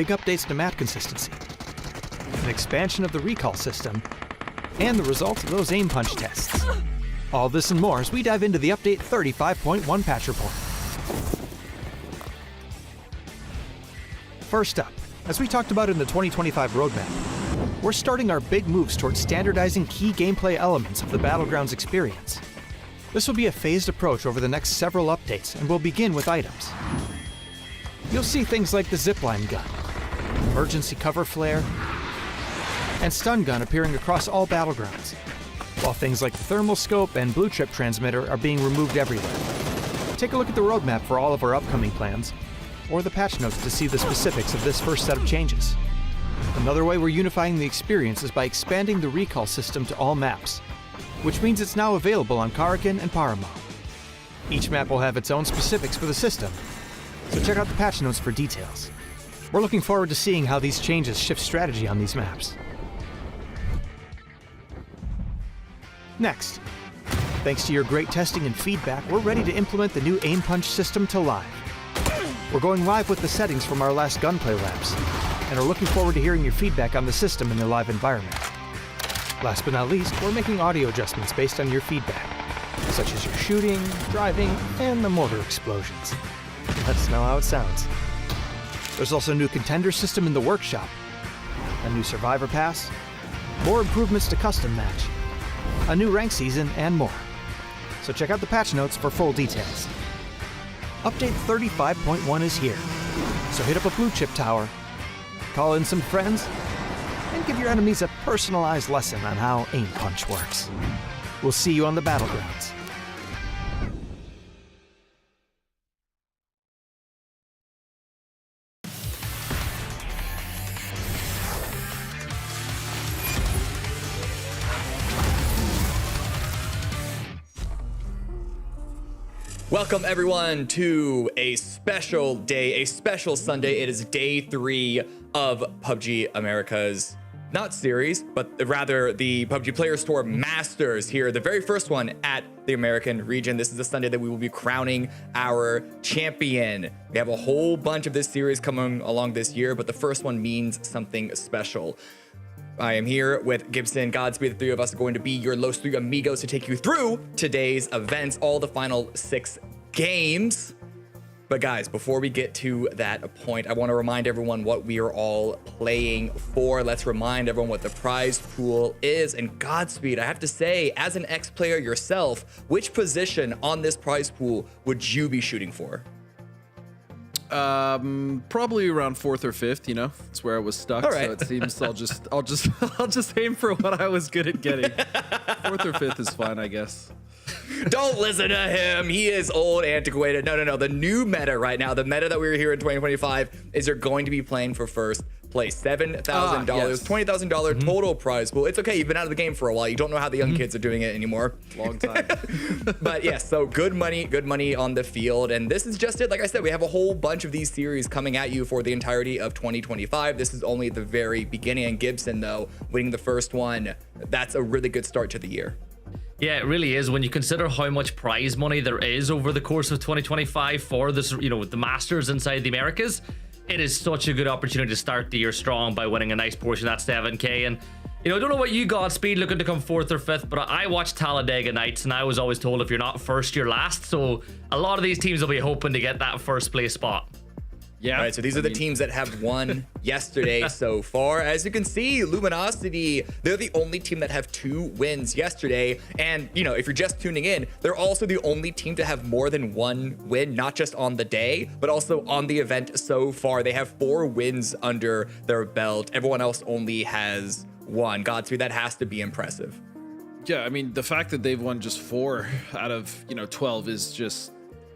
big updates to map consistency, an expansion of the recall system, and the results of those aim punch tests. All this and more as we dive into the Update 35.1 patch report. First up, as we talked about in the 2025 roadmap, we're starting our big moves towards standardizing key gameplay elements of the Battlegrounds experience. This will be a phased approach over the next several updates, and we'll begin with items. You'll see things like the zipline gun, emergency cover flare, and stun gun appearing across all Battlegrounds, while things like the thermal scope and blue chip transmitter are being removed everywhere. Take a look at the roadmap for all of our upcoming plans, or the patch notes to see the specifics of this first set of changes. Another way we're unifying the experience is by expanding the recall system to all maps, which means it's now available on Karakin and Paramo. Each map will have its own specifics for the system, so check out the patch notes for details. We're looking forward to seeing how these changes shift strategy on these maps. Next, thanks to your great testing and feedback, we're ready to implement the new aim punch system to live. We're going live with the settings from our last gunplay labs, and are looking forward to hearing your feedback on the system in the live environment. Last but not least, we're making audio adjustments based on your feedback, such as your shooting, driving, and the mortar explosions. Let us know how it sounds. There's also a new contender system in the workshop, a new survivor pass, more improvements to custom match, a new rank season, and more. So check out the patch notes for full details. Update 35.1 is here, so hit up a blue chip tower, call in some friends, and give your enemies a personalized lesson on how aim punch works. We'll see you on the Battlegrounds. Welcome everyone to a special day, a special Sunday. It is day 3 of PUBG America's, not series, but rather the PUBG Player Store Masters here, the very first one at the American region. This is the Sunday that we will be crowning our champion. We have a whole bunch of this series coming along this year, but the first one means something special. I am here with Gibson, Godspeed. The three of us are going to be your Los Three Amigos to take you through today's events, all the final 6 games. But guys, before we get to that point, I want to remind everyone what we are all playing for. Let's remind everyone what the prize pool is. And Godspeed, I have to say, as an ex-player yourself, which position on this prize pool would you be shooting for? Probably around 4th or 5th, you know, it's where I was stuck. All right. So it seems I'll just aim for what I was good at getting. 4th or 5th is fine, I guess. Don't listen to him. He is old, antiquated. No. The new meta right now, the meta that we're here in 2025 is you're going to be playing for first place. $7,000, yes. $20,000 total prize pool. It's okay. You've been out of the game for a while. You don't know how the young kids are doing it anymore. Long time. But yes, so good money on the field. And this is just it. Like I said, we have a whole bunch of these series coming at you for the entirety of 2025. This is only the very beginning. And Gibson, though, winning the first one, that's a really good start to the year. Yeah, it really is. When you consider how much prize money there is over the course of 2025 for this, you know, the Masters inside the Americas, it is such a good opportunity to start the year strong by winning a nice portion of that 7K. And, you know, I don't know what you Godspeed looking to come 4th or 5th, but I watched Talladega Nights and I was always told if you're not first, you're last. So a lot of these teams will be hoping to get that first place spot. Yeah. All right, so these are the teams that have won yesterday so far. As you can see, Luminosity, they're the only team that have 2 wins yesterday. And, you know, if you're just tuning in, they're also the only team to have more than 1 win, not just on the day, but also on the event so far. They have 4 wins under their belt. Everyone else only has 1. Godspeed, that has to be impressive. Yeah, I mean, the fact that they've won just 4 out of, 12 is just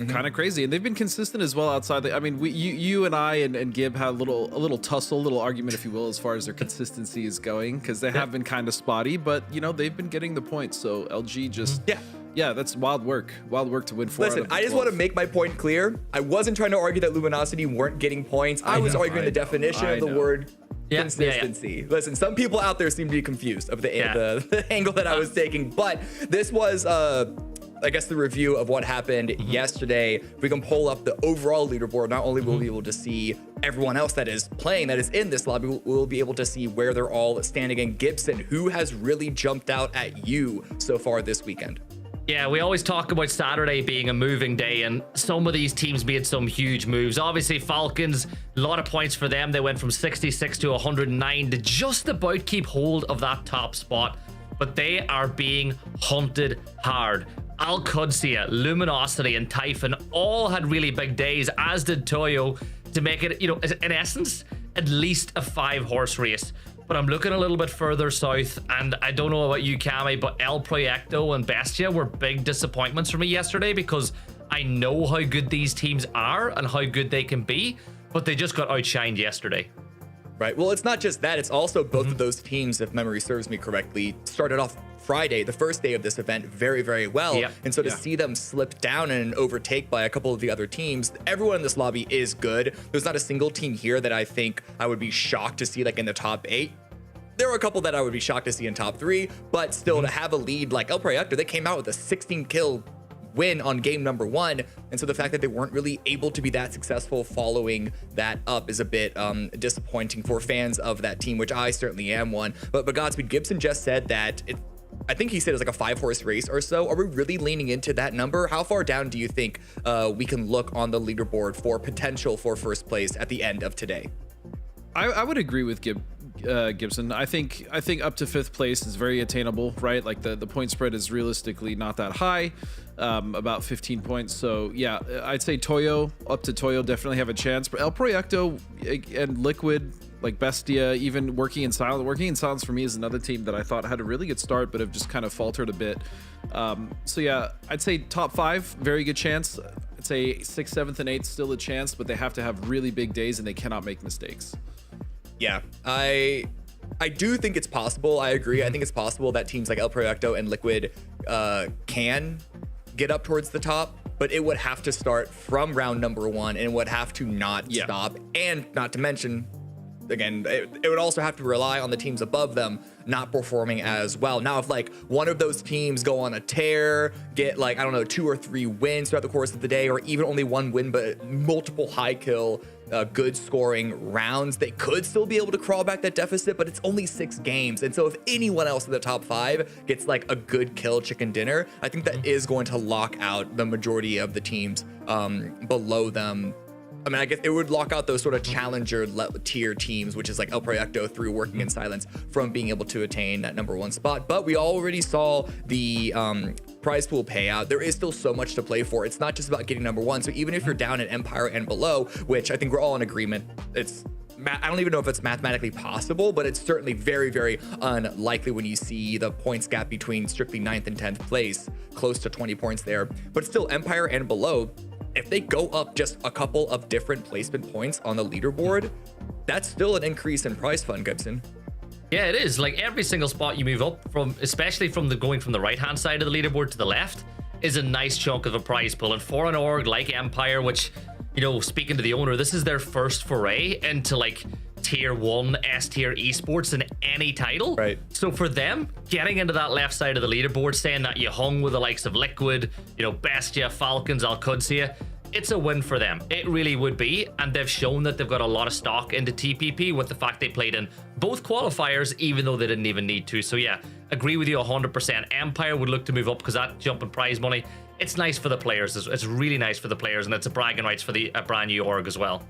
kind of crazy, and they've been consistent as well outside. I mean, you and I and Gib had a little tussle, a little argument, if you will, as far as their consistency is going, because they have been kind of spotty, but they've been getting the points. So LG just yeah, that's wild work to win 4. Listen, I just want to make my point clear. I wasn't trying to argue that Luminosity weren't getting points. I was arguing the definition of the word consistency. Listen, some people out there seem to be confused of the angle that I was taking, but this was I guess the review of what happened yesterday. If we can pull up the overall leaderboard, not only will we be able to see everyone else that is playing, that is in this lobby, we'll be able to see where they're all standing. And Gibson, who has really jumped out at you so far this weekend? Yeah, we always talk about Saturday being a moving day, and some of these teams made some huge moves. Obviously, Falcons, a lot of points for them. They went from 66 to 109 to just about keep hold of that top spot, but they are being hunted hard. Al-Qudsiya, Luminosity, and Typhon all had really big days, as did Toyo, to make it, you know, in essence, at least a 5-horse race. But I'm looking a little bit further south, and I don't know about you, Cami, but El Proyecto and Bestia were big disappointments for me yesterday, because I know how good these teams are and how good they can be, but they just got outshined yesterday. Right. Well, it's not just that. It's also both of those teams, if memory serves me correctly, started off Friday, the first day of this event, very, very well. Yep. And so to see them slip down and overtake by a couple of the other teams, everyone in this lobby is good. There's not a single team here that I think I would be shocked to see like in the top 8. There were a couple that I would be shocked to see in top 3, but still to have a lead like El Proyecto, they came out with a 16 kill win on game number 1. And so the fact that they weren't really able to be that successful following that up is a bit disappointing for fans of that team, which I certainly am one. But Godspeed, Gibson just said that I think he said it was like a 5-horse race or so. Are we really leaning into that number? How far down do you think we can look on the leaderboard for potential for first place at the end of today? I would agree with Gibson. I think up to 5th place is very attainable, right? Like the point spread is realistically not that high, about 15 points. So yeah, I'd say Toyo, up to Toyo, definitely have a chance. But El Proyecto and Liquid, like Bestia, even Working in Silence. Working in Silence for me is another team that I thought had a really good start, but have just kind of faltered a bit. So yeah, I'd say top 5, very good chance. I'd say 6th, 7th, and 8th still a chance, but they have to have really big days and they cannot make mistakes. Yeah, I do think it's possible. I agree. I think it's possible that teams like El Proyecto and Liquid can get up towards the top, but it would have to start from round number 1 and would have to not stop. And not to mention, again, it would also have to rely on the teams above them not performing as well. Now, if like one of those teams go on a tear, get like, I don't know, 2 or 3 wins throughout the course of the day, or even only 1 win, but multiple high kill, good scoring rounds, they could still be able to crawl back that deficit, but it's only 6 games. And so if anyone else in the top 5 gets like a good kill chicken dinner, I think that is going to lock out the majority of the teams below them. I mean, I guess it would lock out those sort of challenger tier teams, which is like El Proyecto through Working in Silence, from being able to attain that number 1 spot. But we already saw the prize pool payout. There is still so much to play for. It's not just about getting number 1. So even if you're down at Empire and below, which I think we're all in agreement, I don't even know if it's mathematically possible, but it's certainly very, very unlikely when you see the points gap between strictly 9th and 10th place, close to 20 points there. But still, Empire and below, if they go up just a couple of different placement points on the leaderboard, that's still an increase in prize fund, Gibson. Yeah, it is. Like every single spot you move up from, especially from going from the right-hand side of the leaderboard to the left, is a nice chunk of a prize pool. And for an org like Empire, which, you know, speaking to the owner, this is their first foray into like tier 1 S tier esports in any title. Right. So for them, getting into that left side of the leaderboard, saying that you hung with the likes of Liquid, you know, Bestia, Falcons, Al-Qudsiya, it's a win for them. It really would be. And they've shown that they've got a lot of stock into TPP with the fact they played in both qualifiers, even though they didn't even need to. So yeah, agree with you 100%. Empire would look to move up because that jump in prize money, it's nice for the players. It's really nice for the players, and it's a bragging rights for the brand new org as well.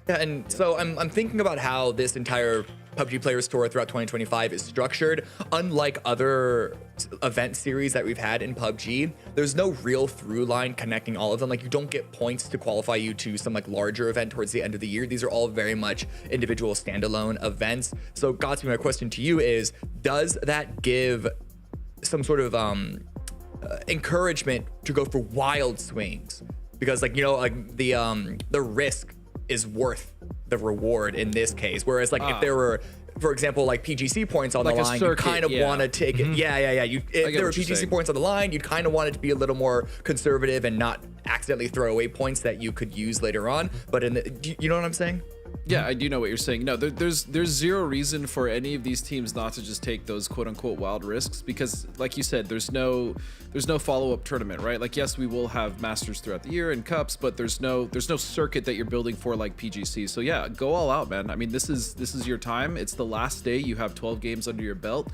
Yeah, and so I'm thinking about how this entire PUBG Players Tour throughout 2025 is structured. Unlike other event series that we've had in PUBG, there's no real through line connecting all of them. Like, you don't get points to qualify you to some like larger event towards the end of the year. These are all very much individual standalone events. So Godspeed, my question to you is, does that give some sort of encouragement to go for wild swings? Because like, you know, like the risk is worth the reward in this case, whereas like if there were, for example, like PGC points on like the line, you kind of want to take it. If there were PGC points on the line, you'd kind of want it to be a little more conservative and not accidentally throw away points that you could use later on. But you know what I'm saying? Yeah, I do know what you're saying. No, there's zero reason for any of these teams not to just take those quote unquote wild risks, because like you said, there's no follow-up tournament, right? Like, yes, we will have Masters throughout the year and cups, but there's no circuit that you're building for like PGC. So yeah, go all out, man. I mean, this is your time. It's the last day. You have 12 games under your belt.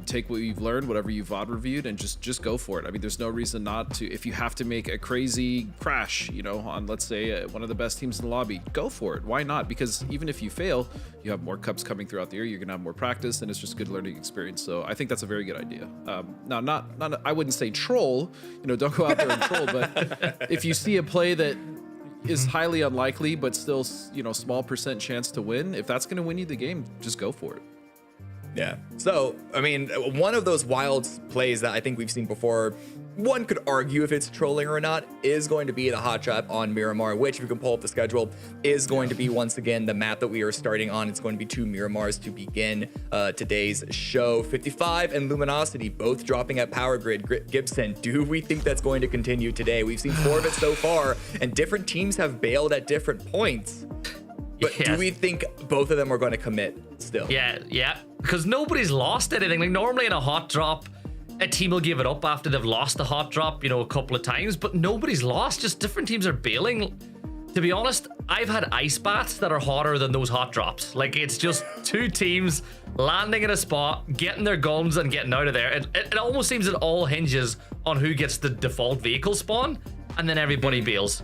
Take what you've learned, whatever you've VOD reviewed, and just go for it. I mean, there's no reason not to. If you have to make a crazy crash, on, let's say, one of the best teams in the lobby, go for it. Why not? Because even if you fail, you have more cups coming throughout the year. You're gonna have more practice, and it's just a good learning experience. So I think that's a very good idea. Now, not I wouldn't say troll. Don't go out there and troll. But if you see a play that is highly unlikely, but still, small percent chance to win, if that's gonna win you the game, just go for it. Yeah. So, I mean, one of those wild plays that I think we've seen before, one could argue if it's trolling or not, is going to be the hot trap on Miramar, which, if you can pull up the schedule, is going to be, once again, the map that we are starting on. It's going to be 2 Miramars to begin today's show. 55 and Luminosity both dropping at Power Grid. Gibson, do we think that's going to continue today? We've seen 4 of it so far, and different teams have bailed at different points. But do we think both of them are going to commit still? Yeah. Because nobody's lost anything. Like, normally in a hot drop, a team will give it up after they've lost the hot drop, a couple of times, but nobody's lost. Just different teams are bailing. To be honest, I've had ice baths that are hotter than those hot drops. Like, it's just 2 teams landing in a spot, getting their guns and getting out of there. It almost seems it all hinges on who gets the default vehicle spawn, and then everybody bails.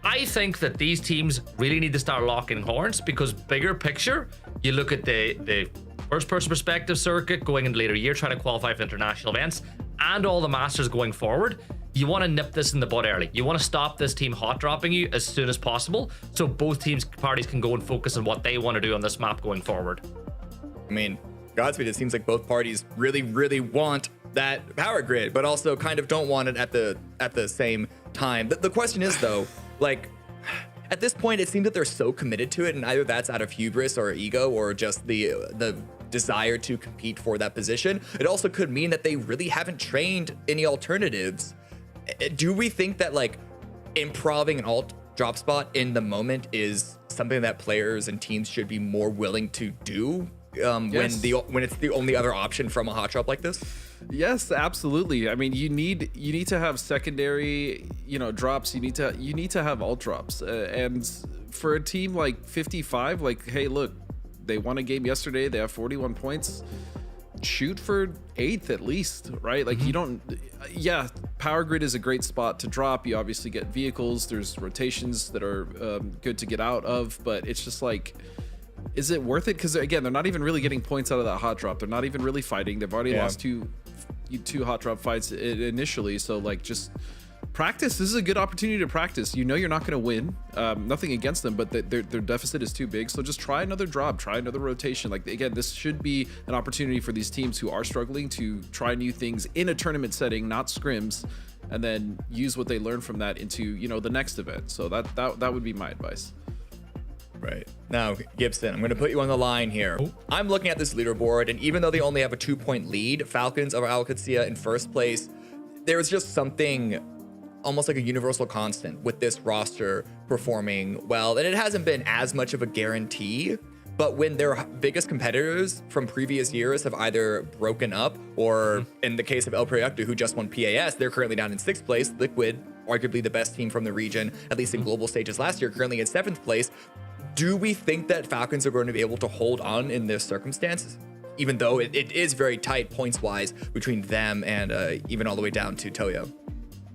I think that these teams really need to start locking horns, because bigger picture, you look at the first-person perspective circuit going into later year, trying to qualify for international events, and all the Masters going forward. You want to nip this in the bud early. You want to stop this team hot dropping you as soon as possible, so both parties can go and focus on what they want to do on this map going forward. I mean, Godspeed, it seems like both parties really, really want that power grid, but also kind of don't want it at the same time. The question is, though, like, at this point, it seems that they're so committed to it, and either that's out of hubris or ego, or just the desire to compete for that position. It also could mean that they really haven't trained any alternatives. Do we think that, like, improving an alt drop spot in the moment is something that players and teams should be more willing to do Yes. when it's the only other option from a hot drop like this? Yes, absolutely. I mean, you need to have secondary, drops. You need to have alt drops. And for a team like 55, like, hey, look, they won a game yesterday. They have 41 points. Shoot for 8th at least, right? Like, you don't. Yeah, power grid is a great spot to drop. You obviously get vehicles. There's rotations that are good to get out of, but it's just like, is it worth it? Because again, they're not even really getting points out of that hot drop. They're not even really fighting. They've already lost two hot drop fights initially. So, like, just practice. This is a good opportunity to practice. You're not going to win. Nothing against them, but their deficit is too big. So just try another drop, try another rotation. Like, again, this should be an opportunity for these teams who are struggling to try new things in a tournament setting, not scrims, and then use what they learn from that into the next event. So that would be my advice. Right. Now, Gibson, I'm going to put you on the line here. I'm looking at this leaderboard, and even though they only have a 2-point lead, Falcons over Alcatia in first place, there's just something almost like a universal constant with this roster performing well. And it hasn't been as much of a guarantee, but when their biggest competitors from previous years have either broken up, or in the case of El Proyecto, who just won PAS, they're currently down in 6th place. Liquid, arguably the best team from the region, at least in global stages last year, currently in 7th place. Do we think that Falcons are going to be able to hold on in this circumstances, even though it is very tight points-wise between them and even all the way down to Toyo?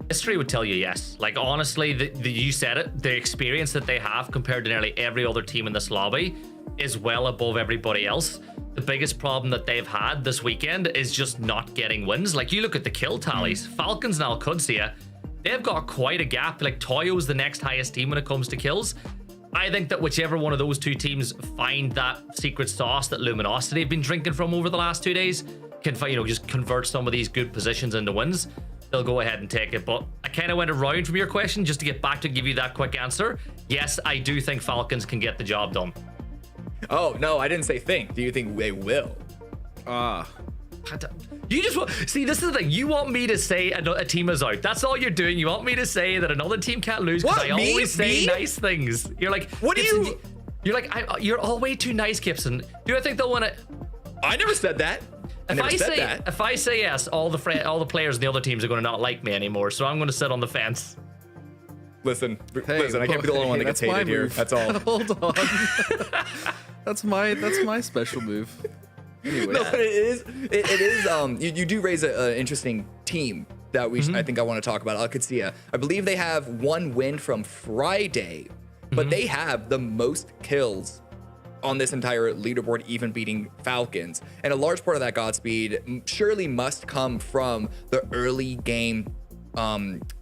History would tell you yes. Like, honestly, you said it. The experience that they have compared to nearly every other team in this lobby is well above everybody else. The biggest problem that they've had this weekend is just not getting wins. Like, you look at the kill tallies. Falcons and Alcudia, they've got quite a gap. Like, Toyo's the next highest team when it comes to kills. I think that whichever one of those two teams find that secret sauce that Luminosity have been drinking from over the last 2 days, can just convert some of these good positions into wins, they'll go ahead and take it. But I kind of went around from your question just to get back to give you that quick answer. Yes, I do think Falcons can get the job done. Oh, no, I didn't say think. Do you think they will? You just want, see, this is the thing. You want me to say a team is out. That's all you're doing. You want me to say that another team can't lose because I always say nice things. You're like, what do you? You're all way too nice, Gibson. Do I think they'll win it? I never said that. If I say yes, all the players in the other teams are going to not like me anymore. So I'm going to sit on the fence. Listen, I can't be the only one that gets hated here. That's all. Hold on. That's my special move. Anyway. No, but it is. You do raise an interesting team that I think I want to talk about. Alcacia. I believe they have one win from Friday, but they have the most kills on this entire leaderboard, even beating Falcons. And a large part of that Godspeed surely must come from the early game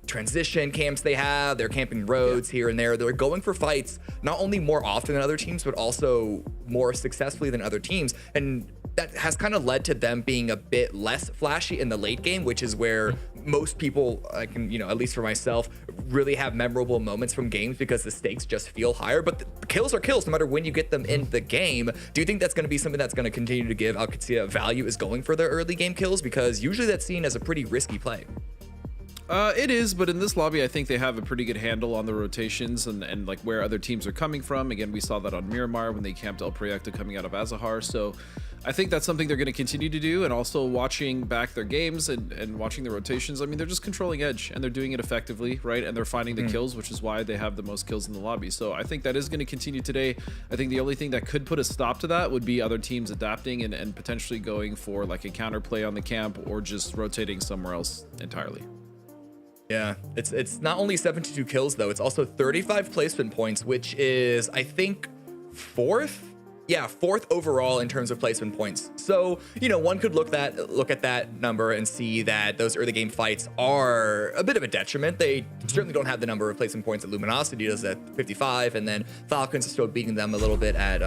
transition camps they have. They're camping roads here and there. They're going for fights not only more often than other teams, but also more successfully than other teams. And that has kind of led to them being a bit less flashy in the late game, which is where most people, I can, at least for myself, really have memorable moments from games because the stakes just feel higher. But the kills are kills no matter when you get them in the game. Do you think that's going to be something that's going to continue to give Alcacia value, is going for their early game kills? Because usually that's seen as a pretty risky play. It is, but in this lobby, I think they have a pretty good handle on the rotations and like where other teams are coming from. Again, we saw that on Miramar when they camped El Proyecto coming out of Azahar. So I think that's something they're going to continue to do. And also watching back their games and watching the rotations. I mean, they're just controlling edge and they're doing it effectively, right? And they're finding the kills, which is why they have the most kills in the lobby. So I think that is going to continue today. I think the only thing that could put a stop to that would be other teams adapting and potentially going for like a counterplay on the camp or just rotating somewhere else entirely. Yeah, it's not only 72 kills though, it's also 35 placement points, which is, I think, fourth overall in terms of placement points. So, one could look at that number and see that those early game fights are a bit of a detriment. They certainly don't have the number of placement points that Luminosity does at 55, and then Falcons are still beating them a little bit at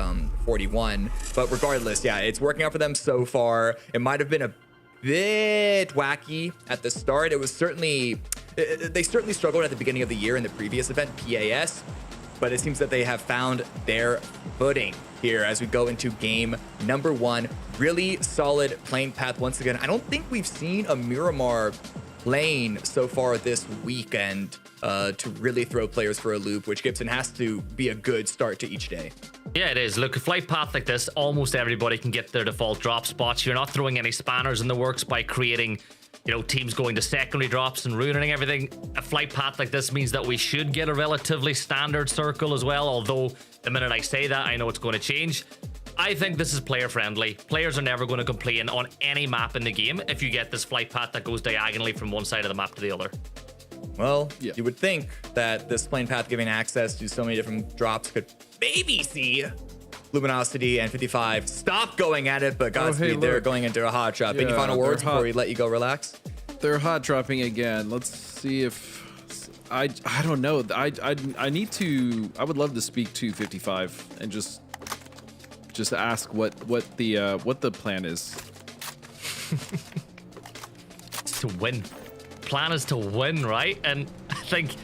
41. But regardless, yeah, it's working out for them so far. It might have been a bit wacky at the start. It was certainly, they certainly struggled at the beginning of the year in the previous event, PAS, but it seems that they have found their footing here as we go into game number 1. Really solid playing path once again. I don't think we've seen a Miramar lane so far this weekend to really throw players for a loop, which Gibson has to be a good start to each day. Yeah, it is. Look, a flight path like this, almost everybody can get their default drop spots. You're not throwing any spanners in the works by creating, teams going to secondary drops and ruining everything. A flight path like this means that we should get a relatively standard circle as well, although the minute I say that, I know it's going to change. I think this is player friendly. Players are never going to complain on any map in the game if you get this flight path that goes diagonally from one side of the map to the other. Well, you would think that this plane path giving access to so many different drops could maybe see Luminosity and 55 stop going at it, but Godspeed, they're going into a hot drop. Any final words before we let you go relax? They're hot dropping again. Let's see if I don't know. I need to. I would love to speak to 55 and just ask what the plan is. To win. Plan is to win, right? And I think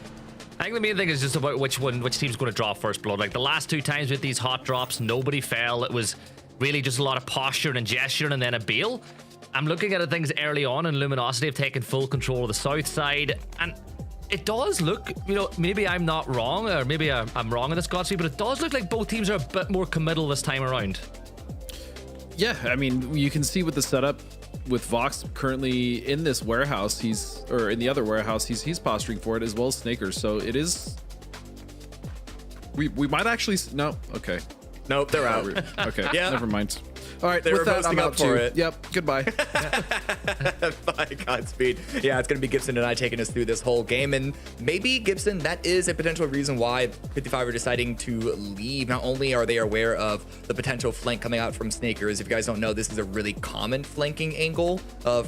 the main thing is just about which team's going to draw first blood. Like the last 2 times with these hot drops, nobody fell. It was really just a lot of posture and gesture and then a bail. I'm looking at things early on, and Luminosity have taken full control of the south side, and it does look, maybe I'm not wrong, or maybe I'm wrong in this, Godspeed, but it does look like both teams are a bit more committal this time around. Yeah, I mean, you can see with the setup with Vox currently in this warehouse, in the other warehouse, he's posturing for it, as well as Snakers. So it is. We might actually okay. Nope, they're out. Okay, yeah, never mind. All right, they with were that, I'm out for too. it. Yep, goodbye. Bye, Godspeed. Yeah, it's going to be Gibson and I taking us through this whole game. And maybe, Gibson, that is a potential reason why 55 are deciding to leave. Not only are they aware of the potential flank coming out from Snakers, if you guys don't know, this is a really common flanking angle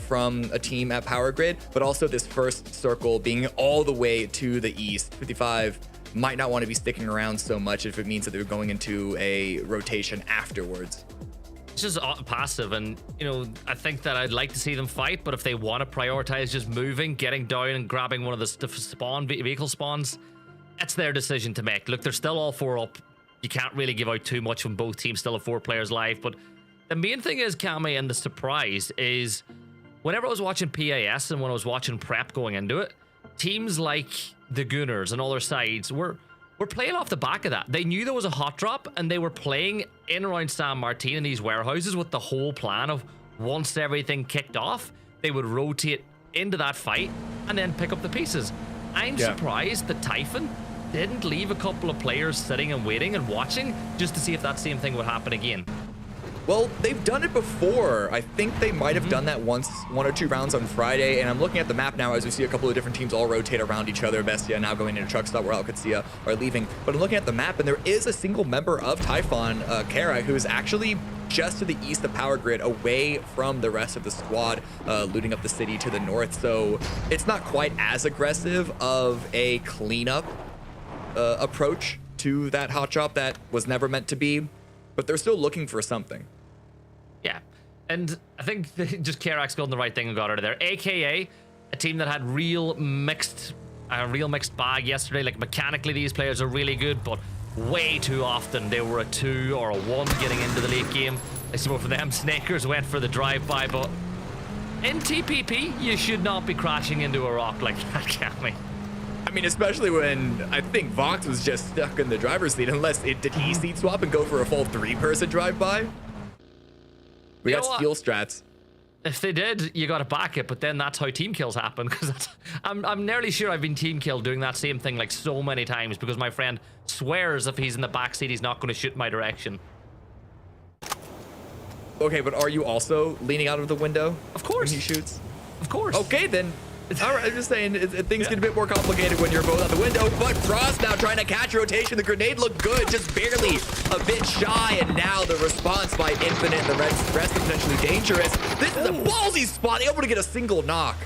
from a team at Power Grid, but also this first circle being all the way to the east. 55 might not want to be sticking around so much if it means that they're going into a rotation afterwards. It's just passive, and I think that I'd like to see them fight, but if they want to prioritize just moving, getting down and grabbing one of the vehicle spawns, it's their decision to make. Look, they're still all 4 up. You can't really give out too much when both teams still have 4 players live, but the main thing is, Kami, and the surprise is whenever I was watching PAS and when I was watching Prep going into it, teams like the Gunners and other sides were were playing off the back of that. They knew there was a hot drop, and they were playing in around San Martin in these warehouses with the whole plan of once everything kicked off, they would rotate into that fight and then pick up the pieces. I'm surprised that Typhon didn't leave a couple of players sitting and waiting and watching just to see if that same thing would happen again. Well, they've done it before. I think they might have done that once, 1 or 2 rounds on Friday, and I'm looking at the map now as we see a couple of different teams all rotate around each other. Bestia now going into truck stop where Alcatsia are leaving. But I'm looking at the map, and there is a single member of Typhon, Kara, who's actually just to the east of Power Grid, away from the rest of the squad, looting up the city to the north. So it's not quite as aggressive of a cleanup approach to that hot drop that was never meant to be, but they're still looking for something. Yeah, and I think just Karak's done the right thing and got out of there. AKA a team that had a real mixed bag yesterday. Like, mechanically, these players are really good, but way too often they were a 2 or a 1 getting into the late game. I suppose for them, Snakers went for the drive-by, but in TPP, you should not be crashing into a rock like that, Cammy. I mean, especially when I think Vox was just stuck in the driver's seat, unless did he seat swap and go for a full 3-person drive-by? We got steel strats. If they did, you got to back it, but then that's how team kills happen. Because I'm nearly sure I've been team killed doing that same thing like so many times because my friend swears if he's in the back seat, he's not going to shoot my direction. Okay, but are you also leaning out of the window? Of course. When he shoots? Of course. Okay, then. All right, I'm just saying, things get a bit more complicated when you're both out the window, but Frost now trying to catch rotation. The grenade looked good, just barely a bit shy, and now the response by Infinite and the rest is potentially dangerous. This is a ballsy spot, able to get a single knock.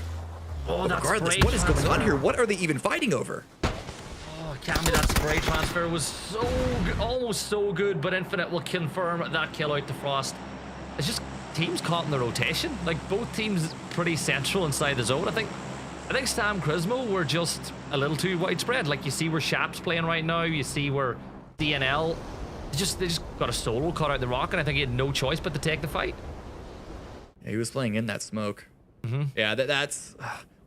Oh, but regardless, what is going on here? What are they even fighting over? Oh, Cammy, that spray transfer was so good, almost so good, but Infinite will confirm that kill out to Frost. It's just teams caught in the rotation. Like, both teams pretty central inside the zone, I think. Sam Crismo were just a little too widespread. Like, you see where Shap's playing right now, you see where DNL, they just got a solo caught out the rock, and I think he had no choice but to take the fight. Yeah, he was playing in that smoke. Yeah, that's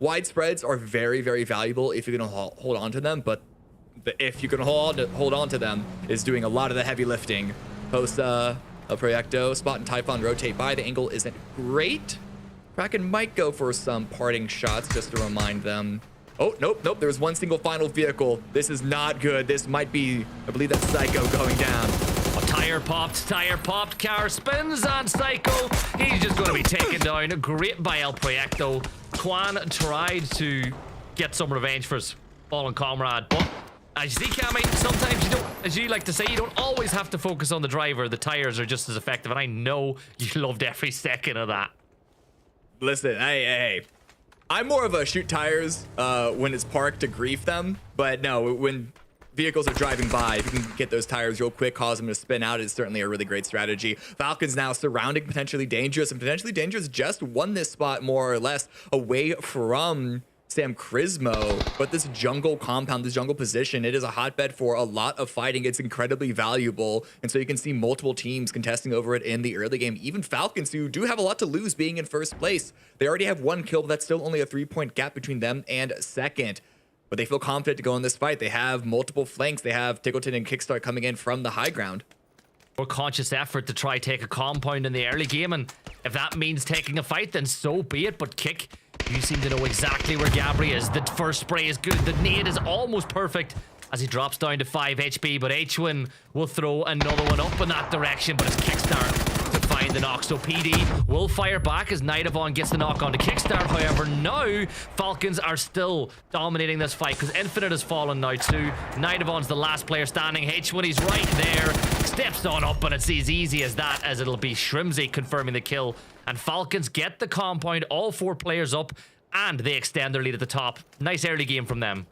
widespreads are very, very valuable if you're gonna hold on to them, but if you can hold on to them is doing a lot of the heavy lifting. Post El Proyecto, Spot and Typhon rotate by. The angle isn't great. Kraken might go for some parting shots just to remind them. Oh, nope. There's one single final vehicle. This is not good. This might be, I believe that's Psycho going down. Oh, tire popped. Car spins on Psycho. He's just going to be taken down. Great by El Proyecto. Quan tried to get some revenge for his fallen comrade, but as you see, Cammy, sometimes you don't, as you like to say, you don't always have to focus on the driver. The tires are just as effective, and I know you loved every second of that. Listen, hey. I'm more of a shoot tires when it's parked to grief them, but no, when vehicles are driving by, if you can get those tires real quick, cause them to spin out, is certainly a really great strategy. Falcons now surrounding Potentially Dangerous, and Potentially Dangerous just won this spot more or less away from Sam Crismo, but this jungle compound, this jungle position, it is a hotbed for a lot of fighting. It's incredibly valuable, and so you can see multiple teams contesting over it in the early game. Even Falcons, who do have a lot to lose being in first place, they already have 1 kill, but that's still only a 3-point gap between them and second. But they feel confident to go in this fight. They have multiple flanks. They have Tickleton and Kickstart coming in from the high ground. More conscious effort to try take a compound in the early game, and if that means taking a fight, then so be it. But Kick, you seem to know exactly where Gabri is. The first spray is good. The nade is almost perfect as he drops down to 5 HP, but H-Win will throw another one up in that direction, but it's Kickstart to find the knock. So PD will fire back as Nidavon gets the knock on to Kickstart. However, now Falcons are still dominating this fight because Infinite has fallen now too. Nidavon's the last player standing. H-Win, he's right there. Steps on up, and it's as easy as that, as it'll be Shrimsy confirming the kill. And Falcons get the compound, all 4 players up, and they extend their lead at the top. Nice early game from them.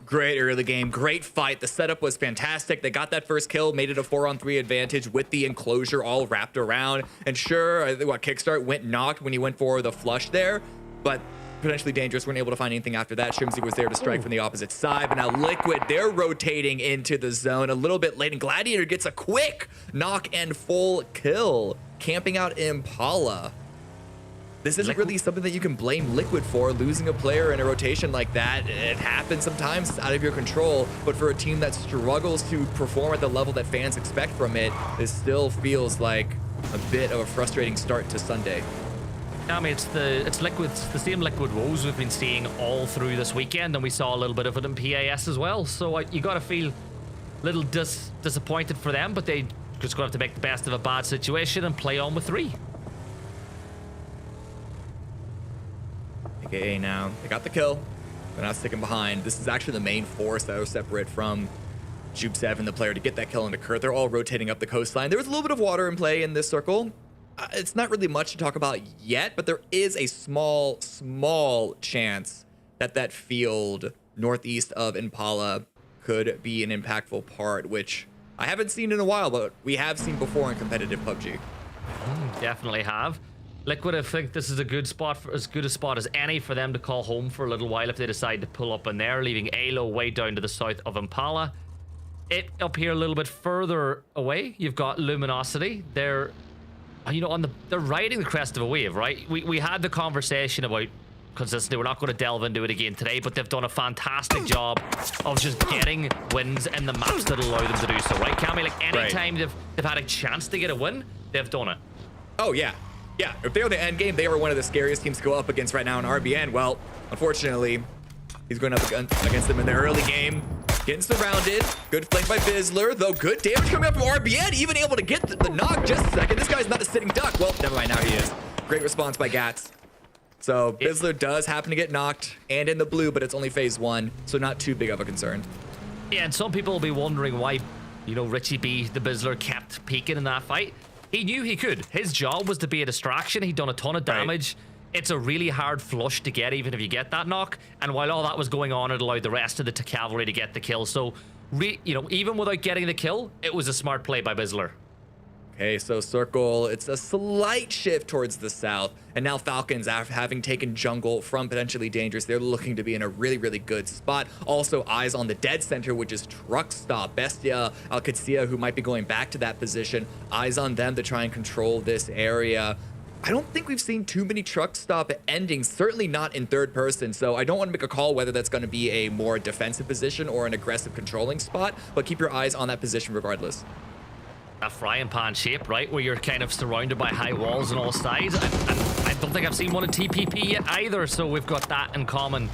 Great early game, great fight. The setup was fantastic. They got that first kill, made it a 4-on-3 advantage with the enclosure all wrapped around. And sure, I think Kickstart went knocked when he went for the flush there, but Potentially Dangerous weren't able to find anything after that. Shrimsy was there to strike from the opposite side, but now Liquid, they're rotating into the zone a little bit late, and Gladiator gets a quick knock and full kill, camping out Impala. this isn't really something that you can blame Liquid for. Losing a player in a rotation like that, it happens sometimes. It's out of your control. But for a team that struggles to perform at the level that fans expect from it, it still feels like a bit of a frustrating start to Sunday. I mean, it's Liquid's the same Liquid woes we've been seeing all through this weekend, and we saw a little bit of it in PAS as well. So you got to feel a little disappointed for them, but they just going to have to make the best of a bad situation and play on with 3. AKA now, they got the kill. They're not sticking behind. This is actually the main force that was separate from Juke 7, the player, to get that kill into Kurt. They're all rotating up the coastline. There was a little bit of water in play in this circle. It's not really much to talk about yet, but there is a small chance that that field northeast of Impala could be an impactful part, which I haven't seen in a while, but we have seen before in competitive PUBG. Definitely have. Liquid, I think this is a good spot, for as good a spot as any for them to call home for a little while if they decide to pull up in there, leaving ALO way down to the south of Impala. It up here a little bit further away, you've got Luminosity. They're, you know, they're riding the crest of a wave, right? We had the conversation about consistency. We're not going to delve into it again today, but they've done a fantastic job of just getting wins in the maps that allow them to do so, right, Cammy? Like, anytime they've had a chance to get a win, they've done it. Oh, yeah. Yeah, if they were the end game, they were one of the scariest teams to go up against right now in RBN. Well, unfortunately, he's going up against them in the early game. Getting surrounded. Good flank by Bizzler, though good damage coming up from RBN. Even able to get the knock just a second. This guy's not a sitting duck. Well, never mind, now he is. Great response by Gats. So Bizzler does happen to get knocked and in the blue, but it's only phase 1, so not too big of a concern. Yeah, and some people will be wondering why, you know, Richie B, the Bizzler, kept peeking in that fight. He knew he could. His job was to be a distraction. He'd done a ton of damage. Right. It's a really hard flush to get, even if you get that knock. And while all that was going on, it allowed the rest of the cavalry to get the kill. So, you know, even without getting the kill, it was a smart play by Bizzler. Okay, so Circle, it's a slight shift towards the south. And now Falcons, after having taken jungle from potentially dangerous, they're looking to be in a really good spot. Also, eyes on the dead center, which is Truck Stop. Bestia, Alcatia, who might be going back to that position. Eyes on them to try and control this area. I don't think we've seen too many Truck Stop endings, certainly not in third person. So I don't want to make a call whether that's going to be a more defensive position or an aggressive controlling spot, but keep your eyes on that position regardless. A frying pan shape, right, where you're kind of surrounded by high walls on all sides. I don't think I've seen one in TPP yet either, so we've got that in common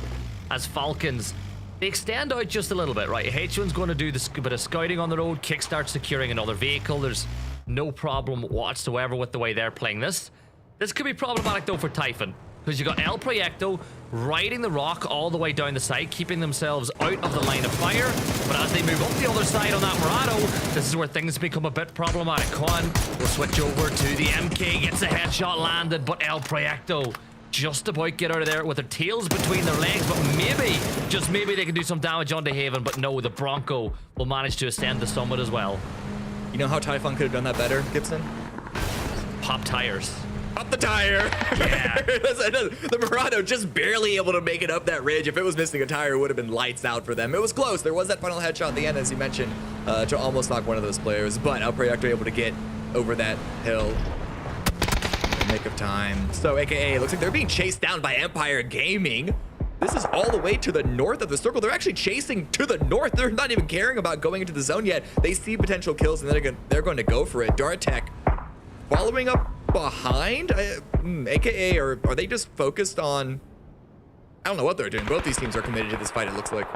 as Falcons. They extend out just a little bit, right? H1's going to do this bit of scouting on the road, kickstart securing another vehicle. There's no problem whatsoever with the way they're playing this. This could be problematic though for Typhon, because you've got El Proyecto riding the rock all the way down the side, keeping themselves out of the line of fire. But as they move up the other side on that Murado, this is where things become a bit problematic. Juan will switch over to the MK, gets a headshot landed, but El Proyecto just about get out of there with their tails between their legs. But maybe, just maybe, they can do some damage onto Haven. But no, the Bronco will manage to ascend the summit as well. You know how Typhon could have done that better, Gibson? Pop tires. Up the tire. Yeah. The Murado just barely able to make it up that ridge. If it was missing a tire, it would have been lights out for them. It was close. There was that final headshot at the end, as you mentioned, to almost knock one of those players. But El Proyecto able to get over that hill in the nick of time. So AKA, looks like they're being chased down by Empire Gaming. This is all the way to the north of the circle. They're actually chasing to the north. They're not even caring about going into the zone yet. They see potential kills, and they're going to go for it. Dartek following up behind, AKA, or are they just focused on, I don't know what they're doing. Both these teams are committed to this fight, it looks like.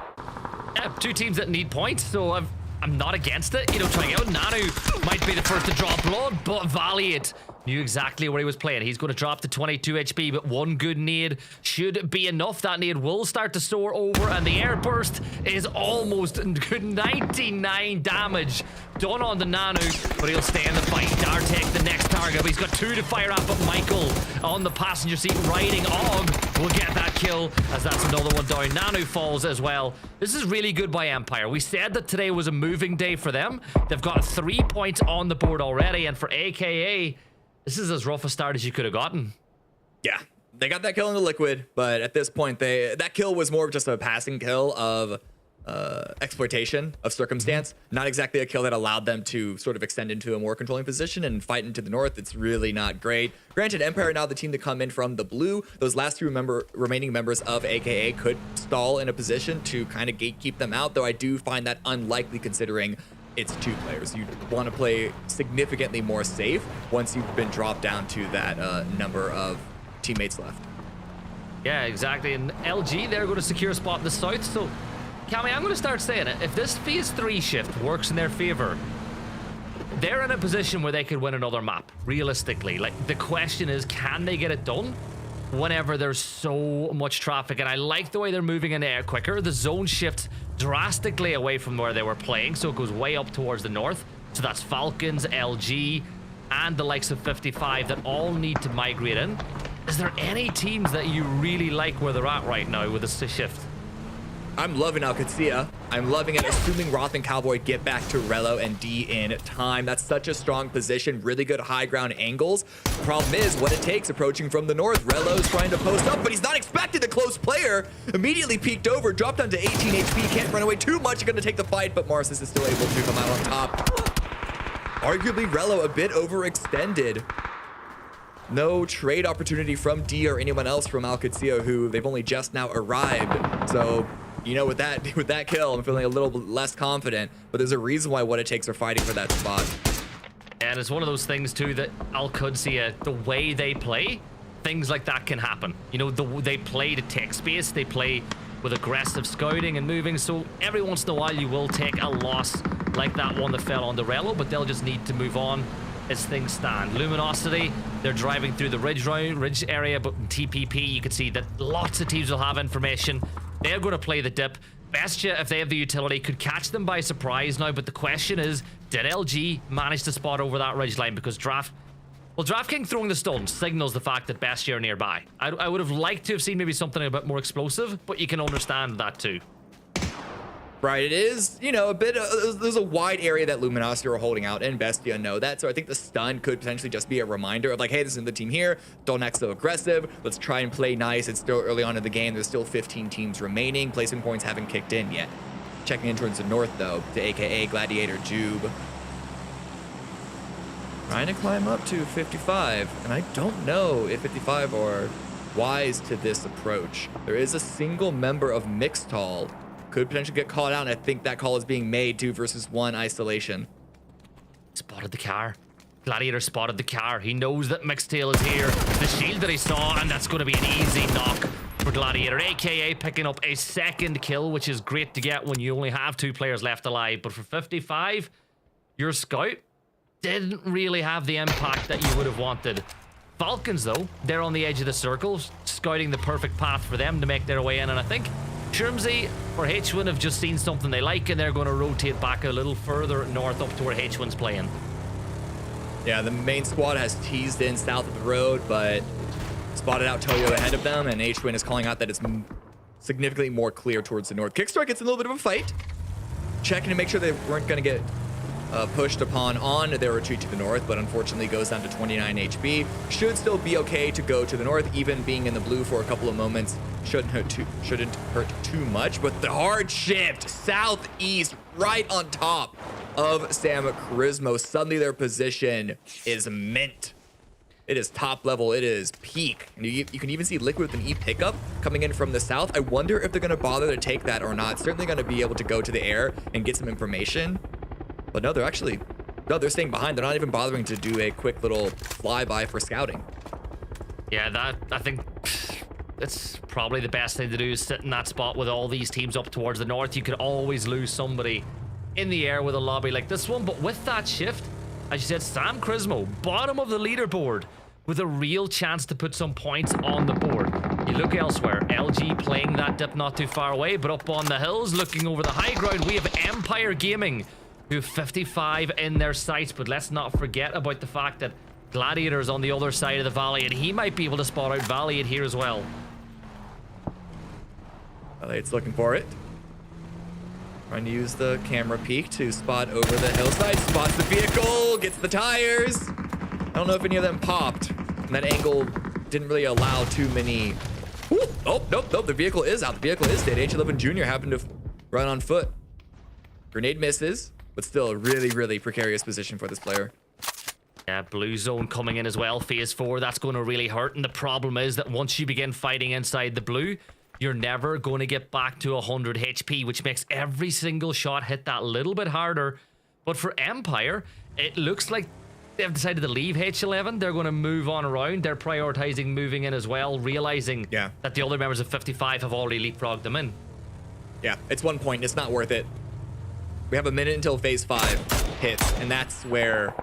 Yeah, two teams that need points, so I'm not against it. You know, trying out Nanu might be the first to draw blood, but Valiant knew exactly where he was playing. He's going to drop to 22 HP, but one good nade should be enough. That nade will start to soar over, and the air burst is almost 99 damage done on the Nanu, but he'll stay in the fight. Dartek, the next target, but he's got 2 to fire at, but Michael on the passenger seat riding Og will get that kill, as that's another one down. Nanu falls as well. This is really good by Empire. We said that today was a moving day for them. They've got 3 points on the board already, and for AKA, this is as rough a start as you could have gotten. Yeah, they got that kill in the Liquid, but at this point, that kill was more of just a passing kill of exploitation of circumstance. Not exactly a kill that allowed them to sort of extend into a more controlling position and fight into the north. It's really not great. Granted, Empire now the team to come in from the blue. Those last two remaining members of AKA could stall in a position to kind of gatekeep them out, though I do find that unlikely considering it's 2 players. You want to play significantly more safe once you've been dropped down to that number of teammates left. Yeah, exactly. And LG, they're going to secure a spot in the south. So, Cammy, I'm going to start saying it. If this phase 3 shift works in their favor, they're in a position where they could win another map, realistically. Like, the question is, can they get it done whenever there's so much traffic? And I like the way they're moving in the air quicker. The zone shifts drastically away from where they were playing, so it goes way up towards the north. So that's Falcons, LG, and the likes of 55 that all need to migrate in. Is there any teams that you really like where they're at right now with this shift? I'm loving Alcatia. I'm loving it, assuming Roth and Cowboy get back to Relo and D in time. That's such a strong position, really good high ground angles. The problem is what it takes approaching from the north. Relo's trying to post up, but he's not expected. The close player immediately peeked over, dropped down to 18 HP, can't run away too much, gonna take the fight, but Marcis is still able to come out on top. Arguably, Relo a bit overextended. No trade opportunity from D or anyone else from Alcatia, who they've only just now arrived. So, you know, with that kill, I'm feeling a little less confident, but there's a reason why What It Takes are fighting for that spot. And it's one of those things too that Alcatia, the way they play, things like that can happen. You know, they play to take space, they play with aggressive scouting and moving, so every once in a while you will take a loss like that one that fell on the Relo, but they'll just need to move on as things stand. Luminosity, they're driving through the ridge area, but in TPP you can see that lots of teams will have information. They're going to play the dip. Bestia, if they have the utility, could catch them by surprise now, but the question is, did LG manage to spot over that ridge line? Because DraftKings throwing the stone signals the fact that Bestia are nearby. I would have liked to have seen maybe something a bit more explosive, but you can understand that too. Right, it is, you know, a bit, there's a wide area that Luminosity are holding out, and Bestia know that, so I think the stun could potentially just be a reminder of like, hey, this is the team here, don't act so aggressive, let's try and play nice. It's still early on in the game, there's still 15 teams remaining, placement points haven't kicked in yet. Checking in towards the north, though, to AKA Gladiator Jube. Trying to climb up to 55, and I don't know if 55 are wise to this approach. There is a single member of Mixtall could potentially get called out, and I think that call is being made 2 versus 1 isolation. Spotted the car. Gladiator spotted the car. He knows that Mixtail is here. The shield that he saw, and that's going to be an easy knock for Gladiator, aka picking up a second kill, which is great to get when you only have 2 players left alive. But for 55, your scout didn't really have the impact that you would have wanted. Falcons, though, they're on the edge of the circle, scouting the perfect path for them to make their way in, and I think Shermsy or H1 have just seen something they like, and they're going to rotate back a little further north up to where H1's playing. Yeah, the main squad has teased in south of the road, but spotted out Toyo ahead of them, and H1 is calling out that it's significantly more clear towards the north. Kickstart gets a little bit of a fight, checking to make sure they weren't going to get pushed upon on their retreat to the north, but unfortunately goes down to 29 HP. Should still be okay to go to the north, even being in the blue for a couple of moments shouldn't hurt too much. But the hard shift southeast, right on top of Sam Charismo. Suddenly their position is mint. It is top level. It is peak. And you can even see Liquid with an E pickup coming in from the south. I wonder if they're going to bother to take that or not. Certainly going to be able to go to the air and get some information. But no, they're staying behind. They're not even bothering to do a quick little flyby for scouting. Yeah, I think it's probably the best thing to do is sit in that spot with all these teams up towards the north. You could always lose somebody in the air with a lobby like this one. But with that shift, as you said, Sam Charismo, bottom of the leaderboard, with a real chance to put some points on the board. You look elsewhere, LG playing that dip not too far away, but up on the hills, looking over the high ground, we have Empire Gaming, who have 55 in their sights, but let's not forget about the fact that Gladiator's on the other side of the valley, and he might be able to spot out Valiant here as well. Valiant's looking for it. Trying to use the camera peek to spot over the hillside, spots the vehicle, gets the tires. I don't know if any of them popped, and that angle didn't really allow too many. Ooh, oh, nope, the vehicle is out. The vehicle is dead. H11 Jr. happened to run on foot. Grenade misses, but still a really, really precarious position for this player. Yeah, blue zone coming in as well. Phase 4, that's going to really hurt. And the problem is that once you begin fighting inside the blue, you're never going to get back to 100 HP, which makes every single shot hit that little bit harder. But for Empire, it looks like they've decided to leave H11. They're going to move on around. They're prioritizing moving in as well, realizing that the other members of 55 have already leapfrogged them in. Yeah, it's 1 point. It's not worth it. We have a minute until phase 5 hits, and that's where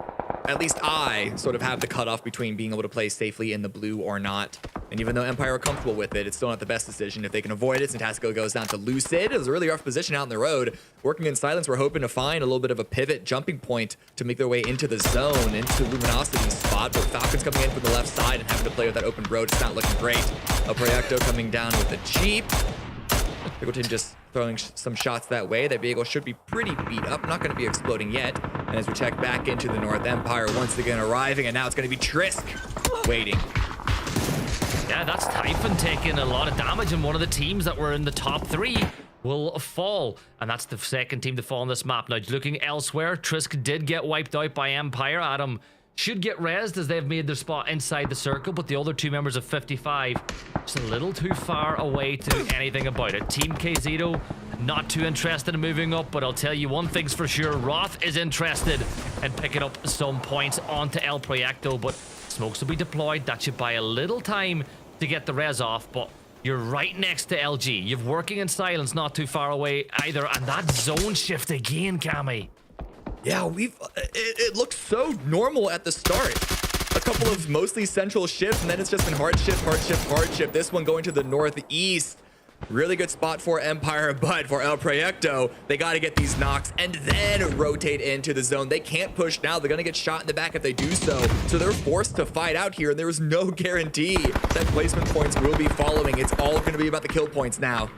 at least I sort of have the cutoff between being able to play safely in the blue or not. And even though Empire are comfortable with it, it's still not the best decision. If they can avoid it, Fantastico goes down to Lucid. It was a really rough position out in the road. Working in silence, we're hoping to find a little bit of a pivot jumping point to make their way into the zone, into Luminosity's spot. But Falcon's coming in from the left side and having to play with that open road. It's not looking great. El Proyecto coming down with the Jeep. Pickleton just throwing some shots that way. That vehicle should be pretty beat up. Not going to be exploding yet. And as we check back into the North, Empire once again arriving, and now it's going to be Trisk waiting. Yeah, that's Typhon taking a lot of damage, and one of the teams that were in the top 3 will fall. And that's the second team to fall on this map. Now, looking elsewhere, Trisk did get wiped out by Empire. Adam should get rezzed as they've made their spot inside the circle, but the other 2 members of 55 just a little too far away to do anything about it. Team KZito not too interested in moving up, but I'll tell you one thing's for sure, Roth is interested in picking up some points onto El Proyecto, but smokes will be deployed. That should buy a little time to get the res off, but you're right next to LG. You've working in silence not too far away either, and that zone shift again, Cammy. Yeah, it looked so normal at the start. A couple of mostly central shifts, and then it's just been hard shift, hard shift, hard shift. This one going to the northeast. Really good spot for Empire, but for El Proyecto, they got to get these knocks and then rotate into the zone. They can't push now. They're going to get shot in the back if they do so. So they're forced to fight out here, and there is no guarantee that placement points will be following. It's all going to be about the kill points now.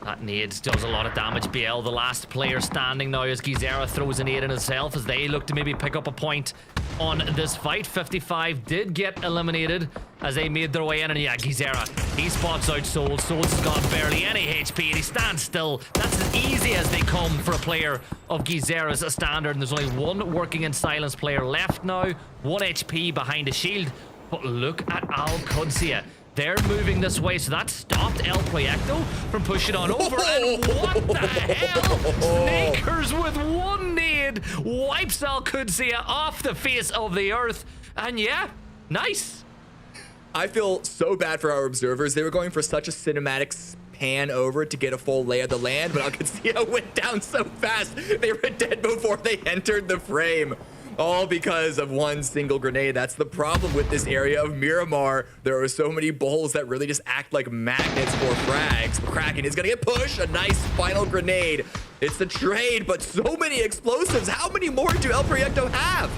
That nade does a lot of damage. BL, the last player standing now, as Gizera throws a nade in himself as they look to maybe pick up a point on this fight. 55 did get eliminated as they made their way in, and yeah, Gizera, he spots out Souls. Souls has got barely any HP, and he stands still. That's as easy as they come for a player of Gizera's standard, and there's only one working in silence player left now. 1 HP behind a shield, but look at Al Qudsia. They're moving this way, so that stopped El Proyecto from pushing on over. And what the hell? Snakers with 1 nade wipes Al Qudsia off the face of the earth. And yeah, nice. I feel so bad for our observers. They were going for such a cinematic pan over to get a full lay of the land, but Al Qudsia went down so fast. They were dead before they entered the frame. All because of 1 single grenade. That's the problem with this area of Miramar. There are so many bowls that really just act like magnets for frags. Kraken is gonna get pushed. A nice final grenade. It's the trade, but so many explosives. How many more do El Proyecto have?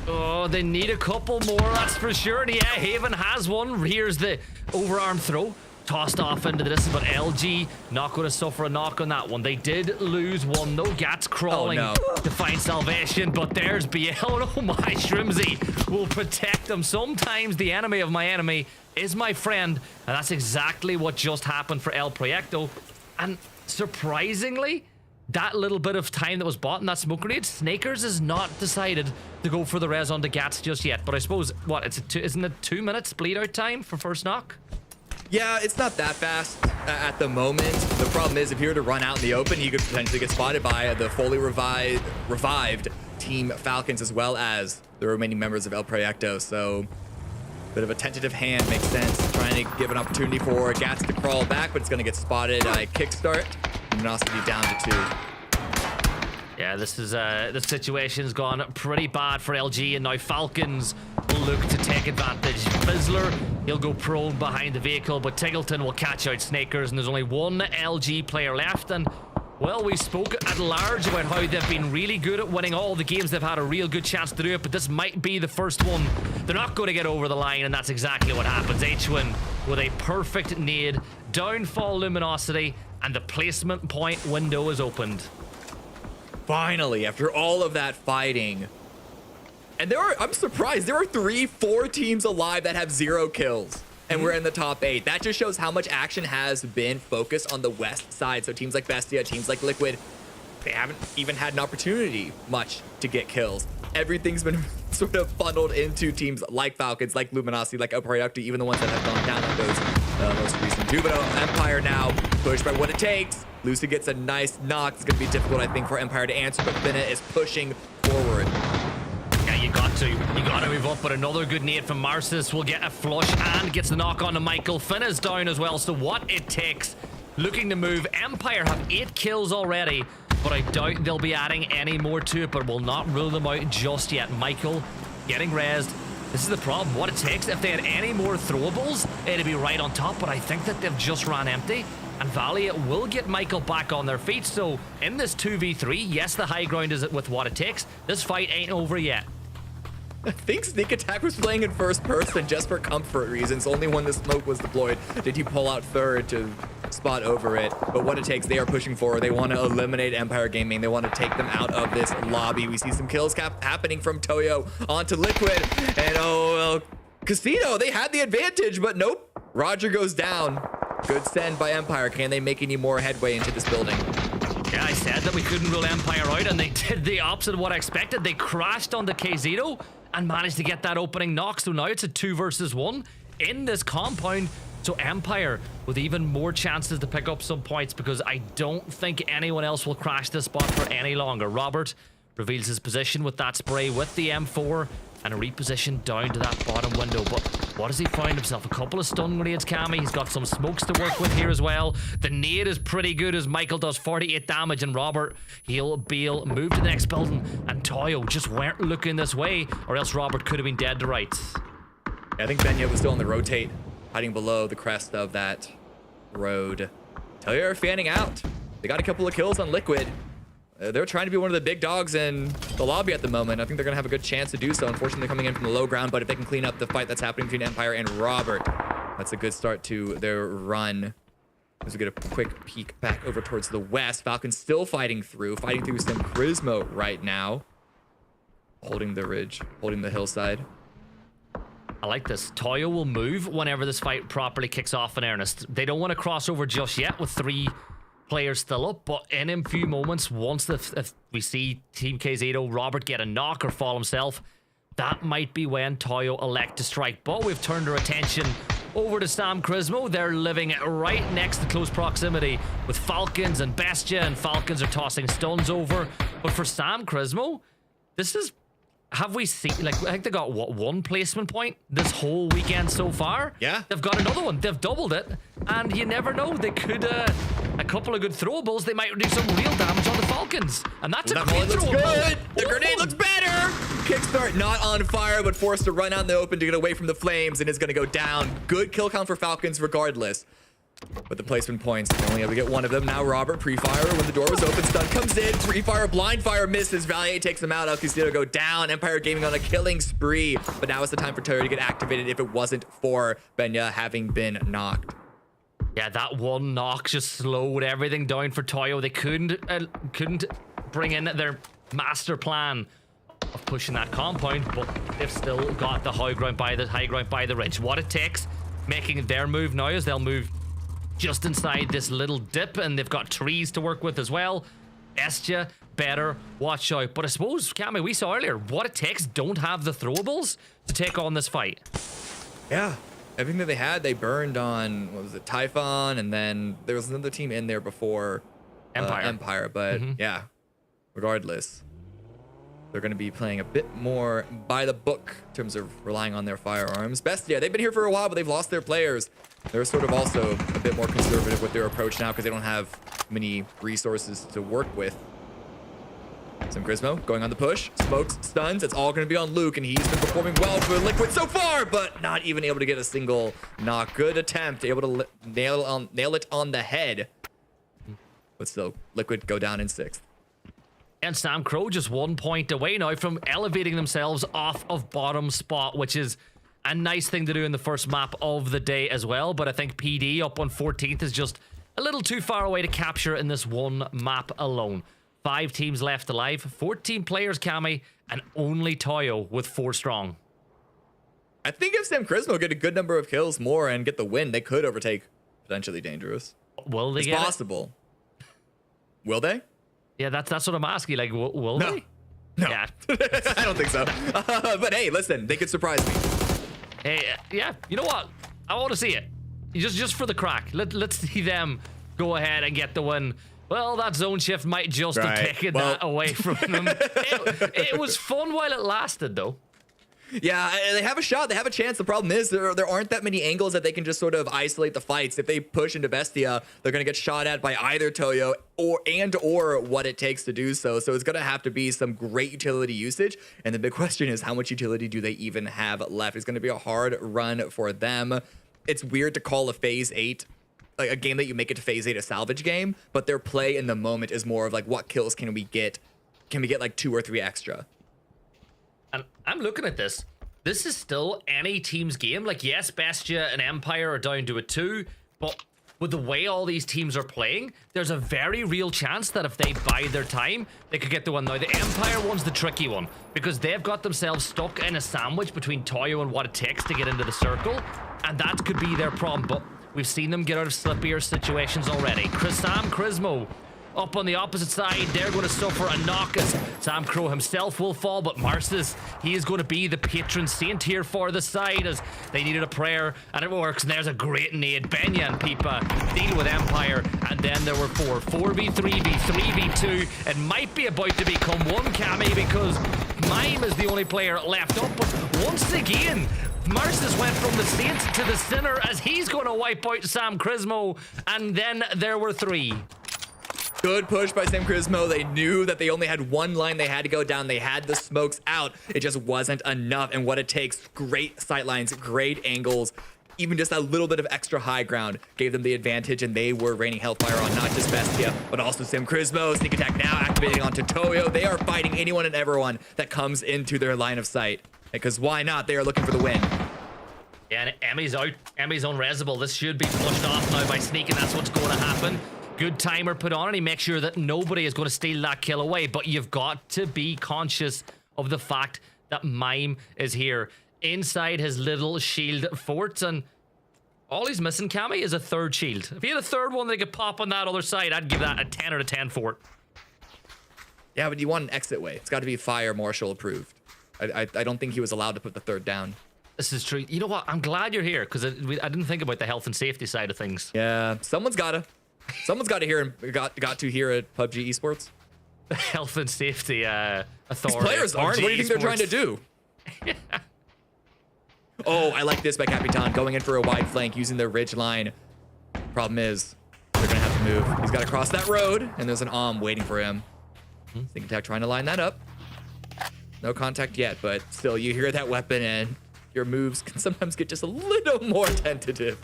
Oh, they need a couple more, that's for sure. And yeah, Haven has one. Here's the overarm throw. Tossed off into the distance, but LG not going to suffer a knock on that one. They did lose 1 though. Gats crawling to find salvation, but there's BL. Oh my, Shrimsy will protect them. Sometimes the enemy of my enemy is my friend, and that's exactly what just happened for El Proyecto. And surprisingly, that little bit of time that was bought in that smoke grenade, Snakers has not decided to go for the res on the Gats just yet. But I suppose, what, isn't it 2 minutes bleed out time for first knock? Yeah, it's not that fast at the moment. The problem is if you were to run out in the open, you could potentially get spotted by the fully revived Team Falcons as well as the remaining members of El Proyecto. So bit of a tentative hand makes sense. Trying to give an opportunity for Gats to crawl back, but it's going to get spotted. Kickstart. Luminosity down to 2. Yeah, this situation's gone pretty bad for LG, and now Falcons will look to take advantage. Fizzler, he'll go prone behind the vehicle, but Tiggleton will catch out Snakers, and there's only 1 LG player left. And well, we spoke at large about how they've been really good at winning all the games. They've had a real good chance to do it, but this might be the first one. They're not going to get over the line, and that's exactly what happens. H-Win with a perfect nade, downfall Luminosity, and the placement point window is opened. Finally, after all of that fighting. And I'm surprised, there are 3-4 teams alive that have 0 kills. and we're in the top 8. That just shows how much action has been focused on the west side. So teams like Bestia, teams like Liquid, they haven't even had an opportunity much to get kills. Everything's been sort of funneled into teams like Falcons, like Luminosity, like PlayerUnknown, even the ones that have gone down on those most recent Juvenile. Empire now pushed by what it takes. Lucy gets a nice knock. It's going to be difficult, I think, for Empire to answer, but Finna is pushing forward. Yeah, you got to move up, but another good nade from Marcis will get a flush and gets the knock on to Michael. Finna's down as well, so what it takes, looking to move. Empire have 8 kills already, but I doubt they'll be adding any more to it, but will not rule them out just yet. Michael getting rezzed. This is the problem. What it takes, if they had any more throwables, it'd be right on top, but I think that they've just ran empty. And Valley will get Michael back on their feet. So in this 2v3, yes, the high ground is with what it takes. This fight ain't over yet. I think Sneak Attack was playing in first person just for comfort reasons. Only when the smoke was deployed did he pull out third to spot over it. But what it takes, they are pushing forward. They want to eliminate Empire Gaming. They want to take them out of this lobby. We see some kills happening from Toyo onto Liquid. And oh, well, Casino, they had the advantage, but nope. Roger goes down. Good send by Empire. Can they make any more headway into this building? Yeah, I said that we couldn't rule Empire out, and they did the opposite of what I expected. They crashed onto KZito and managed to get that opening knock. So now it's a 2 versus 1 in this compound. So Empire with even more chances to pick up some points, because I don't think anyone else will crash this spot for any longer. Robert reveals his position with that spray with the M4 and a reposition down to that bottom window. But what has he found himself? A couple of stun grenades, Cammy. He's got some smokes to work with here as well. The nade is pretty good as Michael does 48 damage, and Robert, he'll move to the next building, and Toyo just weren't looking this way, or else Robert could have been dead to rights. I think Benya was still on the rotate, hiding below the crest of that road. Toyo are fanning out. They got a couple of kills on Liquid. They're trying to be one of the big dogs in the lobby at the moment. I think they're going to have a good chance to do so. Unfortunately, coming in from the low ground, but if they can clean up the fight that's happening between Empire and Robert, that's a good start to their run. As we get a quick peek back over towards the west, Falcons still fighting through some Charisma right now. Holding the ridge, holding the hillside. I like this. Toyo will move whenever this fight properly kicks off in earnest. They don't want to cross over just yet with 3 players still up, but in a few moments, once if we see Team KZito, Robert get a knock or fall himself, that might be when Toyo elect to strike. But we've turned our attention over to Sam Crismo. They're living right next to close proximity with Falcons and Bestia, and Falcons are tossing stuns over. But for Sam Crismo, this is... Have we seen, like, I think they got, what, 1 placement point this whole weekend so far? Yeah. They've got another one. They've doubled it. And you never know. They could, a couple of good throwables, they might do some real damage on the Falcons. And that's a great That looks throwable. good. The grenade looks better. Kickstart not on fire, but forced to run out in the open to get away from the flames, and is going to go down. Good kill count for Falcons regardless. But the placement points, they only able to get 1 of them. Now Robert pre-fire when the door was open. Stun comes in, pre-fire, blind fire misses. Valiant takes him out. El Castillo go down. Empire Gaming on a killing spree. But now is the time for Toyo to get activated if it wasn't for Benya having been knocked. Yeah, that 1 knock just slowed everything down for Toyo. They couldn't bring in their master plan of pushing that compound, but they've still got the high ground by the ridge. What it takes, making their move now, is they'll move just inside this little dip, and they've got trees to work with as well. Estia, better watch out. But I suppose, Cammy, we saw earlier, what it takes don't have the throwables to take on this fight. Yeah, everything that they had, they burned on, what was it, Typhon, and then there was another team in there before Empire. But yeah, regardless, they're going to be playing a bit more by the book in terms of relying on their firearms. Bestia, they've been here for a while, but they've lost their players. They're sort of also a bit more conservative with their approach now because they don't have many resources to work with. Some Grismo going on the push. Smokes, stuns. It's all going to be on Luke, and he's been performing well for Liquid so far, but not even able to get a single knock. Good attempt. Able to nail it on the head. But still, Liquid go down in 6th. And Sam Crow just 1 point away now from elevating themselves off of bottom spot, which is a nice thing to do in the first map of the day as well. But I think PD up on 14th is just a little too far away to capture in this 1 map alone. 5 teams left alive, 14 players, Cammy, and only Toyo with 4 strong. I think if Sam Charisma get a good number of kills more and get the win, they could overtake potentially Dangerous. Will they It's get possible. Will they? Yeah, that's what I'm asking. Like, will No. they? No. Yeah. I don't think so. But hey, listen, they could surprise me. Hey, yeah. You know what? I want to see it. Just for the crack. Let's see them go ahead and get the win. Well, that zone shift might just have taken that away from them. It was fun while it lasted, though. Yeah, they have a shot. They have a chance. The problem is there aren't that many angles that they can just sort of isolate the fights. If they push into Bestia, they're going to get shot at by either Toyo or what it takes to do so. So it's going to have to be some great utility usage. And the big question is, how much utility do they even have left? It's going to be a hard run for them. It's weird to call a Phase 8 like a game that you make it to Phase 8 a salvage game, but their play in the moment is more of like, what kills can we get? Can we get like 2 or 3 extra? And I'm looking at this. This is still any team's game. Like, yes, Bestia and Empire are down to a 2, but with the way all these teams are playing, there's a very real chance that if they bide their time, they could get the one. Now, the Empire one's the tricky one because they've got themselves stuck in a sandwich between Toyo and what it takes to get into the circle, and that could be their problem, but we've seen them get out of slippier situations already. Sam Charisma up on the opposite side, they're going to suffer a knock as Sam Crow himself will fall, but Marcis, he is going to be the patron saint here for the side as they needed a prayer and it works. And there's a great nade. Benya and Pipa deal with Empire, and then there were 4v3v, 3v2. It might be about to become 1 Cammy because Mime is the only player left up, but once again, Marcis went from the saint to the sinner as he's going to wipe out Sam Charisma, and then there were 3. Good push by Sam Charisma. They knew that they only had 1 line they had to go down. They had the smokes out. It just wasn't enough. And what it takes, great sight lines, great angles, even just a little bit of extra high ground gave them the advantage, and they were raining hellfire on not just Bestia, but also Sam Charisma. Sneak attack now activating onto Toyo. They are fighting anyone and everyone that comes into their line of sight. Because why not? They are looking for the win. Yeah, and Emmy's out. Emmy's unresable. This should be flushed off now by Sneak, and that's what's going to happen. Good timer put on, and he makes sure that nobody is going to steal that kill away. But you've got to be conscious of the fact that Mime is here inside his little shield fort, and all he's missing, Cammy, is a 3rd shield. If he had a 3rd one they could pop on that other side, I'd give that a 10 out of 10 fort. Yeah, but you want an exit way. It's got to be fire marshal approved. I don't think he was allowed to put the 3rd down. This is true. You know what? I'm glad you're here because I didn't think about the health and safety side of things. Yeah, someone's got to hear got to hear at PUBG Esports. The health and safety authority. These players aren't. What do you think they're trying to do? Yeah. Oh, I like this by Capitan going in for a wide flank using their ridge line. Problem is, they're gonna have to move. He's got to cross that road, and there's an waiting for him. Sneak attack trying to line that up. No contact yet, but still, you hear that weapon, and your moves can sometimes get just a little more tentative.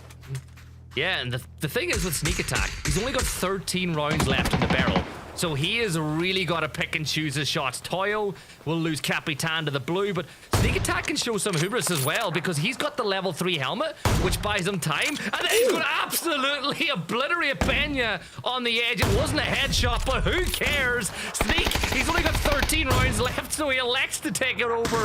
Yeah, and the thing is with Sneak Attack, he's only got 13 rounds left in the barrel. So he has really got to pick and choose his shots. Toyo will lose Capitan to the blue, but Sneak Attack can show some hubris as well because he's got the level 3 helmet, which buys him time. And then he's going to absolutely obliterate Benya on the edge. It wasn't a headshot, but who cares? Sneak, he's only got 13 rounds left, so he elects to take it over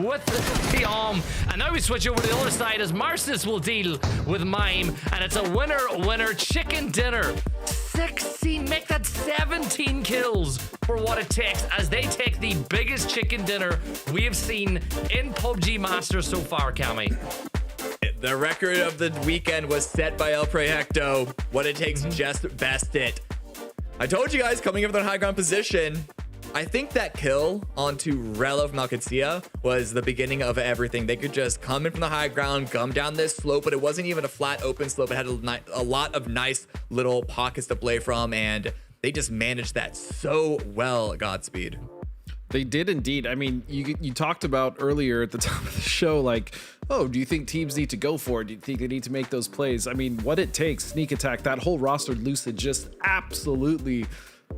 with the arm. And now we switch over to the other side as Marcis will deal with Mime, and it's a winner chicken dinner. 16, make that 17 kills for what it takes as they take the biggest chicken dinner we have seen in PUBG Masters so far, Cammy. The record of the weekend was set by El Proyecto. What it takes, just best it. I told you guys, coming in with a high ground position, I think that kill onto Rela from Alcacia was the beginning of everything. They could just come in from the high ground, come down this slope, but it wasn't even a flat open slope. It had a lot of nice little pockets to play from, and they just managed that so well at Godspeed. They did indeed. I mean, you talked about earlier at the top of the show, like, oh, do you think teams need to go for it? Do you think they need to make those plays? I mean, what it takes, Sneak Attack, that whole roster, Lucid just absolutely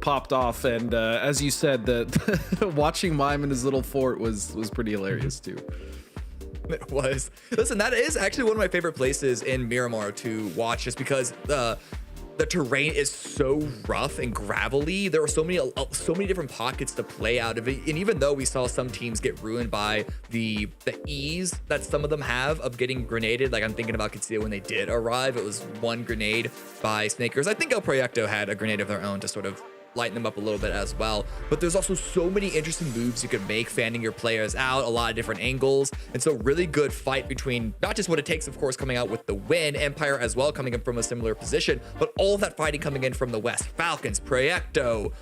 popped off. And as you said, that watching Mime in his little fort was pretty hilarious too. It was. Listen, that is actually one of my favorite places in Miramar to watch, just because the terrain is so rough and gravelly. There are so many different pockets to play out of it. And even though we saw some teams get ruined by the ease that some of them have of getting grenaded, like I'm thinking about Katsuya when they did arrive, it was one grenade by Snakers. I think El Proyecto had a grenade of their own to sort of lighten them up a little bit as well. But there's also so many interesting moves you could make, fanning your players out, a lot of different angles. And so really good fight between not just what it takes, of course, coming out with the win, Empire as well coming in from a similar position, but all that fighting coming in from the West. Falcons, Proyecto,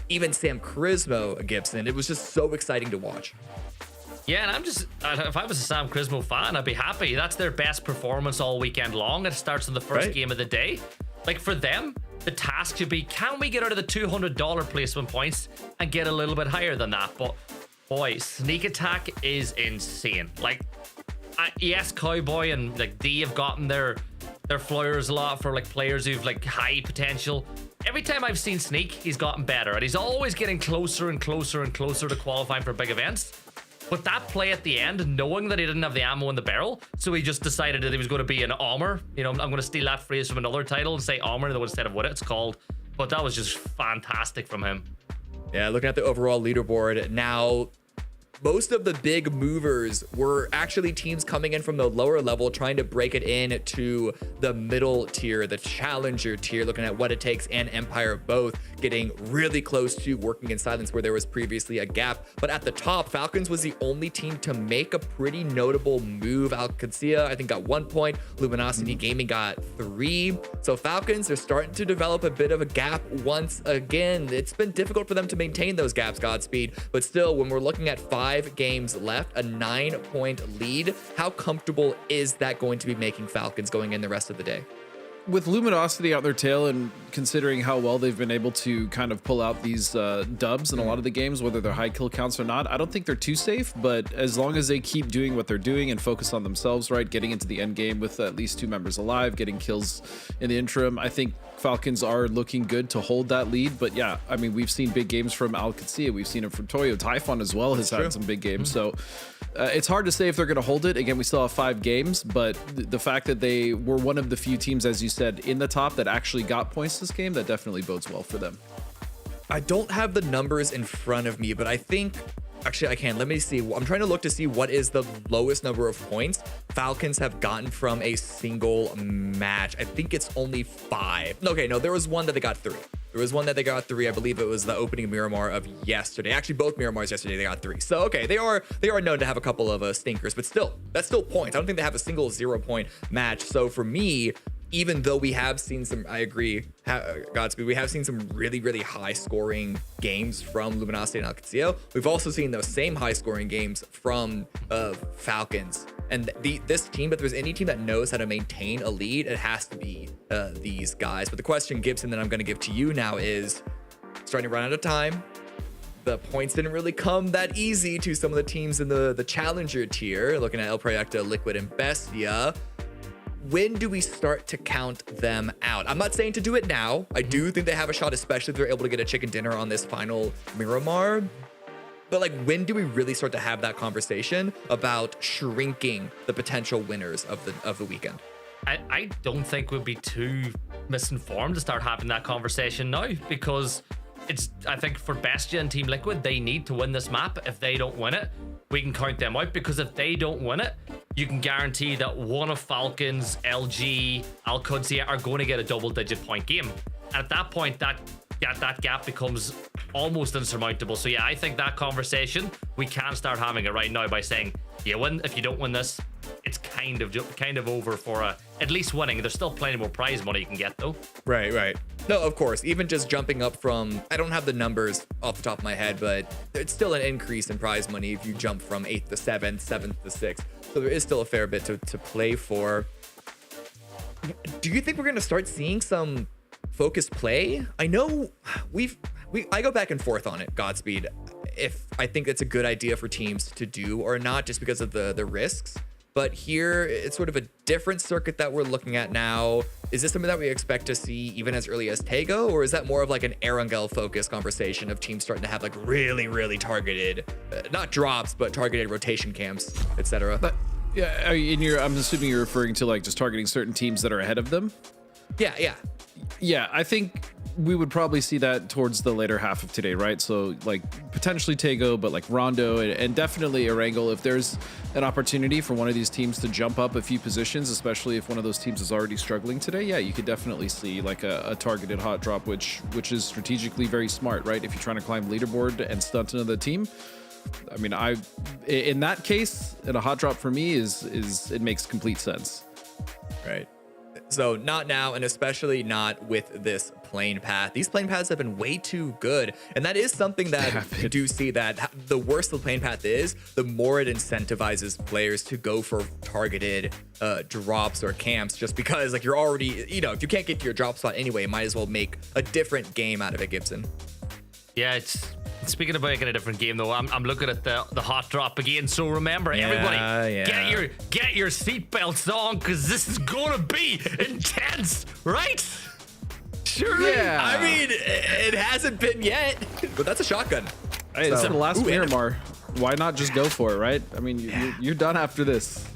even Sam Charismo, Gibson. It was just so exciting to watch. Yeah, and I'm just, if I was a Sam Charismo fan, I'd be happy. That's their best performance all weekend long. It starts on the first game of the day. Like for them, the task should be, can we get out of the $200 placement points and get a little bit higher than that? But boy, sneak attack is insane. Like, yes, Cowboy and like D have gotten their flyers a lot for like players who've like high potential. Every time I've seen Sneak, he's gotten better, and he's always getting closer and closer and closer to qualifying for big events. But that play at the end, knowing that he didn't have the ammo in the barrel, so he just decided that he was going to be an armor. You know, I'm going to steal that phrase from another title and say armor instead of what it's called. But that was just fantastic from him. Yeah, looking at the overall leaderboard now, most of the big movers were actually teams coming in from the lower level, trying to break it in to the middle tier, the challenger tier, looking at what it takes and Empire both getting really close to working in silence where there was previously a gap. But at the top, Falcons was the only team to make a pretty notable move. Alcancia, I think, got 1 point. Luminosity Gaming got 3. So Falcons are starting to develop a bit of a gap once again. It's been difficult for them to maintain those gaps, Godspeed. But still, when we're looking at 5 games left, a 9-point lead, how comfortable is that going to be making Falcons going in the rest of the day? With Luminosity out their tail, and considering how well they've been able to kind of pull out these dubs in a lot of the games, whether they're high kill counts or not, I don't think they're too safe. But as long as they keep doing what they're doing and focus on themselves, right, getting into the end game with at least 2 members alive, getting kills in the interim, I think Falcons are looking good to hold that lead. But yeah, I mean, we've seen big games from Alcacia, we've seen it from Toyo. Typhon as well has had some big games. So it's hard to say if they're going to hold it. Again, we still have 5 games, but the fact that they were one of the few teams, as you said, in the top that actually got points this game, that definitely bodes well for them. I don't have the numbers in front of me, but I think, actually I can. Let me see. I'm trying to look to see what is the lowest number of points Falcons have gotten from a single match. I think it's only 5. Okay, no, there was one that they got 3. There was one that they got 3. I believe it was the opening Miramar of yesterday. Actually, both Miramars yesterday, they got 3. So, okay, they are known to have a couple of stinkers, but still, that's still points. I don't think they have a single 0-point match. So for me, even though we have seen some, I agree, Godspeed, we have seen some really, really high scoring games from Luminosity and Alcacio. We've also seen those same high scoring games from Falcons. And this team, if there's any team that knows how to maintain a lead, it has to be these guys. But the question, Gibson, that I'm going to give to you now is, starting to run out of time. The points didn't really come that easy to some of the teams in the challenger tier, looking at El Proyecto, Liquid, and Bestia. When do we start to count them out? I'm not saying to do it now. I do think they have a shot, especially if they're able to get a chicken dinner on this final Miramar. But like, when do we really start to have that conversation about shrinking the potential winners of the weekend? I don't think we'd be too misinformed to start having that conversation now, because I think for Bestia and Team Liquid, they need to win this map. If they don't win it, we can count them out, because if they don't win it, you can guarantee that one of Falcons, LG, Alcudia are going to get a double-digit point game. And at that point, that gap becomes almost insurmountable. So yeah, I think that conversation, we can start having it right now by saying, you win. If you don't win this, it's kind of over for at least winning. There's still plenty more prize money you can get though. Right. No, of course. Even just jumping up from, I don't have the numbers off the top of my head, but it's still an increase in prize money if you jump from 8th to 7th, 7th to 6th. So there is still a fair bit to play for. Do you think we're going to start seeing some focused play? I know I go back and forth on it, Godspeed, if I think it's a good idea for teams to do or not, just because of the risks. But here, it's sort of a different circuit that we're looking at now. Is this something that we expect to see even as early as Tego, or is that more of like an Erangel focused conversation of teams starting to have like really, really targeted, not drops, but targeted rotation camps, etc.? But yeah, I'm assuming you're referring to like just targeting certain teams that are ahead of them. Yeah. Yeah, I think we would probably see that towards the later half of today, right? So like potentially Tego, but like Rondo and definitely Erangel. If there's an opportunity for one of these teams to jump up a few positions, especially if one of those teams is already struggling today, yeah, you could definitely see like a targeted hot drop, which is strategically very smart, right? If you're trying to climb leaderboard and stunt another team. I mean, in that case, and a hot drop for me is it makes complete sense. Right. So not now, and especially not with this plane path. These plane paths have been way too good. And that is something that you do see, that the worse the plane path is, the more it incentivizes players to go for targeted drops or camps, just because like you're already, you know, if you can't get to your drop spot anyway, might as well make a different game out of it, Gibson. Yeah, speaking of making a different game though, I'm looking at the hot drop again. So remember, everybody, get your seatbelts on, because this is gonna be intense, right? Surely. Yeah. I mean, it hasn't been yet, but that's a shotgun. Hey, it's the last Miramar. Why not just go for it, right? I mean, you're done after this.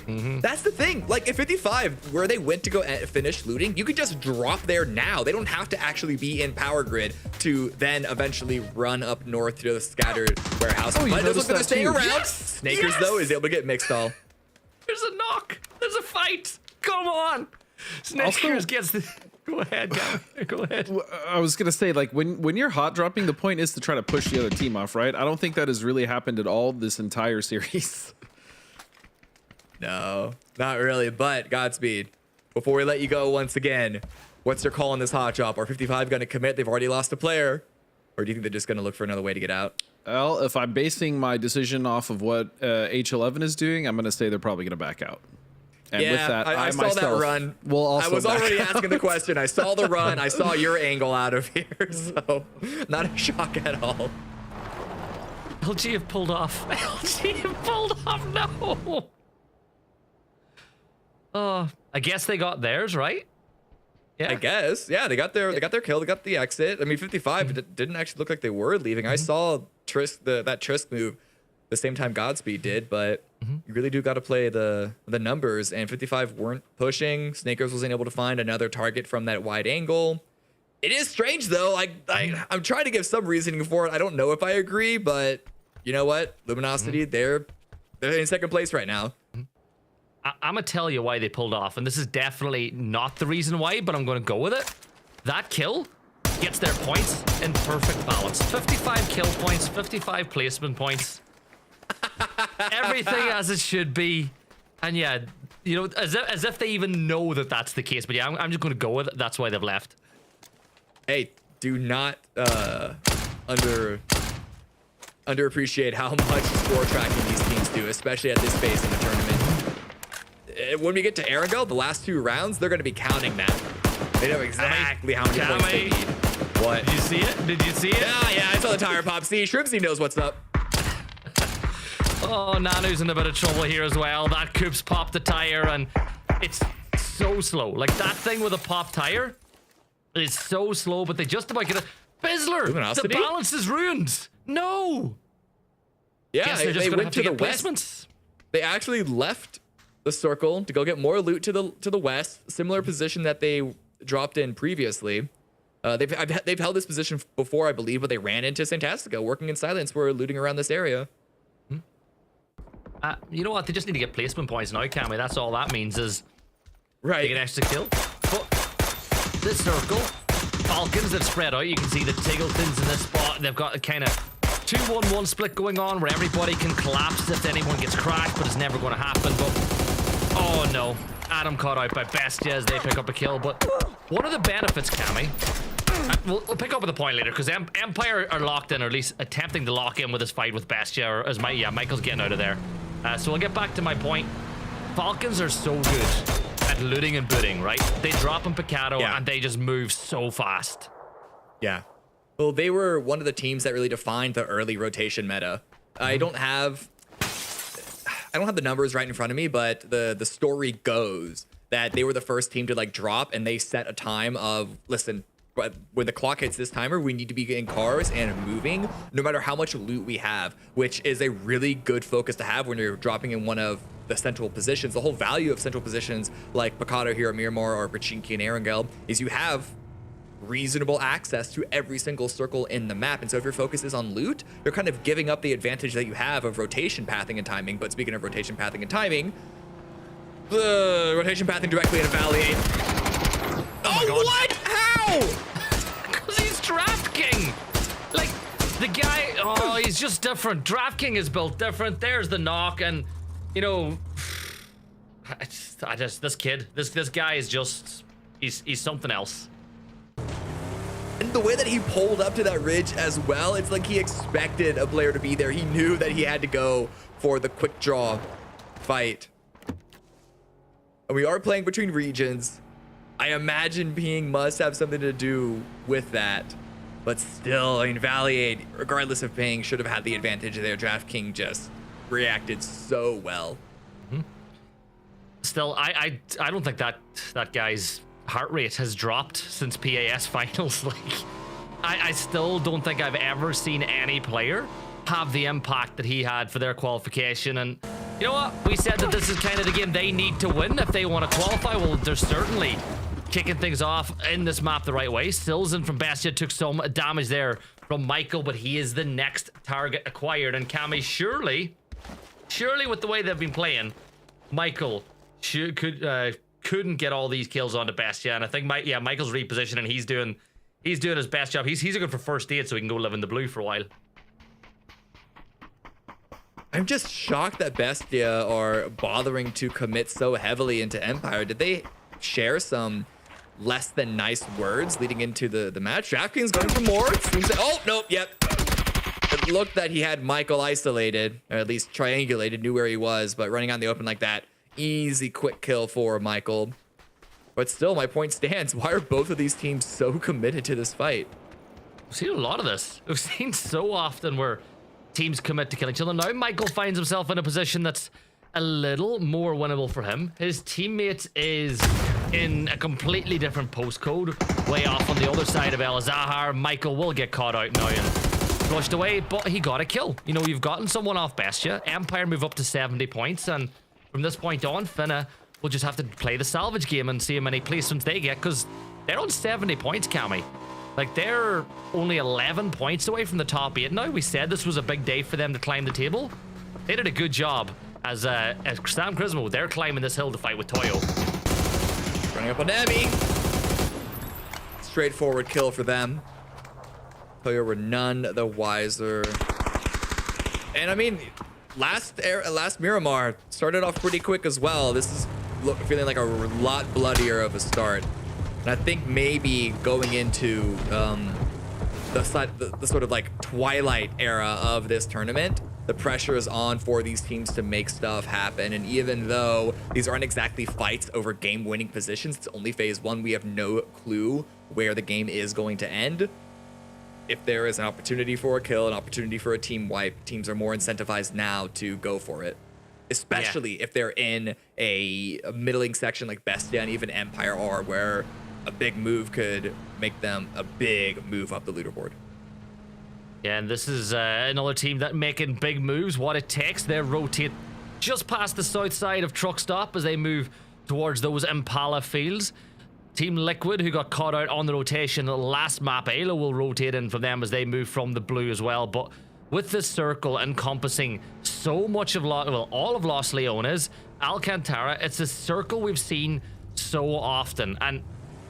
That's the thing. Like at 55, where they went to go finish looting, you could just drop there now. They don't have to actually be in power grid to then eventually run up north to the scattered warehouse. Oh, but it doesn't gonna stay around. Yes! Snakers though is able to get mixed all. There's a knock. There's a fight. Come on. Snakers gets the. Go ahead, Gavin. Go ahead. I was gonna say, like, when you're hot dropping, the point is to try to push the other team off, right? I don't think that has really happened at all this entire series. No, not really, but Godspeed. Before we let you go once again, what's their call on this hot drop? Are 55 going to commit? They've already lost a player. Or do you think they're just going to look for another way to get out? Well, if I'm basing my decision off of what H11 is doing, I'm going to say they're probably going to back out. And yeah, with that, I saw myself that run. will also I was back already out. asking the question. I saw the run. I saw your angle out of here, so not a shock at all. LG have pulled off. LG have pulled off. No. I guess they got theirs, right? Yeah. I guess. Yeah, they got their kill. They got the exit. I mean, 55 didn't actually look like they were leaving. I saw Trisk that Trisk move the same time Godspeed did, but you really do got to play the numbers. And 55 weren't pushing. Snakers wasn't able to find another target from that wide angle. It is strange though. I'm trying to give some reasoning for it. I don't know if I agree, but you know what? Luminosity, they're in second place right now. I'm gonna tell you why they pulled off, and this is definitely not the reason why, but I'm gonna go with it. That kill gets their points in perfect balance. 55 kill points, 55 placement points. Everything as it should be. And yeah, you know, as if they even know that that's the case. But yeah, I'm just gonna go with it. That's why they've left. Hey, do not underappreciate how much score tracking these teams do, especially at this phase in the tournament. When we get to Erangel, the last 2 rounds, they're going to be counting that. They know exactly how many points they need. What? Did you see it? Did you see it? Yeah, I saw the tire pop. See, Shrimpsy knows what's up. Oh, Nanu's in a bit of trouble here as well. That Coop's popped the tire, and it's so slow. Like, that thing with a pop tire is so slow, but they just about get it. Bizzler, Luminosity? the balance is ruined. No. Yeah, Guess they're just they gonna went have to to the get west. placements. They actually left the circle to go get more loot to the west. Similar position that they dropped in previously. They've held this position before, I believe, but they ran into Santastica, working in silence. We're looting around this area. You know what? They just need to get placement points now, Cammy. That's all that means is Right. they get extra kill. But this circle, Falcons have spread out. You can see the Tiggletons in this spot. They've got a kind of 2-1-1 split going on where everybody can collapse if anyone gets cracked, but it's never going to happen. But oh no, Adam caught out by Bestia as they pick up a kill. But one of the benefits, Cammy, we'll pick up with the point later, because Empire are locked in, or at least attempting to lock in with this fight with Bestia, or as Michael's getting out of there. So I'll get back to my point. Falcons are so good at looting and booting, right? They drop in Picado and they just move so fast. Yeah. Well, they were one of the teams that really defined the early rotation meta. I don't have the numbers right in front of me, but the story goes that they were the first team to like drop, and they set a time of, listen, but when the clock hits this timer, we need to be in cars and moving no matter how much loot we have, which is a really good focus to have when you're dropping in one of the central positions. The whole value of central positions like Picado here at Miramar or Pachinki and Erangel is you have reasonable access to every single circle in the map. And so if your focus is on loot, you're kind of giving up the advantage that you have of rotation pathing and timing. But speaking of rotation pathing and timing, the rotation pathing directly in a valley. Oh, what? How? Because he's Draft King. Like, the guy, oh, he's just different. Draft King is built different. There's the knock, and, you know, this kid, this guy is just, he's something else. And the way that he pulled up to that ridge as well, it's like he expected a player to be there. He knew that he had to go for the quick draw fight. And we are playing between regions. I imagine ping must have something to do with that. But still, I mean, Valley 8, regardless of ping, should have had the advantage there. Draft King just reacted so well. Still, I don't think that guy's heart rate has dropped since PAS finals. Like, I still don't think I've ever seen any player have the impact that he had for their qualification. And you know what? We said that this is kind of the game they need to win if they want to qualify. Well, they're certainly kicking things off in this map the right way. Silzen from Bastia took some damage there from Michael, but he is the next target acquired. And Cammy, surely with the way they've been playing, Michael couldn't get all these kills onto Bastia. And I think Michael's repositioning. He's doing his best job. He's looking for first aid so he can go live in the blue for a while. I'm just shocked that Bestia are bothering to commit so heavily into Empire. Did they share some less than nice words leading into the match? DraftKings going for more. It seems oh, nope, yep. It looked that he had Michael isolated, or at least triangulated, knew where he was, but running out in the open like that, easy quick kill for Michael. But still, my point stands. Why are both of these teams so committed to this fight? We've seen a lot of this. We've seen so often where teams commit to killing each other. Now Michael finds himself in a position that's a little more winnable for him. His teammate is in a completely different postcode, way off on the other side of El Zahar. Michael will get caught out now and flushed away, but he got a kill. You know, you've gotten someone off Bestia. Empire move up to 70 points, and from this point on, Finna will just have to play the salvage game and see how many placements they get, because they're on 70 points, Cammy. Like, they're only 11 points away from the top 8 now. We said this was a big day for them to climb the table. They did a good job as Sam Crismo. They're climbing this hill to fight with Toyo. Running up on Emmy. Straightforward kill for them. Toyo were none the wiser. And I mean, last Miramar started off pretty quick as well. This is feeling like a lot bloodier of a start. And I think maybe going into the sort of like twilight era of this tournament, the pressure is on for these teams to make stuff happen. And even though these aren't exactly fights over game-winning positions, it's only phase 1, we have no clue where the game is going to end. If there is an opportunity for a kill, an opportunity for a team wipe, teams are more incentivized now to go for it. Especially if they're in a middling section like Bestia and even Empire are, where a big move could make them a big move up the leaderboard. Yeah, and this is another team that making big moves. What it takes, they rotate just past the south side of Truck Stop as they move towards those Impala fields. Team Liquid, who got caught out on the rotation last map, Ayla will rotate in from them as they move from the blue as well. But with this circle encompassing so much of all of Los Leones, Alcantara, it's a circle we've seen so often. And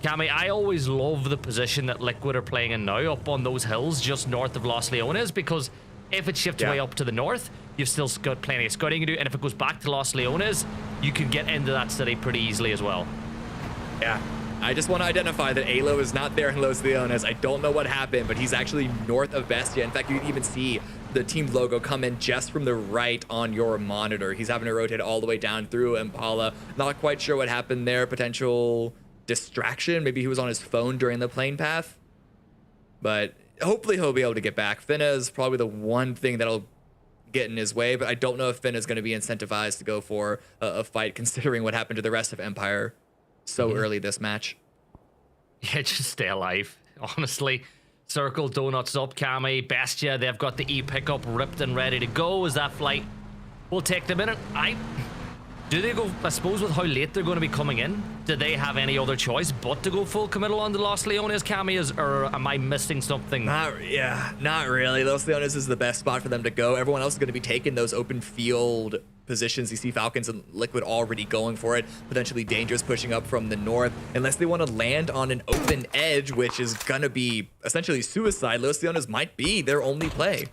Cammy, I always love the position that Liquid are playing in now, up on those hills just north of Los Leones, because if it shifts way up to the north, you've still got plenty of scouting to do, and if it goes back to Los Leones, you can get into that city pretty easily as well. Yeah, I just want to identify that Alo is not there in Los Leones. I don't know what happened, but he's actually north of Bestia. In fact, you can even see the team logo come in just from the right on your monitor. He's having to rotate all the way down through Impala. Not quite sure what happened there. Potential distraction. Maybe he was on his phone during the plane path. But hopefully he'll be able to get back. Finna is probably the one thing that'll get in his way, but I don't know if Finna is going to be incentivized to go for a fight, considering what happened to the rest of Empire so early this match. Yeah, just stay alive, honestly. Circle donuts up, Cammy, Bestia, they've got the E pickup ripped and ready to go. As that flight will take the minute. Do they go, I suppose with how late they're going to be coming in, do they have any other choice but to go full committal on the Los Leones cameos, or am I missing something? Not really. Los Leones is the best spot for them to go. Everyone else is going to be taking those open field positions. You see Falcons and Liquid already going for it. Potentially Dangerous pushing up from the north. Unless they want to land on an open edge, which is going to be essentially suicide, Los Leones might be their only play.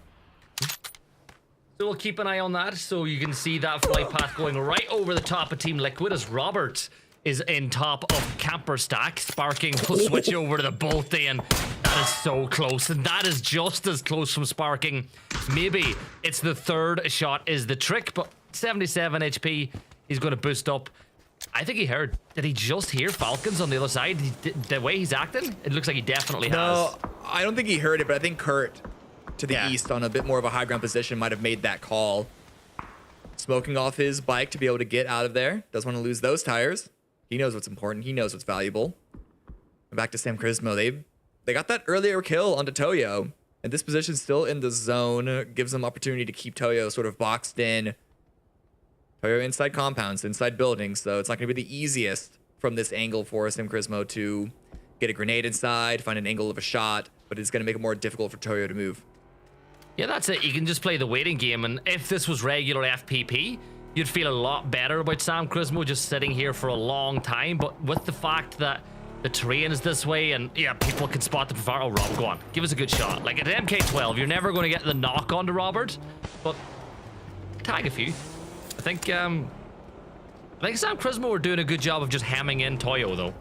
So we'll keep an eye on that. So you can see that flight path going right over the top of Team Liquid as Robert is in top of Camper Stack. Sparking will switch over to the Bolt in. That is so close. And that is just as close from Sparking. Maybe it's the third shot is the trick, but 77 HP. He's going to boost up. I think he heard. Did he just hear Falcons on the other side? The way he's acting, it looks like he definitely has. No, I don't think he heard it, but I think Kurt to the east on a bit more of a high ground position might have made that call. Smoking off his bike to be able to get out of there. Doesn't want to lose those tires. He knows what's important. He knows what's valuable. And back to Sam Crismo. They got that earlier kill onto Toyo. And this position's still in the zone. Gives them opportunity to keep Toyo sort of boxed in. Toyo inside compounds, inside buildings. So it's not going to be the easiest from this angle for Sam Crismo to get a grenade inside, find an angle of a shot. But it's going to make it more difficult for Toyo to move. Yeah, that's it. You can just play the waiting game, and if this was regular FPP, you'd feel a lot better about Sam Crismo just sitting here for a long time. But with the fact that the terrain is this way, and yeah, people can spot the Profile. Oh, Rob, go on. Give us a good shot. Like at MK12, you're never going to get the knock onto Robert, but tag a few. I think Sam Crismo are doing a good job of just hamming in Toyo, though.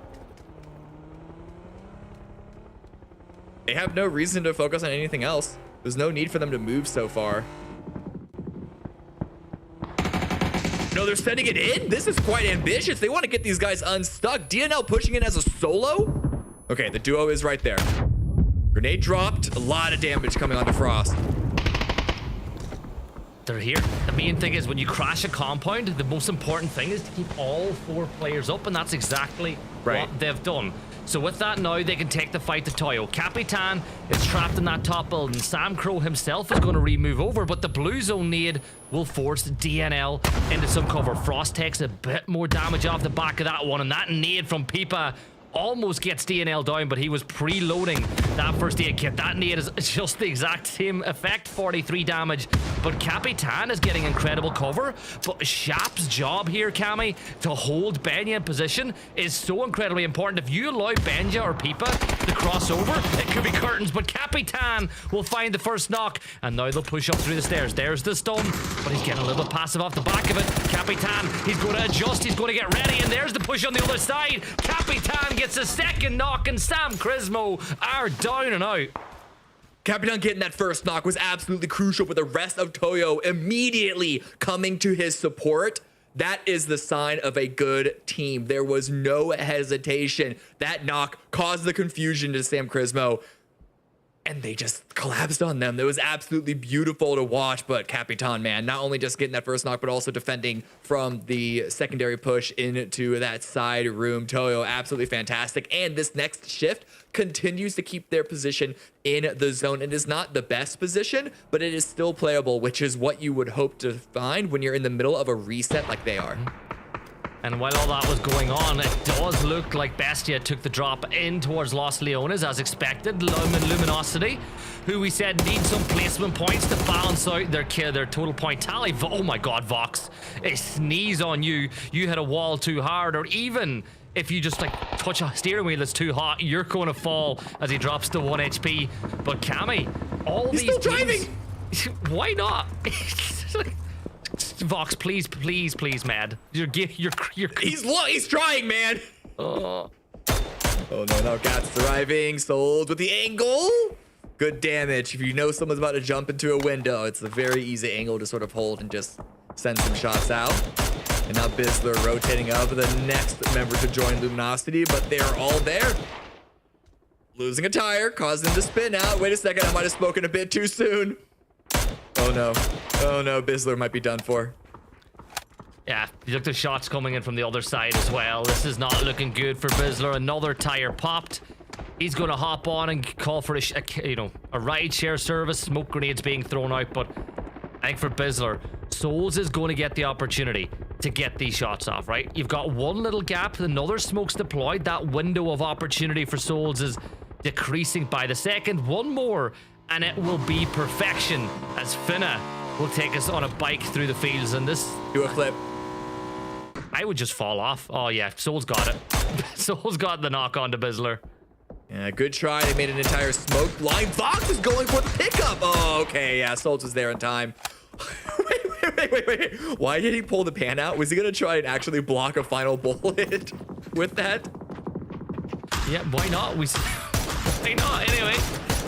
They have no reason to focus on anything else. There's no need for them to move so far. No, they're sending it in? This is quite ambitious. They want to get these guys unstuck. DNL pushing in as a solo? Okay, the duo is right there. Grenade dropped. A lot of damage coming onto Frost. They're here. The main thing is when you crash a compound, the most important thing is to keep all 4 players up, and that's exactly what they've done. So with that now, they can take the fight to Toyo. Capitan is trapped in that top building. Sam Crow himself is going to remove over, but the blue zone nade will force DNL into some cover. Frost takes a bit more damage off the back of that one, and that nade from Pipa almost gets DNL down, but he was preloading that first aid kit. That nade is just the exact same effect, 43 damage, but Capitan is getting incredible cover. But Shap's job here, Cammy, to hold Benya in position is so incredibly important. If you allow Benya or Pipa to cross over, it could be curtains, but Capitan will find the first knock, and now they'll push up through the stairs. There's the stun, but he's getting a little bit passive off the back of it. Capitan, he's going to adjust, he's going to get ready, and there's the push on the other side. Capitan gets a second knock, and Sam Crismo are down and out. Capitan getting that first knock was absolutely crucial for the rest of Toyo immediately coming to his support. That is the sign of a good team. There was no hesitation. That knock caused the confusion to Sam Crismo, and they just collapsed on them. It was absolutely beautiful to watch, but Capitan, man, not only just getting that first knock, but also defending from the secondary push into that side room. Toyo, absolutely fantastic. And this next shift continues to keep their position in the zone. It is not the best position, but it is still playable, which is what you would hope to find when you're in the middle of a reset like they are. And while all that was going on, it does look like Bestia took the drop in towards Los Leones as expected. Luminosity, who we said need some placement points to balance out their total point tally. Oh my god, Vox, a sneeze on you. You hit a wall too hard, or even if you just like touch a steering wheel that's too hot, you're going to fall as he drops to 1 HP. But Cammy, He's still driving. Why not? Vox, please, Mad. He's trying, man. Oh no, Cat's driving. Sold with the angle. Good damage. If you know someone's about to jump into a window, it's a very easy angle to sort of hold and just send some shots out. And now Bizzler rotating up the next member to join Luminosity, but they're all there. Losing a tire, causing them to spin out. Wait a second, I might have spoken a bit too soon. Oh no, Bizzler might be done for. Yeah, you look, the shots coming in from the other side as well. This is not looking good for Bizzler. Another tire popped. He's going to hop on and call for a ride share service. Smoke grenades being thrown out, but I think for Bizzler, Souls is going to get the opportunity to get these shots off, right? You've got one little gap, another smoke's deployed. That window of opportunity for Souls is decreasing by the second. One more, and it will be perfection as Finna will take us on a bike through the fields. And this... Do a flip. I would just fall off. Oh, yeah, Souls got it. Souls got the knock on to Bizzler. Yeah, good try. They made an entire smoke line. Vox is going for the pickup. Oh, okay. Yeah, Souls was there in time. Wait. Why did he pull the pan out? Was he going to try and actually block a final bullet with that? Yeah, why not? Why not? Anyway,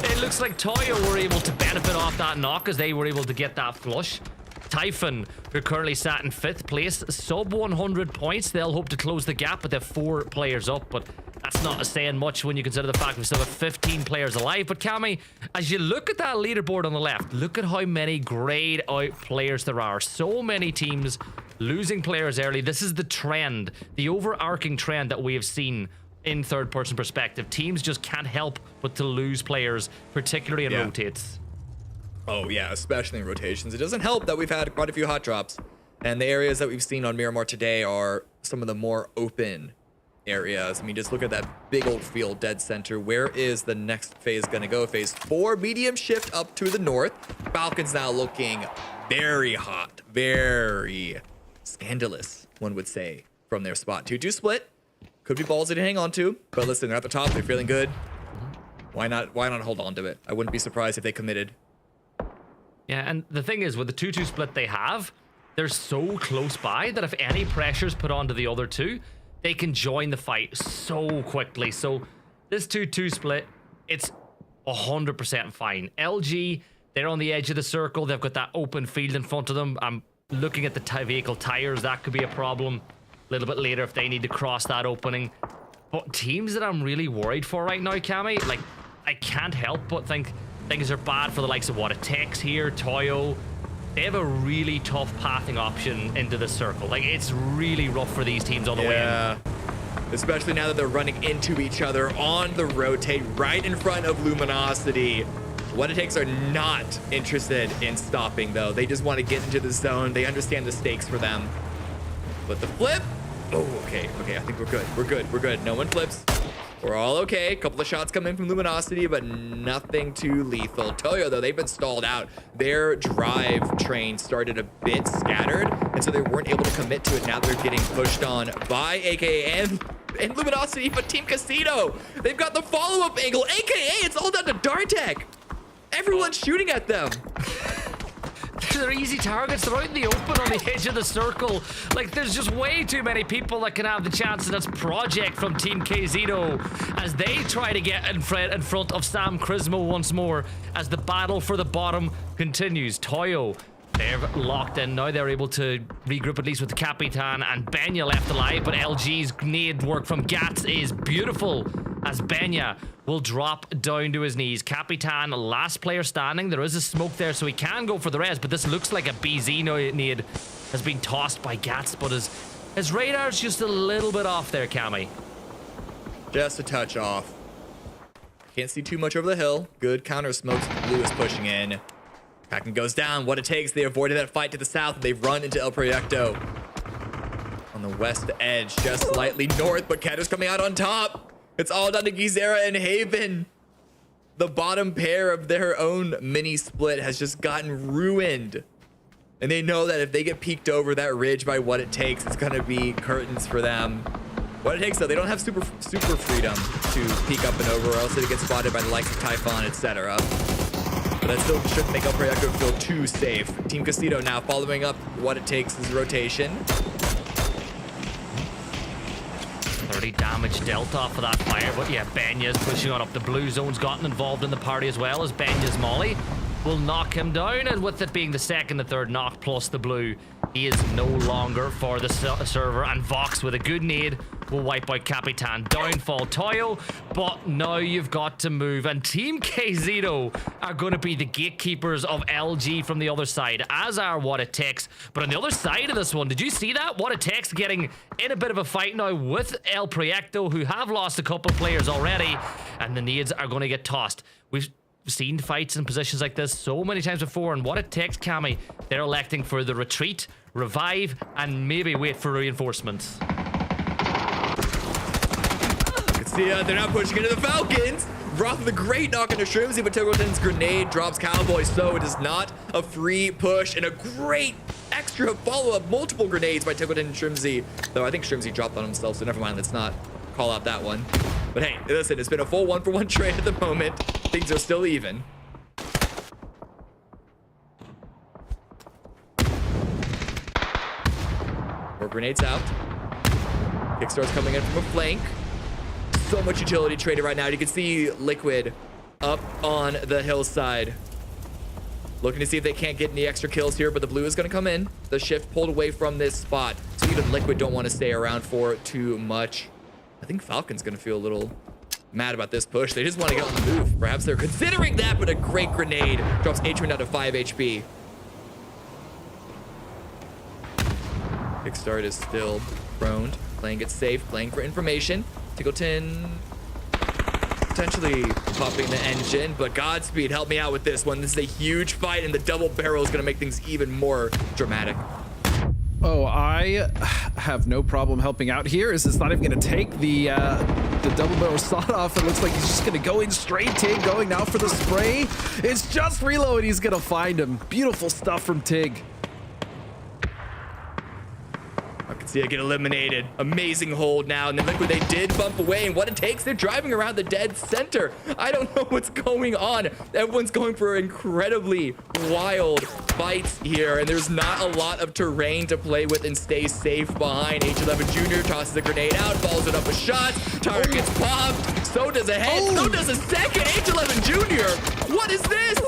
it looks like Toyo were able to benefit off that knock as they were able to get that flush. Typhon, who currently sat in 5th place, sub 100 points. They'll hope to close the gap, but they're 4 players up. But that's not saying much when you consider the fact we've still got 15 players alive. But Cammy, as you look at that leaderboard on the left, look at how many grayed out players there are. So many teams losing players early. This is the trend, the overarching trend that we have seen in third-person perspective. Teams just can't help but to lose players, particularly in rotates. Oh, yeah, especially in rotations. It doesn't help that we've had quite a few hot drops. And the areas that we've seen on Miramar today are some of the more open areas. I mean, just look at that big old field dead center. Where is the next phase going to go? Phase 4, medium shift up to the north. Falcons now looking very hot, very scandalous, one would say, from their spot. 2-2 split. Could be balls to hang on to. But listen, they're at the top. They're feeling good. Why not hold on to it? I wouldn't be surprised if they committed. Yeah, and the thing is, with the 2-2 split they have, they're so close by that if any pressure's put onto the other two, they can join the fight so quickly. So this 2-2 split, it's 100% fine. LG, they're on the edge of the circle. They've got that open field in front of them. I'm looking at the vehicle tires. That could be a problem a little bit later if they need to cross that opening. But teams that I'm really worried for right now, Cammy, like, I can't help but think things are bad for the likes of What It Takes here, Toyo. They have a really tough pathing option into the circle. Like, it's really rough for these teams on the way in. Especially now that they're running into each other on the rotate right in front of Luminosity. What It Takes are not interested in stopping, though. They just want to get into the zone. They understand the stakes for them. But the flip... Oh, okay. I think we're good. No one flips. We're all okay. A couple of shots come in from Luminosity, but nothing too lethal. Toyo, though, they've been stalled out. Their drive train started a bit scattered, and so they weren't able to commit to it. Now they're getting pushed on by AKA and Luminosity, but Team Casino, they've got the follow-up angle. AKA, it's all down to Dartek. Everyone's shooting at them. They're easy targets. They're out in the open on the edge of the circle. Like, there's just way too many people that can have the chance, and that's Project from Team KZito as they try to get in front of Sam Crismo once more as the battle for the bottom continues. Toyo, they're locked in now. They're able to regroup at least with the Capitan, and Benya left alive, but LG's grenade work from Gats is beautiful as Benya will drop down to his knees. Capitan, last player standing. There is a smoke there, so he can go for the rest, but this looks like a BZ nade has been tossed by Gats, but his radar's just a little bit off there, Cammy. Just a touch off. Can't see too much over the hill. Good counter smokes. Blue is pushing in. Kraken goes down. What It Takes. They avoided that fight to the south. They've run into El Proyecto on the west edge, just slightly north, but Cat is coming out on top. It's all down to Gizera and Haven. The bottom pair of their own mini split has just gotten ruined. And they know that if they get peeked over that ridge by What It Takes, it's going to be curtains for them. What It Takes, though, they don't have super freedom to peek up and over, or else they get spotted by the likes of Typhon, etc. But that still shouldn't make El Proyecto feel too safe. Team Casino now following up What It Takes' rotation. 30 damage dealt off of that fire, but yeah, Benya's pushing on up. The blue zone's gotten involved in the party as well, as Benya's molly will knock him down, and with it being the second, the third knock plus the blue, he is no longer for the server, and Vox with a good nade will wipe out Capitan. Downfall Toyo, but now you've got to move, and Team KZito are going to be the gatekeepers of LG from the other side, as are What It Takes. But on the other side of this one, did you see that? What It Takes getting in a bit of a fight now with El Proyecto, who have lost a couple players already, and the nades are going to get tossed. We've seen fights in positions like this so many times before, and what it takes, Cammy, they're electing for the retreat, revive, and maybe wait for reinforcements. See, they're not pushing into the Falcons. Wrath of the Great knocking to Shrimsy, but Tiggleton's grenade drops Cowboy, so it is not a free push, and a great extra follow-up, multiple grenades by Tiggleton and Shrimsy. Though I think Shrimsy dropped on himself, so never mind, let's not call out that one. But hey, listen, it's been a full 1-for-1 trade at the moment. Things are still even. More grenades out. Kickstar's coming in from a flank. So much utility traded right now. You can see Liquid up on the hillside. Looking to see if they can't get any extra kills here, but the blue is going to come in. The shift pulled away from this spot. So even Liquid don't want to stay around for too much. I think Falcon's going to feel a little mad about this push. They just want to get on the move. Perhaps they're considering that, but a great grenade drops Atrium down to 5 HP. Kickstart is still prone, playing it safe, playing for information. Tiggleton potentially popping the engine, but Godspeed, help me out with this one. This is a huge fight, and the double barrel is going to make things even more dramatic. Oh, I have no problem helping out here. Is it's not even going to take the double barrel sawed off. It looks like he's just going to go in straight. Tig going now for the spray. It's just reload. He's going to find him. Beautiful stuff from Tig. I can see it get eliminated. Amazing hold now. And then Liquid, they did bump away. And what it takes, they're driving around the dead center. I don't know what's going on. Everyone's going for incredibly wild fights here. And there's not a lot of terrain to play with and stay safe behind. H11 Jr. tosses a grenade out, follows it up with shots. Tower gets popped. So does a head. So does a second. H11 Jr. What is this?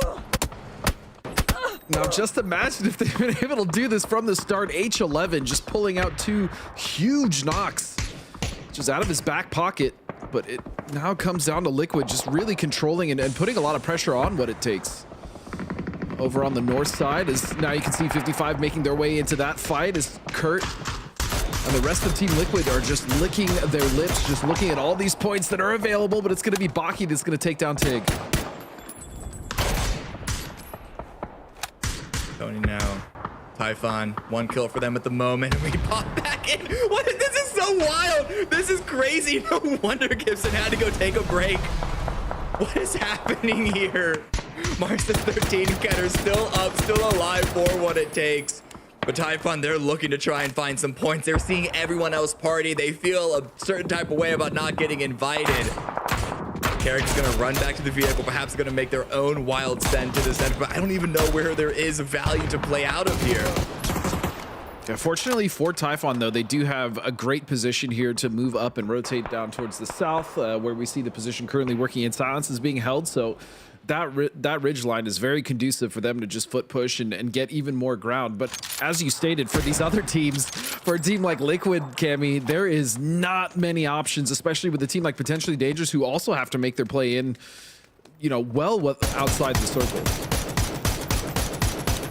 Now, just imagine if they've been able to do this from the start. H11 just pulling out 2 huge knocks, just out of his back pocket. But it now comes down to Liquid just really controlling and putting a lot of pressure on what it takes. Over on the north side is now you can see 55 making their way into that fight as Kurt and the rest of Team Liquid are just licking their lips, just looking at all these points that are available. But it's going to be Baki that's going to take down Tig. Tony now. Typhon, 1 kill for them at the moment. We pop back in. What? This is so wild. This is crazy. No wonder Gibson had to go take a break. What is happening here? Mark's at 13. Ketter's still up, still alive for what it takes. But Typhon, they're looking to try and find some points. They're seeing everyone else party. They feel a certain type of way about not getting invited. Carrick's gonna run back to the vehicle, perhaps gonna make their own wild send to the center, but I don't even know where there is value to play out of here. Yeah, fortunately for Typhon, though, they do have a great position here to move up and rotate down towards the south, where we see the position currently working in silence is being held. So that ridge line is very conducive for them to just foot push and get even more ground. But as you stated, for these other teams, for a team like Liquid, Cammy, there is not many options, especially with a team like Potentially Dangerous, who also have to make their play in, you know, well outside the circle.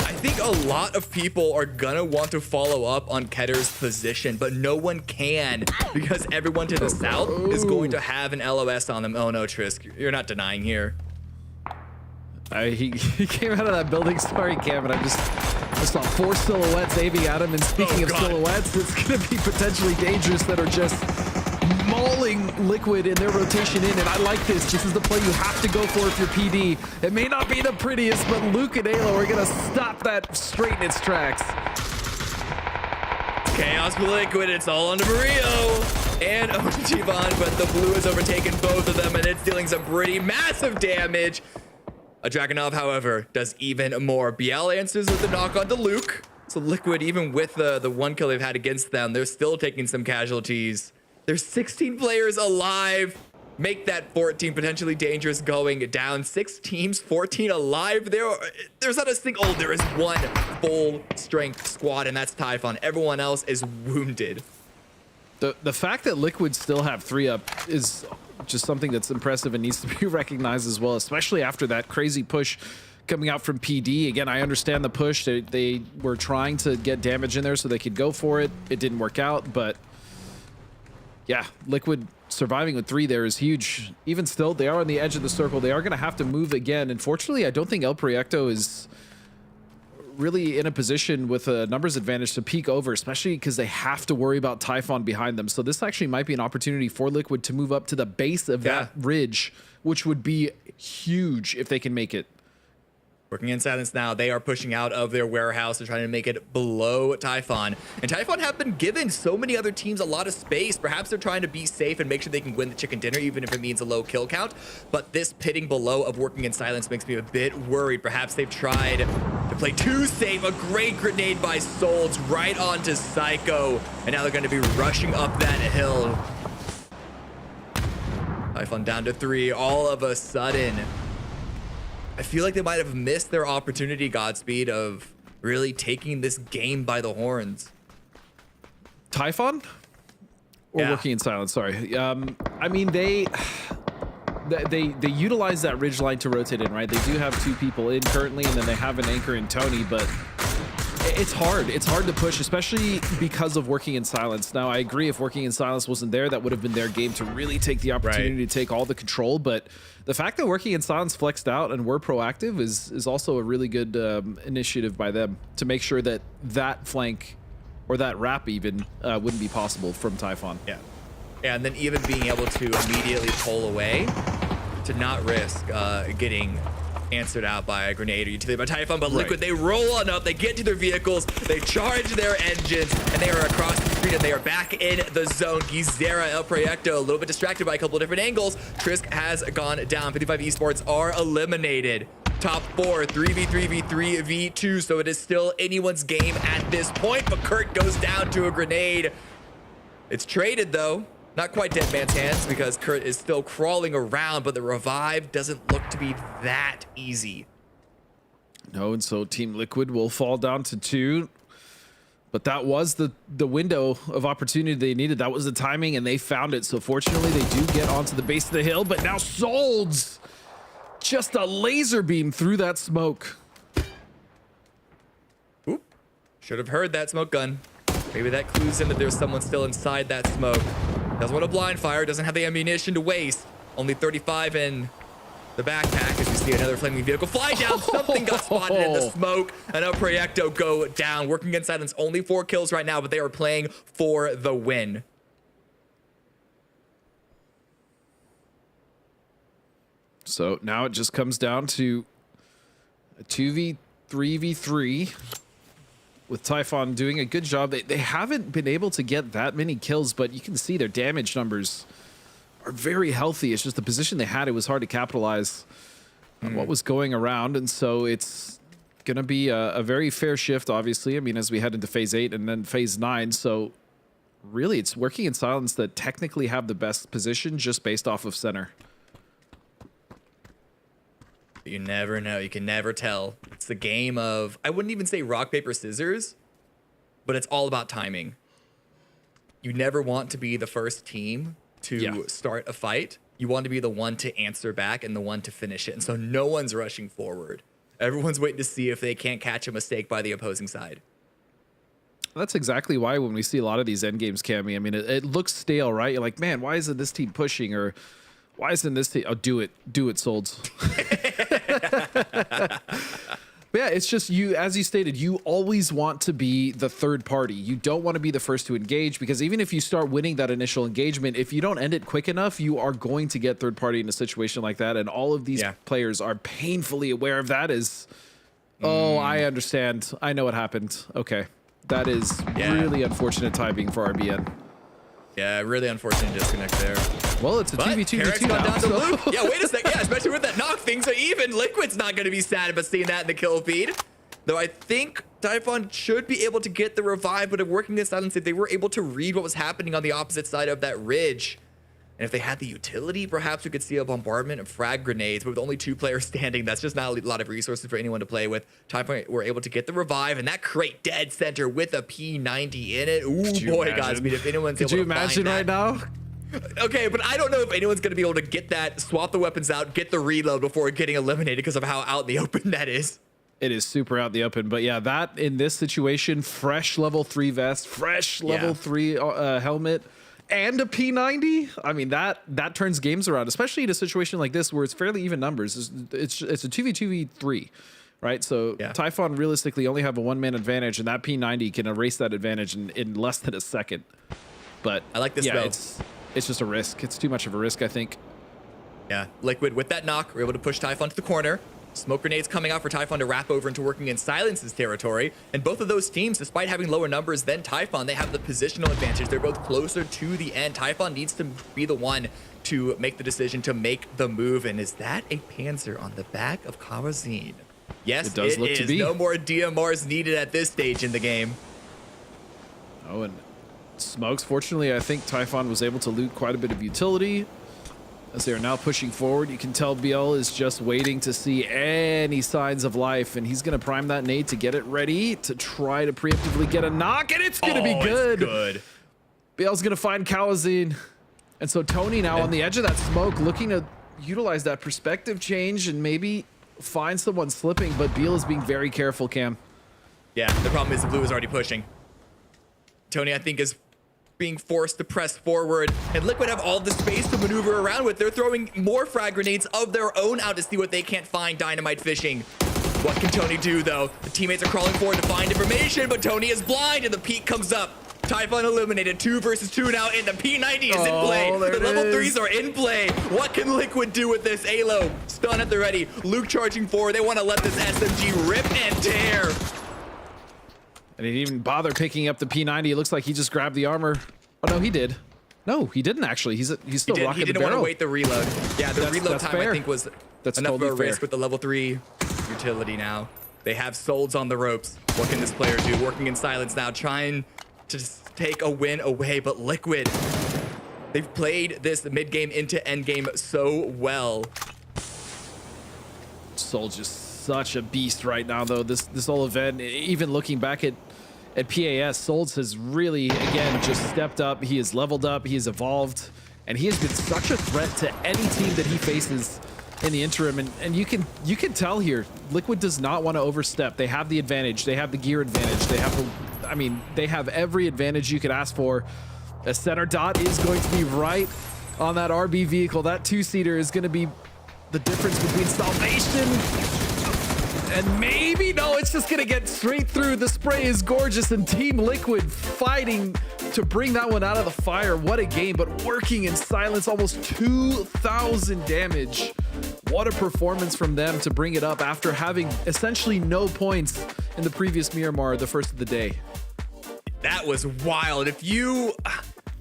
I think a lot of people are gonna want to follow up on Ketter's position, but no one can because everyone to the south is going to have an LOS on them. Oh no, Trisk, you're not denying here. He came out of that building, sorry Cam, and I saw 4 silhouettes aiming at him. And speaking of silhouettes, it's going to be Potentially Dangerous that are just mauling Liquid in their rotation in. And I like this. This is the play you have to go for if you're PD. It may not be the prettiest, but Luke and Alo are going to stop that straight in its tracks. Chaos for Liquid, it's all on to Mario and Ojibon, but the blue has overtaken both of them and it's dealing some pretty massive damage. A Dragunov, however, does even more. Biel answers with the knock on to Luke. So Liquid, even with the 1 kill they've had against them, they're still taking some casualties. There's 16 players alive. Make that 14 Potentially Dangerous going down. 6 teams, 14 alive. There's not a single, there is 1 full strength squad, and that's Typhon. Everyone else is wounded. The fact that Liquid still have 3 up is just something that's impressive and needs to be recognized as well, especially after that crazy push coming out from PD. Again, I understand the push. They were trying to get damage in there so they could go for it. It didn't work out, but yeah, Liquid surviving with 3 there is huge. Even still, they are on the edge of the circle. They are going to have to move again. Unfortunately, I don't think El Proyecto is really in a position with a numbers advantage to peek over, especially because they have to worry about Typhon behind them. So this actually might be an opportunity for Liquid to move up to the base of that ridge, which would be huge if they can make it. Working in silence now, they are pushing out of their warehouse and trying to make it below Typhon. And Typhon have been given so many other teams a lot of space. Perhaps they're trying to be safe and make sure they can win the chicken dinner, even if it means a low kill count. But this pitting below of working in silence makes me a bit worried. Perhaps they've tried to play too safe. A great grenade by Solds right onto Psycho. And now they're going to be rushing up that hill. Typhon down to 3 all of a sudden. I feel like they might have missed their opportunity, Godspeed, of really taking this game by the horns. Typhon? Or working in silence, sorry. I mean, they utilize that ridge line to rotate in, right? They do have 2 people in currently, and then they have an anchor in Tony, but it's hard. It's hard to push, especially because of working in silence. Now, I agree, if working in silence wasn't there, that would have been their game to really take the opportunity to take all the control. But the fact that working in silence flexed out and were proactive is also a really good initiative by them to make sure that that flank or that wrap even wouldn't be possible from Typhon. Yeah, and then even being able to immediately pull away to not risk getting answered out by a grenade or utility by Typhon, but Liquid, they roll on up, they get to their vehicles, they charge their engines, and they are across the street, and they are back in the zone. Gizera, El Proyecto, a little bit distracted by a couple of different angles. Trisk has gone down. 55 Esports are eliminated. Top 4, 3v3, v3, v2, so it is still anyone's game at this point, but Kurt goes down to a grenade. It's traded, though. Not quite dead man's hands because Kurt is still crawling around, but the revive doesn't look to be that easy. No, and so Team Liquid will fall down to 2. But that was the window of opportunity they needed. That was the timing, and they found it. So fortunately, they do get onto the base of the hill, but now Solds, just a laser beam through that smoke. Oop. Should have heard that smoke gun. Maybe that clues in that there's someone still inside that smoke. Doesn't want to blind fire, doesn't have the ammunition to waste. Only 35 in the backpack as we see another flaming vehicle fly down. Something got spotted in the smoke, and El Proyecto go down. Working in silence, only 4 kills right now, but they are playing for the win. So now it just comes down to a 2v3v3 with Typhon doing a good job. They haven't been able to get that many kills, but you can see their damage numbers are very healthy. It's just the position they had, it was hard to capitalize on what was going around. And so it's going to be a very fair shift, obviously. I mean, as we head into phase 8 and then phase 9. So really, it's working in silence that technically have the best position just based off of center. You never know. You can never tell. It's the game of, I wouldn't even say rock, paper, scissors, but it's all about timing. You never want to be the first team to start a fight. You want to be the one to answer back and the one to finish it. And so no one's rushing forward. Everyone's waiting to see if they can't catch a mistake by the opposing side. That's exactly why when we see a lot of these end games, Cammy, I mean, it looks stale, right? You're like, man, why isn't this team pushing? Or why isn't this team? Oh, do it, Solds. But yeah, it's just you, as you stated, you always want to be the third party. You don't want to be the first to engage, because even if you start winning that initial engagement, if you don't end it quick enough, you are going to get third party in a situation like that. And all of these players are painfully aware of that. Oh, I understand. I know what happened. Okay. That is really unfortunate timing for RBN. Yeah, really unfortunate disconnect there. Well, it's a 2v2v2 now. Down to loop. Yeah, wait a second. Yeah, especially with that knock, things are even. Liquid's not going to be sad about seeing that in the kill feed. Though I think Typhon should be able to get the revive, but working in silence, if they were able to read what was happening on the opposite side of that ridge, and if they had the utility, perhaps we could see a bombardment of frag grenades. But with only 2 players standing, that's just not a lot of resources for anyone to play with. Typhon were able to get the revive, and that crate dead center with a P90 in it. Ooh, boy, Godspeed, if anyone's able to find that. Could you imagine right now? Okay, but I don't know if anyone's going to be able to get that, swap the weapons out, get the reload before getting eliminated because of how out in the open that is. It is super out in the open. But yeah, that in this situation, fresh level 3 vest, fresh level 3 helmet, and a P90. I mean, that turns games around, especially in a situation like this where it's fairly even numbers. It's a 2v2v3, right? So Typhon realistically only have a one-man advantage, and that P90 can erase that advantage in less than a second. But I like this yeah, though. It's just a risk. It's too much of a risk, I think. Yeah, Liquid with that knock, we're able to push Typhon to the corner. Smoke grenades coming out for Typhon to wrap over into working in Silence's territory. And both of those teams, despite having lower numbers than Typhon, they have the positional advantage. They're both closer to the end. Typhon needs to be the one to make the decision to make the move. And is that a Panzer on the back of Kawazine? Yes, it does look to be. No more DMRs needed at this stage in the game. Oh, and Smokes, fortunately, I think Typhon was able to loot quite a bit of utility. As they are now pushing forward, you can tell BL is just waiting to see any signs of life, and he's going to prime that nade to get it ready to try to preemptively get a knock, and it's going to be good. It's good. BL's going to find Kawazine. And so Tony now on the edge of that smoke, looking to utilize that perspective change and maybe find someone slipping, but BL is being very careful, Cam. Yeah, the problem is the blue is already pushing. Tony, I think, is being forced to press forward, and Liquid have all the space to maneuver around with. They're throwing more frag grenades of their own out to see what they can't find. Dynamite fishing. What can Tony do though? The teammates are crawling forward to find information, but Tony is blind and the peak comes up. Typhon eliminated 2 versus 2 now, and the P90 is in play. The level 3s are in play. What can Liquid do with this? Alo, stun at the ready. Luke charging forward. They want to let this SMG rip and tear. And he didn't even bother picking up the P90. It looks like he just grabbed the armor. Oh, no, he did. No, he didn't actually. He's still rocking the barrel. He didn't want to wait the reload. Yeah, the reload time, fair. I think, was enough of a risk with the level 3 utility now. They have Souls on the ropes. What can this player do? Working in silence now, trying to just take a win away, but Liquid, they've played this mid-game into end-game so well. Soul just such a beast right now, though. This whole event, even looking back at PAS, Souls has really, again, just stepped up. He has leveled up, he has evolved, and he has been such a threat to any team that he faces in the interim. And you can tell here, Liquid does not want to overstep. They have the advantage. They have the gear advantage. They have they have every advantage you could ask for. A center dot is going to be right on that RB vehicle. That 2-seater is going to be the difference between salvation and maybe, no, it's just gonna get straight through. The spray is gorgeous, and Team Liquid fighting to bring that one out of the fire. What a game, but working in silence, almost 2,000 damage. What a performance from them to bring it up after having essentially no points in the previous Miramar, the first of the day. That was wild. If you,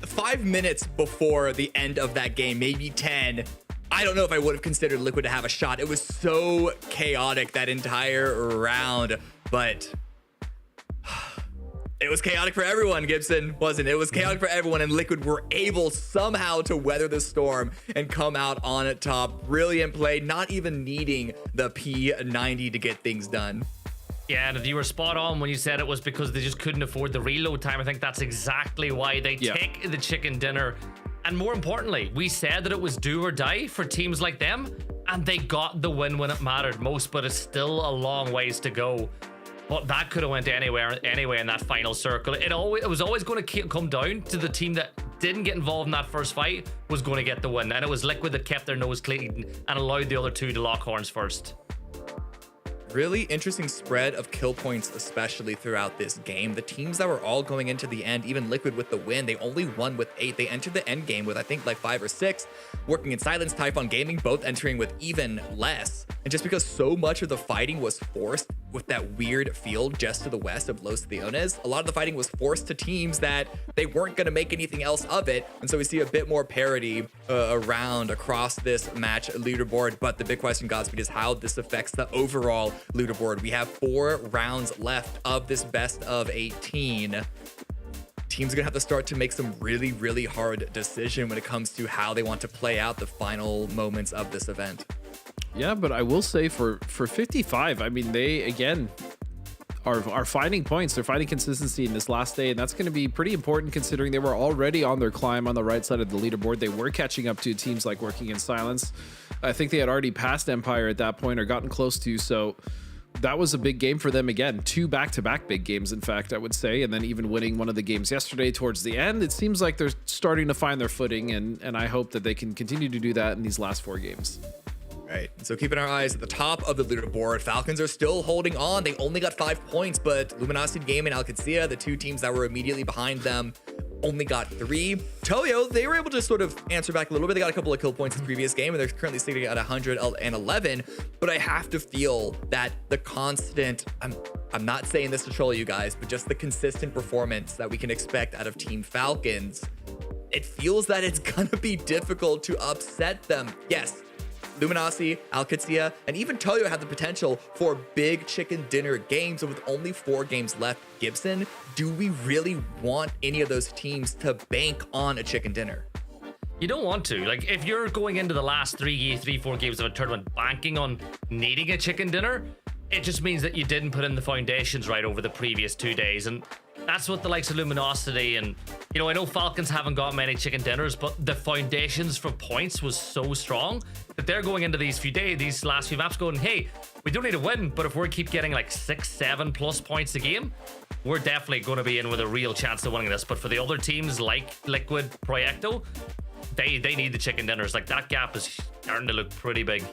5 minutes before the end of that game, maybe 10, I don't know if I would have considered Liquid to have a shot. It was so chaotic that entire round, but it was chaotic for everyone, Gibson, wasn't it? It was chaotic for everyone, and Liquid were able somehow to weather the storm and come out on top. Brilliant play, not even needing the P90 to get things done. Yeah, and you were spot on when you said it was because they just couldn't afford the reload time. I think that's exactly why they take the chicken dinner. And more importantly, we said that it was do or die for teams like them, and they got the win when it mattered most, but it's still a long ways to go. But that could have went anywhere in that final circle. It was always going to come down to the team that didn't get involved in that first fight was going to get the win. And it was Liquid that kept their nose clean and allowed the other two to lock horns first. Really interesting spread of kill points, especially throughout this game. The teams that were all going into the end, even Liquid with the win, they only won with 8. They entered the end game with, I think, like 5 or 6. Working in silence, Typhon Gaming both entering with even less. And just because so much of the fighting was forced with that weird field just to the west of Los Leones, a lot of the fighting was forced to teams that they weren't going to make anything else of it. And so we see a bit more parity around across this match leaderboard. But the big question, Godspeed, is how this affects the overall leaderboard. We have 4 rounds left of this best of 18. Teams are gonna have to start to make some really, really hard decision when it comes to how they want to play out the final moments of this event. Yeah, but I will say for 55, I mean, they again are finding points. They're finding consistency in this last day, and that's going to be pretty important considering they were already on their climb on the right side of the leaderboard. They were catching up to teams like Working in Silence. I think they had already passed Empire at that point or gotten close to. So that was a big game for them again. 2 back-to-back big games, in fact, I would say. And then even winning one of the games yesterday towards the end. It seems like they're starting to find their footing, and I hope that they can continue to do that in these last 4 games. Right. So keeping our eyes at the top of the leaderboard, Falcons are still holding on. They only got 5 points, but Luminosity Game and Alcacia, the 2 teams that were immediately behind them, only got 3. Toyo, they were able to sort of answer back a little bit. They got a couple of kill points in the previous game, and they're currently sitting at 111. But I have to feel that the constant, I'm not saying this to troll you guys, but just the consistent performance that we can expect out of Team Falcons, it feels that it's gonna be difficult to upset them. Yes, Luminosity, Alcacia, and even Toyo have the potential for big chicken dinner games, and with only 4 games left, Gibson, do we really want any of those teams to bank on a chicken dinner? You don't want to. Like, if you're going into the last 4 games of a tournament banking on needing a chicken dinner, it just means that you didn't put in the foundations right over the previous 2 days. And that's what the likes of Luminosity and, you know, I know Falcons haven't got many chicken dinners, but the foundations for points was so strong that they're going into these last few maps going, hey, we don't need to win, but if we keep getting like 6-7 plus points a game, we're definitely going to be in with a real chance of winning this. But for the other teams like Liquid, Proyecto, they need the chicken dinners. Like, that gap is starting to look pretty big.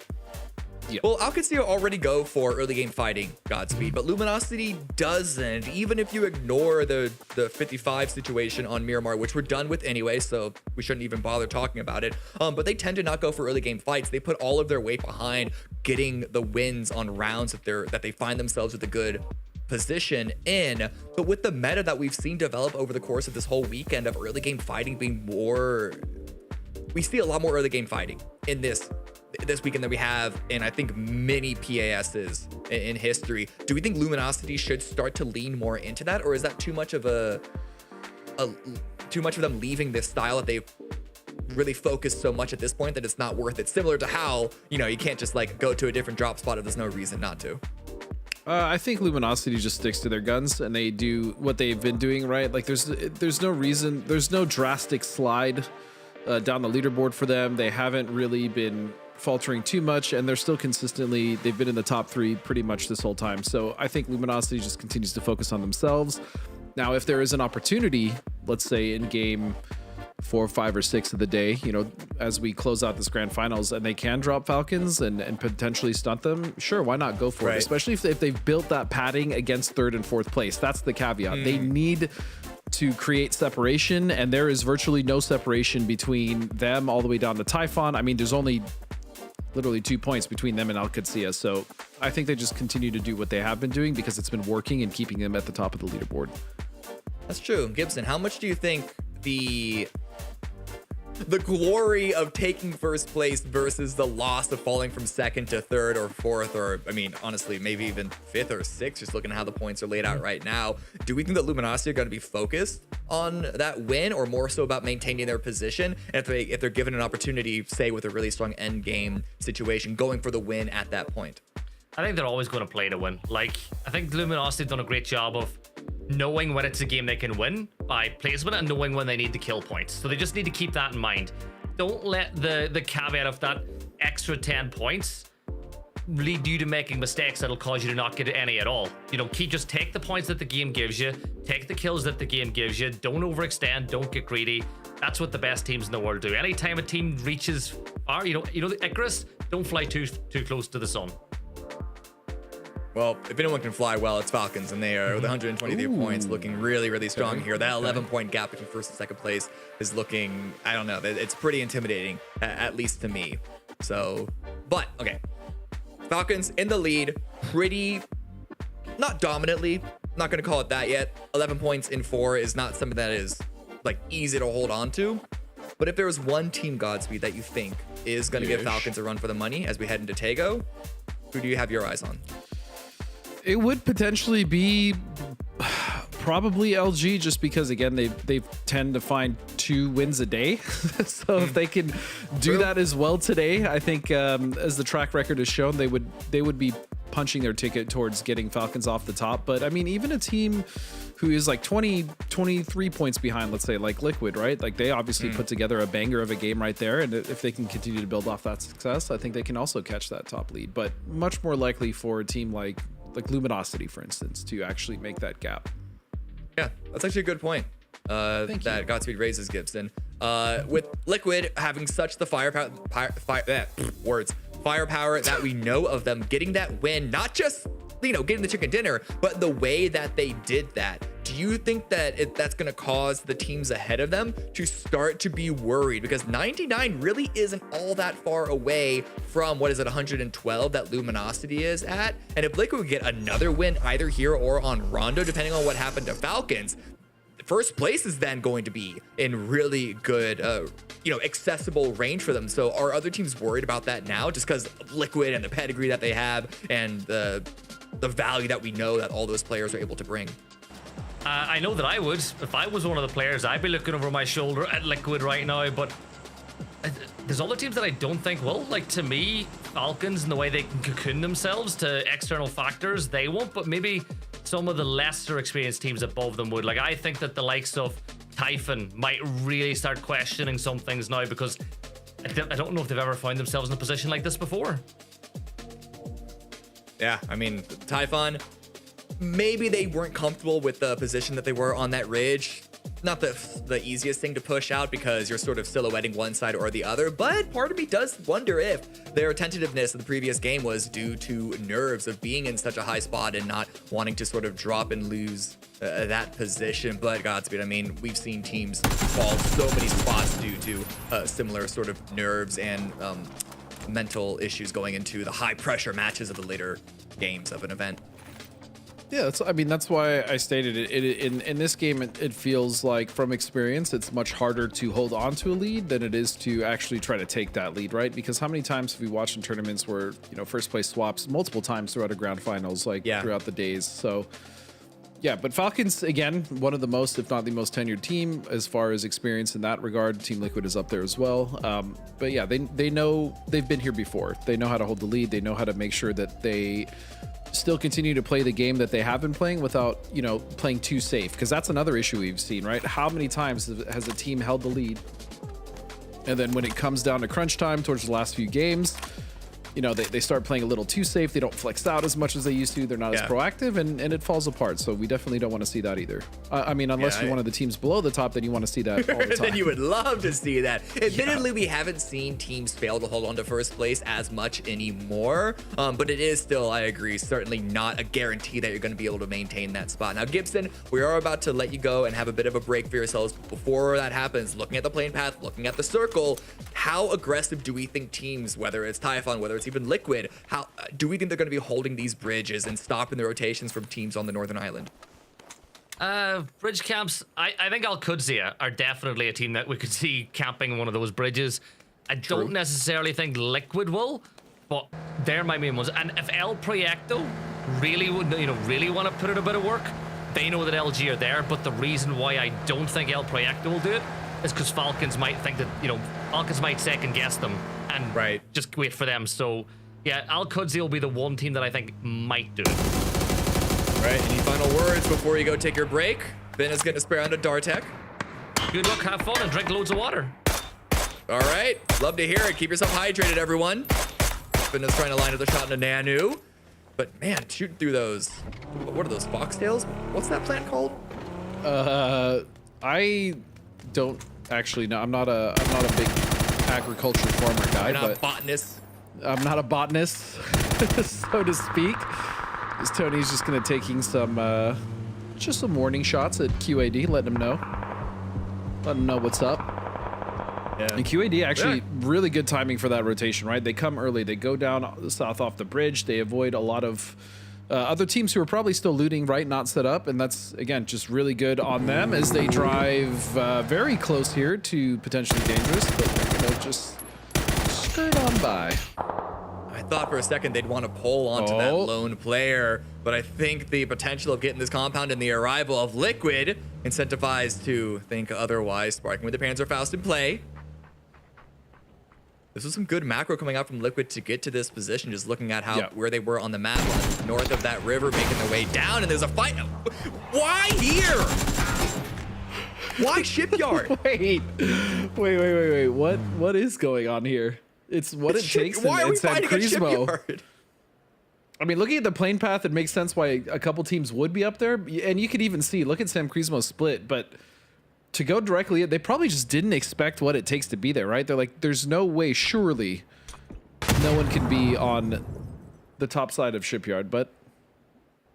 Yeah. Well, Alcacia already go for early game fighting, Godspeed, but Luminosity doesn't. Even if you ignore the 55 situation on Miramar, which we're done with anyway, so we shouldn't even bother talking about it. But they tend to not go for early game fights. They put all of their weight behind getting the wins on rounds that they find themselves with a good position in. But with the meta that we've seen develop over the course of this whole weekend of early game fighting being more, we see a lot more early game fighting in this weekend than we have in, I think, many PASs in history. Do we think Luminosity should start to lean more into that, or is that too much of too much of them leaving this style that they've really focused so much at this point that it's not worth it? Similar to how, you know, you can't just like go to a different drop spot if there's no reason not to. I think Luminosity just sticks to their guns and they do what they've been doing, right? Like, there's no reason, there's no drastic slide down the leaderboard for them. They haven't really been faltering too much, and they're still consistently, they've been in the top 3 pretty much this whole time. So I think Luminosity just continues to focus on themselves. Now, if there is an opportunity, let's say in game 4, 5, or 6 of the day, you know, as we close out this grand finals, and they can drop Falcons and potentially stunt them, sure, why not go for it? Especially if they've built that padding against 3rd and 4th place. That's the caveat. They need to create separation, and there is virtually no separation between them all the way down to Typhon. I mean, there's only literally 2 points between them and Alcacia. So I think they just continue to do what they have been doing because it's been working and keeping them at the top of the leaderboard. That's true. Gibson, how much do you think the glory of taking 1st place versus the loss of falling from 2nd to 3rd or 4th, or I memean, honestly, maybe even 5th or 6th, just looking at how the points are laid out right now, do we think that Luminosity are going to be focused on that win, or more so about maintaining their position? And if they're given an opportunity, say with a really strong end game situation, going for the win at that point? I think they're always going to play to win. Like, I think Luminosity have done a great job of knowing when it's a game they can win by placement and knowing when they need to kill points. So they just need to keep that in mind. Don't let the caveat of that extra 10 points lead you to making mistakes that'll cause you to not get any at all. You know, just take the points that the game gives you, take the kills that the game gives you, don't overextend, don't get greedy. That's what the best teams in the world do. Anytime a team reaches far, you know the Icarus, don't fly too close to the sun. Well, if anyone can fly well, it's Falcons, and they are with 123 points, looking really, really strong here. That 11-point gap between 1st and 2nd place is looking, I don't know, it's pretty intimidating, at least to me. So, but, okay. Falcons in the lead, pretty, not dominantly, not going to call it that yet. 11 points in 4 is not something that is, like, easy to hold on to. But if there was one team, Godspeed, that you think is going to give Falcons a run for the money as we head into Tago, who do you have your eyes on? It would potentially be probably LG, just because, again, they tend to find 2 wins a day. So if they can do that as well today, I think as the track record has shown, they would be punching their ticket towards getting Falcons off the top. But I mean, even a team who is like 23 points behind, let's say, like Liquid, right? Like, they obviously put together a banger of a game right there. And if they can continue to build off that success, I think they can also catch that top lead. But much more likely for a team like like Luminosity, for instance, to actually make that gap. Yeah, that's actually a good point. That Godspeed raises Gibson. With Liquid having such the firepower that we know of them getting that win, not just getting the chicken dinner, but the way that they did that. Do you think that that's going to cause the teams ahead of them to start to be worried? Because 99 really isn't all that far away from, 112 that Luminosity is at. And if Liquid would get another win either here or on Rondo, depending on what happened to Falcons, first place is then going to be in really good, accessible range for them. So are other teams worried about that now, just because Liquid and the pedigree that they have and the value that we know that all those players are able to bring? I know that I would. If I was one of the players, I'd be looking over my shoulder at Liquid right now, but there's other teams that I don't think will. Like, to me, Falcons and the way they can cocoon themselves to external factors, they won't, but maybe some of the lesser experienced teams above them would. Like, I think that the likes of Typhon might really start questioning some things now, because I don't know if they've ever found themselves in a position like this before. Yeah, I mean, Typhon, maybe they weren't comfortable with the position that they were on that ridge. Not the easiest thing to push out, because you're sort of silhouetting one side or the other, but part of me does wonder if their tentativeness in the previous game was due to nerves of being in such a high spot and not wanting to sort of drop and lose that position. But Godspeed, I mean, we've seen teams fall so many spots due to similar sort of nerves and mental issues going into the high pressure matches of the later games of an event. Yeah, that's why I stated it. In this game, it feels like, from experience, it's much harder to hold on to a lead than it is to actually try to take that lead, right? Because how many times have we watched in tournaments where, first place swaps multiple times throughout a grand finals, throughout the days? So, yeah, but Falcons, again, one of the most, if not the most tenured team as far as experience in that regard. Team Liquid is up there as well. But yeah, they know, they've been here before. They know how to hold the lead. They know how to make sure that they still continue to play the game that they have been playing without, playing too safe. Because that's another issue we've seen, right? How many times has a team held the lead, and then when it comes down to crunch time towards the last few games, they start playing a little too safe. They don't flex out as much as they used to. They're not as proactive, and it falls apart. So we definitely don't want to see that either. I mean, unless you're one of the teams below the top, then you want to see that all the time. Then you would love to see that. Admittedly, we haven't seen teams fail to hold on to first place as much anymore, but it is still, I agree, certainly not a guarantee that you're going to be able to maintain that spot. Now, Gibson, we are about to let you go and have a bit of a break for yourselves. Before that happens, looking at the plane path, looking at the circle, how aggressive do we think teams, whether it's Typhon, whether it's even Liquid, how do we think they're going to be holding these bridges and stopping the rotations from teams on the Northern Island? Bridge camps, I think Al-Qudsiyah are definitely a team that we could see camping one of those bridges. I don't necessarily think Liquid will, but they're my main ones. And if El Proyecto really would, really want to put in a bit of work, they know that LG are there. But the reason why I don't think El Proyecto will do it is because Falcons might think that, Falcons might second guess them and just wait for them. So yeah, Al-Qudsiyah will be the one team that I think might do it. All right, any final words before you go take your break? Ben is going to spare on to Dartek. Good luck, have fun, and drink loads of water. All right, love to hear it. Keep yourself hydrated, everyone. Ben is trying to line up the shot into Nanu. But man, shooting through those, what are those, foxtails? What's that plant called? I don't actually know. I'm not a big agriculture farmer guy. You're not a botanist. I'm not a botanist, so to speak. This Tony's just gonna taking some just some warning shots at QAD, letting him know what's up. Yeah. And QAD actually really good timing for that rotation, right? They come early, they go down south off the bridge, they avoid a lot of other teams who are probably still looting, right? Not set up, and that's again just really good on them as they drive very close here to potentially dangerous, but they're gonna just skirt on by. I thought for a second they'd want to pull onto that lone player, but I think the potential of getting this compound and the arrival of Liquid incentivized to think otherwise. Sparking with the Panzerfaust in play. This was some good macro coming out from Liquid to get to this position, just looking at how where they were on the map, north of that river, making their way down, and there's a fight. Why here? Why Shipyard? Wait. What is going on here? It's what it takes Why are we in San fighting a Crismo. Shipyard? I mean, looking at the plane path, it makes sense why a couple teams would be up there. And you could even see, look at Sam Krizmo's split, but to go directly, they probably just didn't expect what it takes to be there, right? They're like, there's no way, surely, no one can be on the top side of Shipyard, but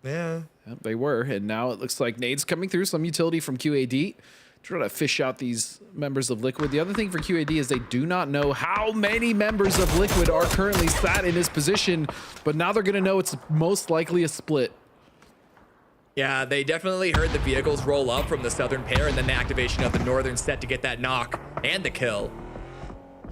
Yeah. they were. And now it looks like nades coming through, some utility from QAD. Trying to fish out these members of Liquid. The other thing for QAD is they do not know how many members of Liquid are currently sat in his position, but now they're going to know it's most likely a split. Yeah, they definitely heard the vehicles roll up from the southern pair and then the activation of the northern set to get that knock and the kill.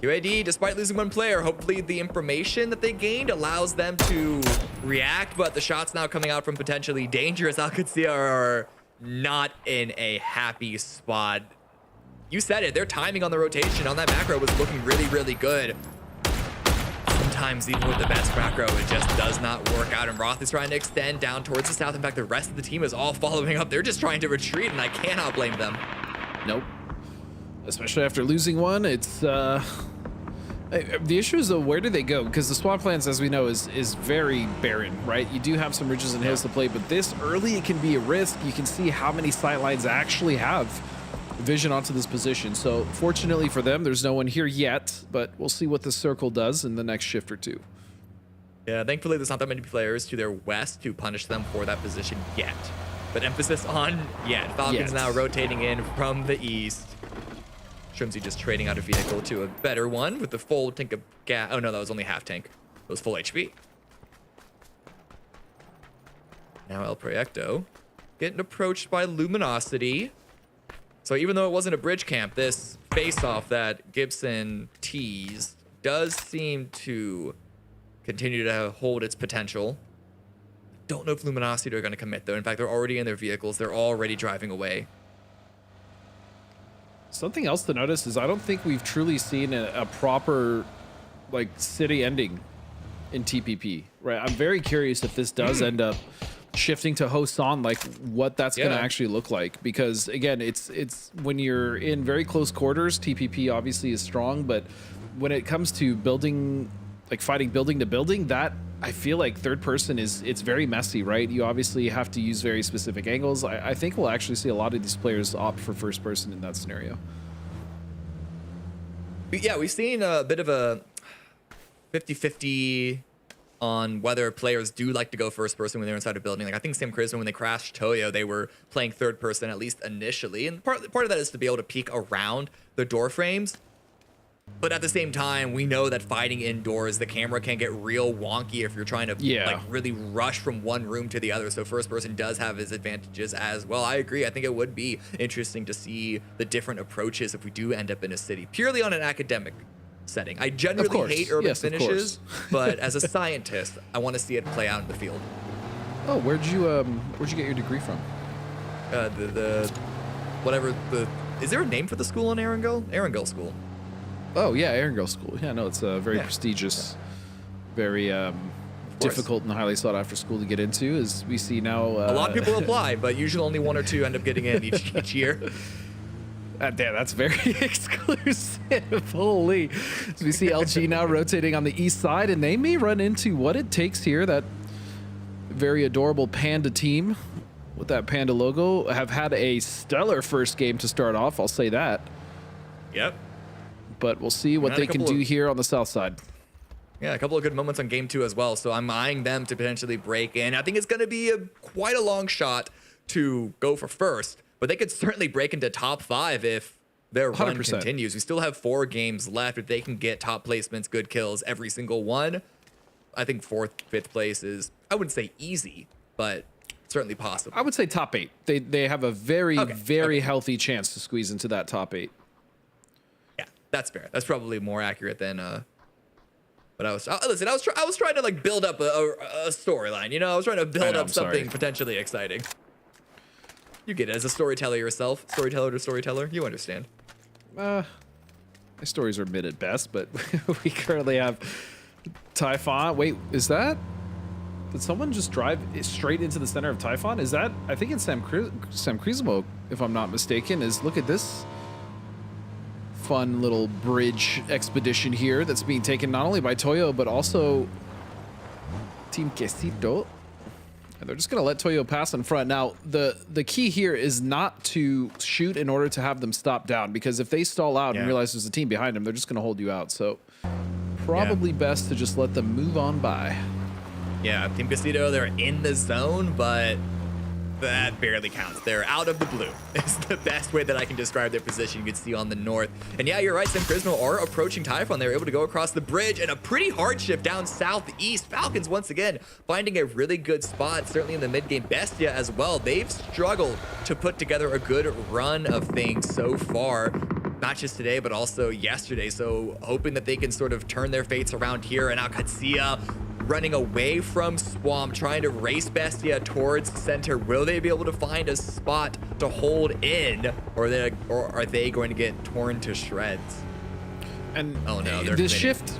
QAD, despite losing one player, hopefully the information that they gained allows them to react, but the shots now coming out from potentially dangerous Alcazia are not in a happy spot. You said it, their timing on the rotation on that macro was looking really, really good. Sometimes even with the best macro, it just does not work out, and Roth is trying to extend down towards the south. In fact, the rest of the team is all following up. They're just trying to retreat, and I cannot blame them. Nope. Especially after losing one, it's the issue is though, where do they go? Because the swamplands, as we know, is very barren, right? You do have some ridges and hills to play, but this early it can be a risk. You can see how many sight lines actually have vision onto this position. So fortunately for them, there's no one here yet, but we'll see what the circle does in the next shift or two. Yeah, thankfully there's not that many players to their west to punish them for that position yet. But emphasis on yet. Falcons now rotating in from the east. Shrimsy just trading out a vehicle to a better one with the full tank of gas. Oh no, that was only half tank. It was full HP. Now El Proyecto getting approached by Luminosity. So even though it wasn't a bridge camp, this face-off that Gibson teased does seem to continue to hold its potential. Don't know if Luminosity are going to commit though. In fact, they're already in their vehicles. They're already driving away. Something else to notice is I don't think we've truly seen a proper like city ending in TPP, right? I'm very curious if this does end up shifting to Hosan, like what that's going to actually look like, because again, it's when you're in very close quarters, TPP obviously is strong, but when it comes to building, like fighting building to building, that I feel like third person it's very messy, right? You obviously have to use very specific angles. I think we'll actually see a lot of these players opt for first person in that scenario. Yeah, we've seen a bit of a 50-50 on whether players do like to go first person when they're inside a building. Like I think Sam Krizma, when they crashed Toyo, they were playing third person at least initially, and part of that is to be able to peek around the door frames. But at the same time, we know that fighting indoors, the camera can get real wonky if you're trying to like really rush from one room to the other. So first person does have its advantages as well. I agree. I think it would be interesting to see the different approaches if we do end up in a city, purely on an academic setting. I generally hate urban finishes, but as a scientist, I want to see it play out in the field. Oh, where'd you get your degree from? Is there a name for the school in Erangel? Erangel School. Oh yeah, Erangel School. Yeah, no, it's a very prestigious, very difficult and highly sought after school to get into. As we see now, a lot of people apply, but usually only one or two end up getting in each year. Damn, that's very exclusive. Holy. So we see LG now rotating on the east side, and they may run into what it takes here. That very adorable panda team with that panda logo have had a stellar first game to start off. I'll say that. Yep. But we'll see what they can do here on the south side. Yeah, a couple of good moments on game 2 as well. So I'm eyeing them to potentially break in. I think it's going to be quite a long shot to go for first, but they could certainly break into top 5 if their run 100%. continues. We still have 4 games left. If they can get top placements, good kills every single one, I think 4th, 5th place is, I wouldn't say easy, but certainly possible. I would say top 8. They have a very healthy chance to squeeze into that top 8. Yeah, that's fair. That's probably more accurate than but I was listen. I was trying to like build up a storyline. You know, I was trying to build up something potentially exciting. You get it as a storyteller yourself, storyteller to storyteller. You understand. My stories are mid at best, but we currently have Typhon. Wait, is that? Did someone just drive straight into the center of Typhon? Is that? I think it's Sam Krizmo, if I'm not mistaken. Look at this fun little bridge expedition here that's being taken not only by Toyo, but also Team Quesito. And they're just going to let Toyo pass in front. Now, the key here is not to shoot in order to have them stop down, because if they stall out and realize there's a team behind them, they're just going to hold you out. So probably best to just let them move on by. Yeah, Team Casito, they're in the zone, but that barely counts. They're out of the blue. It's the best way that I can describe their position. You can see on the north. And yeah, you're right, Sim Prismo are approaching Typhon. They were able to go across the bridge, and a pretty hard shift down southeast. Falcons, once again, finding a really good spot, certainly in the mid-game. Bestia as well. They've struggled to put together a good run of things so far. Not just today, but also yesterday. So hoping that they can sort of turn their fates around here. And now Katsia running away from Swamp, trying to race Bestia towards center. Will they be able to find a spot to hold in, or are they going to get torn to shreds? And oh no, they're this committing. shift,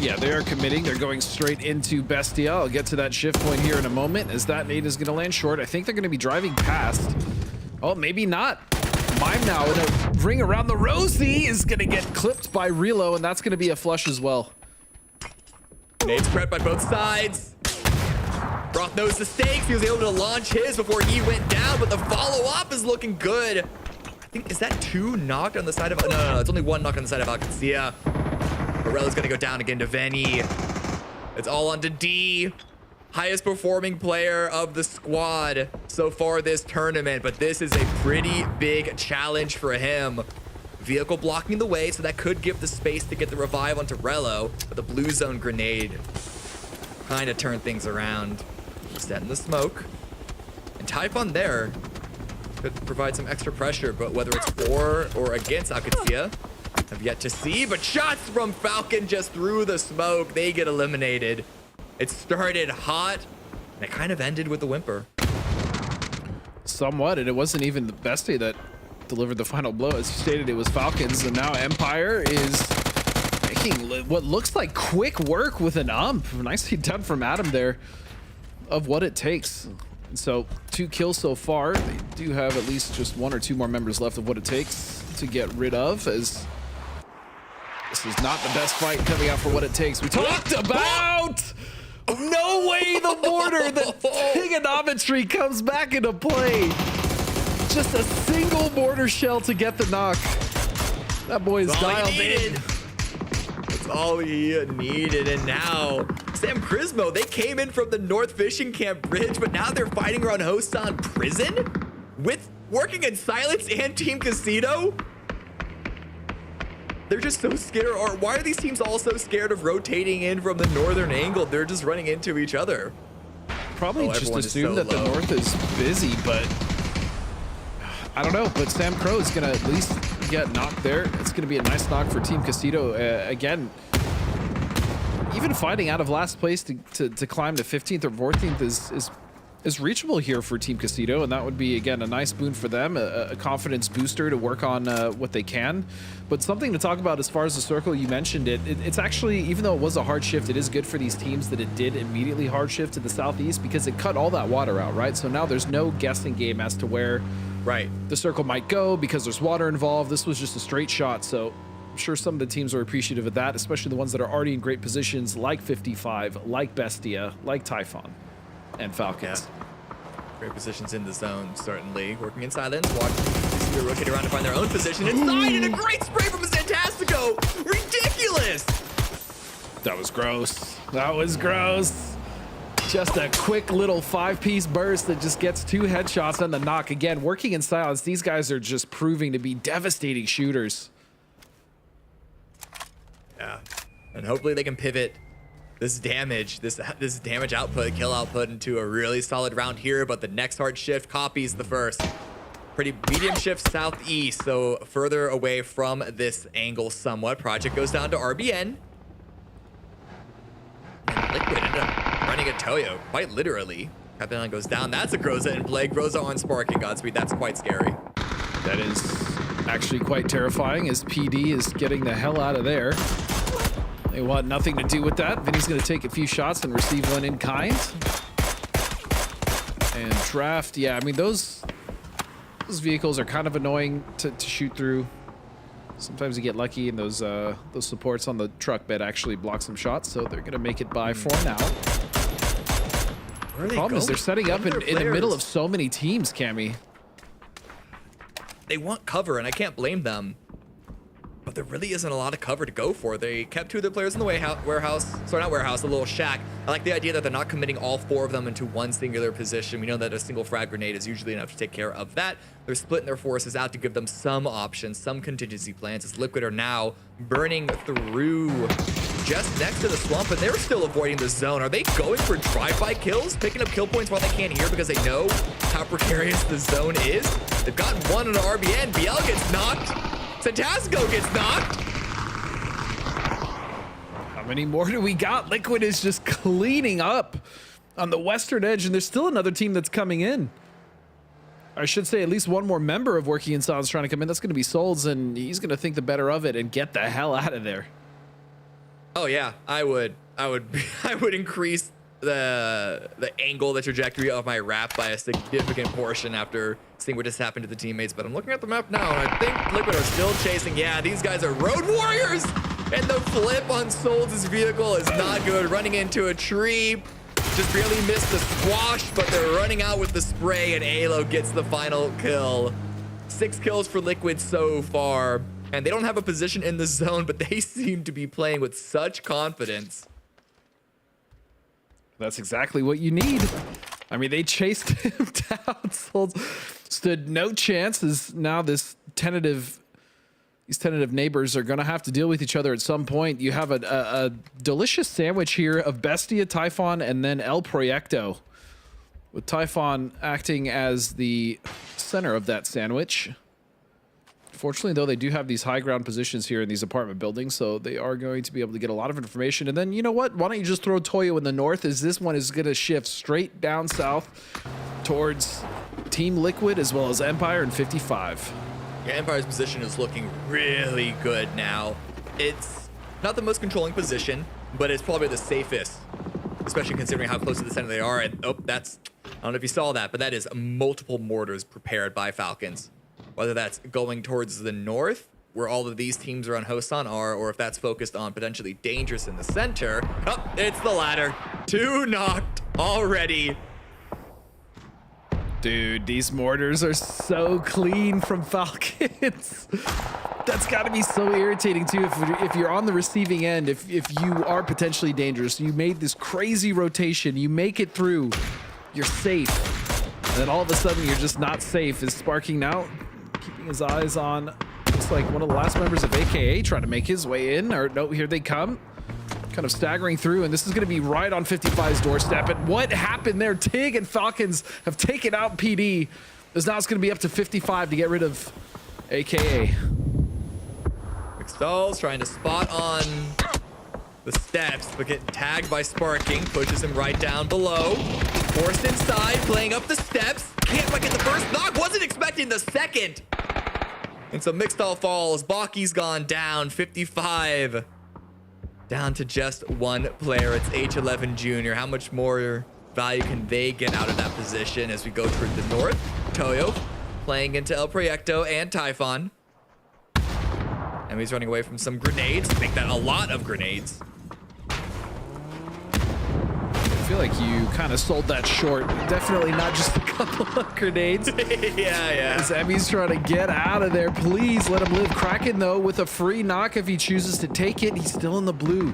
yeah, they are committing. They're going straight into Bestia. I'll get to that shift point here in a moment, as that nade is going to land short. I think they're going to be driving past. Oh, maybe not. Mime now in a ring around the Rosie is going to get clipped by Relo, and that's going to be a flush as well. Nade spread by both sides. Broth knows the stakes. He was able to launch his before he went down, but the follow-up is looking good. I think, is that 2 knocked on the side of... No, it's only 1 knock on the side of Alcancia. Morella's going to go down again to Veni. It's all on to D. Highest performing player of the squad so far this tournament, but this is a pretty big challenge for him. Vehicle blocking the way, so that could give the space to get the revive onto Relo, but the blue zone grenade kind of turned things around. Set in the smoke. And Typhon there could provide some extra pressure, but whether it's for or against Alcatia, have yet to see. But shots from Falcon just through the smoke. They get eliminated. It started hot, and it kind of ended with a whimper. Somewhat, and it wasn't even the Bestie that delivered the final blow. As you stated, it was Falcons, and now Empire is making what looks like quick work with an ump. Nicely done from Adam there of what it takes. And so 2 kills so far. They do have at least just 1 or 2 more members left of what it takes to get rid of, as this is not the best fight coming out for what it takes. We talked about no way the border, the trigonometry comes back into play. Just a single mortar shell to get the knock. That boy is dialed in. That's all he needed. And now Sam Crismo, they came in from the North Fishing Camp Bridge, but now they're fighting around Hosan Prison with working in silence and Team Casino. They're just so scared. Or why are these teams all so scared of rotating in from the northern angle? They're just running into each other. Probably just assume that the north is busy, but I don't know. But Sam Crow is going to at least get knocked there. It's going to be a nice knock for Team Casito. Again, even fighting out of last place to climb to 15th or 14th is reachable here for Team Casito, and that would be, again, a nice boon for them, a confidence booster to work on what they can. But something to talk about as far as the circle, you mentioned it, it's actually, even though it was a hard shift, it is good for these teams that it did immediately hard shift to the southeast, because it cut all that water out, right? So now there's no guessing game as to where the circle might go, because there's water involved. This was just a straight shot, so I'm sure some of the teams are appreciative of that, especially the ones that are already in great positions, like 55, like Bestia, like Typhon, and Falcons. Yeah. Great positions in the zone, certainly. Working in silence, watching the rotate around to find their own position inside, and a great spray from Santastico! Ridiculous! That was gross. That was gross. Just a quick little 5-piece burst that just gets 2 headshots on the knock. Again, working in silence, these guys are just proving to be devastating shooters. Yeah, and hopefully they can pivot this damage, this damage output, kill output into a really solid round here, but the next hard shift copies the first. Pretty medium shift southeast, so further away from this angle somewhat. Project goes down to RBN. And Liquid ended up running a Toyo, quite literally. Krafton goes down. That's a Groza in play. Groza on Sparking Godspeed. That's quite scary. That is actually quite terrifying, as PD is getting the hell out of there. They want nothing to do with that. Vinny's going to take a few shots and receive one in kind. And Draft, yeah, I mean, those vehicles are kind of annoying to shoot through. Sometimes you get lucky, and those supports on the truck bed actually block some shots, so they're going to make it by for now. Where are they Problem is going? they're setting up None in of their the middle of players- so many teams, Cammy. They want cover, and I can't blame them. But there really isn't a lot of cover to go for. They kept 2 of their players in the warehouse. Sorry, not warehouse, the little shack. I like the idea that they're not committing all 4 of them into one singular position. We know that a single frag grenade is usually enough to take care of that. They're splitting their forces out to give them some options, some contingency plans, as Liquid are now burning through just next to the swamp, and they're still avoiding the zone. Are they going for drive-by kills, picking up kill points while they can't hear because they know how precarious the zone is? They've gotten 1 on an RBN. BL gets knocked. Santasco gets knocked. How many more do we got? Liquid is just cleaning up on the western edge, and there's still another team that's coming in. I should say at least one more member of Working in Silence trying to come in. That's going to be Souls, and he's going to think the better of it and get the hell out of there. Oh yeah, I would increase the angle, the trajectory of my wrap by a significant portion after seeing what just happened to the teammates. But I'm looking at the map now, and I think Liquid are still chasing. Yeah, these guys are road warriors, and the flip on Souls' vehicle is not good. Running into a tree, just barely missed the squash, but they're running out with the spray, and Alo gets the final kill. 6 kills for Liquid so far, and they don't have a position in the zone, but they seem to be playing with such confidence. That's exactly what you need. I mean, they chased him down. Souls stood no chance, as now these tentative neighbors are going to have to deal with each other at some point. You have a delicious sandwich here of Bestia, Typhon, and then El Proyecto, with Typhon acting as the center of that sandwich. Fortunately, though, they do have these high ground positions here in these apartment buildings, so they are going to be able to get a lot of information. And then, you know what? Why don't you just throw Toyo in the north, as this one is going to shift straight down south towards Team Liquid as well as Empire in 55. Yeah, Empire's position is looking really good now. It's not the most controlling position, but it's probably the safest, especially considering how close to the center they are. And, oh, that's, I don't know if you saw that, but that is multiple mortars prepared by Falcons. Whether that's going towards the north, where all of these teams around Hosan are, or if that's focused on potentially dangerous in the center. Oh, it's the latter. 2 knocked already. Dude, these mortars are so clean from Falcons. That's got to be so irritating too if you're on the receiving end, if you are potentially dangerous. You made this crazy rotation, you make it through, you're safe, and then all of a sudden you're just not safe. Is Sparking now keeping his eyes on, looks like one of the last members of AKA trying to make his way in, or no, here they come. Kind of staggering through, and this is going to be right on 55's doorstep. And what happened there? Tig and Falcons have taken out PD. As now it's going to be up to 55 to get rid of AKA. McStall's trying to spot on the steps, but getting tagged by Sparking. Pushes him right down below. Forced inside, playing up the steps. Can't quite get the first knock. Wasn't expecting the second. And so McStall falls. Baki's gone down. 55. Down to just 1 player. It's H11 Junior. How much more value can they get out of that position as we go toward the north? Toyo playing into El Proyecto and Typhon. And he's running away from some grenades. Make that a lot of grenades. I feel like you kind of sold that short. Definitely not just a couple of grenades. yeah. As Emmy's trying to get out of there. Please let him live. Kraken, though, with a free knock if he chooses to take it. He's still in the blue.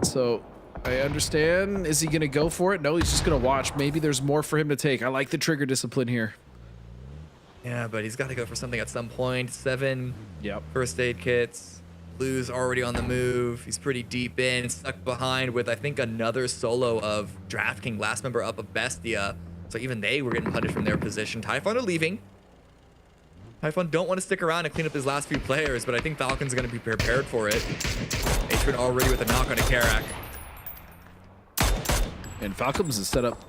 So I understand. Is he going to go for it? No, he's just going to watch. Maybe there's more for him to take. I like the trigger discipline here. Yeah, but he's got to go for something at some point. 7 first aid kits. Blue's already on the move. He's pretty deep in, stuck behind with, I think, another solo of DraftKings, last member up of Bestia. So even they were getting punished from their position. Typhon are leaving. Typhon don't want to stick around and clean up his last few players, but I think Falcon's going to be prepared for it. H1 already with a knock on a Karak. And Falcons is set up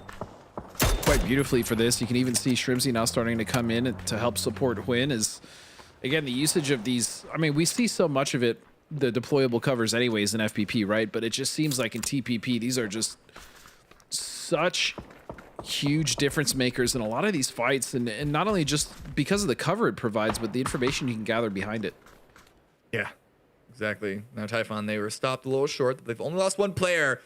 quite beautifully for this. You can even see Shrimsy now starting to come in to help support Hwin. Is again the usage of these. I mean, we see so much of it, the deployable covers anyways in FPP, right? But it just seems like in TPP, these are just such huge difference makers in a lot of these fights, and not only just because of the cover it provides, but the information you can gather behind it. Yeah, exactly. Now Typhon, they were stopped a little short. They've only lost 1 player,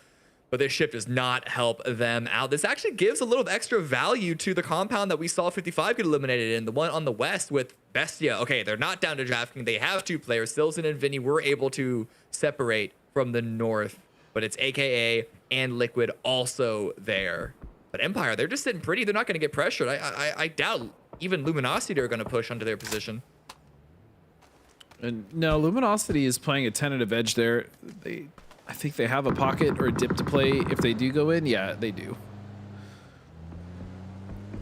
But this shift does not help them out. This actually gives a little extra value to the compound that we saw 55 get eliminated in, the one on the west with Bestia. Okay, they're not down to drafting. They have 2 players. Silson and Vinny were able to separate from the north, but it's AKA and Liquid also there. But Empire, they're just sitting pretty. They're not going to get pressured. I doubt even Luminosity are going to push onto their position. And no, Luminosity is playing a tentative edge there. I think they have a pocket or a dip to play if they do go in. Yeah, they do.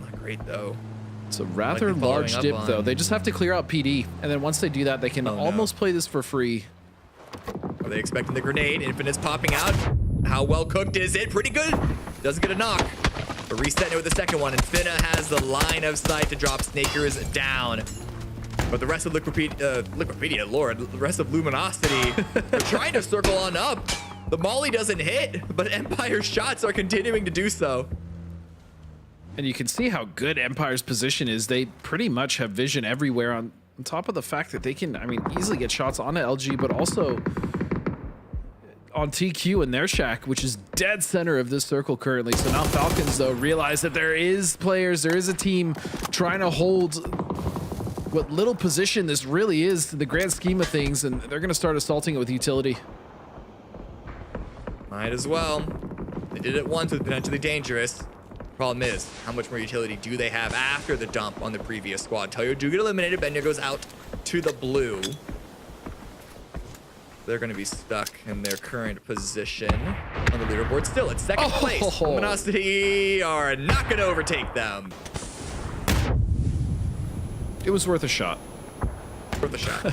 Not great, though. It's a rather large dip, though. They just have to clear out PD. And then once they do that, they can almost play this for free. Are they expecting the grenade? Infinite's popping out. How well cooked is it? Pretty good. Doesn't get a knock. But resetting it with the second one. Infinite has the line of sight to drop Snakers down. But the rest of Liquipedia, Lord, the rest of Luminosity, they're trying to circle on up. The Molly doesn't hit, but Empire's shots are continuing to do so. And you can see how good Empire's position is. They pretty much have vision everywhere on top of the fact that they can, I mean, easily get shots onto LG, but also on TQ in their shack, which is dead center of this circle currently. So now Falcons, though, realize that there is players, there is a team trying to hold what little position this really is to the grand scheme of things, and they're going to start assaulting it with utility. Might as well. They did it once with potentially dangerous. Problem is, how much more utility do they have after the dump on the previous squad? Toyo do get eliminated. Benya goes out to the blue. They're going to be stuck in their current position on the leaderboard. Still at second place. Luminosity are not going to overtake them. It was worth a shot. Worth a shot.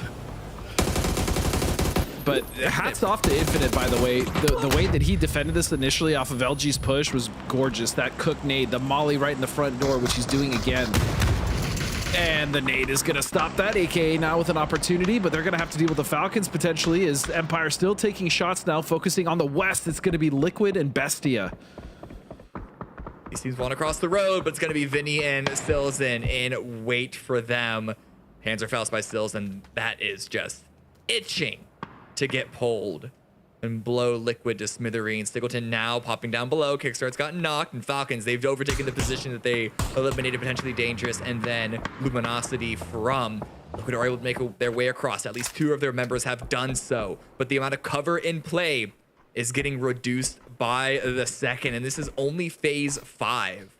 But hats off to Infinite, by the way. The way that he defended this initially off of LG's push was gorgeous. That cook nade, the molly right in the front door, which he's doing again. And the nade is going to stop that, AKA now with an opportunity, but they're going to have to deal with the Falcons potentially, as Empire still taking shots now, focusing on the west. It's going to be Liquid and Bestia. These teams want to cross the road, but it's going to be Vinny and Silson in wait for them. Hands are fouled by Silson. That is just itching to get pulled and blow Liquid to smithereens. Stiggleton now popping down below. Kickstart's gotten knocked, and Falcons, they've overtaken the position that they eliminated potentially dangerous, and then Luminosity from Liquid are able to make their way across. At least 2 of their members have done so, but the amount of cover in play is getting reduced by the second, and this is only phase 5.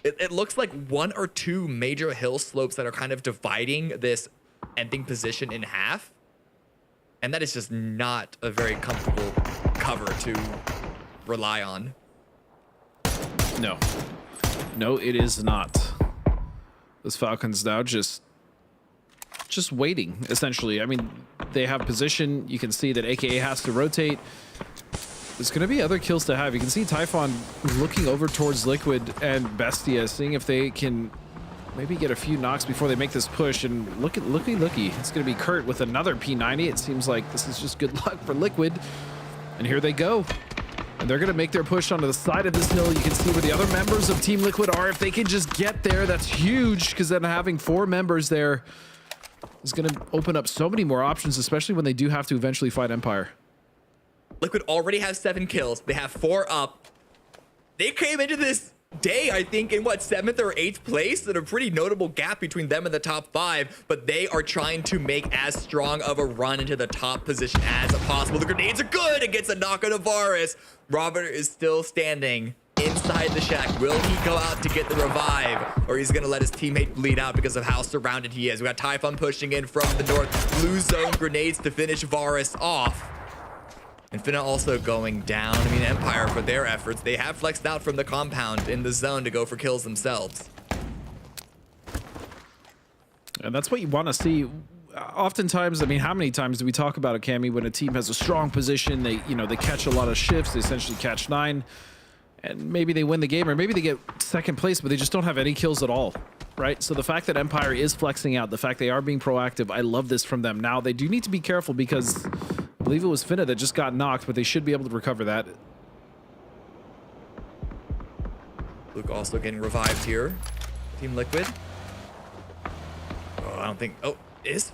It looks like 1 or 2 major hill slopes that are kind of dividing this ending position in half. And that is just not a very comfortable cover to rely on. No. No, it is not. This Falcons now just waiting, essentially. I mean, they have position. You can see that AKA has to rotate. There's going to be other kills to have. You can see Typhon looking over towards Liquid and Bestia, seeing if they can maybe get a few knocks before they make this push. And looky. It's going to be Kurt with another P90. It seems like this is just good luck for Liquid. And here they go. And they're going to make their push onto the side of this hill. You can see where the other members of Team Liquid are. If they can just get there, that's huge, because then having 4 members there is going to open up so many more options, especially when they do have to eventually fight Empire. Liquid already has 7 kills. They have 4 up. They came into this day, I think, in what, 7th or 8th place, and a pretty notable gap between them and the top 5, but they are trying to make as strong of a run into the top position as possible. The grenades are good. It gets a knock on Avaris. Robert is still standing inside the shack. Will he go out to get the revive, or he's gonna let his teammate bleed out because of how surrounded he is? We got Typhon pushing in from the north. Blue zone grenades to finish Varus off. Infinite also going down. I mean, Empire, for their efforts, they have flexed out from the compound in the zone to go for kills themselves. And that's what you want to see. Oftentimes, I mean, how many times do we talk about it, Cammy, when a team has a strong position, they catch a lot of shifts, they essentially catch 9, and maybe they win the game, or maybe they get second place, but they just don't have any kills at all, right? So the fact that Empire is flexing out, the fact they are being proactive, I love this from them. Now, they do need to be careful because I believe it was Finna that just got knocked, but they should be able to recover that. Luke also getting revived here. Team Liquid. Oh, I don't think... Oh,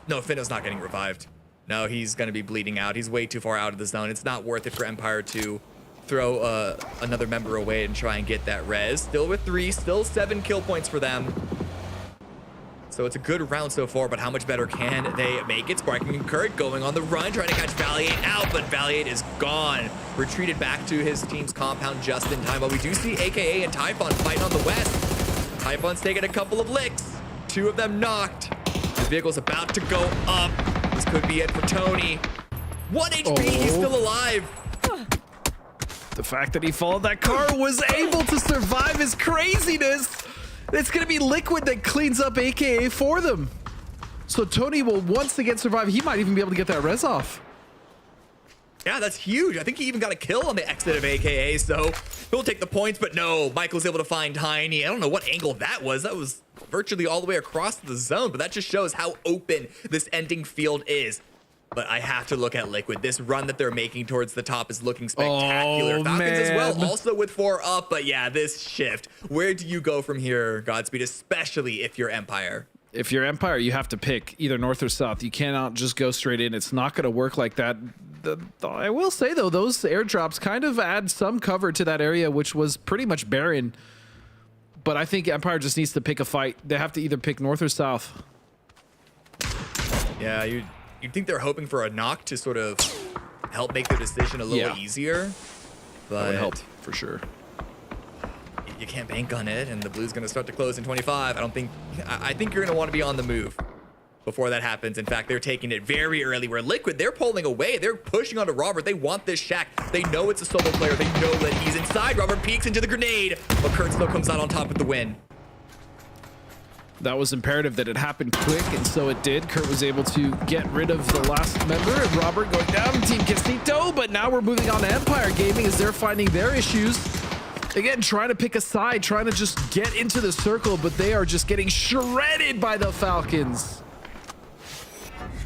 no, Finna's not getting revived. No, he's going to be bleeding out. He's way too far out of the zone. It's not worth it for Empire to throw another member away and try and get that res. Still with 3, still 7 kill points for them. So it's a good round so far, but how much better can they make it? Sparking and Kurt going on the run, trying to catch Valiant out, but Valiant is gone. Retreated back to his team's compound just in time, but we do see AKA and Typhon fighting on the west. Typhon's taking a couple of licks, 2 of them knocked. The vehicle's about to go up. This could be it for Tony. 1 HP, he's still alive. The fact that he followed that car, was able to survive his craziness. It's going to be Liquid that cleans up AKA for them. So Tony will once again survive. He might even be able to get that res off. Yeah, that's huge. I think he even got a kill on the exit of AKA, so he'll take the points, but no, Michael's able to find Tiny. I don't know what angle that was. That was virtually all the way across the zone, but that just shows how open this ending field is. But I have to look at Liquid. This run that they're making towards the top is looking spectacular. Oh, Falcons as well, man. also with 4 up. But yeah, this shift. Where do you go from here, Godspeed, especially if you're Empire? If you're Empire, you have to pick either north or south. You cannot just go straight in. It's not going to work like that. I will say, though, those airdrops kind of add some cover to that area, which was pretty much barren. But I think Empire just needs to pick a fight. They have to either pick north or south. Yeah, you'd think they're hoping for a knock to sort of help make their decision a little easier. But That would help, for sure. You can't bank on it, and the blue's going to start to close in 25. I think you're going to want to be on the move before that happens. In fact, they're taking it very early. Where Liquid, they're pulling away. They're pushing onto Robert. They want this shack. They know it's a solo player. They know that he's inside. Robert peeks into the grenade, but Kurt still comes out on top with the win. That was imperative that it happened quick, and so it did. Kurt was able to get rid of the last member, and Robert going down, Team Casito, but now we're moving on to Empire Gaming as they're finding their issues. Again, trying to pick a side, trying to just get into the circle, but they are just getting shredded by the Falcons.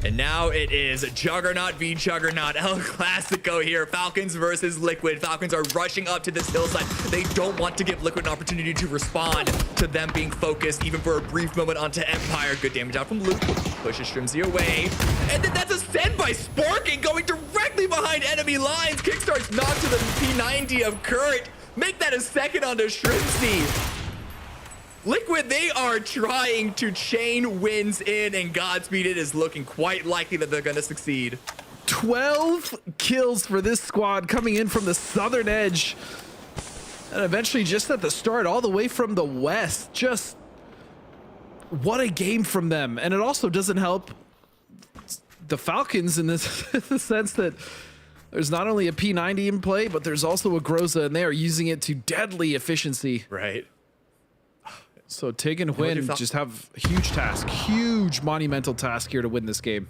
And now it is Juggernaut v Juggernaut. El Clasico here. Falcons versus Liquid. Falcons are rushing up to this hillside. They don't want to give Liquid an opportunity to respond to them being focused, even for a brief moment, onto Empire. Good damage out from Luke. Pushes Shrimsy away. And then that's a send by Sparking, going directly behind enemy lines. Kickstart's knocked to the P90 of Kurt. Make that a second onto Shrimsy. Liquid, they are trying to chain wins in, and Godspeed, it is looking quite likely that they're going to succeed. 12 kills for this squad coming in from the southern edge. And eventually just at the start, all the way from the west. Just what a game from them. And it also doesn't help the Falcons in this the sense that there's not only a P90 in play, but there's also a Groza, and they are using it to deadly efficiency. Right. So Tig and Hwin just have a huge task, huge monumental task here to win this game.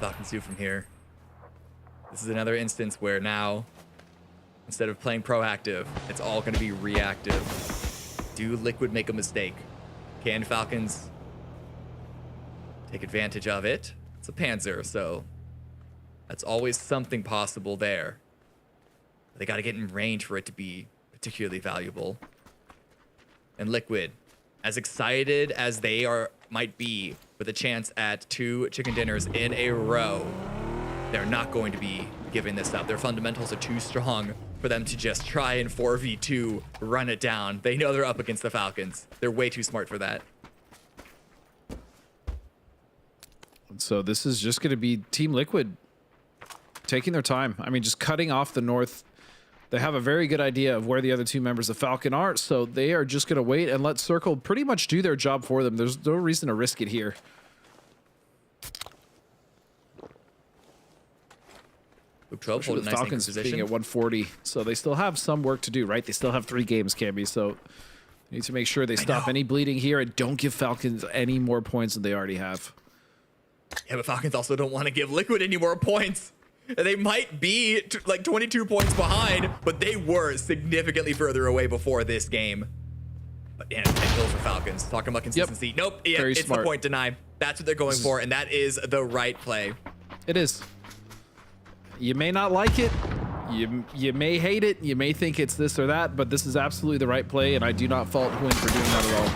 Falcons do from here. This is another instance where now, instead of playing proactive, it's all going to be reactive. Do Liquid make a mistake? Can Falcons take advantage of it? It's a Panzer, so that's always something possible there. They got to get in range for it to be particularly valuable. And Liquid, as excited as they might be with a chance at 2 chicken dinners in a row, they're not going to be giving this up. Their fundamentals are too strong for them to just try and 4v2 run it down. They know they're up against the Falcons. They're way too smart for that. So this is just going to be Team Liquid taking their time. I mean, just cutting off the north. They have a very good idea of where the other 2 members of Falcon are, so they are just going to wait and let Circle pretty much do their job for them. There's no reason to risk it here. Luke 12 holding The nice Falcons position. being at 140, so they still have some work to do, right? They still have 3 games, Camby, so they need to make sure they stop any bleeding here and don't give Falcons any more points than they already have. Yeah, but Falcons also don't want to give Liquid any more points. They might be like 22 points behind, but they were significantly further away before this game. But yeah, 10 kills for Falcons. Talking about consistency. Yep. Nope. Yeah, it's smart. the point deny. That's what they're going for, and that is the right play. It is. You may not like it. You may hate it. You may think it's this or that, but this is absolutely the right play, and I do not fault Hwin for doing that at all.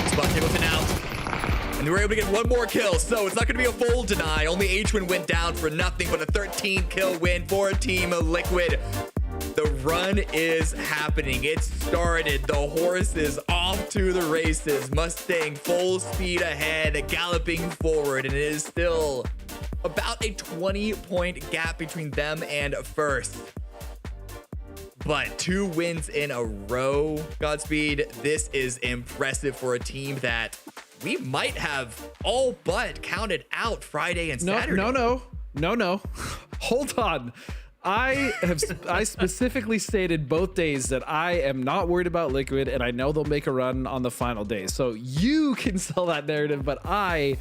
Spot table fin out. And they were able to get one more kill, so it's not going to be a full deny. Only H1 went down for nothing, but a 13-kill win for Team Liquid. The run is happening. It started. The horse is off to the races. Mustang full speed ahead, galloping forward, and it is still about a 20-point gap between them and first. But 2 wins in a row, Godspeed. This is impressive for a team that we might have all but counted out Friday and Saturday. No. Hold on. I specifically stated both days that I am not worried about Liquid, and I know they'll make a run on the final day. So you can sell that narrative, but I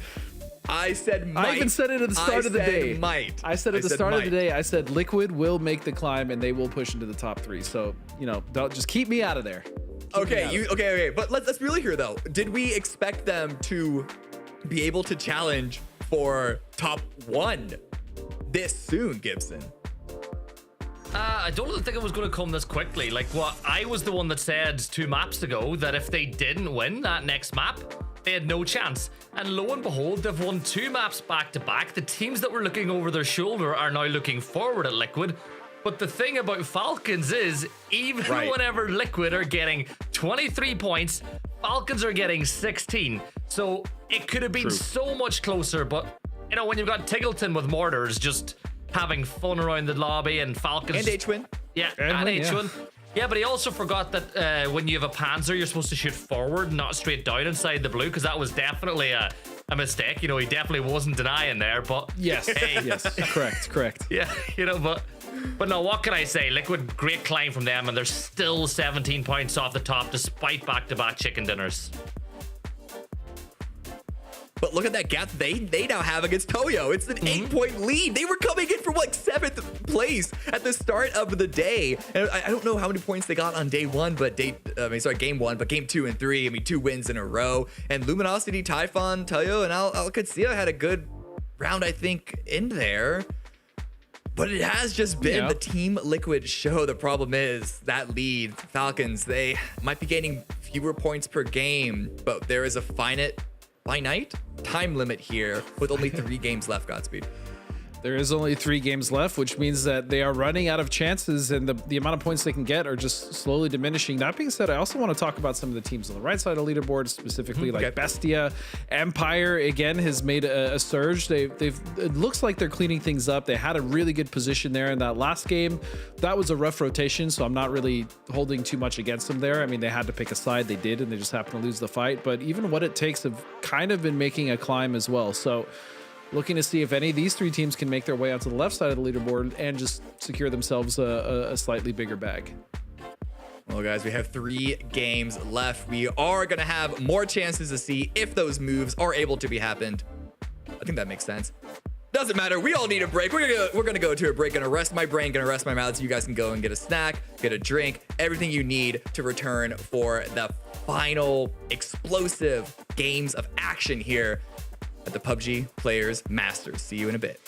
said might. I even said it at the start of the day. Might. I said at the start of the day, I said Liquid will make the climb and they will push into the top 3. So, you know, don't just keep me out of there. Okay. But let's be real here though. Did we expect them to be able to challenge for top 1 this soon, Gibson? I don't think it was going to come this quickly. Like, what I was the one that said 2 maps ago that if they didn't win that next map, they had no chance. And lo and behold, they've won 2 maps back to back. The teams that were looking over their shoulder are now looking forward at Liquid. But the thing about Falcons is, even whenever Liquid are getting 23 points, Falcons are getting 16. So it could have been so much closer. But, you know, when you've got Tiggleton with mortars just having fun around the lobby and Falcons. And H1. Yeah, and H1. Yeah, but he also forgot that when you have a Panzer, you're supposed to shoot forward, not straight down inside the blue, because that was definitely a mistake. You know, he definitely wasn't denying there, but... Yes, hey. yes, correct. Yeah, you know, but no, what can I say? Liquid, great climb from them, and they're still 17 points off the top despite back-to-back chicken dinners. But look at that gap they now have against Toyo. It's an 8-point lead. They were coming in from like 7th place at the start of the day. And I don't know how many points they got on day 1, but game 1, but game 2 and 3. I mean, 2 wins in a row. And Luminosity, Typhon, Toyo, and Al Qadsiya had a good round, I think, in there. But it has just been the Team Liquid show. The problem is that lead, Falcons, they might be gaining fewer points per game, but there is a finite time limit here with only 3 games left, Godspeed. There is only 3 games left, which means that they are running out of chances, and the amount of points they can get are just slowly diminishing. That being said, I also want to talk about some of the teams on the right side of the leaderboard, specifically like Bestia. Empire, again, has made a surge. It looks like they're cleaning things up. They had a really good position there in that last game. That was a rough rotation, so I'm not really holding too much against them there. I mean, they had to pick a side. They did, and they just happened to lose the fight. But even what it takes have kind of been making a climb as well. So looking to see if any of these 3 teams can make their way onto the left side of the leaderboard and just secure themselves a slightly bigger bag. Well, guys, we have 3 games left. We are going to have more chances to see if those moves are able to be happened. I think that makes sense. Doesn't matter. We all need a break. We're gonna go to a break. Gonna rest my brain. Gonna rest my mouth. So you guys can go and get a snack, get a drink, everything you need to return for the final explosive games of action here at the PUBG Players Masters. See you in a bit.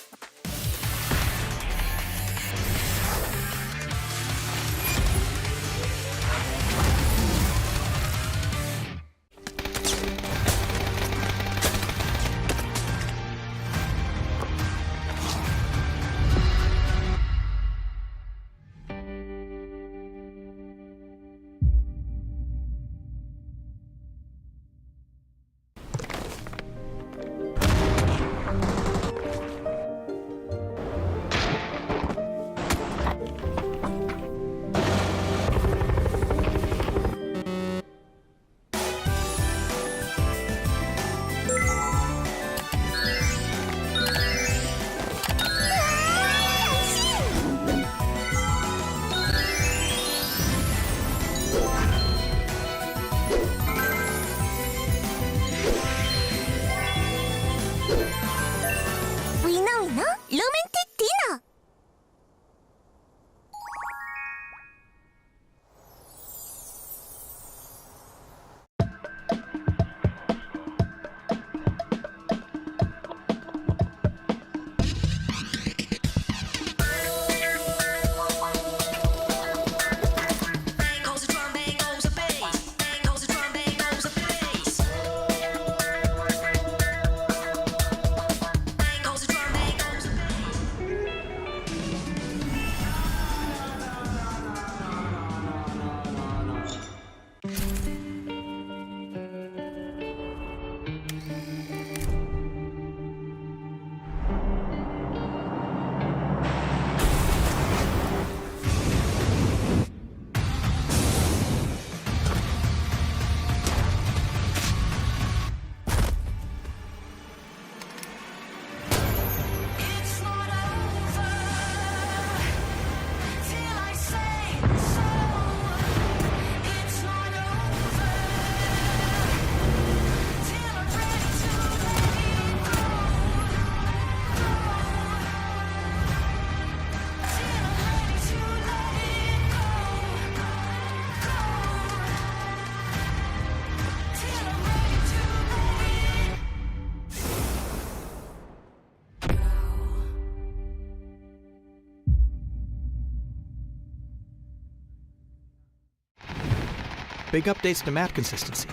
big updates to map consistency,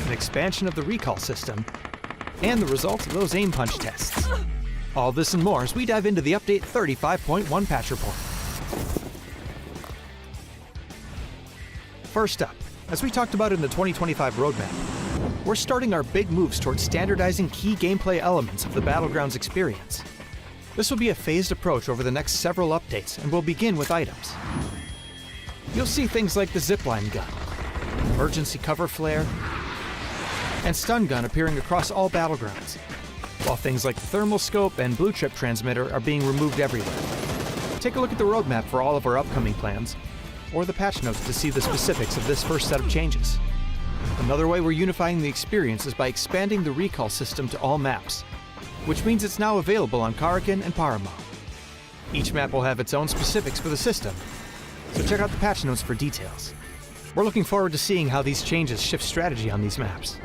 an expansion of the recall system, and the results of those aim punch tests. All this and more as we dive into the Update 35.1 patch report. First up, as we talked about in the 2025 roadmap, we're starting our big moves towards standardizing key gameplay elements of the Battlegrounds experience. This will be a phased approach over the next several updates, and we'll begin with items. You'll see things like the zipline gun, emergency cover flare, and stun gun appearing across all Battlegrounds, while things like the thermal scope and blue chip transmitter are being removed everywhere. Take a look at the roadmap for all of our upcoming plans, or the patch notes to see the specifics of this first set of changes. Another way we're unifying the experience is by expanding the recall system to all maps, which means it's now available on Karakin and Paramo. Each map will have its own specifics for the system, so check out the patch notes for details. We're looking forward to seeing how these changes shift strategy on these maps.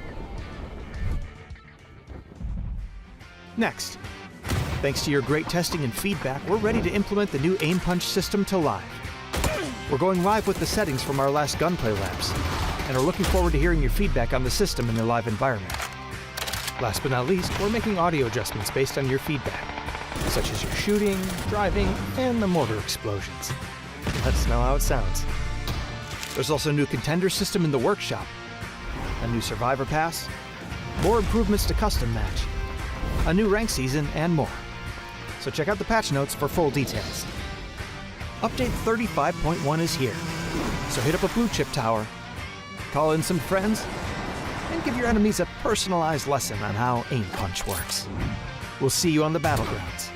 Next, thanks to your great testing and feedback, we're ready to implement the new aim punch system to live. We're going live with the settings from our last gunplay labs, and are looking forward to hearing your feedback on the system in the live environment. Last but not least, we're making audio adjustments based on your feedback, such as your shooting, driving, and the mortar explosions. Let us know how it sounds. There's also a new contender system in the workshop, a new survivor pass, more improvements to custom match, a new rank season, and more. So check out the patch notes for full details. Update 35.1 is here, so hit up a blue chip tower, call in some friends, and give your enemies a personalized lesson on how aim punch works. We'll see you on the Battlegrounds.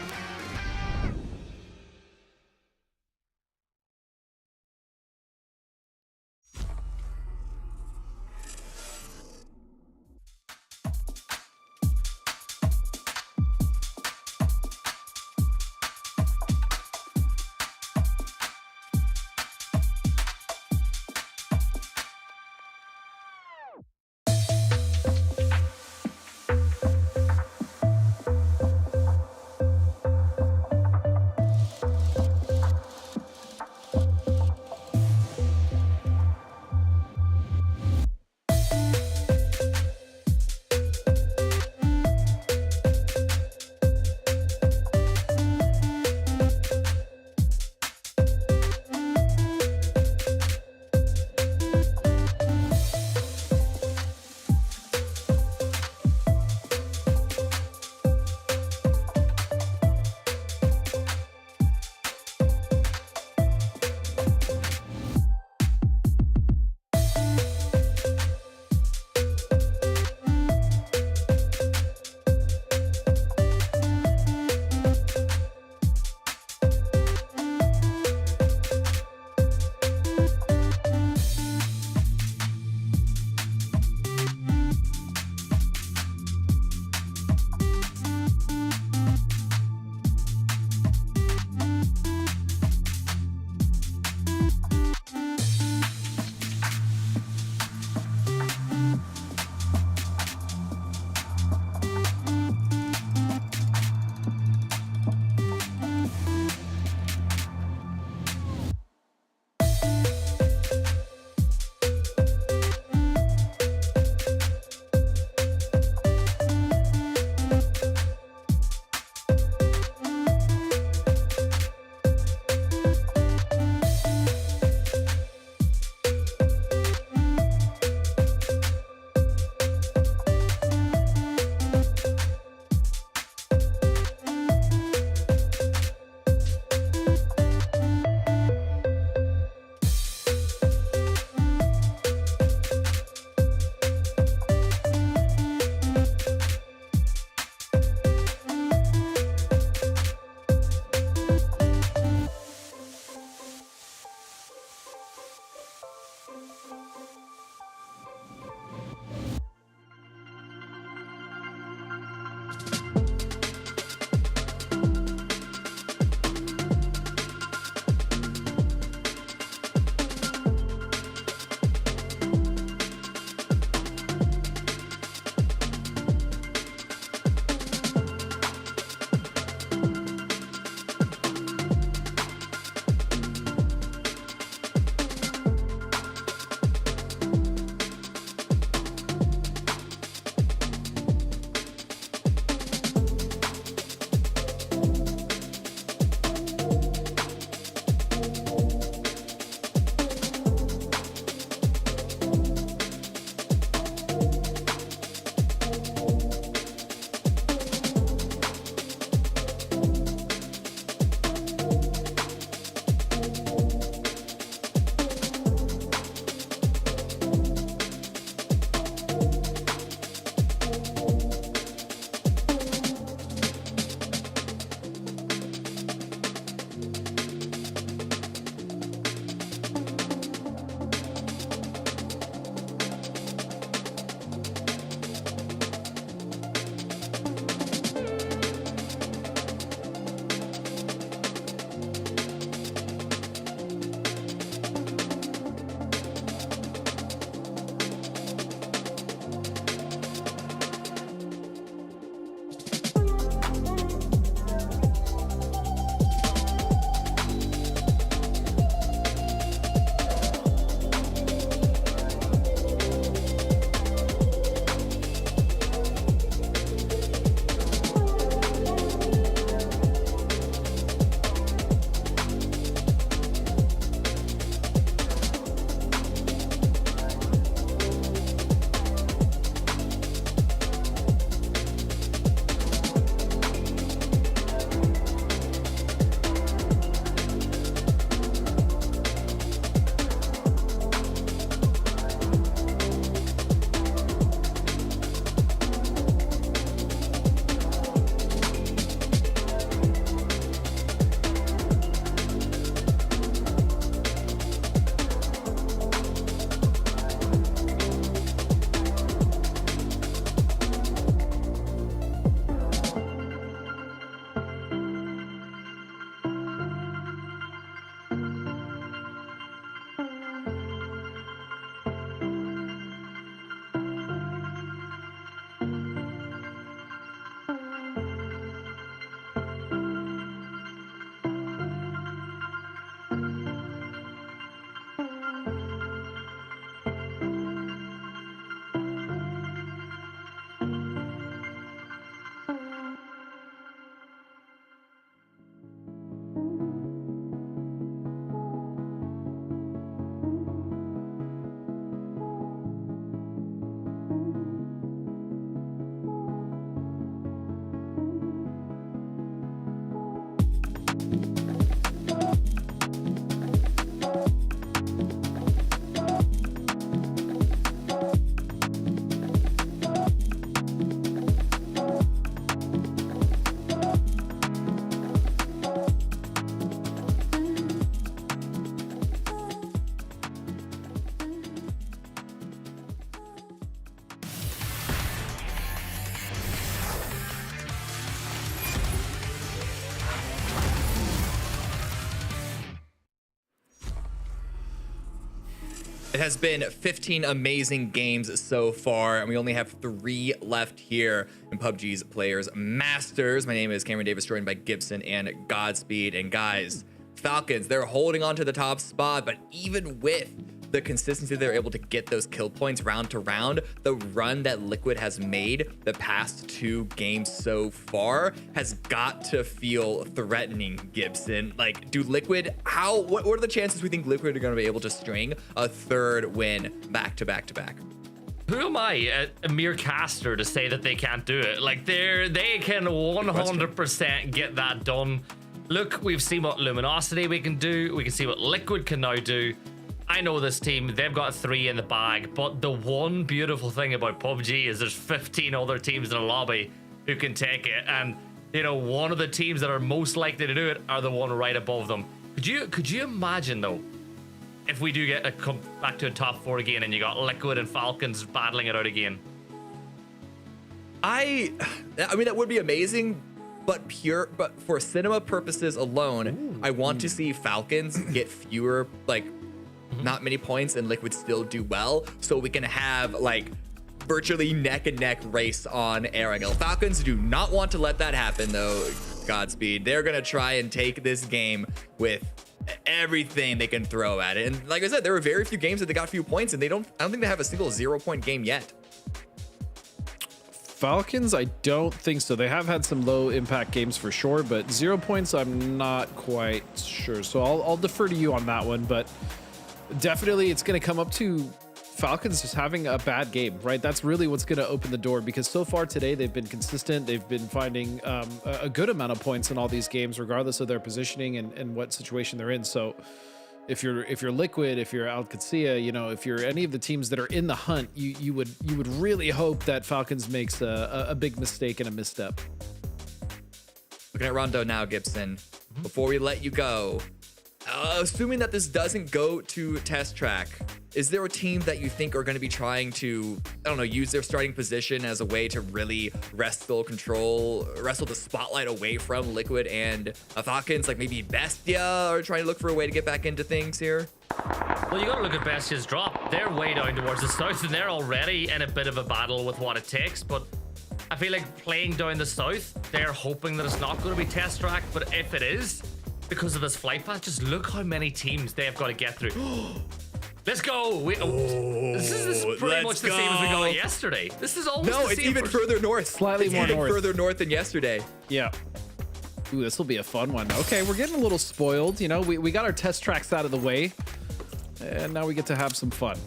has been 15 amazing games so far, and we only have 3 left here in PUBG's Players Masters. My name is Cameron Davis, joined by Gibson and Godspeed. And guys, Falcons, they're holding on to the top spot, but even with the consistency they're able to get those kill points round to round, the run that Liquid has made the past 2 games so far has got to feel threatening, Gibson. Like, do Liquid, what are the chances we think Liquid are going to be able to string a 3rd win back to back to back? Who am I, a mere caster, to say that they can't do it? Like, they can 100% get that done. Look, we've seen what Luminosity we can do. We can see what Liquid can now do. I know this team, they've got 3 in the bag, but the one beautiful thing about PUBG is there's 15 other teams in a lobby who can take it. And, you know, one of the teams that are most likely to do it are the one right above them. Could you imagine, though, if we do get come back to a top 4 again and you got Liquid and Falcons battling it out again? I mean, that would be amazing, but for cinema purposes alone, I want to see Falcons get fewer, like, not many points, and Liquid still do well, so we can have like virtually neck and neck race on Erangel. Falcons do not want to let that happen though, Godspeed. They're gonna try and take this game with everything they can throw at it. And like I said, there were very few games that they got few points, and I don't think they have a single 0-point game yet. Falcons, I don't think so. They have had some low impact games for sure, but 0 points, I'm not quite sure. So I'll defer to you on that one, but definitely it's going to come up to Falcons just having a bad game, right? That's really what's going to open the door, because so far today they've been consistent. They've been finding a good amount of points in all these games, regardless of their positioning and what situation they're in. So if you're Liquid, if you're Alcacia, you know, if you're any of the teams that are in the hunt, you would really hope that Falcons makes a big mistake and a misstep. Looking at Rondo now, Gibson, before we let you go, assuming that this doesn't go to test track, is there a team that you think are going to be trying to, I don't know, use their starting position as a way to really wrestle the spotlight away from Liquid and Falcons, like maybe Bestia, or trying to look for a way to get back into things here? Well, you got to look at Bestia's drop. They're way down towards the south, and they're already in a bit of a battle with what it takes, but I feel like playing down the south, they're hoping that it's not going to be test track, but if it is, because of this flight path, just look how many teams they have got to get through. Let's go. This is pretty much the same as we got yesterday. This is almost the same. No, it's even further north. Slightly more north. Further north than yesterday. Yeah. Ooh, this will be a fun one. Okay, we're getting a little spoiled. You know, we got our test tracks out of the way, and now we get to have some fun.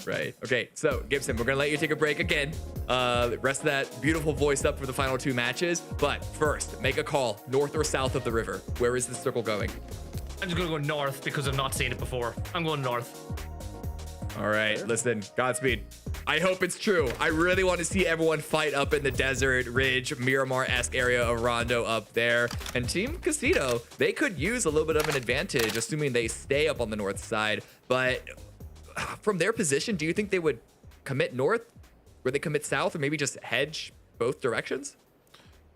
Right. Okay, so Gibson, we're gonna let you take a break again. Rest of that beautiful voice up for the final 2 matches. But first, make a call, north or south of the river. Where is the circle going? I'm just gonna go north because I've not seen it before. I'm going north. All right, listen, Godspeed. I hope it's true. I really want to see everyone fight up in the desert ridge, Miramar-esque area of Rondo up there. And Team Casino, they could use a little bit of an advantage, assuming they stay up on the north side. But from their position, do you think they would commit north? Would they commit south, or maybe just hedge both directions?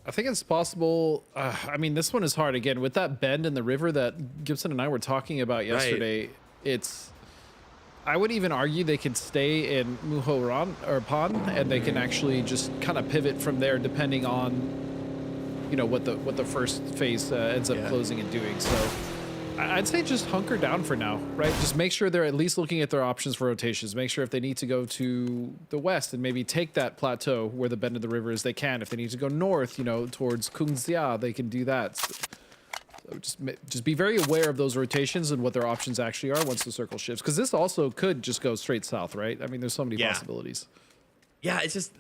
I think it's possible. I mean, this one is hard. Again, with that bend in the river that Gibson and I were talking about yesterday, I would even argue they could stay in Muhoran or Pan, and they can actually just kind of pivot from there, depending on, you know, what the first phase ends up closing and doing. So I'd say just hunker down for now, right? Just make sure they're at least looking at their options for rotations. Make sure if they need to go to the west and maybe take that plateau where the bend of the river is, they can. If they need to go north, you know, towards Kungxia, they can do that. So just be very aware of those rotations and what their options actually are once the circle shifts. Because this also could just go straight south, right? I mean, there's so many possibilities. Yeah, it's just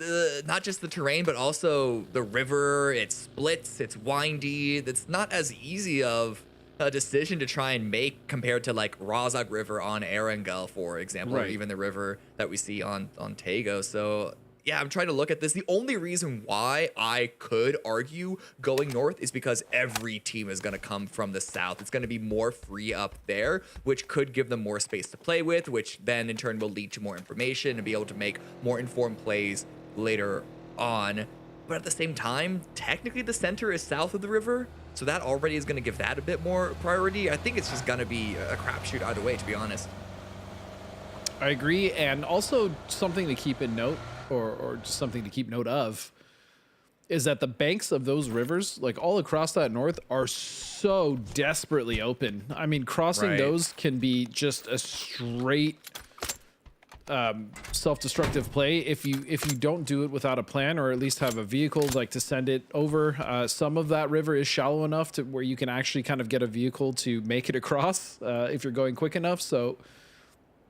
not just the terrain, but also the river. It splits, it's windy. It's not as easy of a decision to try and make compared to like Razak River on Erangel, for example, or even the river that we see on Tego. So yeah, I'm trying to look at this. The only reason why I could argue going north is because every team is going to come from the south. It's going to be more free up there, which could give them more space to play with, which then in turn will lead to more information and be able to make more informed plays later on. But at the same time, technically the center is south of the river, so that already is going to give that a bit more priority. I think it's just going to be a crapshoot either way, to be honest. I agree, and also something to keep in note, or just something to keep note of, is that the banks of those rivers, like all across that north, are so desperately open. I mean, crossing those can be just a straight self-destructive play if you don't do it without a plan, or at least have a vehicle like to send it over. Some of that river is shallow enough to where you can actually kind of get a vehicle to make it across if you're going quick enough. So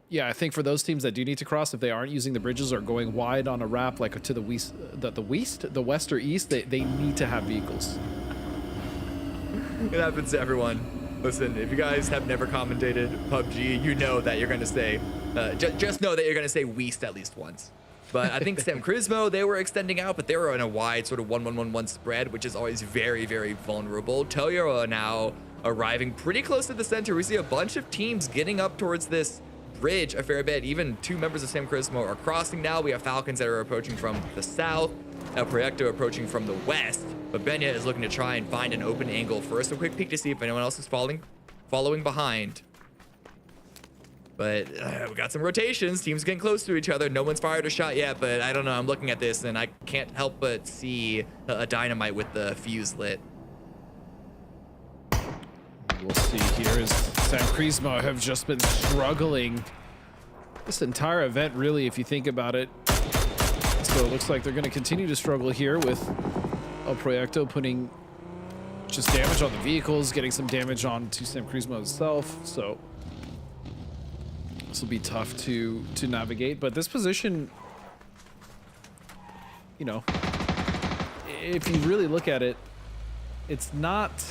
yeah, I think for those teams that do need to cross, if they aren't using the bridges or going wide on a wrap like to the west, the west or east, they need to have vehicles. It happens to everyone. Listen, if you guys have never commentated PUBG, you know that you're going to say, just know that you're going to say Weast at least once. But I think Sam Crismo, they were extending out, but they were in a wide sort of 1-1-1-1 spread, which is always very, very vulnerable. Toyo are now arriving pretty close to the center. We see a bunch of teams getting up towards this bridge a fair bit. Even 2 members of Sam Crismo are crossing now. We have Falcons that are approaching from the south, El Proyecto approaching from the west, but Benya is looking to try and find an open angle first. A quick peek to see if anyone else is following behind. But we got some rotations. Teams getting close to each other. No one's fired a shot yet, but I don't know. I'm looking at this and I can't help but see a dynamite with the fuse lit. We'll see here as Sam Crismo have just been struggling this entire event, really, if you think about it. So it looks like they're going to continue to struggle here with El Proyecto putting just damage on the vehicles, getting some damage on to Sam Crismo himself. So this will be tough to navigate. But this position, you know, if you really look at it, it's not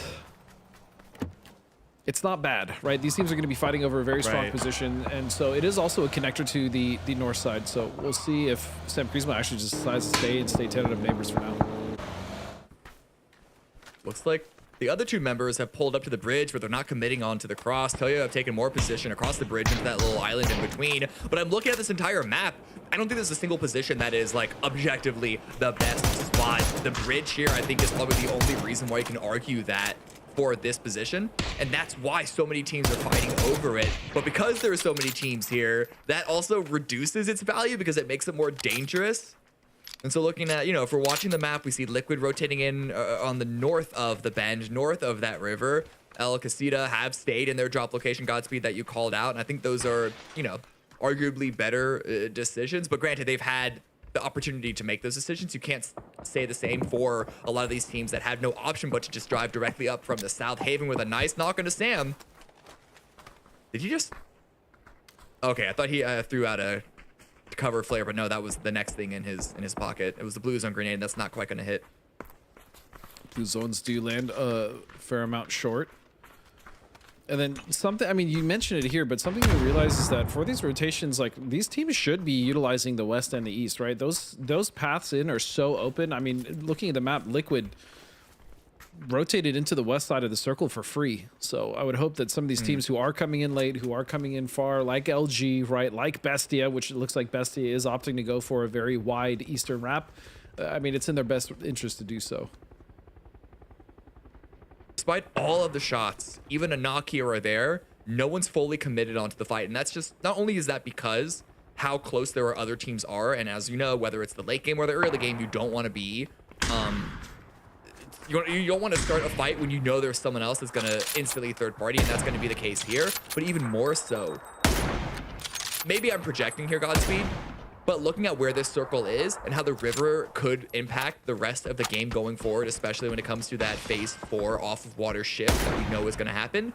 bad, right? These teams are going to be fighting over a very strong position, and so it is also a connector to the north side. So we'll see if Sam Crismo actually just decides to stay tentative neighbors for now. Looks like the other 2 members have pulled up to the bridge, but they're not committing on to the cross. Toyo have taken more position across the bridge into that little island in between. But I'm looking at this entire map. I don't think there's a single position that is like objectively the best spot. The bridge here, I think, is probably the only reason why you can argue that for this position, and that's why so many teams are fighting over it. But because there are so many teams here, that also reduces its value because it makes it more dangerous. And so looking at, you know, if we're watching the map, we see Liquid rotating in on the north of the bend, north of that river. El Casita have stayed in their drop location, Godspeed, that you called out, and I think those are, you know, arguably better decisions. But granted, they've had the opportunity to make those decisions. You can't say the same for a lot of these teams that have no option but to just drive directly up from the south. Haven with a nice knock onto Sam. Did he just... Okay, I thought he threw out a cover flare, but no, that was the next thing in his pocket. It was the blue zone grenade. That's not quite going to hit. Blue zones do land a fair amount short. And then something, I mean, you mentioned it here, but something to realize is that for these rotations, like, these teams should be utilizing the west and the east, right? Those paths in are so open. I mean, looking at the map, Liquid rotated into the west side of the circle for free. So I would hope that some of these teams who are coming in late, who are coming in far, like LG, right, like Bestia, which it looks like Bestia is opting to go for a very wide eastern wrap. I mean, it's in their best interest to do so. Despite all of the shots, even a knock here or there, no one's fully committed onto the fight. And that's just, not only is that because how close there are other teams are, and as you know, whether it's the late game or the early game, you don't want to be, you don't want to start a fight when you know there's someone else that's going to instantly third party, and that's going to be the case here. But even more so, maybe I'm projecting here, Godspeed, but looking at where this circle is and how the river could impact the rest of the game going forward, especially when it comes to that phase 4 off of water shift that we know is going to happen,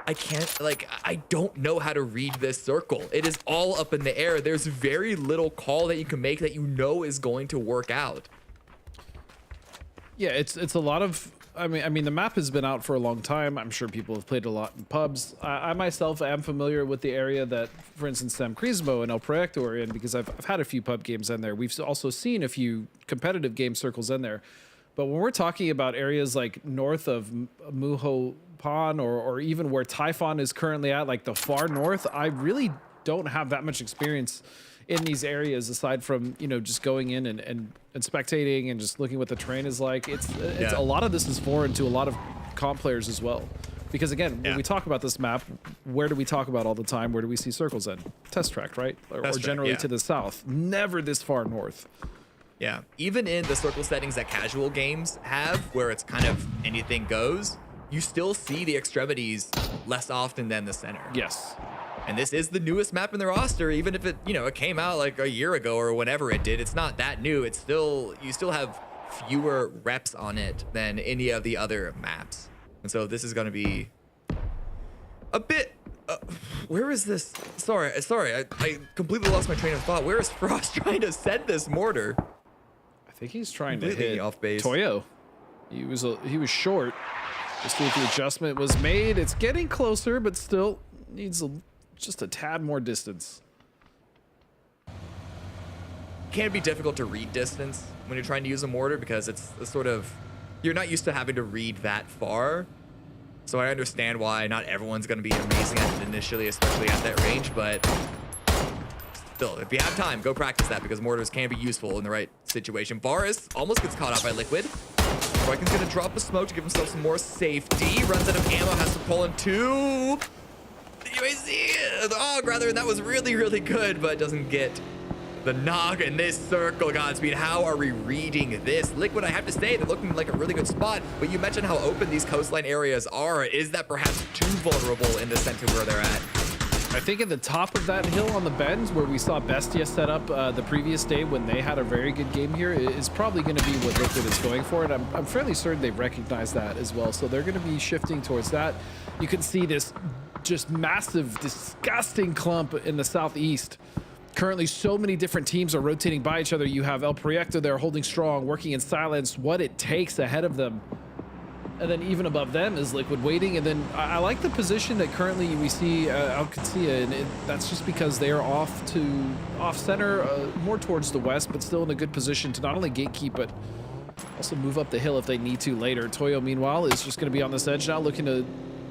I don't know how to read this circle. It is all up in the air. There's very little call that you can make that you know is going to work out. Yeah, it's a lot of, I mean, the map has been out for a long time. I'm sure people have played a lot in pubs. I myself am familiar with the area that, for instance, Sam Crismo and El Proyecto are in, because I've had a few pub games in there. We've also seen a few competitive game circles in there. But when we're talking about areas like north of Muho Pan, or even where Typhon is currently at, like the far north, I really don't have that much experience in these areas aside from, you know, just going in and spectating and just looking what the terrain is like. It's a lot of this is foreign to a lot of comp players as well. Because again, when we talk about this map, where do we talk about all the time? Where do we see circles in? Test track, right? Or generally to the south. Never this far north. Yeah, even in the circle settings that casual games have, where it's kind of anything goes, you still see the extremities less often than the center. Yes. And this is the newest map in the roster, even if it, it came out like a year ago or whenever it did. It's not that new. It's still, you still have fewer reps on it than any of the other maps. And so this is going to be a bit, where is this? Sorry, I completely lost my train of thought. Where is Frost trying to send this mortar? I think he's trying to hit off base. Toyo. He was short. Just see if the adjustment was made. It's getting closer, but still needs just a tad more distance. Can be difficult to read distance when you're trying to use a mortar because it's a sort of, you're not used to having to read that far. So I understand why not everyone's going to be amazing at it initially, especially at that range, but still, if you have time, go practice that because mortars can be useful in the right situation. Varus almost gets caught out by Liquid. Roykin's going to drop a smoke to give himself some more safety. Runs out of ammo, has to pull in two. The UAC, the AUG rather, and that was really, really good, but doesn't get the knock in this circle. Godspeed, how are we reading this? Liquid, I have to say, they're looking like a really good spot, but you mentioned how open these coastline areas are. Is that perhaps too vulnerable in the center where they're at? I think at the top of that hill on the bends where we saw Bestia set up the previous day when they had a very good game here is probably going to be what Liquid is going for. And I'm fairly certain they've recognized that as well. So they're going to be shifting towards that. You can see this just massive, disgusting clump in the southeast. Currently, so many different teams are rotating by each other. You have El Proyecto there holding strong, working in silence, what it takes ahead of them. And then even above them is Liquid waiting. And then I like the position that currently we see Alcacia, and that's just because they are off center, more towards the west, but still in a good position to not only gatekeep, but also move up the hill if they need to later. Toyo, meanwhile, is just going to be on this edge now, looking to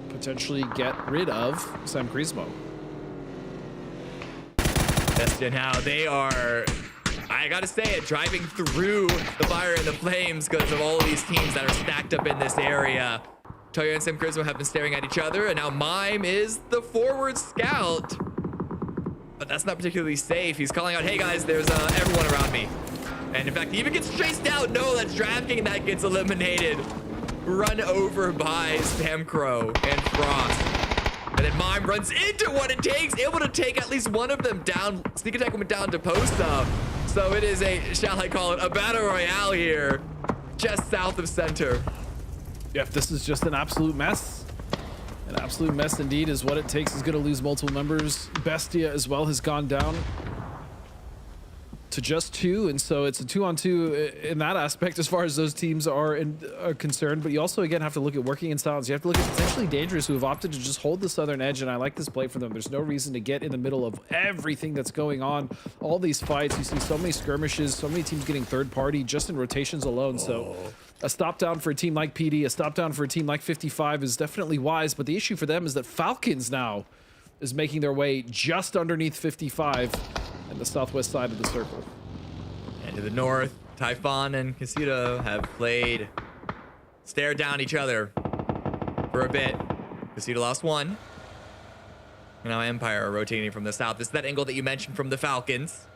potentially get rid of Sam Crismo. Now they are, I gotta say it, driving through the fire and the flames because of all of these teams that are stacked up in this area. Toyo and Sam Crismo have been staring at each other, and now Mime is the forward scout. But that's not particularly safe. He's calling out, hey guys, there's everyone around me. And in fact, he even gets chased out. No, that's DraftKings that gets eliminated. Run over by Samcro and Frost. And then Mime runs into what it takes, able to take at least one of them down. Sneak attack went down to post up. So it is a, shall I call it, a battle royale here, just south of center. Yep, this is just an absolute mess. An absolute mess indeed is what it takes. Is going to lose multiple members. Bestia as well has gone down to just two, and so it's a 2-on-2 in that aspect as far as those teams are concerned. But you also again have to look at working in silence. You have to look at potentially dangerous who have opted to just hold the southern edge, and I like this play for them. There's no reason to get in the middle of everything that's going on. All these fights, you see so many skirmishes, so many teams getting third party just in rotations alone. So a stop down for a team like PD, a stop down for a team like 55 is definitely wise. But the issue for them is that Falcons now is making their way just underneath 55 and the southwest side of the circle. And to the north, Typhon and Casito have played, stared down each other for a bit. Casito lost one. And now Empire are rotating from the south. This is that angle that you mentioned from the Falcons.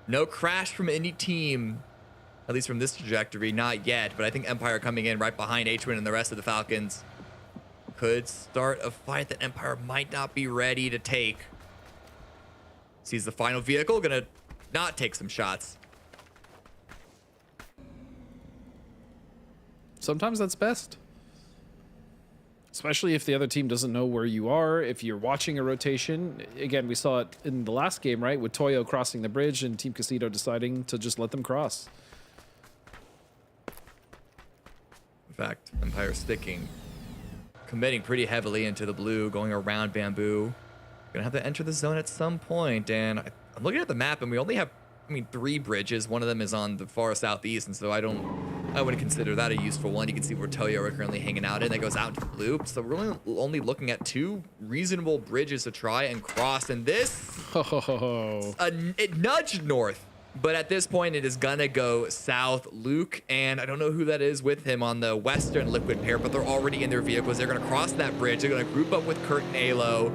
No crash from any team, at least from this trajectory, not yet. But I think Empire coming in right behind H-Win and the rest of the Falcons could start a fight that Empire might not be ready to take. Sees the final vehicle, gonna not take some shots. Sometimes that's best. Especially if the other team doesn't know where you are, if you're watching a rotation. Again, we saw it in the last game, right? With Toyo crossing the bridge and Team Casito deciding to just let them cross. In fact, Empire sticking, committing pretty heavily into the blue, going around Bamboo. Gonna have to enter the zone at some point, and I'm looking at the map, and we only have, 3 bridges. One of them is on the far southeast, and so I wouldn't consider that a useful one. You can see where Toyo are currently hanging out in. That goes out into the blue. So we're only looking at 2 reasonable bridges to try and cross, and this, it nudged north. But at this point, it is gonna go south. Luke, and I don't know who that is with him on the Western Liquid pair, but they're already in their vehicles. They're gonna cross that bridge. They're gonna group up with Kurt and Alo.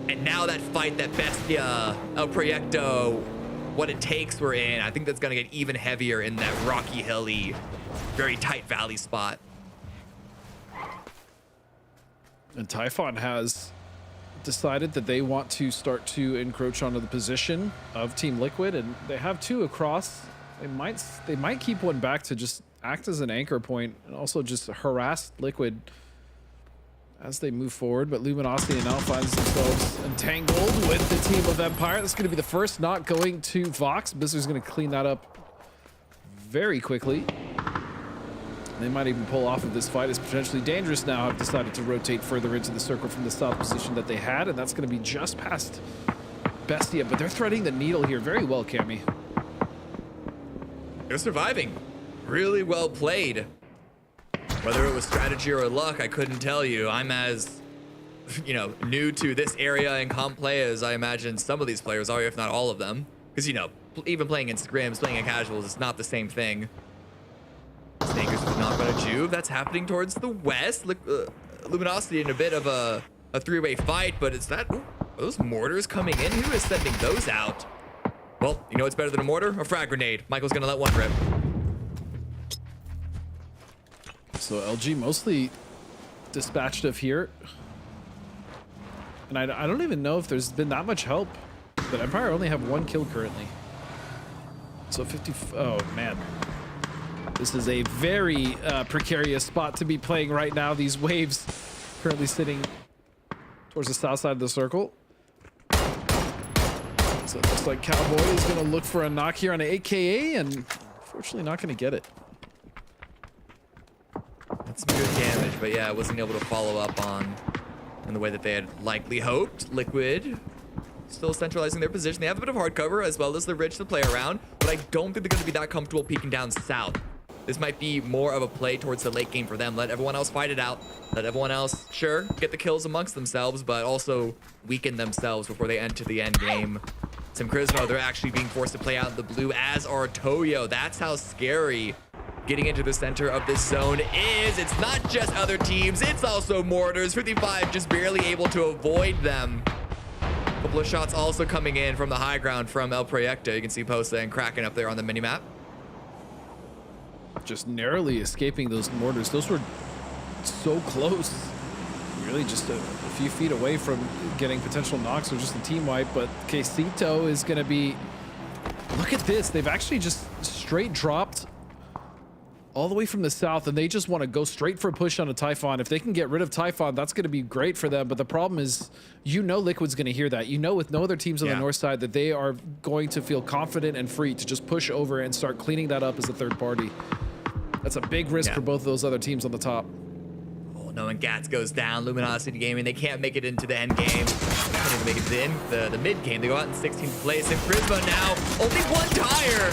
And now that fight, that Bestia, El Proyecto, what it takes we're in, I think that's gonna get even heavier in that rocky, hilly, very tight valley spot. And Typhon has decided that they want to start to encroach onto the position of Team Liquid, and they have two across. They might keep one back to just act as an anchor point and also just harass Liquid as they move forward. But Luminosity now finds themselves entangled with the team of Empire. That's going to be the first knock going to Vox. Blizzard's going to clean that up very quickly. They might even pull off of this fight. It's potentially dangerous now. Have decided to rotate further into the circle from the south position that they had, and that's going to be just past Bestia. But they're threading the needle here very well, Cammy. They're surviving. Really well played. Whether it was strategy or luck, I couldn't tell you. I'm as, new to this area in comp play as I imagine some of these players are, if not all of them. Because, even playing in scrims, playing in casuals, it's not the same thing. Snakers with knock on a Juve. That's happening towards the west. Luminosity in a bit of a three-way fight, but it's that... Ooh, are those mortars coming in? Who is sending those out? Well, you know what's better than a mortar? A frag grenade. Michael's gonna let one rip. So LG mostly dispatched of here. And I don't even know if there's been that much help. But Empire only have one kill currently. So 50... Oh, man. This is a very precarious spot to be playing right now. These waves currently sitting towards the south side of the circle. So it looks like Cowboy is going to look for a knock here on an AKA, and unfortunately not going to get it. That's some good damage, but yeah, I wasn't able to follow up on in the way that they had likely hoped. Liquid still centralizing their position. They have a bit of hard cover as well as the ridge to play around, but I don't think they're going to be that comfortable peeking down south. This might be more of a play towards the late game for them. Let everyone else fight it out. Let everyone else, sure, get the kills amongst themselves, but also weaken themselves before they enter the end game. Some Charisma, they're actually being forced to play out in the blue, as are Toyo. That's how scary getting into the center of this zone is. It's not just other teams, it's also mortars. 55 just barely able to avoid them. A couple of shots also coming in from the high ground from El Proyecto. You can see Posta and Kraken up there on the minimap. Just narrowly escaping those mortars. Those were so close. Really just a few feet away from getting potential knocks or just a team wipe. But Quesito is going to be... Look at this. They've actually just straight dropped all the way from the south, and they just want to go straight for a push on a Typhon. If they can get rid of Typhon, that's going to be great for them. But the problem is, Liquid's going to hear that. With no other teams on the north side that they are going to feel confident and free to just push over and start cleaning that up as a third party. That's a big risk for both of those other teams on the top. Oh no, and Gats goes down. Luminosity Gaming, they can't make it into the end game. They can't even make it to the mid game. They go out in 16th place. And Prisma now, only one tire.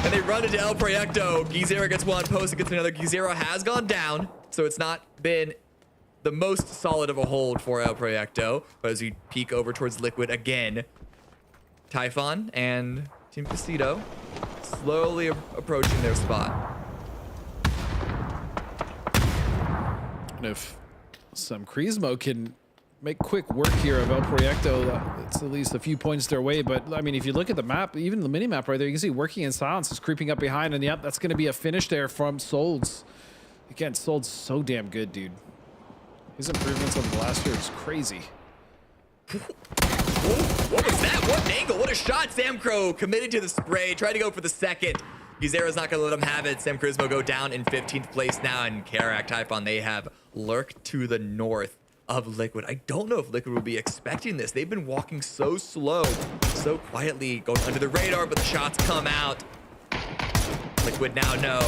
And they run into El Proyecto. Gizero gets one, Posta gets another. Gizero has gone down, so it's not been the most solid of a hold for El Proyecto. But as we peek over towards Liquid again, Typhon and Team Casito slowly approaching their spot. And if some Crismo can make quick work here of El Proyecto, it's at least a few points their way. But I mean, if you look at the map, even the mini map right there, you can see Working in Silence is creeping up behind, and yep, that's going to be a finish there from Solds. Again, Solds so damn good, dude. His improvements over the last year is crazy. What was that? What angle? What a shot! Sam Crow committed to the spray, tried to go for the second. Gizero's not going to let him have it. Sam Crismo go down in 15th place now, and Karak, Typhon, they have lurked to the north of Liquid. I don't know if Liquid will be expecting this. They've been walking so slow, so quietly, going under the radar, but the shots come out. Liquid now know.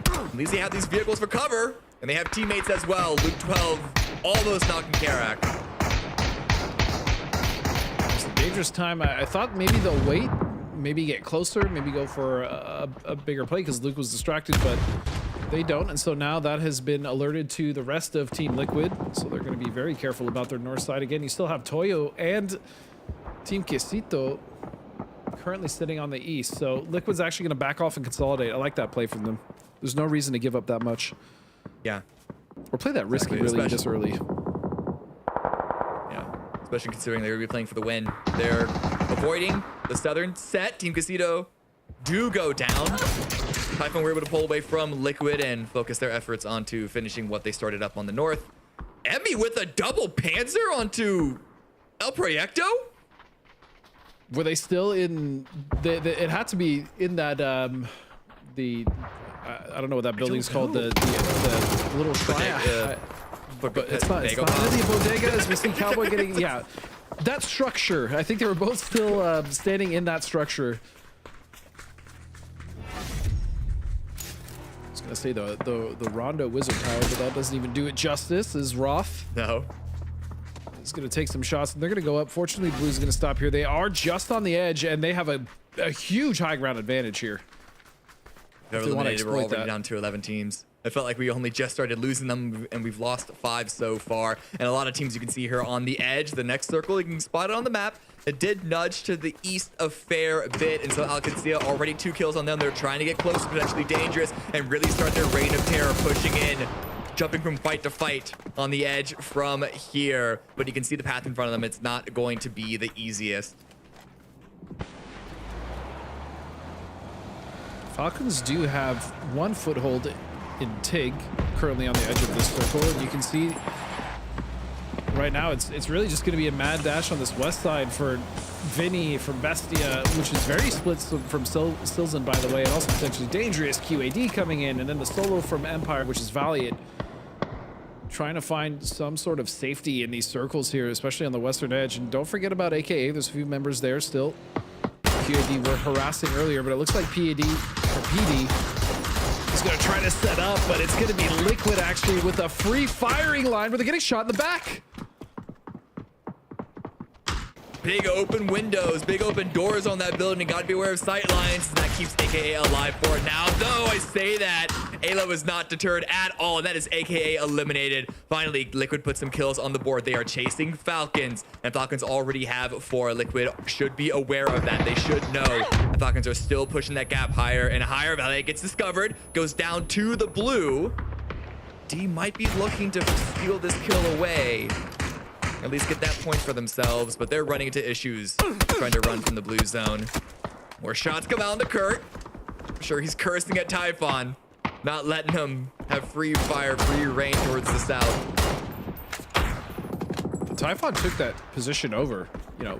At least they have these vehicles for cover, and they have teammates as well. Luke 12 almost knocking Karak. It's a dangerous time. I thought maybe they'll wait, maybe get closer, maybe go for a bigger play because Luke was distracted, but they don't. And so now that has been alerted to the rest of Team Liquid. So they're going to be very careful about their north side. Again, you still have Toyo and Team Quesito currently sitting on the east. So Liquid's actually going to back off and consolidate. I like that play from them. There's no reason to give up that much. Yeah. Or play that risky Exactly, really this early. Yeah, especially considering they're going to be playing for the win. They're avoiding the southern set. Team Casito do go down. Typhoon were able to pull away from Liquid and focus their efforts onto finishing what they started up on the north. Emmy with a double Panzer onto El Proyecto? Were they still in... it had to be in that... I don't know what that building's called. The little shrine. But it's not really a bodega. It's Missing Cowboy getting... Yeah. That structure. I think they were both still standing in that structure. I was going to say the Rondo Wizard Tower, but that doesn't even do it justice, is Roth. No. It's going to take some shots, and they're going to go up. Fortunately, Blue's going to stop here. They are just on the edge, and they have a huge high ground advantage here. We're already down to 11 teams. I felt like we only just started losing them, and we've lost 5 so far. And a lot of teams you can see here on the edge. The next circle, you can spot it on the map. It did nudge to the east a fair bit, and so Alcancia already 2 kills on them. They're trying to get close, potentially dangerous, and really start their reign of terror, pushing in, jumping from fight to fight on the edge from here. But you can see the path in front of them. It's not going to be the easiest. Falcons do have 1 foothold in Tig, currently on the edge of this circle, and you can see right now it's really just going to be a mad dash on this west side for Vinny from Bestia, which is very split from Silzen, by the way, and also potentially dangerous. QAD coming in, and then the solo from Empire, which is Valiant. Trying to find some sort of safety in these circles here, especially on the western edge. And don't forget about AKA, there's a few members there still. QAD were harassing earlier, but it looks like PD is going to try to set up, but it's going to be Liquid actually with a free firing line, but they're getting shot in the back. Big open windows, big open doors on that building. Got to be aware of sight lines. That keeps AKA alive for now. Though I say that, Ayla was not deterred at all, and that is AKA eliminated. Finally, Liquid put some kills on the board. They are chasing Falcons, and Falcons already have 4. Liquid should be aware of that. They should know. The Falcons are still pushing that gap higher and higher. Valiant gets discovered, goes down to the blue. D might be looking to steal this kill away. At least get that point for themselves, but they're running into issues trying to run from the blue zone. More shots come out on the Kurt. I'm sure he's cursing at Typhon, not letting him have free fire, free reign towards the south. The Typhon took that position over,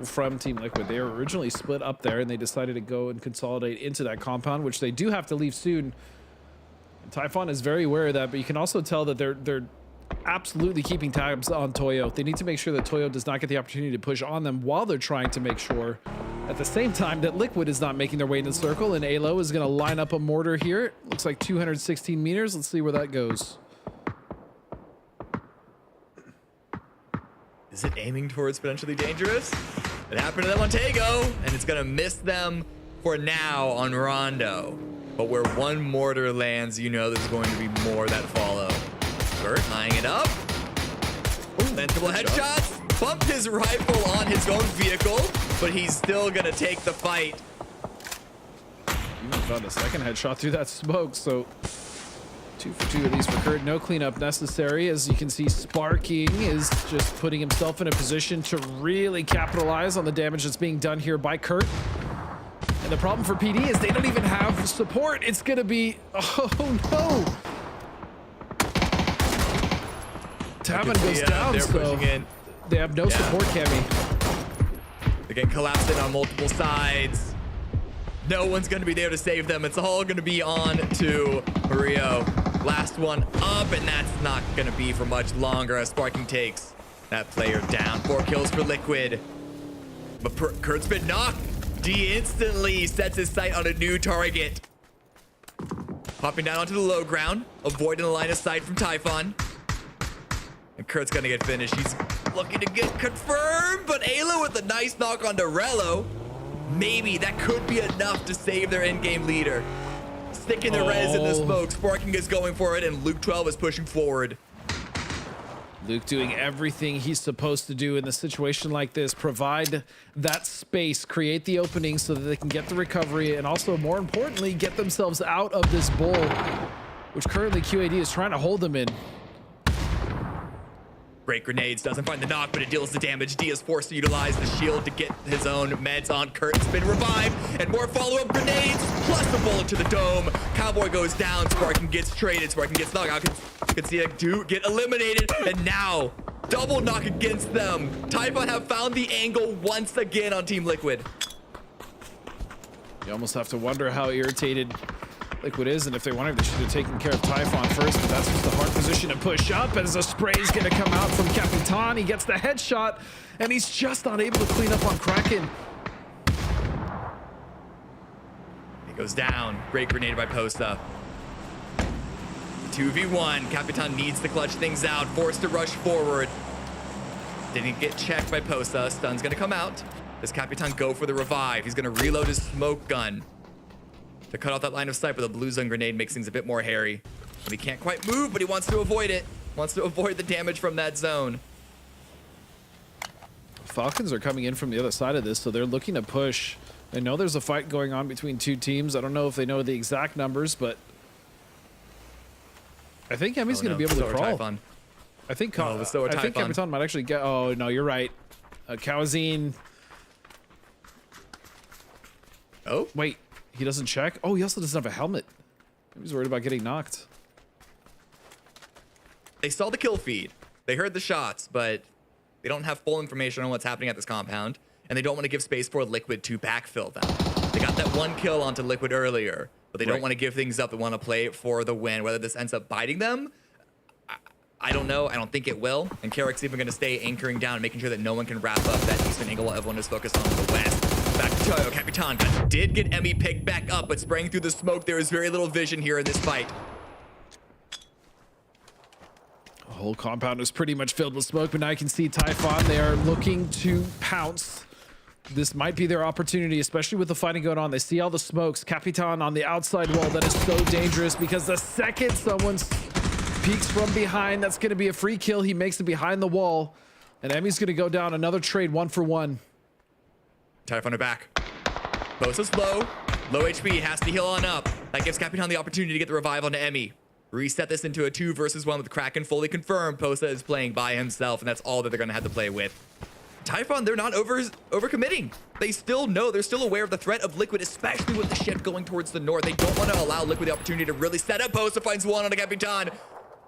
from Team Liquid. They were originally split up there, and they decided to go and consolidate into that compound, which they do have to leave soon. And Typhon is very aware of that, but you can also tell that they're absolutely keeping tabs on Toyo. They need to make sure that Toyo does not get the opportunity to push on them while they're trying to make sure at the same time that Liquid is not making their way in the circle, and Alo is going to line up a mortar here. Looks like 216 meters. Let's see where that goes. Is it aiming towards potentially dangerous? It happened to them on Tego, and it's going to miss them for now on Rondo. But where 1 mortar lands, there's going to be more that follow. Kurt eyeing it up. Lands a couple headshots. Bumped his rifle on his own vehicle, but he's still gonna take the fight. Even found a second headshot through that smoke, so 2 for 2 of these for Kurt. No cleanup necessary. As you can see, Sparking is just putting himself in a position to really capitalize on the damage that's being done here by Kurt. And the problem for PD is they don't even have support. It's gonna be, oh no. Taman goes down, so they have no support, Cammy. They're getting collapsed in on multiple sides. No one's going to be there to save them. It's all going to be on to Mario. Last one up, and that's not going to be for much longer as Sparking takes that player down. 4 kills for Liquid. But Kurt's been knocked. D instantly sets his sight on a new target. Popping down onto the low ground, avoiding the line of sight from Typhon. And Kurt's gonna get finished. He's looking to get confirmed, but Ayla with a nice knock on Dorello. Maybe that could be enough to save their in-game leader. Sticking the res in the smoke. Sparking is going for it, and Luke 12 is pushing forward. Luke doing everything he's supposed to do in a situation like this, provide that space, create the opening so that they can get the recovery, and also, more importantly, get themselves out of this bowl, which currently QAD is trying to hold them in. Great grenades, doesn't find the knock, but it deals the damage. D is forced to utilize the shield to get his own meds on. Kurt's been revived, and more follow-up grenades, plus a bullet to the dome. Cowboy goes down, Sparkin gets traded, Sparkin gets knocked out. You can see a dude get eliminated, and now double knock against them. Typhon have found the angle once again on Team Liquid. You almost have to wonder how irritated Liquid is, and if they wanted, they should have taken care of Typhon first, but that's just a hard position to push up as a spray is going to come out from Krafton. He gets the headshot, and he's just not able to clean up on Kraken. He goes down. Great grenade by Posta. 2v1. Krafton needs to clutch things out, forced to rush forward. Didn't get checked by Posta. Stun's going to come out. Does Krafton go for the revive? He's going to reload his smoke gun to cut off that line of sight, but the blue zone grenade makes things a bit more hairy. But he can't quite move, but he wants to avoid it. Wants to avoid the damage from that zone. Falcons are coming in from the other side of this, so they're looking to push. I know there's a fight going on between two teams. I don't know if they know the exact numbers, but I think Emmy's going to be able to crawl. Typhon. I think I think Krafton might actually get. Oh no, you're right. Kawazine. Oh wait. He doesn't check. Oh, he also doesn't have a helmet. He was worried about getting knocked. They saw the kill feed. They heard the shots, but they don't have full information on what's happening at this compound, and they don't want to give space for Liquid to backfill them. They got that one kill onto Liquid earlier, but they don't want to give things up. They want to play it for the win. Whether this ends up biting them, I don't know. I don't think it will. And Carrick's even going to stay anchoring down, making sure that no one can wrap up that eastern angle while everyone is focused on the west. Back to Toyo. Krafton did get Emmy picked back up, but spraying through the smoke, there is very little vision here in this fight. The whole compound is pretty much filled with smoke, but now you can see Typhon. They are looking to pounce. This might be their opportunity, especially with the fighting going on. They see all the smokes. Krafton on the outside wall. That is so dangerous because the second someone peeks from behind, that's going to be a free kill. He makes it behind the wall, and Emmy's going to go down. Another trade, 1-for-1. Typhon are back. Bosa's low HP, has to heal on up. That gives Krafton the opportunity to get the revive onto Emmy. Reset this into a 2 versus 1 with Kraken fully confirmed. Posa is playing by himself, and that's all that they're going to have to play with. Typhon, they're not overcommitting. They still know, they're still aware of the threat of Liquid, especially with the shift going towards the north. They don't want to allow Liquid the opportunity to really set up. Posa finds one on a Krafton.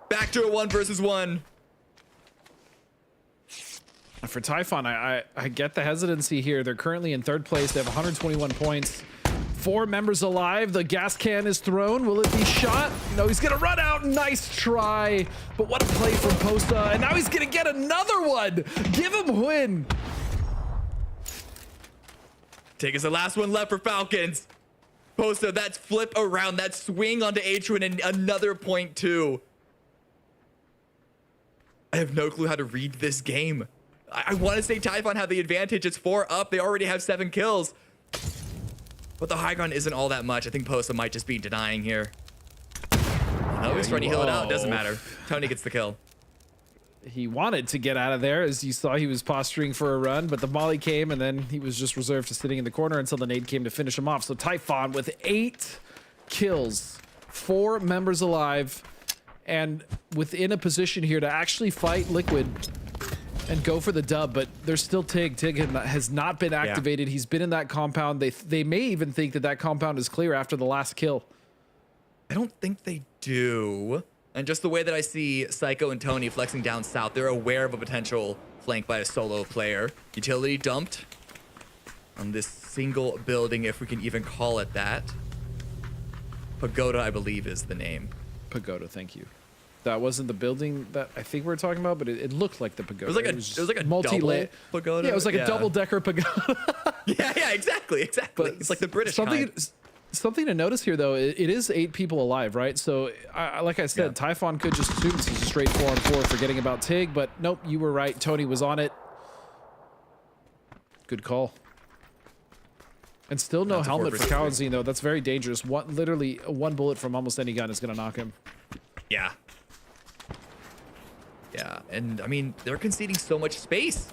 Back to a 1 versus 1. For Typhon, I get the hesitancy here. They're currently in 3rd place. They have 121 points. 4 members alive. The gas can is thrown. Will it be shot? No, he's going to run out. Nice try. But what a play from Posta. And now he's going to get another one. Give him a win. Take us the last one left for Falcons. Posta, that's flip around. That swing onto Atrin and another point too. I have no clue how to read this game. I want to say Typhon have the advantage. It's 4 up. They already have 7 kills. But the high ground isn't all that much. I think Posta might just be denying here. No, he's trying to heal it out. Doesn't matter. Tony gets the kill. He wanted to get out of there. As you saw, he was posturing for a run, but the molly came, and then he was just reserved to sitting in the corner until the nade came to finish him off. So Typhon with 8 kills, 4 members alive, and within a position here to actually fight Liquid and go for the dub, but there's still Tig. Tig has not been activated. Yeah. He's been in that compound. They may even think that that compound is clear after the last kill. I don't think they do. And just the way that I see Psycho and Tony flexing down south, they're aware of a potential flank by a solo player. Utility dumped on this single building, if we can even call it that. Pagoda, I believe, is the name. Pagoda, thank you. That wasn't the building that I think we were talking about, but it looked like the pagoda. It was like a double pagoda. Yeah, it was like a double-decker pagoda. yeah, exactly. But it's like the British kind. Something to notice here, though, it is 8 people alive, right? So, like I said, Typhon could just assume it's a straight 4-on-4, forgetting about Tig, but nope, you were right. Tony was on it. Good call. And still no helmet for Kawazine, though. That's very dangerous. Literally, 1 bullet from almost any gun is going to knock him. Yeah. Yeah, And I mean, they're conceding so much space.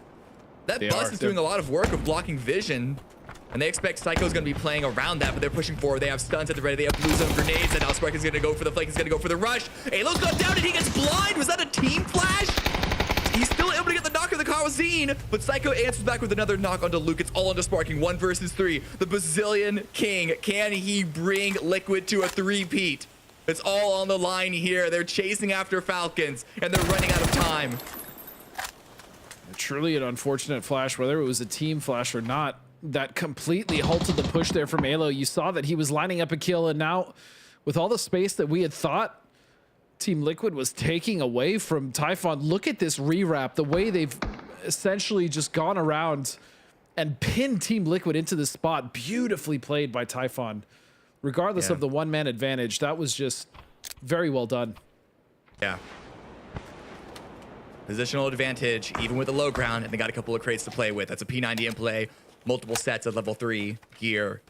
That They bus are. is doing a lot of work of blocking vision. And they expect Psycho's going to be playing around that, but they're pushing forward. They have stuns at the ready. They have blue zone grenades, and now Spark is going to go for the flank. He's going to go for the rush. Alo's gone down, and he gets blind. Was that a team flash? He's still able to get the knock on the Carlzine, but Psycho answers back with another knock onto Luke. It's all onto Sparking. 1 versus 3. The Brazilian King. Can he bring Liquid to a three-peat? It's all on the line here. They're chasing after Falcons, and they're running out of time. Truly an unfortunate flash, whether it was a team flash or not. That completely halted the push there from Alo. You saw that he was lining up a kill, and now with all the space that we had thought Team Liquid was taking away from Typhon, look at this rewrap, the way they've essentially just gone around and pinned Team Liquid into the spot. Beautifully played by Typhon. Regardless of the one-man advantage, that was just very well done. Yeah. Positional advantage, even with the low ground, and they got a couple of crates to play with. That's a P90 in play. Multiple sets of level 3 gear.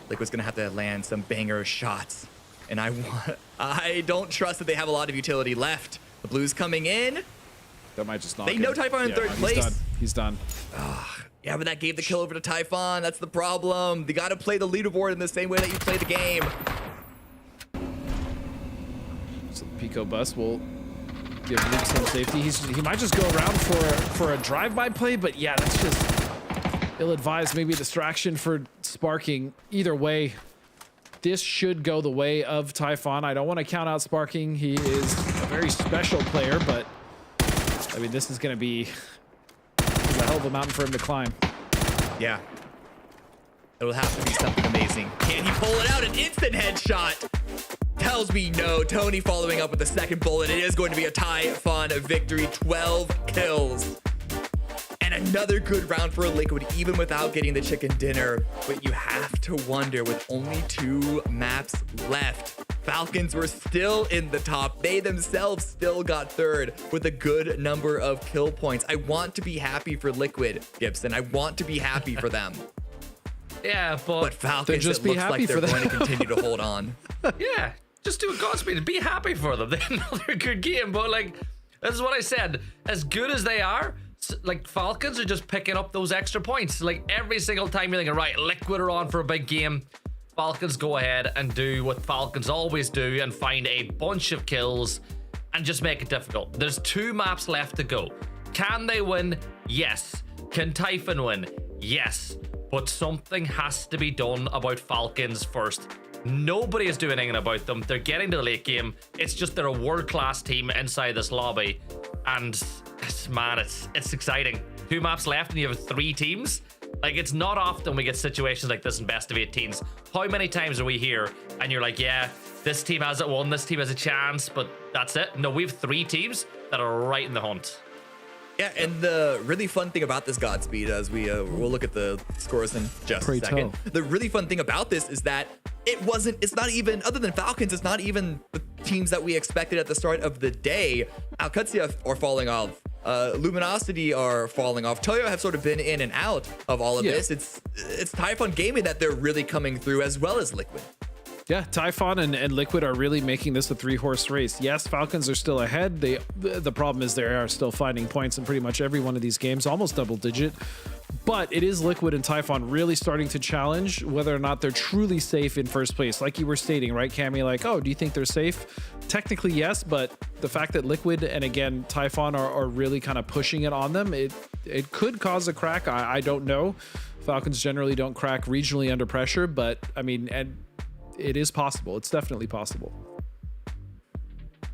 Liquid's gonna have to land some banger shots. And I don't trust that they have a lot of utility left. The Blues coming in. That might just not. They know Typhon in third place. He's done. Yeah, but that gave the kill over to Typhon. That's the problem. They gotta play the leaderboard in the same way that you play the game. So the Pico bus will give Luke some safety. He might just go around for a drive-by play, but yeah, that's just ill-advised. Maybe a distraction for Sparking. Either way, this should go the way of Typhon. I don't want to count out Sparking. He is a very special player, but I mean, this is going to be a hell of a mountain for him to climb. Yeah. It'll have to be something amazing. Can he pull it out? An instant headshot. Tells me no. Tony following up with the second bullet. It is going to be a Typhon victory. 12 kills. And another good round for Liquid, even without getting the chicken dinner. But you have to wonder, with only 2 maps left, Falcons were still in the top. They themselves still got third with a good number of kill points. I want to be happy for Liquid, Gibson. I want to be happy for them. Yeah, But Falcons, it looks like they're going to continue to hold on. Yeah, just do a Godspeed and be happy for them. They had another good game, but like, this is what I said. As good as they are, like, Falcons are just picking up those extra points. Like, every single time you're thinking, right, Liquid are on for a big game, Falcons go ahead and do what Falcons always do and find a bunch of kills and just make it difficult. There's 2 maps left to go. Can they win? Yes. Can Typhon win? Yes. But something has to be done about Falcons first. Nobody is doing anything about them. They're getting to the late game. It's just they're a world-class team inside this lobby. And, man, it's exciting. 2 maps left and you have 3 teams. Like, it's not often we get situations like this in best of 18s. How many times are we here and you're like, yeah, this team has it won, this team has a chance, but that's it? No, we have 3 teams that are right in the hunt. Yeah, and the really fun thing about this Godspeed, as we'll look at the scores in just a second. The really fun thing about this is that it's not even, other than Falcons, it's not even the teams that we expected at the start of the day. Alcutsia are falling off. Luminosity are falling off. Toyo have sort of been in and out of all of this. It's Typhon Gaming that they're really coming through, as well as Liquid. Yeah, Typhon and Liquid are really making this a 3-horse race. Yes, Falcons are still ahead. The problem is they are still finding points in pretty much every one of these games, almost double digit. But it is Liquid and Typhon really starting to challenge whether or not they're truly safe in first place. Like you were stating, right, Cammy? Like, oh, do you think they're safe? Technically, yes, but the fact that Liquid and, again, Typhon are really kind of pushing it on them, it could cause a crack. I don't know. Falcons generally don't crack regionally under pressure, but, I mean, and it is possible. It's definitely possible.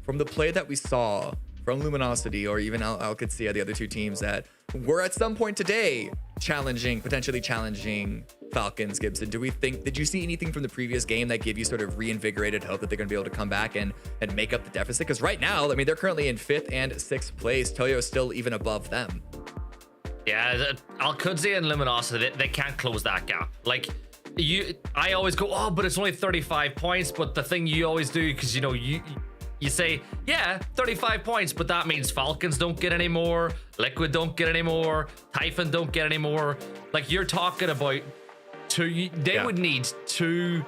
From the play that we saw from Luminosity or even Alcutsia, the other 2 teams that were at some point today potentially challenging Falcons, Gibson, did you see anything from the previous game that gave you sort of reinvigorated hope that they're going to be able to come back and make up the deficit? Because right now, I mean, they're currently in 5th and 6th place. Toyo is still even above them. Yeah, Alcutsia and Luminosity, they can't close that gap. Like, I always go, oh, but it's only 35 points. But the thing you always do, because you say, yeah, 35 points, but that means Falcons don't get any more, Liquid don't get any more, Typhon don't get any more. Like, you're talking about they would need 2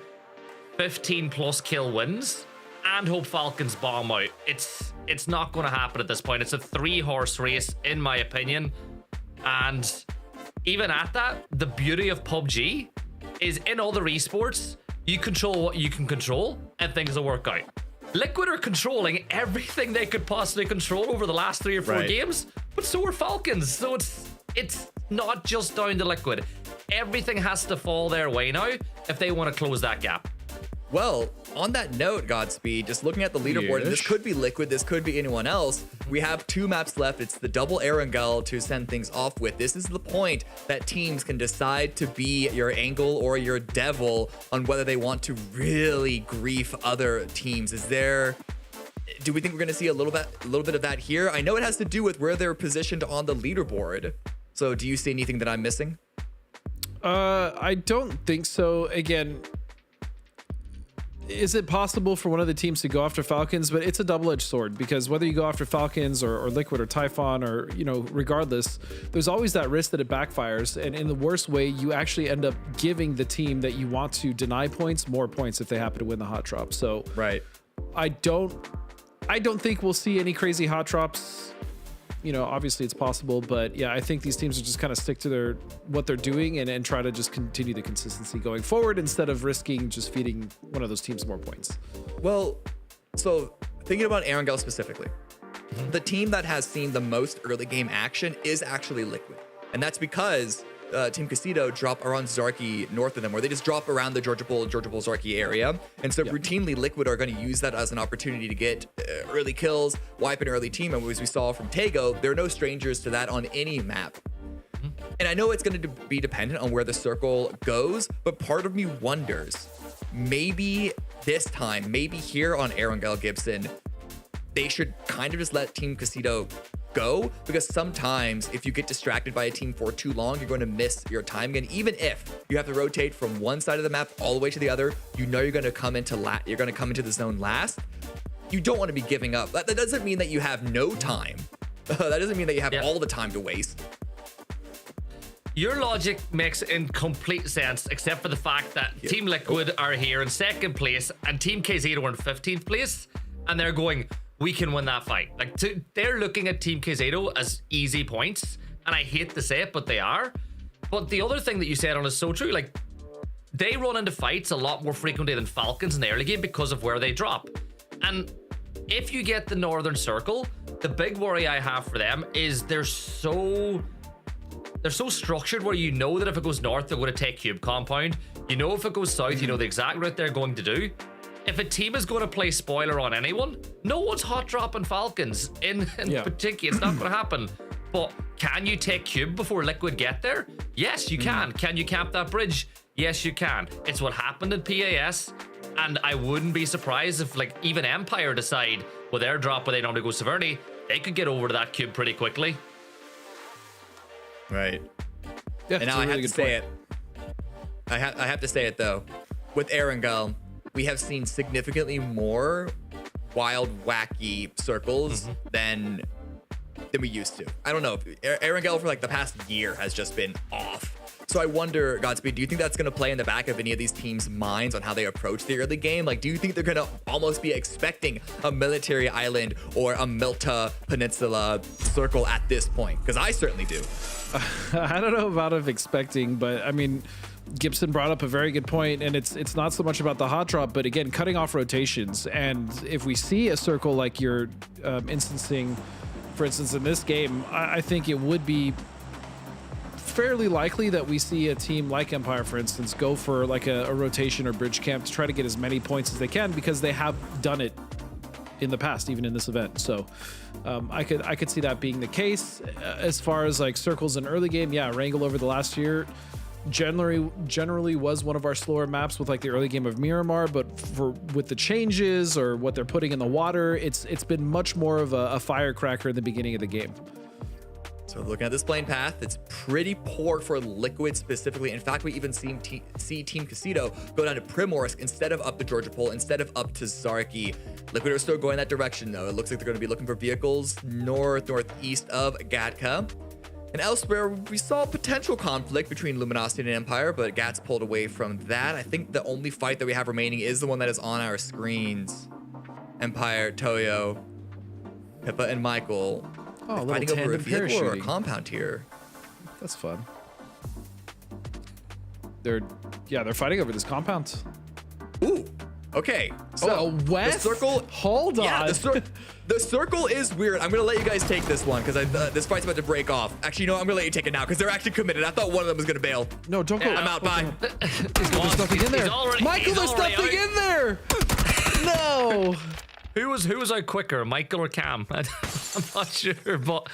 15+ kill wins, and hope Falcons bomb out. It's not going to happen at this point. It's a 3-horse race, in my opinion. And even at that, the beauty of PUBG is in other esports, you control what you can control and things will work out. Liquid are controlling everything they could possibly control over the last 3 or 4 games, but so are Falcons. So it's not just down to Liquid. Everything has to fall their way now if they want to close that gap. Well, on that note, Godspeed, just looking at the leaderboard, and this could be Liquid, this could be anyone else. We have 2 maps left. It's the double Erangel to send things off with. This is the point that teams can decide to be your Angle or your Devil on whether they want to really grief other teams. Do we think we're going to see a little bit of that here? I know it has to do with where they're positioned on the leaderboard. So do you see anything that I'm missing? I don't think so. Again, is it possible for one of the teams to go after Falcons? But it's a double-edged sword, because whether you go after Falcons or Liquid or Typhon or, regardless, there's always that risk that it backfires. And in the worst way, you actually end up giving the team that you want to deny points more points if they happen to win the hot drop. So right. I don't think we'll see any crazy hot drops. Obviously it's possible, but yeah, I think these teams will just kind of stick to what they're doing and try to just continue the consistency going forward instead of risking just feeding one of those teams more points. Well, so thinking about Erangel specifically, the team that has seen the most early game action is actually Liquid. And that's because Team Casito drop around Zarki north of them, where they just drop around the Georgia Bowl Zarki area. And so routinely Liquid are going to use that as an opportunity to get early kills, wipe an early team. And as we saw from Tego, there are no strangers to that on any map. And I know it's going to be dependent on where the circle goes, but part of me wonders, maybe this time, maybe here on Erangel Gibson, they should kind of just let Team Casito go, because sometimes if you get distracted by a team for too long, you're going to miss your time again. Even if you have to rotate from one side of the map all the way to the other, you're going to come into the zone last. You don't want to be giving up. That doesn't mean that you have no time. That doesn't mean that you have all the time to waste. Your logic makes in complete sense, except for the fact that Team Liquid are here in 2nd place and Team KZ are in 15th place, and they're going, we can win that fight. They're looking at Team Kazeto as easy points, and I hate to say it, but they are. But the other thing that you said on is so true. They run into fights a lot more frequently than Falcons in the early game because of where they drop. And if you get the Northern Circle, the big worry I have for them is they're so structured where that if it goes north, they're going to take Cube Compound. If it goes south, the exact route they're going to do. If a team is going to play spoiler on anyone, no one's hot dropping Falcons in particular. It's not going to happen. But can you take Cube before Liquid get there? Yes, you can. Can you camp that bridge? Yes, you can. It's what happened in PAS. And I wouldn't be surprised if even Empire decide with their drop where they normally go Severny, they could get over to that Cube pretty quickly. Right. Yeah, and now I have to say it. I have to say it though. With Erangel, we have seen significantly more wild, wacky circles than we used to. I don't know. Erangel for the past year has just been off. So I wonder, Godspeed, do you think that's going to play in the back of any of these teams' minds on how they approach the early game? Do you think they're going to almost be expecting a military island or a Milta Peninsula circle at this point? Because I certainly do. I don't know about expecting, but I mean, Gibson brought up a very good point, and it's not so much about the hot drop, but again, cutting off rotations. And if we see a circle like you're instancing, for instance, in this game, I think it would be fairly likely that we see a team like Empire, for instance, go for a rotation or bridge camp to try to get as many points as they can, because they have done it in the past, even in this event. So I could see that being the case. As far as circles in early game, Wrangle over the last year generally was one of our slower maps with the early game of Miramar, but with the changes or what they're putting in the water, it's been much more of a firecracker in the beginning of the game. So looking at this playing path, it's pretty poor for Liquid specifically. In fact, we even see Team Casito go down to Primorsk instead of up to Georgia Pole, instead of up to Zarki. Liquid are still going that direction though. It looks like they're going to be looking for vehicles northeast of Gatka. And elsewhere, we saw potential conflict between Luminosity and Empire, but Gats pulled away from that. I think the only fight that we have remaining is the one that is on our screens. Empire, Toyo, Pippa, and Michael Oh, a little fighting over a tandem vehicle or a parachuting. compound here. That's fun. They're fighting over this compound. Ooh. Okay. So West? the circle. Hold on. Yeah, the circle is weird. I'm gonna let you guys take this one because this fight's about to break off. Actually, no, I'm gonna let you take it now because they're actually committed. I thought one of them was gonna bail. No, don't go. I'm out. Bye. There's nothing in there. Michael, there's nothing in there. No. Who was out quicker, Michael or Cam? I'm not sure, but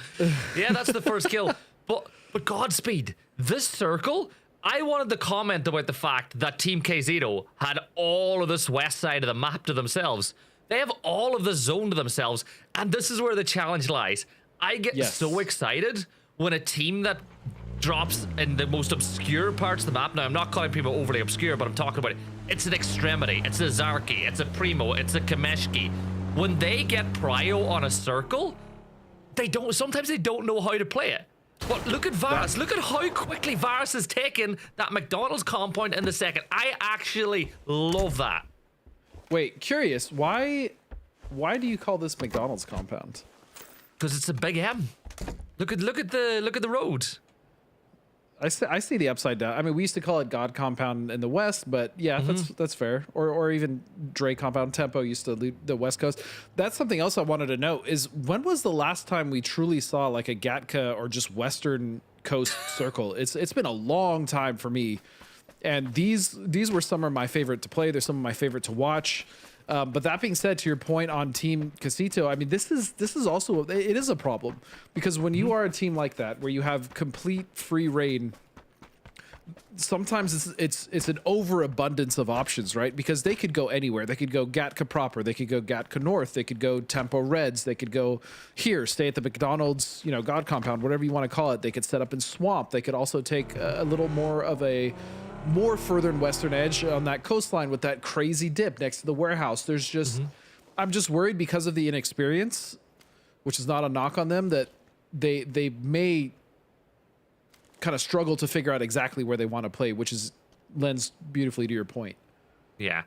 yeah, that's the first kill. But Godspeed, this circle. I wanted to comment about the fact that Team K0 had all of this west side of the map to themselves. They have all of the zone to themselves, and this is where the challenge lies. I get so excited when a team that drops in the most obscure parts of the map. Now, I'm not calling people overly obscure, but I'm talking about it. It's an Extremity, it's a Zarki, it's a Primo, it's a Kameshki. When they get prio on a circle, sometimes they don't know how to play it. But look at Varus. Look at how quickly Varus has taken that McDonald's compound in the second. I actually love that. Wait, curious. Why do you call this McDonald's compound? Because it's a big M. Look at the road. I see the upside down. I mean, we used to call it God Compound in the West, but yeah, that's fair. Or even Dre Compound. Tempo used to lead the West Coast. That's something else I wanted to know is when was the last time we truly saw like a Gatka or just Western Coast circle? It's been a long time for me. And these were some of my favorite to play. They're some of my favorite to watch. But that being said, to your point on Team Casito, I mean, this is also, it is a problem because when you are a team like that, where you have complete free reign, sometimes it's an overabundance of options, right? Because they could go anywhere. They could go Gatka proper. They could go Gatka North. They could go Tempo Reds. They could go here, stay at the McDonald's, God Compound, whatever you want to call it. They could set up in Swamp. They could also take a little more of a more further and western edge on that coastline with that crazy dip next to the warehouse. There's just, I'm just worried because of the inexperience, which is not a knock on them, that they may kind of struggle to figure out exactly where they want to play, which lends beautifully to your point. Yeah,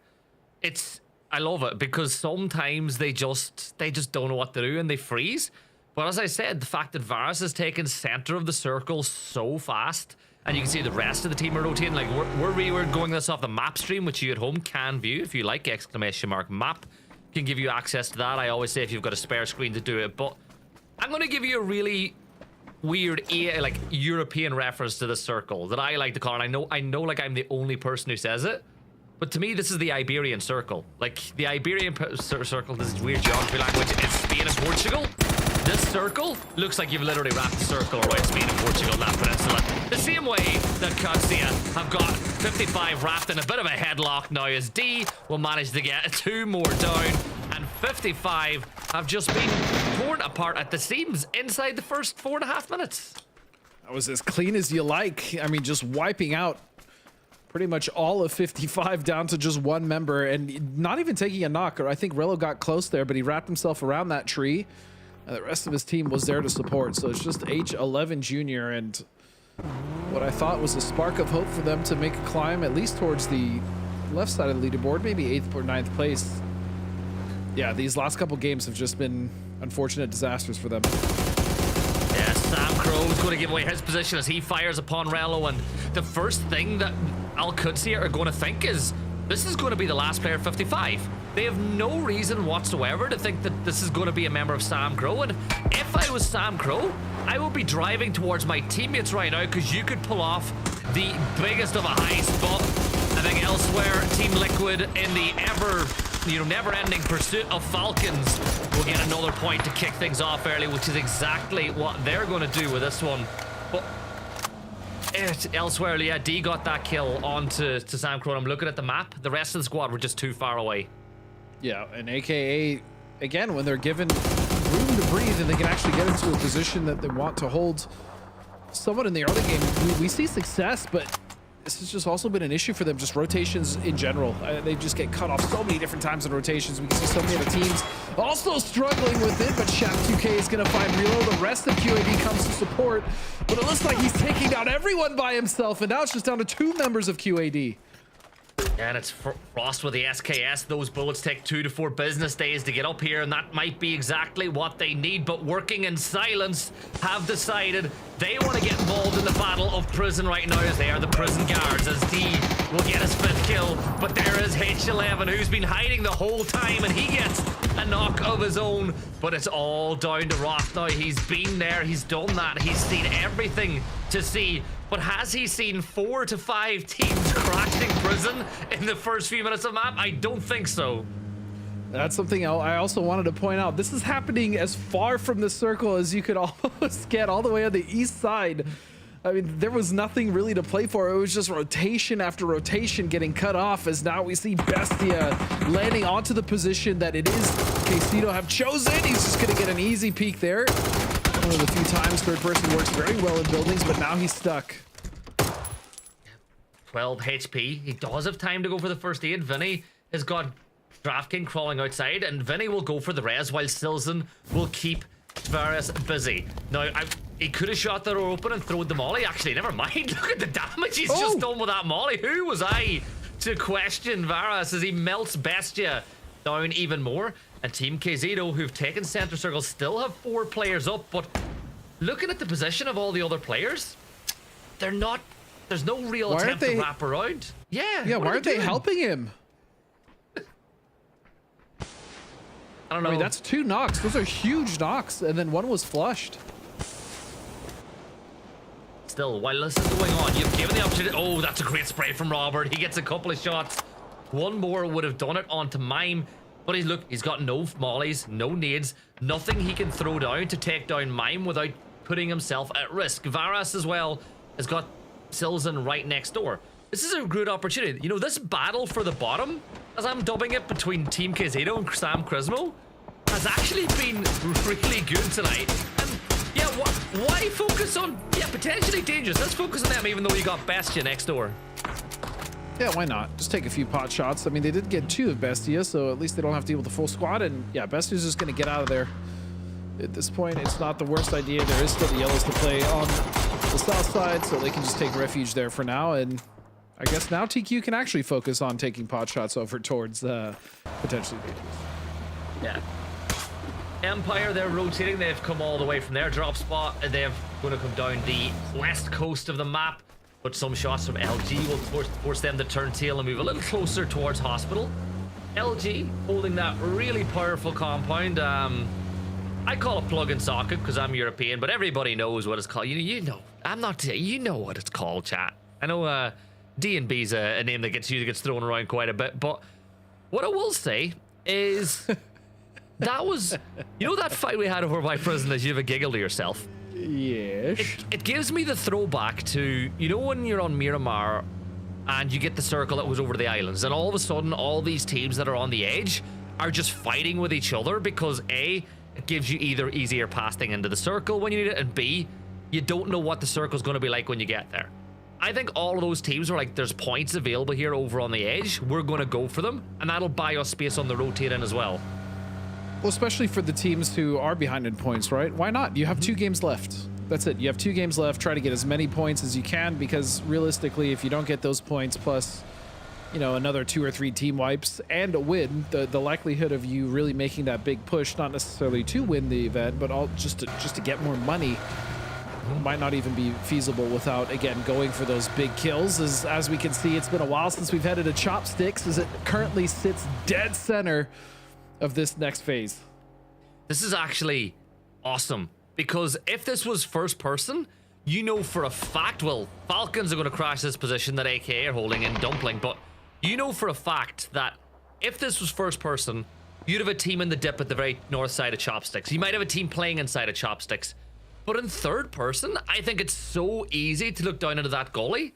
I love it because sometimes they just don't know what to do and they freeze. But as I said, the fact that Varus has taken center of the circle so fast, and you can see the rest of the team are rotating. Like we're going this off the map stream, which you at home can view if you like, !map can give you access to that. I always say if you've got a spare screen to do it, but I'm going to give you a really weird like European reference to the circle that I like to call, and I know like I'm the only person who says it, but to me this is the Iberian circle. Like the Iberian circle, this is weird geography language, it's Spain and Portugal. This circle looks like you've literally wrapped a circle around Spain and Portugal in that peninsula. The same way that Castia have got 55 wrapped in a bit of a headlock now as D will manage to get 2 more down, and 55 have just been torn apart at the seams inside the first 4.5 minutes. That was as clean as you like. I mean, just wiping out pretty much all of 55 down to just one member and not even taking a knocker. I think Rello got close there, but he wrapped himself around that tree. The rest of his team was there to support, so it's just H11 Junior and what I thought was a spark of hope for them to make a climb at least towards the left side of the leaderboard, maybe 8th or 9th place. Yeah, these last couple games have just been unfortunate disasters for them. Yeah, Sam Crow is going to give away his position as he fires upon Rello, and the first thing that Al Quds are going to think is this is going to be the last player 55. They have no reason whatsoever to think that this is going to be a member of Sam Crow, and if I was Sam Crow, I would be driving towards my teammates right now because you could pull off the biggest of a high spot. I think elsewhere, Team Liquid in the never-ending pursuit of Falcons will get another point to kick things off early, which is exactly what they're going to do with this one. But elsewhere, yeah, D got that kill onto Sam Crow. I'm looking at the map. The rest of the squad were just too far away. Yeah, and AKA, again, when they're given room to breathe and they can actually get into a position that they want to hold somewhat in the early game, we see success, but this has just also been an issue for them, just rotations in general. They just get cut off so many different times in rotations. We can see so many other teams also struggling with it, but Chef 2K is going to find Reload. The rest of QAD comes to support, but it looks like he's taking down everyone by himself, and now it's just down to 2 members of QAD. And it's Frost with the SKS. Those bullets take 2 to 4 business days to get up here, and that might be exactly what they need. But Working in Silence have decided they want to get involved in the battle of prison right now, as they are the prison guards, as D will get his 5th kill. But there is H11, who's been hiding the whole time, and he gets a knock of his own. But it's all down to Roth now. He's been there, he's done that, he's seen everything to see. But has he seen 4 to 5 teams crashing prison in the first few minutes of map? I don't think so. That's something I also wanted to point out. This is happening as far from the circle as you could almost get, all the way on the east side. I mean, there was nothing really to play for. It was just rotation after rotation getting cut off, as now we see Bestia landing onto the position that it is Quesito have chosen. He's just going to get an easy peek there. One of the few times third person works very well in buildings, but now he's stuck. 12 HP. He does have time to go for the first aid. Vinny has got Krafton crawling outside, and Vinny will go for the res while Silzen will keep Varus busy. Now, he could have shot the door open and thrown the molly. Actually, never mind. Look at the damage he's just done with that molly. Who was I to question Varus as he melts Bestia down even more? And Team Quesito, who've taken center circle, still have 4 players up, but looking at the position of all the other players, they're not. There's no real attempt to wrap around. Yeah, why aren't they helping him? I don't know. I mean, that's 2 knocks. Those are huge knocks, and then 1 was flushed. Still, while this is going on, you've given the opportunity. Oh, that's a great spray from Robert. He gets a couple of shots. One more would have done it onto Mime. But he's got no mollies, no nades, nothing he can throw down to take down Mime without putting himself at risk. Varus as well has got Silzen right next door. This is a good opportunity. You know, this battle for the bottom, as I'm dubbing it, between Team Quesito and Sam Crismo, has actually been really good tonight. And yeah, why focus on, potentially dangerous? Let's focus on them, even though you got Bestia next door. Yeah, why not? Just take a few pot shots. I mean, they did get 2 of Bestia, so at least they don't have to deal with the full squad. And yeah, Bestia's just going to get out of there. At this point, it's not the worst idea. There is still the yellows to play on the south side, so they can just take refuge there for now. And I guess now TQ can actually focus on taking pot shots over towards potentially dangerous. Yeah. Empire, they're rotating. They've come all the way from their drop spot, and they're going to come down the west coast of the map. But some shots from LG will force them to turn tail and move a little closer towards hospital. LG holding that really powerful compound. I call it plug and socket because I'm European, but everybody knows what it's called. You know, I'm not. You know what it's called, chat. I know D&B's a name that gets thrown around quite a bit, but what I will say is that was, you know, that fight we had over by prison that you have a giggle to yourself. Yes. It gives me the throwback to, you know, when you're on Miramar and you get the circle that was over the islands, and all of a sudden all these teams that are on the edge are just fighting with each other because A, it gives you either easier passing into the circle when you need it, and B, you don't know what the circle's going to be like when you get there. I think all of those teams are like, there's points available here over on the edge, we're going to go for them, and that'll buy us space on the rotate in as well. Well, especially for the teams who are behind in points, right? Why not? You have 2 games left. That's it. You have 2 games left. Try to get as many points as you can, because realistically, if you don't get those points plus, you know, another 2 or 3 team wipes and a win, the likelihood of you really making that big push, not necessarily to win the event, but all just to get more money, might not even be feasible without, again, going for those big kills. As we can see, it's been a while since we've had it at Chopsticks, as it currently sits dead center of this next phase. This is actually awesome, because if this was first person, you know for a fact, well, Falcons are going to crash this position that AKA are holding in Dumpling, but you know for a fact that if this was first person, you'd have a team in the dip at the very north side of Chopsticks. You might have a team playing inside of Chopsticks. But in third person, I think it's so easy to look down into that gully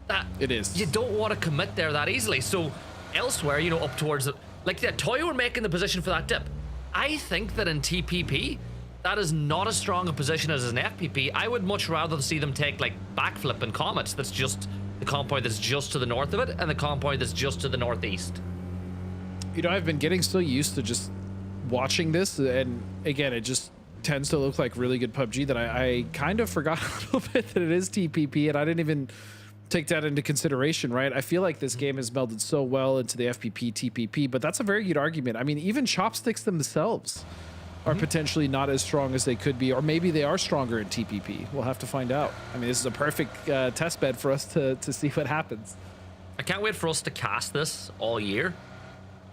that it is. You don't want to commit there that easily. So elsewhere, you know, up towards it, like that Toyo were making the position for that dip. I think that in TPP, that is not as strong a position as an FPP. I would much rather see them take like backflip and comets. That's just the compound that's just to the north of it, and the compound that's just to the northeast. You know, I've been getting so used to just watching this, and again, it just tends to look like really good PUBG that I kind of forgot a little bit that it is TPP, and I didn't even take that into consideration, right? I feel like this game has melded so well into the FPP, TPP, but that's a very good argument. I mean, even Chopsticks themselves are potentially not as strong as they could be, or maybe they are stronger in TPP. We'll have to find out. I mean, this is a perfect test bed for us to see what happens. I can't wait for us to cast this all year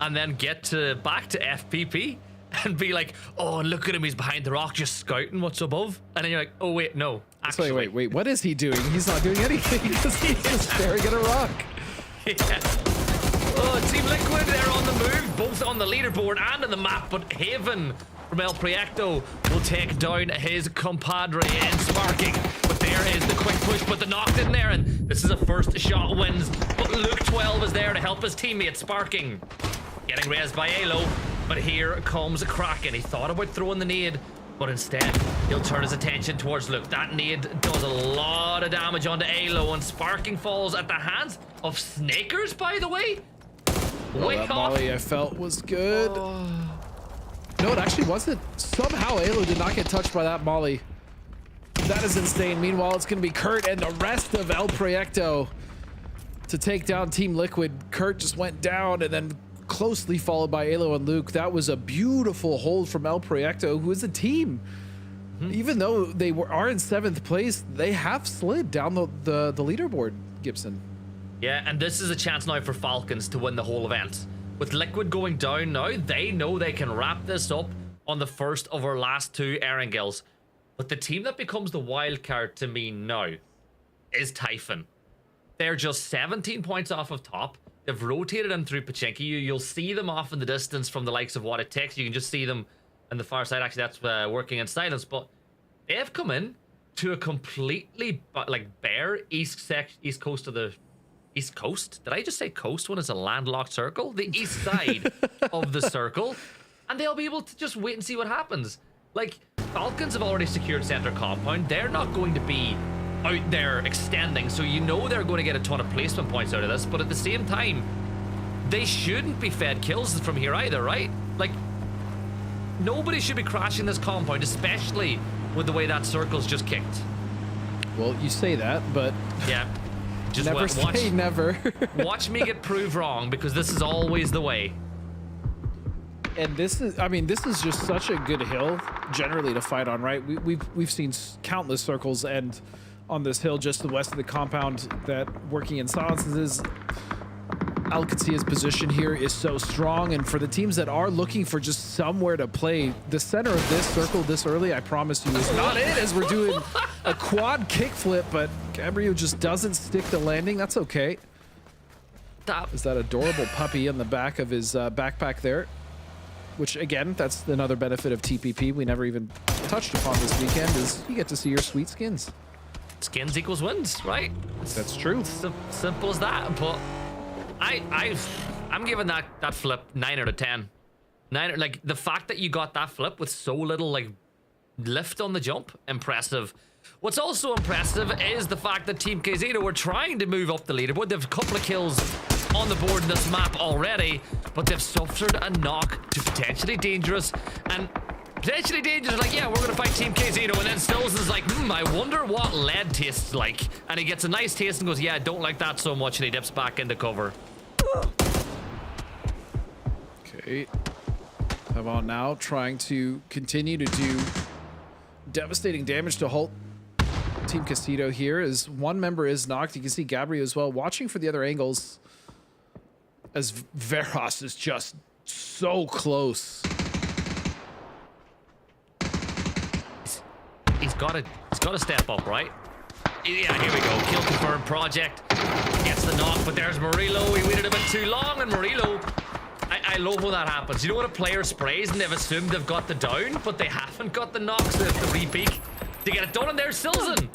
and then get back to FPP and be like, oh, look at him, he's behind the rock just scouting what's above. And then you're like, oh, wait, no. Actually, wait, what is he doing? He's not doing anything because he's just staring at a rock. Yeah. Oh, Team Liquid, they're on the move, both on the leaderboard and on the map, but Haven from El Proyecto will take down his compadre in Sparking. But there is the quick push, but the knocked in there, and this is a first shot wins. But Luke 12 is there to help his teammate Sparking. Getting raised by Alo, but here comes Krafton. He thought about throwing the nade, but instead he'll turn his attention towards Luke. That nade does a lot of damage onto Alo, and Sparking falls at the hands of Snakers, by the way. Well, that molly I felt was good. No, it actually wasn't. Somehow Alo did not get touched by that molly. That is insane. Meanwhile, it's going to be Kurt and the rest of El Proyecto to take down Team Liquid. Kurt just went down and then closely followed by Alo and Luke. That was a beautiful hold from El Proyecto, who is a team. Even though they are in 7th place, they have slid down the leaderboard, Gibson. Yeah, and this is a chance now for Falcons to win the whole event. With Liquid going down now, they know they can wrap this up on the first of our last 2 Erangels. But the team that becomes the wild card to me now is Typhon. They're just 17 points off of top. They've rotated them through Pachinki. You'll see them off in the distance from the likes of What It Takes. You can just see them on the far side. Actually, that's working in silence. But they have come in to a completely bare east coast of the... East Coast? Did I just say coast when it's a landlocked circle? The east side of the circle. And they'll be able to just wait and see what happens. Like, Falcons have already secured center compound. They're not going to be out there extending, so you know they're going to get a ton of placement points out of this, but at the same time, they shouldn't be fed kills from here either, right? Like, nobody should be crashing this compound, especially with the way that circle's just kicked. Well, you say that, but... Yeah. Just never say never. Watch me get proved wrong, because this is always the way. And this is, I mean, this is just such a good hill generally to fight on, right? We've seen countless circles and on this hill just to the west of the compound that working in silences. Alcacea's position here is so strong, and for the teams that are looking for just somewhere to play, the center of this circle this early, I promise you, is not it, as we're doing a quad kickflip, but Gabriel just doesn't stick the landing. That's okay. Is that adorable puppy in the back of his backpack there? Which, again, that's another benefit of TPP we never even touched upon this weekend, is you get to see your sweet skins. Skins equals wins, right? That's true. It's simple as that, but I'm giving that flip 9 out of 10. Like, the fact that you got that flip with so little, like, lift on the jump, impressive. What's also impressive is the fact that Team KZito were trying to move up the leaderboard. They've a couple of kills on the board in this map already, but they've suffered a knock to potentially dangerous. And potentially dangerous, like, yeah, we're going to fight Team KZito. And then Stills is like, I wonder what lead tastes like. And he gets a nice taste and goes, yeah, I don't like that so much. And he dips back into cover. Okay. Havon now trying to continue to do devastating damage to halt Team Castillo here, as one member is knocked. You can see Gabriel as well watching for the other angles, as Veros is just so close. He's got to step up, right? Yeah, here we go. Kill confirmed. Project gets the knock, but there's Murillo. He waited a bit too long, and Murillo, I love when that happens. You know when a player sprays and they've assumed they've got the down, but they haven't got the knock, so they have to re-peek to get it done. And there's Silson.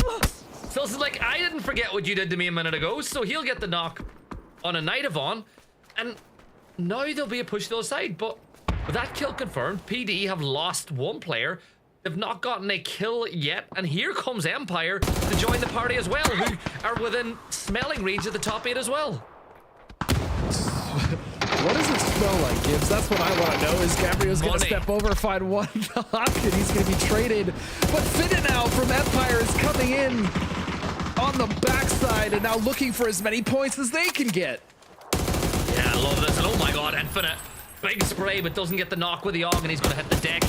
Silson's like, I didn't forget what you did to me a minute ago, so he'll get the knock on a Night of On. And now there'll be a push to the side, but with that kill confirmed, PD have lost one player. They've not gotten a kill yet, and here comes Empire to join the party as well, who are within smelling range of the top 8 as well. What does it smell like, Gibbs? That's what I want to know. Is Gabriel's going to step over, find one knock, and he's going to be traded. But Finna now from Empire is coming in. on the backside and now looking for as many points as they can get. Yeah, I love this. And oh my god, Infinite. Big spray, but doesn't get the knock with the AUG, and he's going to hit the deck.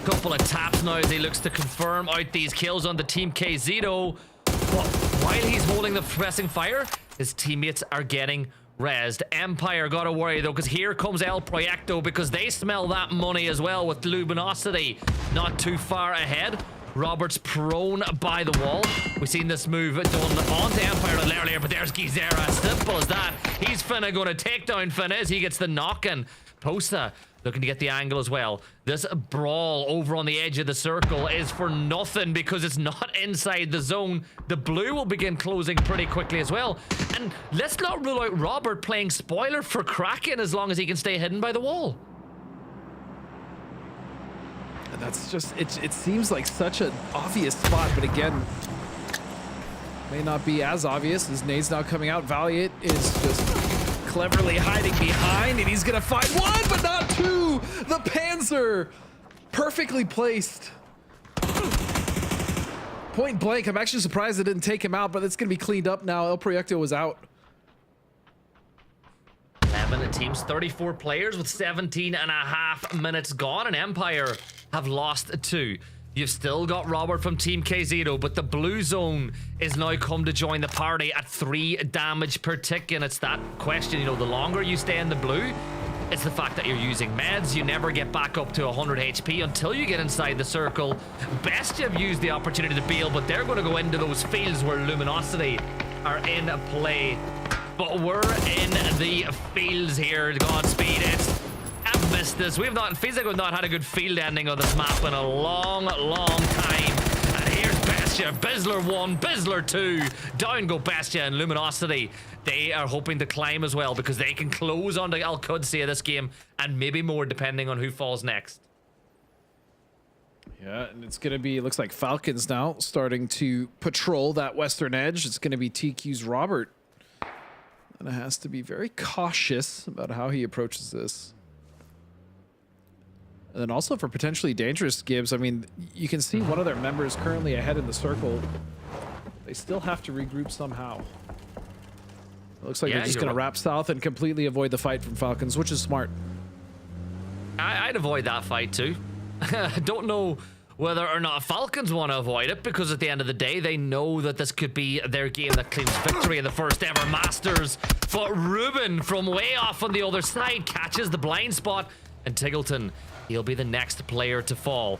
Couple of taps now as he looks to confirm out these kills on the Team KZito. But while he's holding the pressing fire, his teammates are getting rezzed. Empire got to worry though, because here comes El Proyecto, because they smell that money as well with Luminosity not too far ahead. Robert's prone by the wall. We've seen this move done onto Empire earlier, but there's Gizera. Simple as that. He's finna going to take down Finez. He gets the knock, and Posta looking to get the angle as well. This brawl over on the edge of the circle is for nothing because it's not inside the zone. The blue will begin closing pretty quickly as well. And let's not rule out Robert playing spoiler for Kraken as long as he can stay hidden by the wall. And that's just, it seems like such an obvious spot, but again, may not be as obvious as nades now coming out. Valiant is just cleverly hiding behind, and he's gonna find one, but not two. The Panzer, perfectly placed. Point blank. I'm actually surprised it didn't take him out, but it's gonna be cleaned up now. El Proyecto was out. 11 teams, 34 players with 17.5 minutes gone, and Empire have lost 2. You've still got Robert from Team KZito, but the blue zone is now come to join the party at 3 damage per tick, and it's that question, you know, the longer you stay in the blue, it's the fact that you're using meds. You never get back up to 100 HP until you get inside the circle. Best you've used the opportunity to bail, but they're going to go into those fields where Luminosity are in play. But we're in the fields here, Godspeed. I've missed this. We've not, it feels like we've not had a good field ending of this map in a long, long time. And here's Bestia. Bizzler 1, Bizzler 2. Down go Bestia and Luminosity. They are hoping to climb as well because they can close onto Al Qudsi this game and maybe more depending on who falls next. Yeah, and it's going to be, it looks like Falcons now starting to patrol that western edge. It's going to be TQ's Robert. And it has to be very cautious about how he approaches this. And then also for potentially dangerous Gibbs, I mean, you can see one of their members currently ahead in the circle. They still have to regroup somehow. It looks like they're just going to wrap south and completely avoid the fight from Falcons, which is smart. I'd avoid that fight too. I don't know whether or not Falcons want to avoid it, because at the end of the day, they know that this could be their game that claims victory in the first ever Masters. But Ruben from way off on the other side catches the blind spot, and Tiggleton, he'll be the next player to fall.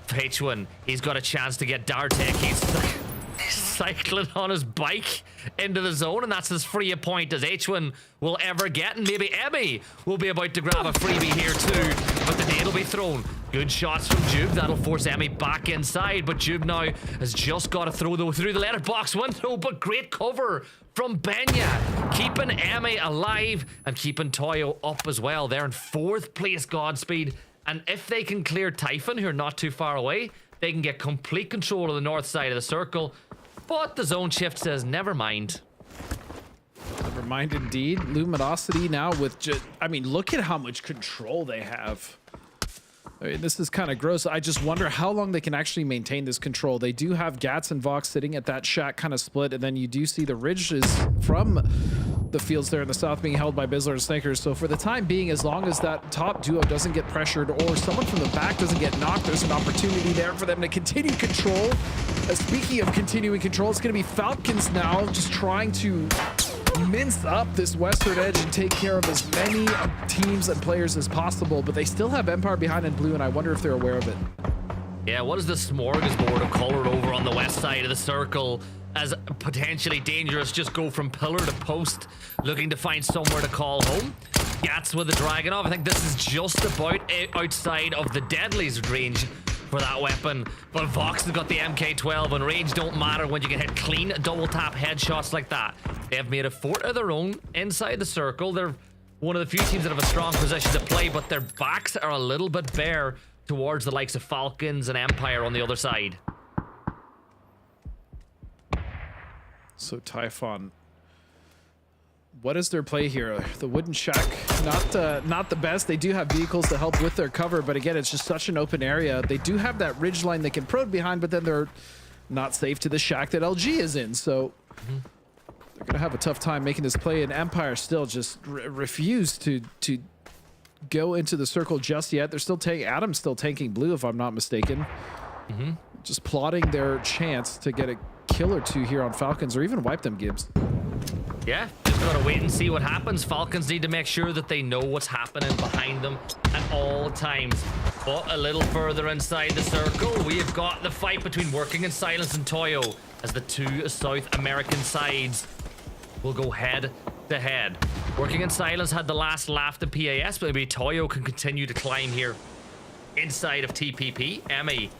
H1, he's got a chance to get Dartek. He's cycling on his bike into the zone, and that's as free a point as H1 will ever get. And maybe Emmy will be about to grab a freebie here too, but the nade will be thrown. Good shots from Jube. That'll force Emmy back inside, but Jube now has just got to throw through the letterbox window, but great cover from Benya, keeping Emmy alive and keeping Toyo up as well. They're in 4th place, Godspeed, and if they can clear Typhon, who are not too far away, they can get complete control of the north side of the circle. But the zone shift says, never mind. Never mind indeed. Luminosity now with just, I mean, look at how much control they have. I mean, this is kind of gross. I just wonder how long they can actually maintain this control. They do have Gats and Vox sitting at that shack kind of split, and then you do see the ridges from the fields there in the south being held by Bizzler and Snickers. So for the time being, as long as that top duo doesn't get pressured or someone from the back doesn't get knocked, there's an opportunity there for them to continue control. Speaking of continuing control, it's going to be Falcons now just trying to mince up this western edge and take care of as many teams and players as possible, but they still have Empire behind in blue, and I wonder if they're aware of it. Yeah, what is the smorgasbord of color over on the west side of the circle as potentially dangerous? Just go from pillar to post, looking to find somewhere to call home. Gats with the dragon off. I think this is just about outside of the deadliest range for that weapon, but Vox has got the MK12, and range don't matter when you can hit clean double tap headshots like that. They have made a fort of their own inside the circle. They're one of the few teams that have a strong position to play, but their backs are a little bit bare towards the likes of Falcons and Empire on the other side. So Typhon, what is their play here? The wooden shack, not the best. They do have vehicles to help with their cover, but again, it's just such an open area. They do have that ridge line they can probe behind, but then they're not safe to the shack that LG is in. So They're gonna have a tough time making this play, and Empire still just refuse to go into the circle just yet. They're still Adam's still tanking blue, if I'm not mistaken. Just plotting their chance to get a kill or two here on Falcons, or even wipe them, Gibbs. Yeah, just gotta wait and see what happens. Falcons need to make sure that they know what's happening behind them at all times. But a little further inside the circle, we have got the fight between Working in Silence and Toyo, as the two South American sides will go head to head. Working in Silence had the last laugh to PAS, but maybe Toyo can continue to climb here inside of TPP. Emmy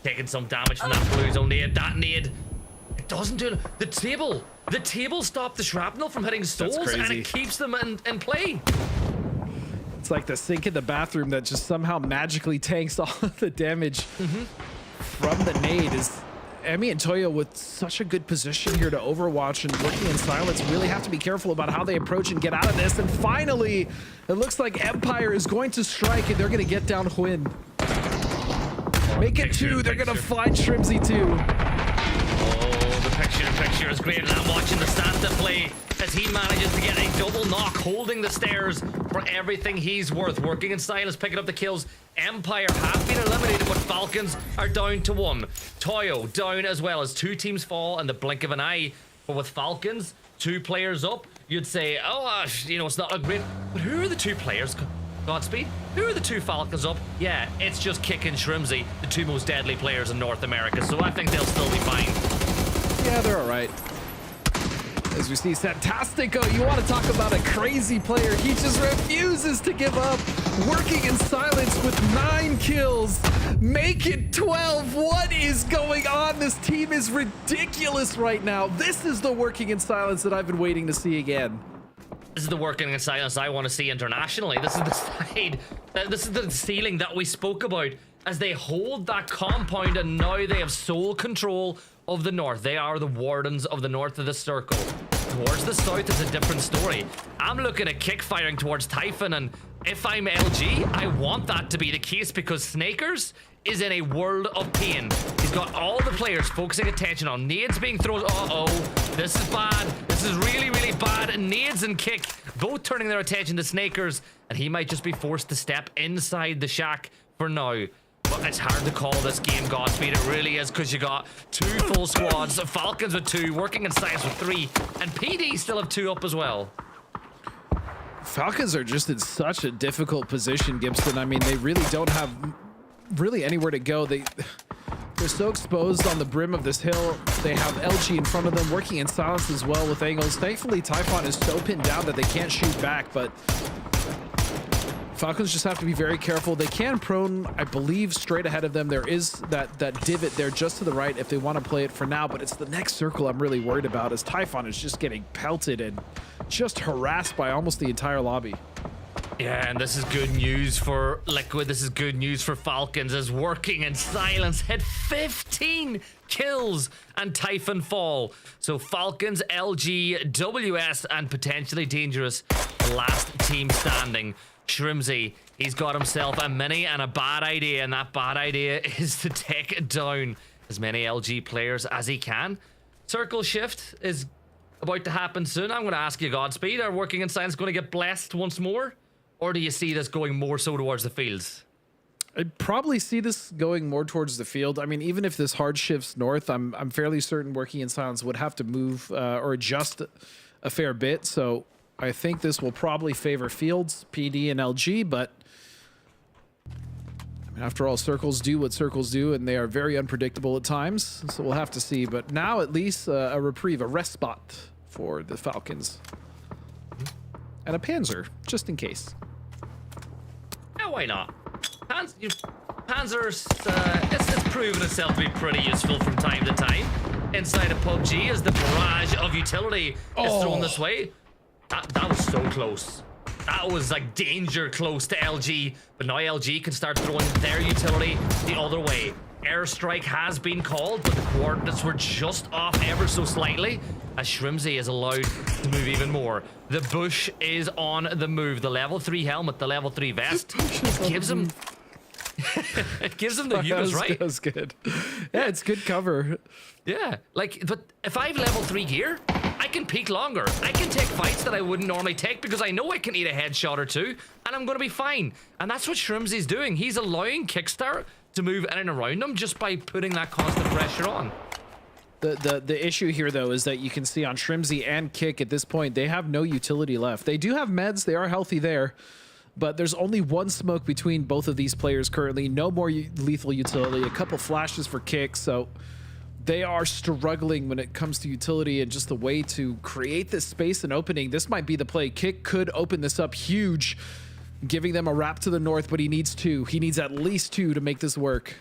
taking some damage from that blue zone nade. That nade, it doesn't do the table stopped the shrapnel from hitting souls, and it keeps them in play. It's like the sink in the bathroom that just somehow magically tanks all of the damage from the nade. Is Emmy and Toyo with such a good position here to overwatch, and Working in Silence really have to be careful about how they approach and get out of this. And finally, it looks like Empire is going to strike, and they're going to get down Hwin. Make it two. They're going to find Shrimsy too. Oh, the picture is great, and I'm watching the Santa play as he manages to get a double knock, holding the stairs for everything he's worth. Working in Silence, picking up the kills. Empire have been eliminated, but Falcons are down to one. Toyo down as well, as two teams fall in the blink of an eye. But with Falcons, 2 players up, you'd say, oh, you know, it's not a great... But who are the 2 players? Godspeed. Who are the 2 Falcons up? Yeah, it's just Kick and Shrimsy, the 2 most deadly players in North America, so I think they'll still be fine. Yeah, they're all right. As we see Santastico, you want to talk about a crazy player. He just refuses to give up. Working in Silence with 9 kills. Make it 12. What is going on? This team is ridiculous right now. This is the Working in Silence that I've been waiting to see again. This is the Working in Silence I want to see internationally. This is the side, this is the ceiling that we spoke about, as they hold that compound, and now they have sole control of the north. They are the wardens of the north of the circle. Towards the south is a different story. I'm looking at Kick firing towards Typhon, and if I'm LG, I want that to be the case, because Snakers is in a world of pain. He's got all the players focusing attention on nades being thrown. Uh-oh, this is bad. This is really, really bad. And Nades and Kick both turning their attention to Snakers, and he might just be forced to step inside the shack for now. But it's hard to call this game, Godspeed. It really is, because you got 2 full squads. Falcons with 2, Working in Silence with 3, and PD still have 2 up as well. Falcons are just in such a difficult position, Gibson. I mean, they really don't have really anywhere to go. They're so exposed on the brim of this hill. They have LG in front of them, Working in Silence as well with angles. Thankfully, Typhon is so pinned down that they can't shoot back, but Falcons just have to be very careful. They can prone, I believe, straight ahead of them. There is that divot there just to the right if they want to play it for now, but it's the next circle I'm really worried about, as Typhon is just getting pelted and just harassed by almost the entire lobby. Yeah, and this is good news for Liquid. This is good news for Falcons, as Working in Silence hit 15 kills and Typhon fall. So Falcons, LG, WS, and potentially Dangerous, the last team standing. Shrimsy, he's got himself a mini and a bad idea, and that bad idea is to take down as many LG players as he can. Circle shift is about to happen soon. I'm going to ask you, Godspeed, are Working in Silence going to get blessed once more? Or do you see this going more so towards the fields? I'd probably see this going more towards the field. I mean, even if this hard shifts north, I'm fairly certain Working in Silence would have to move or adjust a fair bit. So I think this will probably favor fields, PD, and LG. But I mean, after all, circles do what circles do, and they are very unpredictable at times. So we'll have to see. But now at least a reprieve, a rest spot for the Falcons. And a Panzer, just in case. Yeah, why not? Panzer's it's proven itself to be pretty useful from time to time inside of PUBG, as the barrage of utility is thrown this way. That was so close. That was like danger close to LG, but now LG can start throwing their utility the other way. Airstrike has been called, but the coordinates were just off ever so slightly, as Shrimsy is allowed to move even more. The bush is on the move. The level 3 helmet, the level 3 vest, gives him It gives them the units, right? That was good. Yeah, it's good cover. Yeah, like, but if I have level 3 gear, I can peek longer. I can take fights that I wouldn't normally take because I know I can eat a headshot or two, and I'm going to be fine. And that's what Shrimzy's doing. He's allowing Kickstart to move in and around him just by putting that constant pressure on. The issue here, though, is that you can see on Shrimzy and Kick at this point, they have no utility left. They do have meds. They are healthy there. But there's only one smoke between both of these players currently. No more lethal utility. A couple flashes for Kick. So they are struggling when it comes to utility and just the way to create this space and opening. This might be the play. Kick could open this up huge, giving them a wrap to the north, but he needs 2. He needs at least 2 to make this work.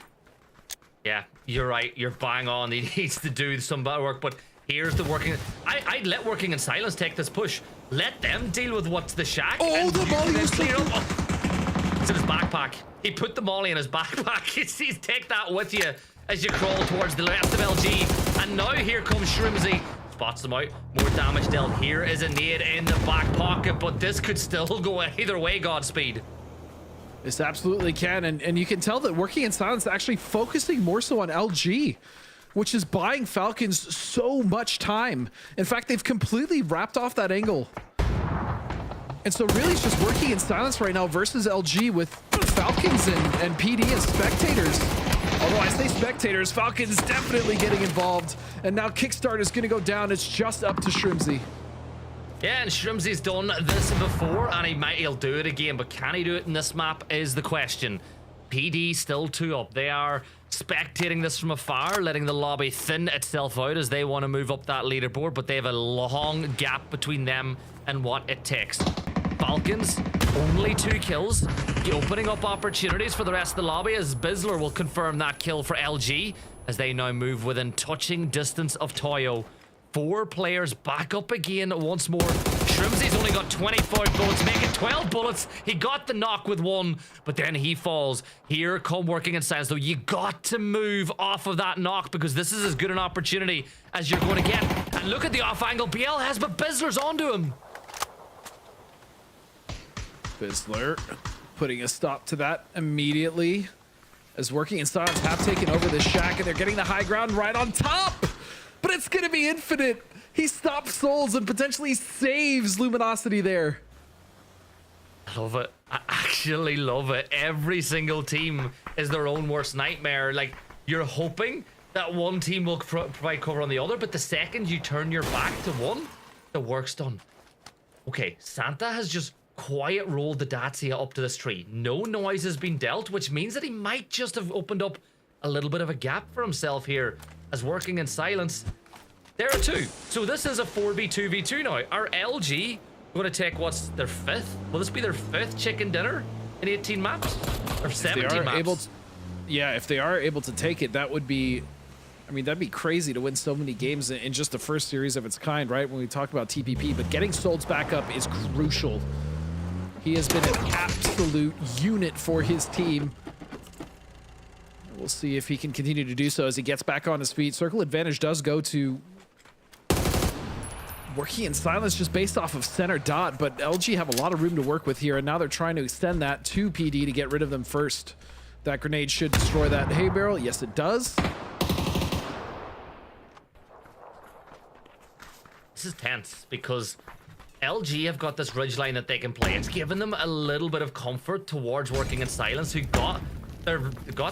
Yeah, you're right. You're bang on. He needs to do some better work, but here's the working. I'd let Working in Silence take this push. Let them deal with what's the shack. Oh, the molly was clear up. Oh. It's in his backpack. He put the molly in his backpack. He's take that with you as you crawl towards the rest of LG. And now here comes Shrimzy. Spots them out. More damage dealt. Here is a nade in the back pocket, but this could still go either way, Godspeed. This absolutely can, and you can tell that Working in Silence is actually focusing more so on LG, which is buying Falcons so much time. In fact, they've completely wrapped off that angle. And so really it's just Working in Silence right now versus LG with Falcons and PD as spectators. Although I say spectators, Falcons definitely getting involved. And now Kickstart is gonna go down. It's just up to Shrimzy. Yeah, and Shrimzy's done this before, and he'll do it again, but can he do it in this map is the question. PD still 2 up. They are spectating this from afar, letting the lobby thin itself out as they want to move up that leaderboard, but they have a long gap between them and what it takes. Falcons, only 2 kills, opening up opportunities for the rest of the lobby as Bizzler will confirm that kill for LG as they now move within touching distance of Toyo. 4 players back up again once more. Shrimzy's only got 25 bullets, making 12 bullets. He got the knock with 1, but then he falls. Here come Working in Silence, though. You got to move off of that knock because this is as good an opportunity as you're going to get. And look at the off angle BL has, but Bizzler's onto him. Bizzler putting a stop to that immediately as Working in Silence have taken over the shack and they're getting the high ground right on top. But it's gonna be infinite. He stops souls and potentially saves Luminosity there. I love it. I actually love it. Every single team is their own worst nightmare. Like, you're hoping that one team will provide cover on the other, but the second you turn your back to one, the work's done. Okay, Santa has just quiet rolled the Dacia up to this tree. No noise has been dealt, which means that he might just have opened up a little bit of a gap for himself here as Working in Silence. There are 2. So this is a 4v2v2 now. Are LG going to take what's their 5th? Will this be their 5th chicken dinner in 18 maps? Or 17 maps? Yeah, if they are able to take it, that would be, I mean, that'd be crazy to win so many games in just the first series of its kind, right? When we talk about TPP, but getting Solds back up is crucial. He has been an absolute unit for his team. We'll see if he can continue to do so as he gets back on his feet. Circle advantage does go to Working in Silence just based off of center dot, but LG have a lot of room to work with here, and now they're trying to extend that to PD to get rid of them first. That grenade should destroy that hay barrel. Yes, it does. This is tense because LG have got this ridgeline that they can play. It's given them a little bit of comfort towards Working in Silence, who got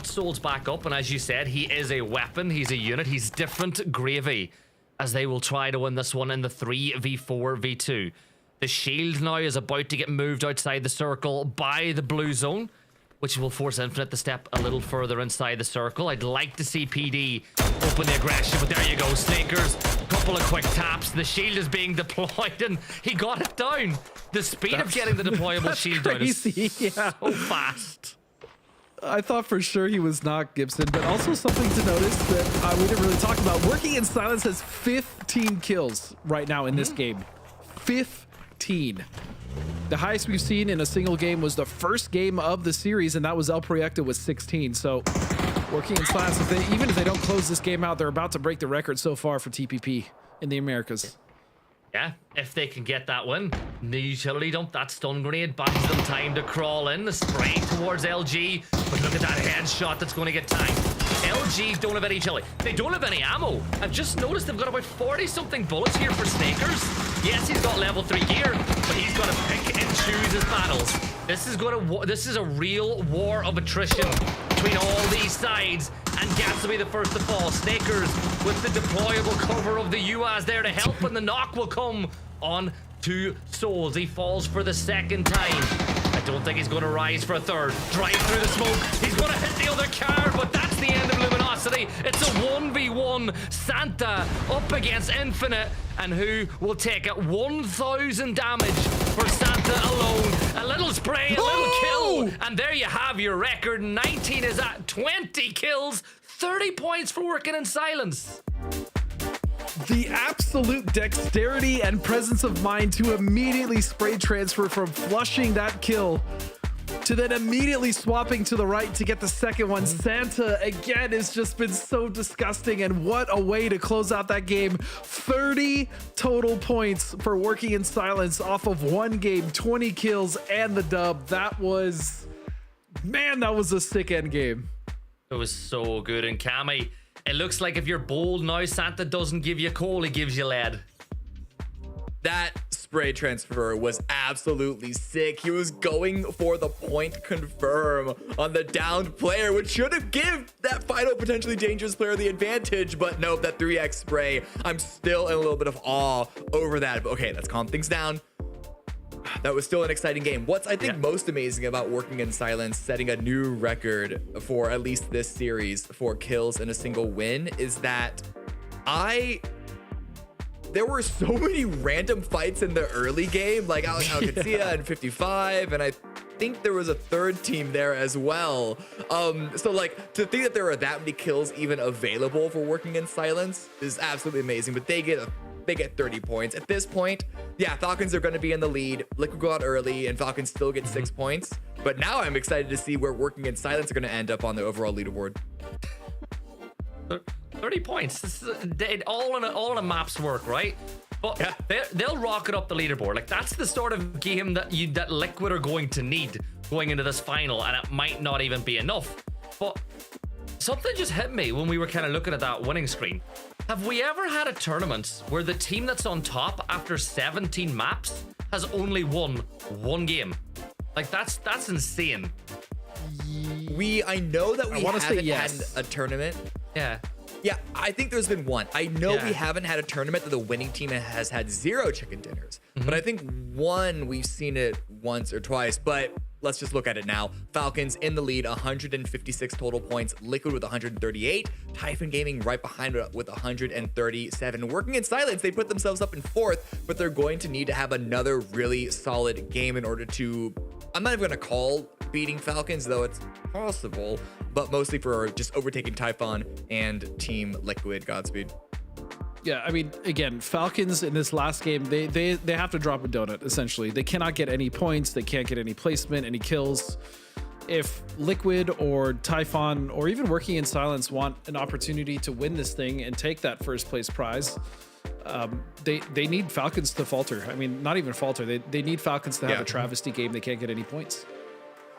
Souls back up, and as you said, he is a weapon, he's a unit, he's different gravy, as they will try to win this one in the 3v4v2. The shield now is about to get moved outside the circle by the blue zone, which will force Infinite to step a little further inside the circle. I'd like to see PD open the aggression, but there you go, Snakers, a couple of quick taps, the shield is being deployed, and he got it down. The speed of getting the deployable shield down is so fast. I thought for sure he was not Gibson, but also something to notice that we didn't really talk about. Working in Silence has 15 kills right now in this game. 15. The highest we've seen in a single game was the first game of the series, and that was El Proyecto with 16. So Working in Silence, even if they don't close this game out, they're about to break the record so far for TPP in the Americas. Yeah, if they can get that win. The utility dump, that stun grenade buys them time to crawl in. The spray towards LG, but look at that headshot that's going to get timed. LG don't have any utility. They don't have any ammo. I've just noticed they've got about 40-something bullets here for Snakers. Yes, he's got level 3 gear, but he's got to pick and choose his battles. This is a real war of attrition between all these sides, and Gats will be the first to fall. Snakers with the deployable cover of the UAS there to help, and the knock will come on to Souls. He falls for the second time. I don't think he's going to rise for a third. Drive through the smoke. He's going to hit the other car, but that's the end of Luminosity. It's a 1v1. Santa up against Infinite, and who will take it? 1,000 damage for Santa alone. A little spray, a little kill, and there you have your record. 19 is at 20 kills, 30 points for working in silence. The absolute dexterity and presence of mind to immediately spray transfer from flushing that kill to then immediately swapping to the right to get the second one. Santa, again, has just been so disgusting, and what a way to close out that game. 30 total points for working in silence off of one game, 20 kills, and the dub. That was a sick end game. It was so good. And Cammy, it looks like if you're bold now, Santa doesn't give you coal, he gives you lead. That spray transfer was absolutely sick. He was going for the point confirm on the downed player, which should have given that final potentially dangerous player the advantage, but nope, that 3x spray. I'm still in a little bit of awe over that, but okay, let's calm things down. That was still an exciting game. What's I think most amazing about working in silence, setting a new record for at least this series for kills in a single win, is that there were so many random fights in the early game, like Alcatia and 55, and I think there was a third team there as well. So like to think that there are that many kills even available for working in silence is absolutely amazing. But they get 30 points at this point. Yeah, Falcons are going to be in the lead. Liquid go out early, and Falcons still get 6 points. But now I'm excited to see where working in silence are going to end up on the overall leaderboard. 30 points. This is all in a map's work, right? But yeah, they'll rocket up the leaderboard. Like that's the sort of game that Liquid are going to need going into this final, and it might not even be enough. But something just hit me when we were kind of looking at that winning screen. Have we ever had a tournament where the team that's on top after 17 maps has only won one game? Like that's insane. I know that we haven't had a tournament. Yeah. Yeah, I think there's been one. I know we haven't had a tournament that the winning team has had 0 chicken dinners. But I think one, we've seen it once or twice. But let's just look at it now. Falcons in the lead, 156 total points. Liquid with 138. Typhon Gaming right behind it with 137. Working in silence, they put themselves up in 4th, but they're going to need to have another really solid game in order to, I'm not even going to call beating Falcons, though it's possible, but mostly for just overtaking Typhon and Team Liquid. Godspeed. Yeah, I mean, again, Falcons in this last game, they have to drop a donut, essentially. They cannot get any points. They can't get any placement, any kills. If Liquid or Typhon or even Working in Silence want an opportunity to win this thing and take that first place prize, they need Falcons to falter. I mean, not even falter. They need Falcons to have a travesty game. They can't get any points.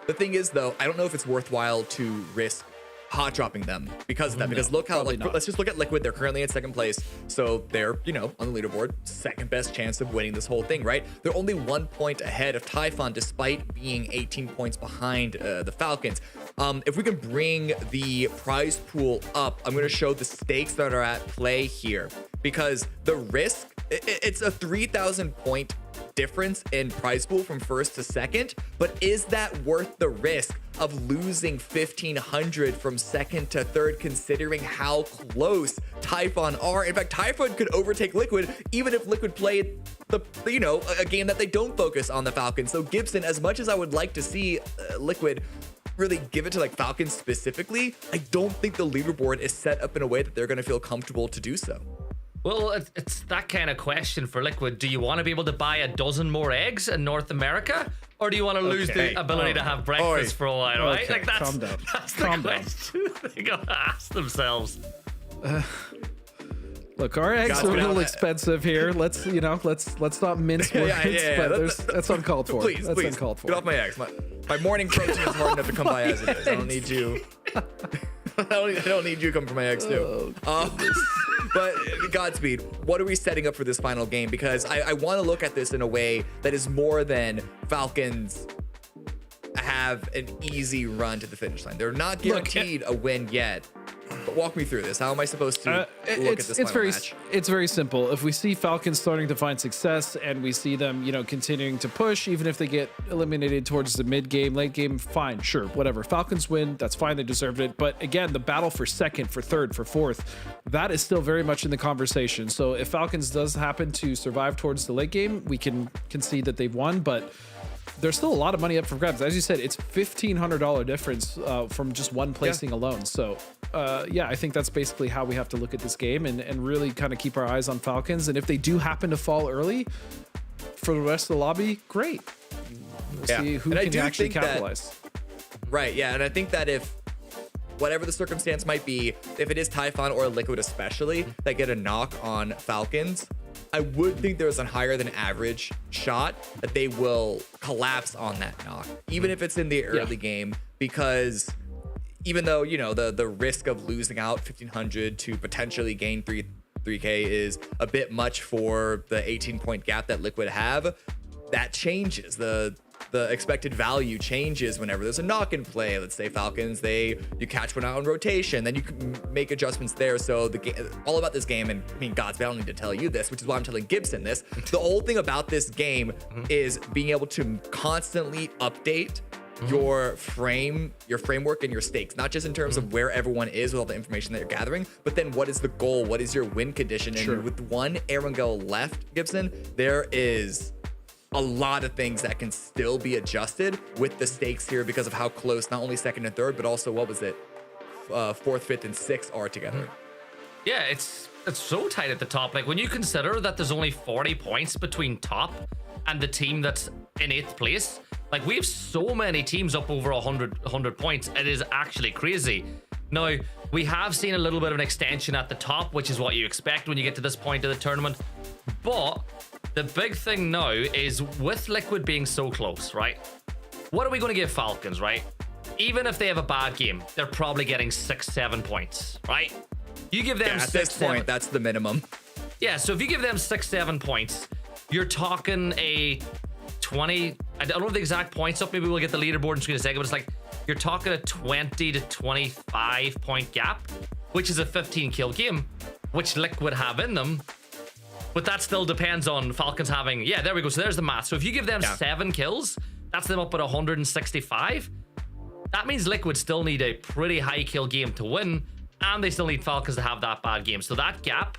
The thing is, though, I don't know if it's worthwhile to risk hot dropping them because of that. Because look how, like, let's just look at Liquid. They're currently in 2nd place, so they're, you know, on the leaderboard, 2nd best chance of winning this whole thing, right? They're only 1 point ahead of Typhon, despite being 18 points behind the Falcons. If we can bring the prize pool up, I'm going to show the stakes that are at play here, because the risk, it's a 3,000 point difference in prize pool from 1st to 2nd, but is that worth the risk of losing 1,500 from 2nd to 3rd, considering how close Typhon are? In fact, Typhon could overtake Liquid even if Liquid played a game that they don't focus on the Falcons. So Gibson, as much as I would like to see Liquid really give it to like Falcons specifically, I don't think the leaderboard is set up in a way that they're going to feel comfortable to do so. Well, it's that kind of question for Liquid. Do you want to be able to buy a dozen more eggs in North America? Or do you want to lose the ability to have breakfast for a while, right? Like that's the question they gotta ask themselves. Look, our eggs are a little expensive here. Let's not mince words. But that's uncalled for. Please, that's uncalled for. Get off my eggs. My morning protein is hard enough to come by as it is. I don't need you. I don't need you coming for my eggs too. But Godspeed, what are we setting up for this final game? Because I want to look at this in a way that is more than Falcons have an easy run to the finish line. They're not guaranteed a win yet. But walk me through this. How am I supposed to look at this final match? It's very simple. If we see Falcons starting to find success and we see them, continuing to push, even if they get eliminated towards the mid game, late game, fine, sure, whatever. Falcons win, that's fine. They deserved it. But again, the battle for second, for third, for fourth, that is still very much in the conversation. So if Falcons does happen to survive towards the late game, we can concede that they've won, but there's still a lot of money up for grabs. As you said, it's $1,500 difference from just one placing alone. So, I think that's basically how we have to look at this game and really kind of keep our eyes on Falcons. And if they do happen to fall early for the rest of the lobby, great. We'll see who can actually capitalize. Right, yeah. And I think that if whatever the circumstance might be, if it is Typhon or Liquid especially that get a knock on Falcons, I would think there's a higher than average shot that they will collapse on that knock, even if it's in the early game, because even though, the risk of losing out 1,500 to potentially gain 3K is a bit much for the 18-point gap that Liquid have, that changes. The expected value changes whenever there's a knock in play. Let's say Falcons, you catch one out on rotation, then you can make adjustments there. So all about this game, and I mean, Godspeed, I don't need to tell you this, which is why I'm telling Gibson this. The whole thing about this game is being able to constantly update your framework and your stakes, not just in terms of where everyone is with all the information that you're gathering, but then what is the goal? What is your win condition? And with one Erangel left, Gibson, there is a lot of things that can still be adjusted with the stakes here because of how close not only second and third, but also fourth, fifth, and sixth are together. Yeah, it's so tight at the top. Like when you consider that there's only 40 points between top and the team that's in 8th place, like we have so many teams up over 100 points. It is actually crazy. Now, we have seen a little bit of an extension at the top, which is what you expect when you get to this point of the tournament. But the big thing now is with Liquid being so close, right? What are we going to give Falcons, right? Even if they have a bad game, they're probably getting 6-7 points, right? You give them at this point, that's the minimum. Yeah, so if you give them 6-7 points, you're talking a 20. I don't know the exact points up. Maybe we'll get the leaderboard in screen in a second, but it's like you're talking a 20 to 25 point gap, which is a 15 kill game, which Liquid have in them. But that still depends on Falcons having, there we go. So there's the math. So if you give them 7 kills, that's them up at 165. That means Liquid still need a pretty high kill game to win, and they still need Falcons to have that bad game. So that gap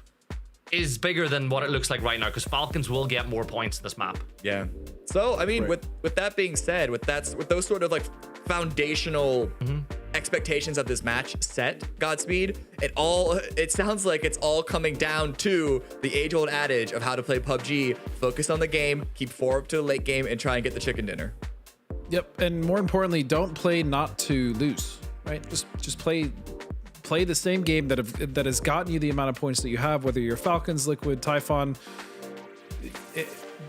is bigger than what it looks like right now, because Falcons will get more points in this map. Yeah. So, I mean, with that being said, with those sort of like foundational expectations of this match set, Godspeed, it sounds like it's all coming down to the age-old adage of how to play PUBG: focus on the game, keep 4 up to the late game, and try and get the chicken dinner. Yep, and more importantly, don't play not to lose, right? Just play the same game that has gotten you the amount of points that you have, whether you're Falcons, Liquid, Typhon.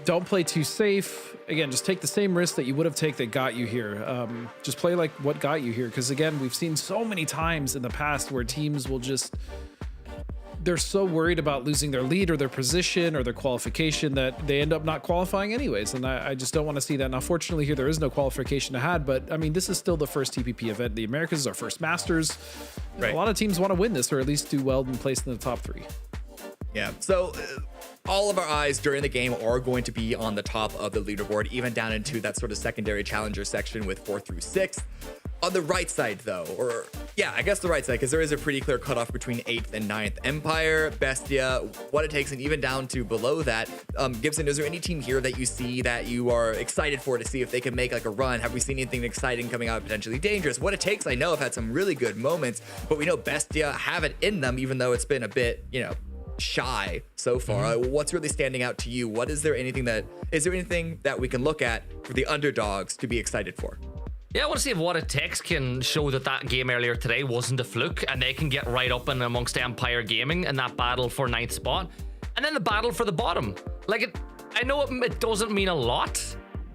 Don't play too safe. Again, just take the same risk that you would have taken that got you here. Just play like what got you here, because again, we've seen so many times in the past where teams will they're so worried about losing their lead or their position or their qualification that they end up not qualifying anyways. And I just don't want to see that. Now, fortunately here, there is no qualification to had, but I mean, this is still the first TPP event. The Americas is our first Masters. Right. A lot of teams want to win this, or at least do well and place in the top 3. Yeah. So all of our eyes during the game are going to be on the top of the leaderboard, even down into that sort of secondary challenger section with 4th through 6th. On the right side, though, I guess the right side, because there is a pretty clear cutoff between 8th and 9th. Empire, Bestia, what it takes, and even down to below that. Gibson, is there any team here that you see that you are excited for to see if they can make like a run? Have we seen anything exciting coming out, potentially dangerous? What it takes, I know, have had some really good moments, but we know Bestia have it in them, even though it's been a bit, shy so far. What's really standing out to you? Is there anything that we can look at for the underdogs to be excited for? Yeah, I want to see if What It Takes can show that game earlier today wasn't a fluke, and they can get right up in amongst Empire Gaming in that battle for 9th spot. And then the battle for the bottom. Like, I know it doesn't mean a lot.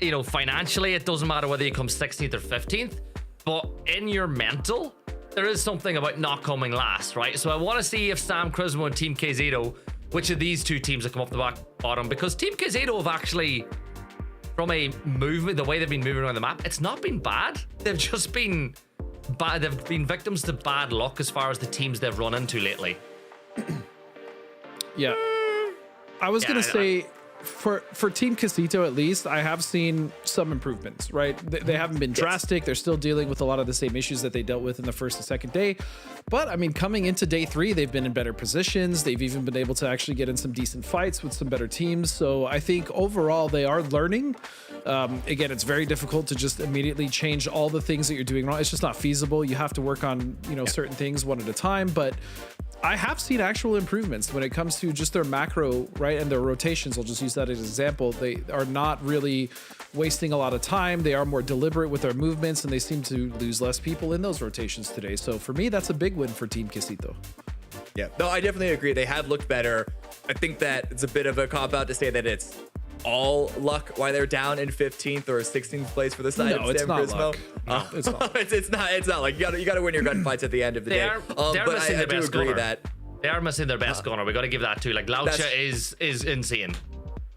You know, financially, it doesn't matter whether you come 16th or 15th. But in your mental, there is something about not coming last, right? So I want to see if Sam Crismo and Team KZito, which of these two teams have come off the bottom, because Team KZito have actually, from a movement, the way they've been moving around the map, it's not been bad. They've just been bad. They've been victims to bad luck as far as the teams they've run into lately. Yeah. I was going to say, for Team Casito, at least, I have seen some improvements, right? They haven't been drastic. They're still dealing with a lot of the same issues that they dealt with in the first and second day. But, I mean, coming into day 3, they've been in better positions. They've even been able to actually get in some decent fights with some better teams. So I think overall they are learning. Again, it's very difficult to just immediately change all the things that you're doing wrong. It's just not feasible. You have to work on, certain things one at a time. But I have seen actual improvements when it comes to just their macro, right? And their rotations. I'll just use that as an example. They are not really wasting a lot of time. They are more deliberate with their movements, and they seem to lose less people in those rotations today. So for me, that's a big win for Team Casito. Yeah, no, I definitely agree. They have looked better. I think that it's a bit of a cop-out to say that it's all luck why they're down in 15th or 16th place for the side of Sam Crismo. Luck. No, it's not. It's not like you got to win your gunfights at the end of the day. They're but missing I their do best agree gunner. that They are missing their best gunner. We got to give that to. Like, Laucha is insane.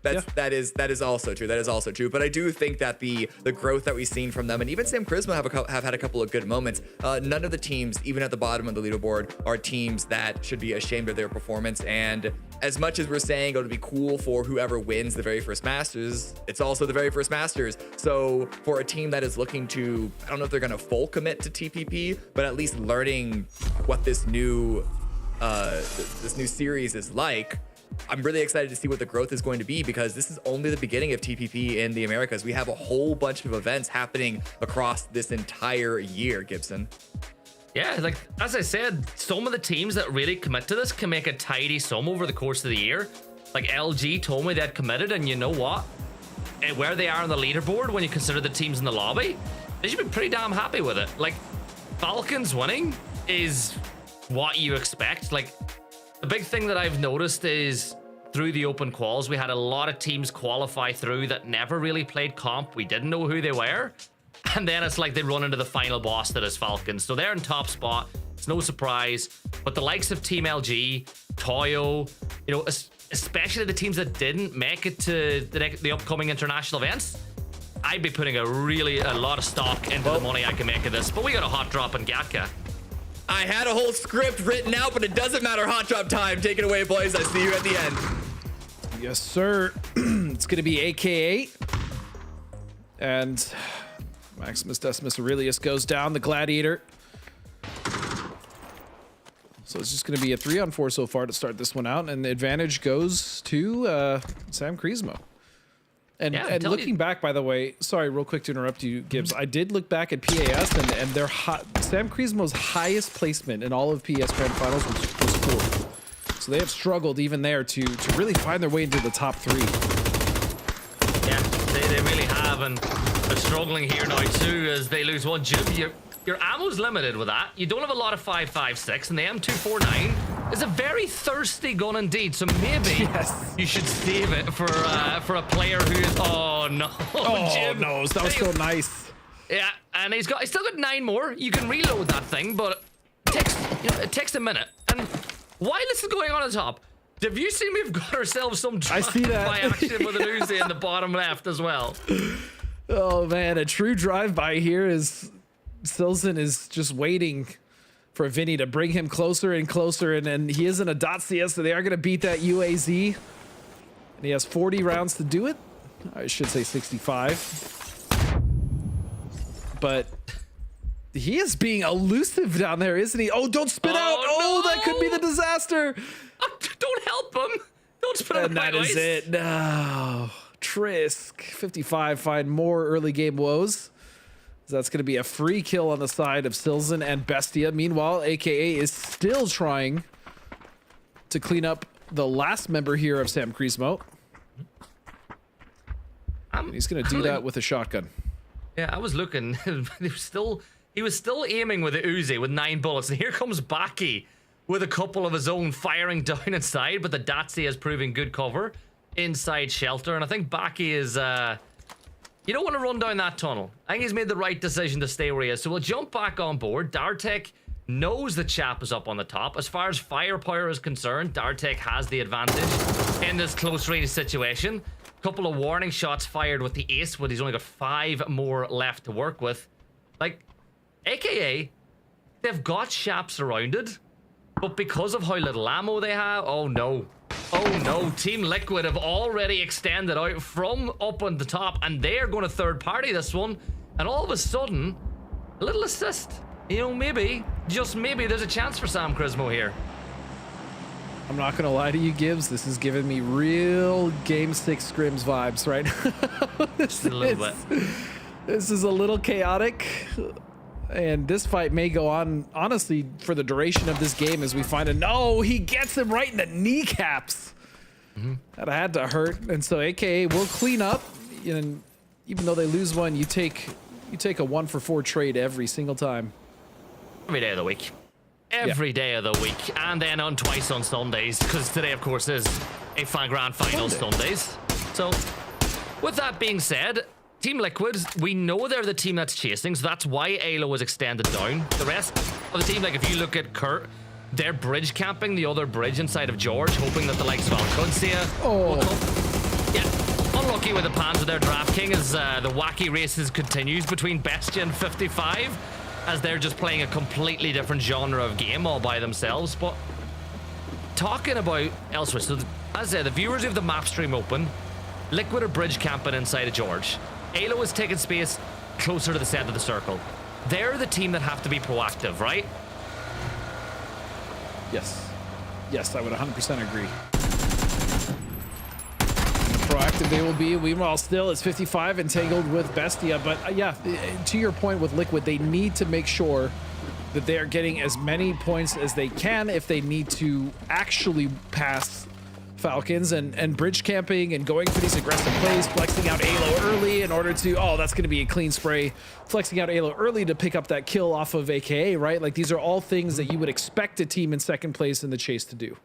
that is also true. That is also true. But I do think that the growth that we've seen from them, and even Sam Crismo have had a couple of good moments. None of the teams, even at the bottom of the leaderboard, are teams that should be ashamed of their performance. And as much as we're saying it would be cool for whoever wins the very first Masters, it's also the very first Masters. So for a team that is looking to, I don't know if they're going to full commit to TPP, but at least learning what this new series is like, I'm really excited to see what the growth is going to be, because this is only the beginning of TPP in the Americas. We have a whole bunch of events happening across this entire year, Gibson. Yeah, like, as I said, some of the teams that really commit to this can make a tidy sum over the course of the year. Like, LG told me they had committed, and you know what? Where they are on the leaderboard, when you consider the teams in the lobby, they should be pretty damn happy with it. Like, Falcons winning is what you expect. Like, the big thing that I've noticed is through the open quals, we had a lot of teams qualify through that never really played comp. We didn't know who they were. And then it's like they run into the final boss that is Falcons. So they're in top spot. It's no surprise. But the likes of Team LG, Toyo, especially the teams that didn't make it to the upcoming international events, I'd be putting a lot of stock into the money I can make of this. But we got a hot drop in Gatka. I had a whole script written out, but it doesn't matter. Hot drop time. Take it away, boys. I see you at the end. Yes, sir. It's going to be AKA. And Maximus Decimus Aurelius goes down, the Gladiator. So it's just going to be a 3-on-4 so far to start this one out. And the advantage goes to Sam Crismo. And looking back, by the way, sorry, real quick to interrupt you, Gibbs. I did look back at PAS, and their Sam Crismo's highest placement in all of PAS Grand Finals was 4th. So they have struggled even there to really find their way into the top 3. Yeah, they really have, and they're struggling here now too as they lose one jib. Your ammo's limited with that. You don't have a lot of 5.56, and the M249 is a very thirsty gun indeed. So maybe you should save it for a player who is. Oh no! Oh no! That was so nice. Yeah, and he's still got 9 more. You can reload that thing, but it takes a minute. And while this is going on at the top, have you seen we've got ourselves some drive-by action with an Uzi in the bottom left as well? Oh man, a true drive-by here is. Silson is just waiting for Vinny to bring him closer and closer, and he is in a .cs, so they are going to beat that UAZ. And he has 40 rounds to do it. I should say 65. But he is being elusive down there, isn't he? Oh, don't spit out! Oh, no! That could be the disaster! Oh, don't help him! Don't spit out. And that is it. No. Trisk, 55, find more early game woes. That's going to be a free kill on the side of Silson and Bestia. Meanwhile, AKA is still trying to clean up the last member here of Sam Crismo. He's going to do that with a shotgun. Yeah, I was looking. He was still aiming with the Uzi with 9 bullets, and here comes Baki with a couple of his own firing down inside, but the Datsi is proving good cover inside shelter, and I think Baki is you don't want to run down that tunnel. I think he's made the right decision to stay where he is. So we'll jump back on board. Dartek knows the chap is up on the top. As far as firepower is concerned, Dartek has the advantage in this close range situation. Couple of warning shots fired with the ace, but he's only got 5 more left to work with. Like, AKA, they've got Shap surrounded, but because of how little ammo they have, oh no. Oh no, Team Liquid have already extended out from up on the top, and they're going to third party this one, and all of a sudden, a little assist. You know, maybe, just maybe, there's a chance for Sam Crismo here. I'm not gonna lie to you, Gibbs. This is giving me real Game 6 Scrims vibes, right? A little bit. This is a little chaotic, and this fight may go on, honestly, for the duration of this game as we find a... No, he gets him right in the kneecaps. That had to hurt, and so AKA will clean up, and even though they lose one, you take a 1-for-4 trade every single time. Every day of the week. Every day of the week, and then on twice on Sundays, because today, of course, is a Grand Final Sundays. So, with that being said, Team Liquid, we know they're the team that's chasing, so that's why Alo was extended down. The rest of the team, like if you look at Kurt, they're bridge camping the other bridge inside of George, hoping that the likes of Alcudsia will come. Yeah, unlucky with the pans with their Draft King as the wacky races continues between Bestia and 55. As they're just playing a completely different genre of game all by themselves. But talking about elsewhere, so as I said, the viewers who have the map stream open, Liquid are bridge camping inside of George. Alo is taking space closer to the center of the circle. They're the team that have to be proactive, right? Yes. Yes, I would 100% agree. Proactive they will be. Meanwhile, still it's 55 entangled with Bestia, but yeah, to your point with Liquid, they need to make sure that they are getting as many points as they can if they need to actually pass Falcons, and bridge camping and going for these aggressive plays, flexing out Alo early in order to, oh, that's going to be a clean spray, flexing out Alo early to pick up that kill off of AKA, right? Like, these are all things that you would expect a team in second place in the chase to do.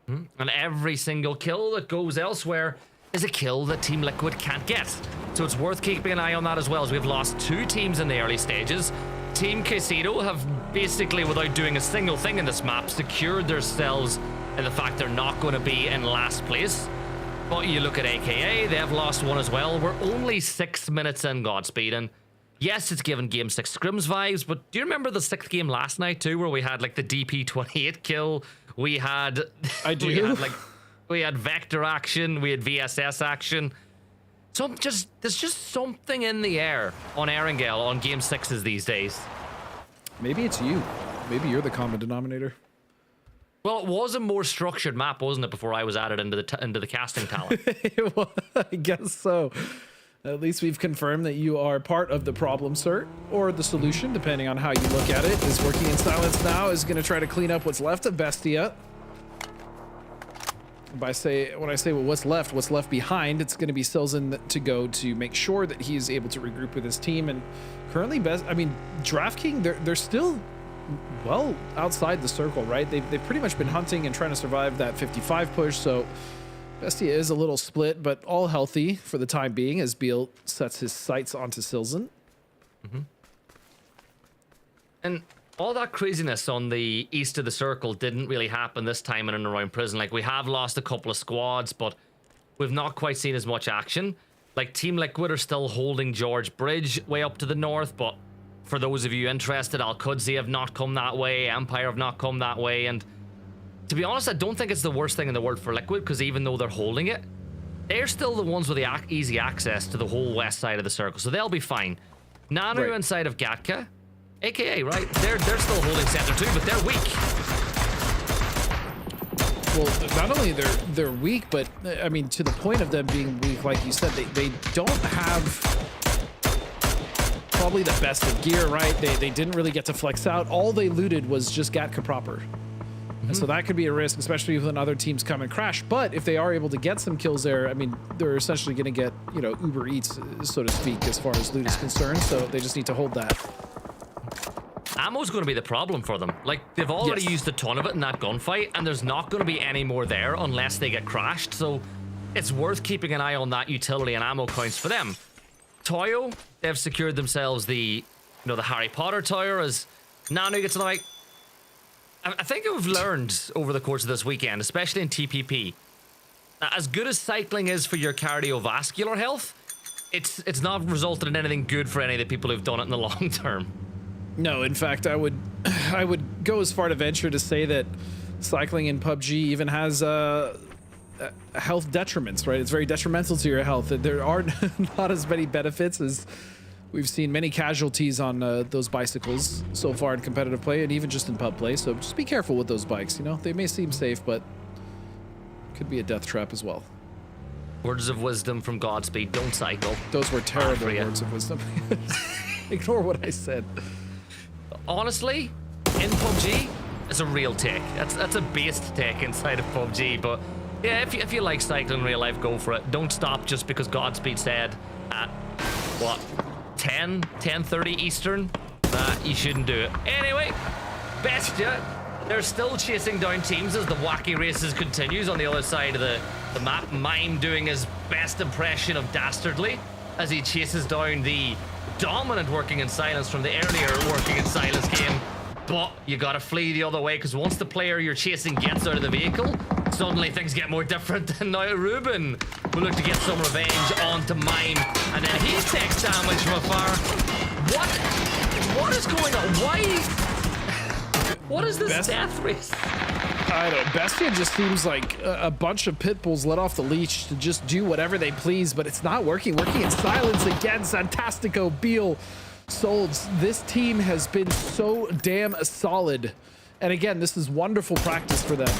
And every single kill that goes elsewhere is a kill that Team Liquid can't get. So it's worth keeping an eye on that as well, as we've lost 2 teams in the early stages. Team Casino have basically, without doing a single thing in this map, secured themselves in the fact they're not going to be in last place. But you look at AKA, they have lost 1 as well. We're only 6 minutes in Godspeed, and yes, it's given Game 6 Scrims vibes, but do you remember the 6th game last night too, where we had like the DP28 kill? We had... I do. We had Vector action, we had VSS action. So there's just something in the air on Erangel on Game 6s these days. Maybe it's you. Maybe you're the common denominator. Well, it was a more structured map, wasn't it, before I was added into the casting talent? Well, I guess so. At least we've confirmed that you are part of the problem, sir, or the solution, depending on how you look at it. Is working in silence now, is going to try to clean up what's left of Bestia. When I say what's left behind, it's going to be Silzen to go to make sure that he is able to regroup with his team. And currently, Draft King, they're still well outside the circle, right? They've pretty much been hunting and trying to survive that 55 push. So Bestia is a little split, but all healthy for the time being as Beal sets his sights onto Silzen. And all that craziness on the east of the circle didn't really happen this time in and around prison. Like, we have lost a couple of squads, but we've not quite seen as much action. Like, Team Liquid are still holding George Bridge way up to the north, but for those of you interested, Al-Qudsi have not come that way, Empire have not come that way, and to be honest, I don't think it's the worst thing in the world for Liquid, because even though they're holding it, they're still the ones with the easy access to the whole west side of the circle, so they'll be fine. Nanu right inside of Gatka, AKA, right? They're still holding center too, but they're weak. Well, not only they're weak, but I mean, to the point of them being weak, like you said, they don't have probably the best of gear, right? They didn't really get to flex out. All they looted was just Gatka proper. And so that could be a risk, especially when other teams come and crash. But if they are able to get some kills there, I mean, they're essentially going to get, you know, Uber Eats, so to speak, as far as loot is concerned. So they just need to hold that. Ammo's going to be the problem for them. Like, they've already used a ton of it in that gunfight, and there's not going to be any more there unless they get crashed. So it's worth keeping an eye on that utility and ammo counts for them. Toyo, they've secured themselves the, the Harry Potter tower as Nanu gets another. I think we've learned over the course of this weekend, especially in TPP, that as good as cycling is for your cardiovascular health, it's not resulted in anything good for any of the people who've done it in the long term. No, in fact, I would go as far to venture to say that cycling in PUBG even has health detriments, right? It's very detrimental to your health. There are not as many benefits as we've seen many casualties on those bicycles so far in competitive play and even just in pub play. So just be careful with those bikes. They may seem safe, but could be a death trap as well. Words of wisdom from Godspeed: don't cycle. Those were terrible words of wisdom. Ignore what I said. Honestly, in PUBG, it's a real take. That's a based take inside of PUBG. But yeah, if you like cycling in real life, go for it. Don't stop just because Godspeed said at what 10:30 Eastern that you shouldn't do it. Anyway, Bestia, they're still chasing down teams as the wacky races continues on the other side of the map. Mime doing his best impression of Dastardly as he chases down the dominant Working in Silence from the earlier Working in Silence game. But you gotta flee the other way, because once the player you're chasing gets out of the vehicle, suddenly things get more different. And now Ruben will look to get some revenge onto Mime, and then he takes damage from afar. What is going on? Why? What is this death race? I don't know. Bestia just seems like a bunch of pit bulls let off the leash to just do whatever they please, but it's not working. Working in Silence again. Santastico, Beal, Solds. This team has been so damn solid. And again, this is wonderful practice for them.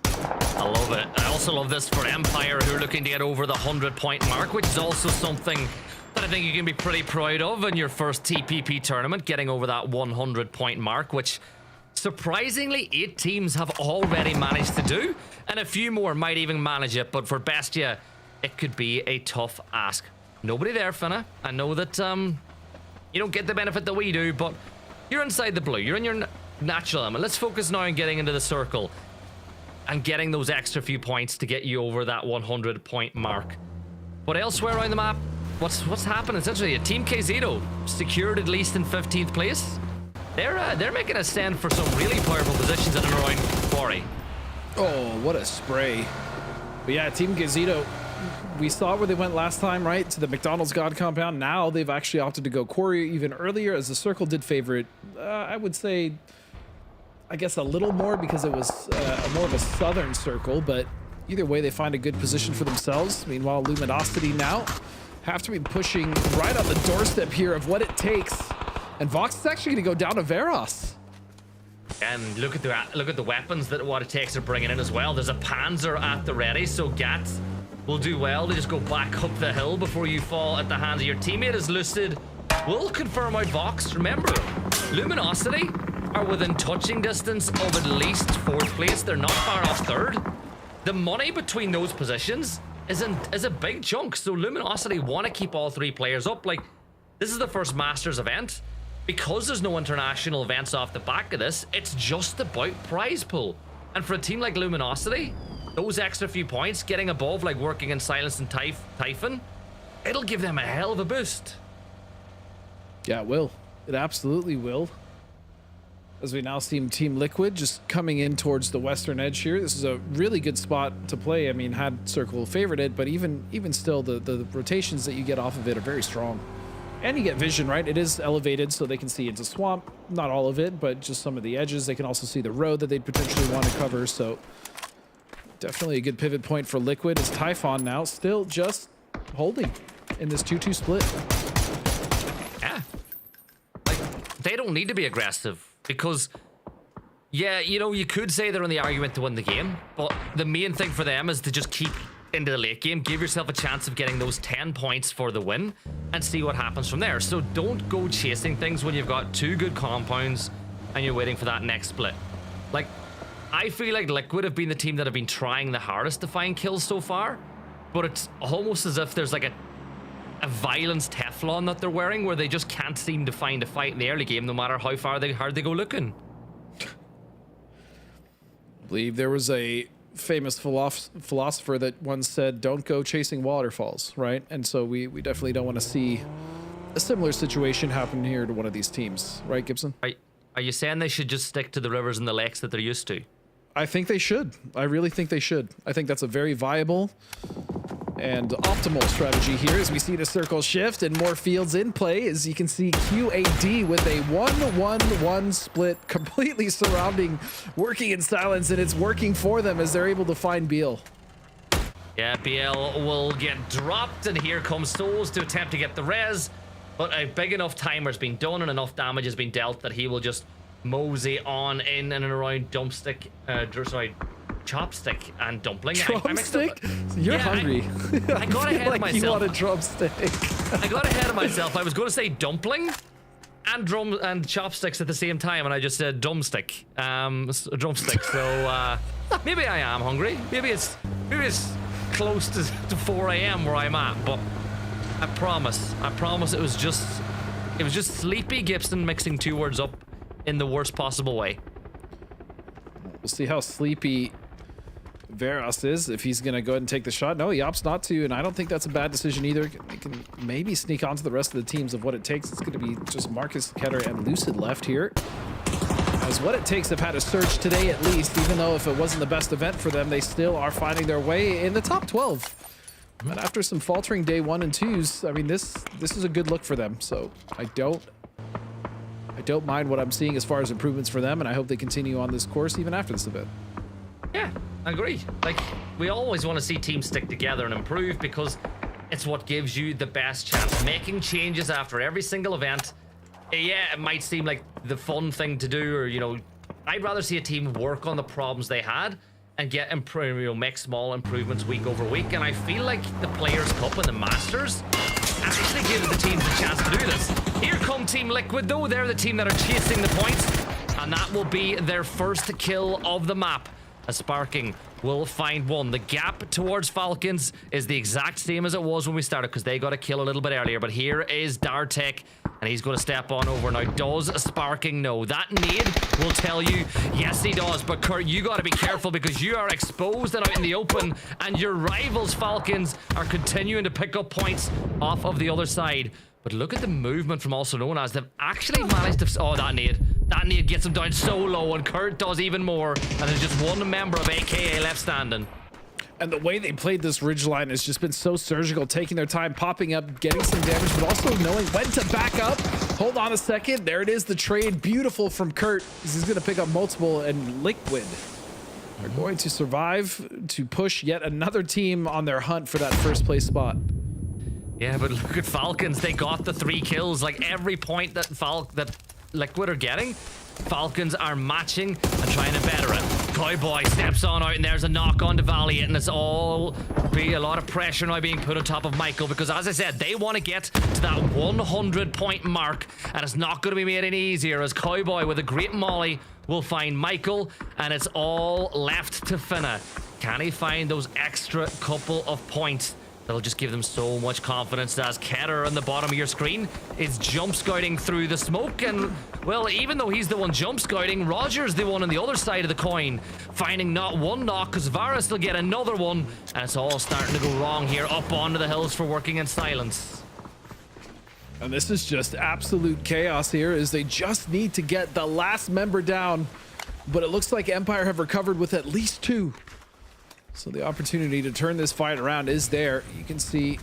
I love it. I also love this for Empire, who are looking to get over the 100-point mark, which is also something that I think you can be pretty proud of in your first TPP tournament, getting over that 100-point mark, which surprisingly 8 teams have already managed to do, and a few more might even manage it. But for Bestia, it could be a tough ask. Nobody there, Finna. I know that you don't get the benefit that we do, but you're inside the blue. You're in your natural element. Let's focus now on getting into the circle and getting those extra few points to get you over that 100-point mark. But elsewhere around the map, what's happening? Essentially, Team KZito secured at least in 15th place. They're making a stand for some really powerful positions in and around Quarry. Oh, what a spray. But yeah, Team KZito, we saw where they went last time, right? To the McDonald's God compound. Now they've actually opted to go Quarry even earlier, as the circle did favor it. I would say, I guess a little more, because it was more of a southern circle, but either way they find a good position for themselves. Meanwhile, Luminosity now have to be pushing right on the doorstep here of what it takes. And Vox is actually going to go down to Veros. And look at the weapons that what it takes are bringing in as well. There's a Panzer at the ready, so Gat will do well to just go back up the hill before you fall at the hands of your teammate. As Lucid will confirm out Vox. Remember, Luminosity are within touching distance of at least 4th place. They're not far off 3rd. The money between those positions is a big chunk, so Luminosity want to keep all 3 players up. Like, this is the first Masters event. Because there's no international events off the back of this, it's just about prize pool. And for a team like Luminosity, those extra few points, getting above like Working in Silence and Typhon, it'll give them a hell of a boost. Yeah, it will. It absolutely will. As we now see Team Liquid just coming in towards the western edge here. This is a really good spot to play. I mean, had Circle favored it, but even still, the rotations that you get off of it are very strong. And you get vision, right? It is elevated, so they can see into swamp. Not all of it, but just some of the edges. They can also see the road that they'd potentially want to cover, so definitely a good pivot point for Liquid. As Typhon now still just holding in this 2-2 split. Yeah. Like, they don't need to be aggressive, because, yeah, you could say they're in the argument to win the game, but the main thing for them is to just keep into the late game, give yourself a chance of getting those 10 points for the win, and see what happens from there. So don't go chasing things when you've got 2 good compounds and you're waiting for that next split. Like, I feel like Liquid have been the team that have been trying the hardest to find kills so far, but it's almost as if there's like a violence Teflon that they're wearing where they just can't seem to find a fight in the early game no matter how hard they go looking. I believe there was a famous philosopher that once said, don't go chasing waterfalls, right? And so we definitely don't want to see a similar situation happen here to one of these teams, right, Gibson? Are you saying they should just stick to the rivers and the lakes that they're used to? I think they should. I really think they should. I think that's a very viable and optimal strategy here as we see the circle shift and more fields in play. As you can see, QAD with a 1-1-1 split completely surrounding, working in silence, and it's working for them as they're able to find Beal. Yeah, BL will get dropped, and here comes Souls to attempt to get the res, but a big enough timer's been done and enough damage has been dealt that he will just mosey on in and around Chopstick and Dumpling. Drumstick? You're hungry. I got ahead of myself. You want a drumstick. I got ahead of myself. I was going to say dumpling and chopsticks at the same time, and I just said drumstick. Drumstick. So maybe I am hungry. Maybe it's close to 4 a.m. where I'm at. But I promise it was just sleepy Gibson mixing two words up in the worst possible way. We'll see how sleepy Veras is, if he's gonna go ahead and take the shot. No, he opts not to, and I don't think that's a bad decision either. He can maybe sneak onto the rest of the teams of what it takes. It's gonna be just Marcus, Ketter, and Lucid left here. As what it takes have had a surge today at least, even though if it wasn't the best event for them, they still are finding their way in the top 12. But after some faltering day 1 and 2s, I mean, this is a good look for them. So I don't mind what I'm seeing as far as improvements for them, and I hope they continue on this course even after this event. Yeah, I agree. Like, we always want to see teams stick together and improve because it's what gives you the best chance. Making changes after every single event, yeah, it might seem like the fun thing to do, or, you know, I'd rather see a team work on the problems they had and get make small improvements week over week. And I feel like the Players' Cup and the Masters actually gives the teams a chance to do this. Here come Team Liquid, though. They're the team that are chasing the points, and that will be their first kill of the map. A Sparking will find one. The gap towards Falcons is the exact same as it was when we started because they got a kill a little bit earlier. But here is Dartek, and he's going to step on over. Now, does Sparking know? That nade will tell you, yes, he does. But Kurt, you got to be careful because you are exposed and out in the open, and your rivals, Falcons, are continuing to pick up points off of the other side. But look at the movement from Also Known As. They've actually managed to... Oh, that nade. That nade gets him down so low, and Kurt does even more. And there's just one member of AKA left standing. And the way they played this ridgeline has just been so surgical, taking their time, popping up, getting some damage, but also knowing when to back up. Hold on a second. There it is, the trade. Beautiful from Kurt. He's going to pick up multiple, and Liquid are going to survive to push yet another team on their hunt for that first place spot. Yeah, but look at Falcons. They got the 3 kills. Like, every point that Liquid are getting, Falcons are matching and trying to better it. Cowboy steps on out, and there's a knock on to Valiant, and it's all be a lot of pressure now being put on top of Michael because, as I said, they want to get to that 100-point mark, and it's not going to be made any easier as Cowboy with a great molly will find Michael, and it's all left to Finna. Can he find those extra couple of points? That'll just give them so much confidence as Ketter on the bottom of your screen is jump scouting through the smoke. And, well, even though he's the one jump scouting, Roger's the one on the other side of the coin, finding not one knock because Varus will get another one. And it's all starting to go wrong here up onto the hills for Working in Silence. And this is just absolute chaos here as they just need to get the last member down. But it looks like Empire have recovered with at least 2. So the opportunity to turn this fight around is there. You can see,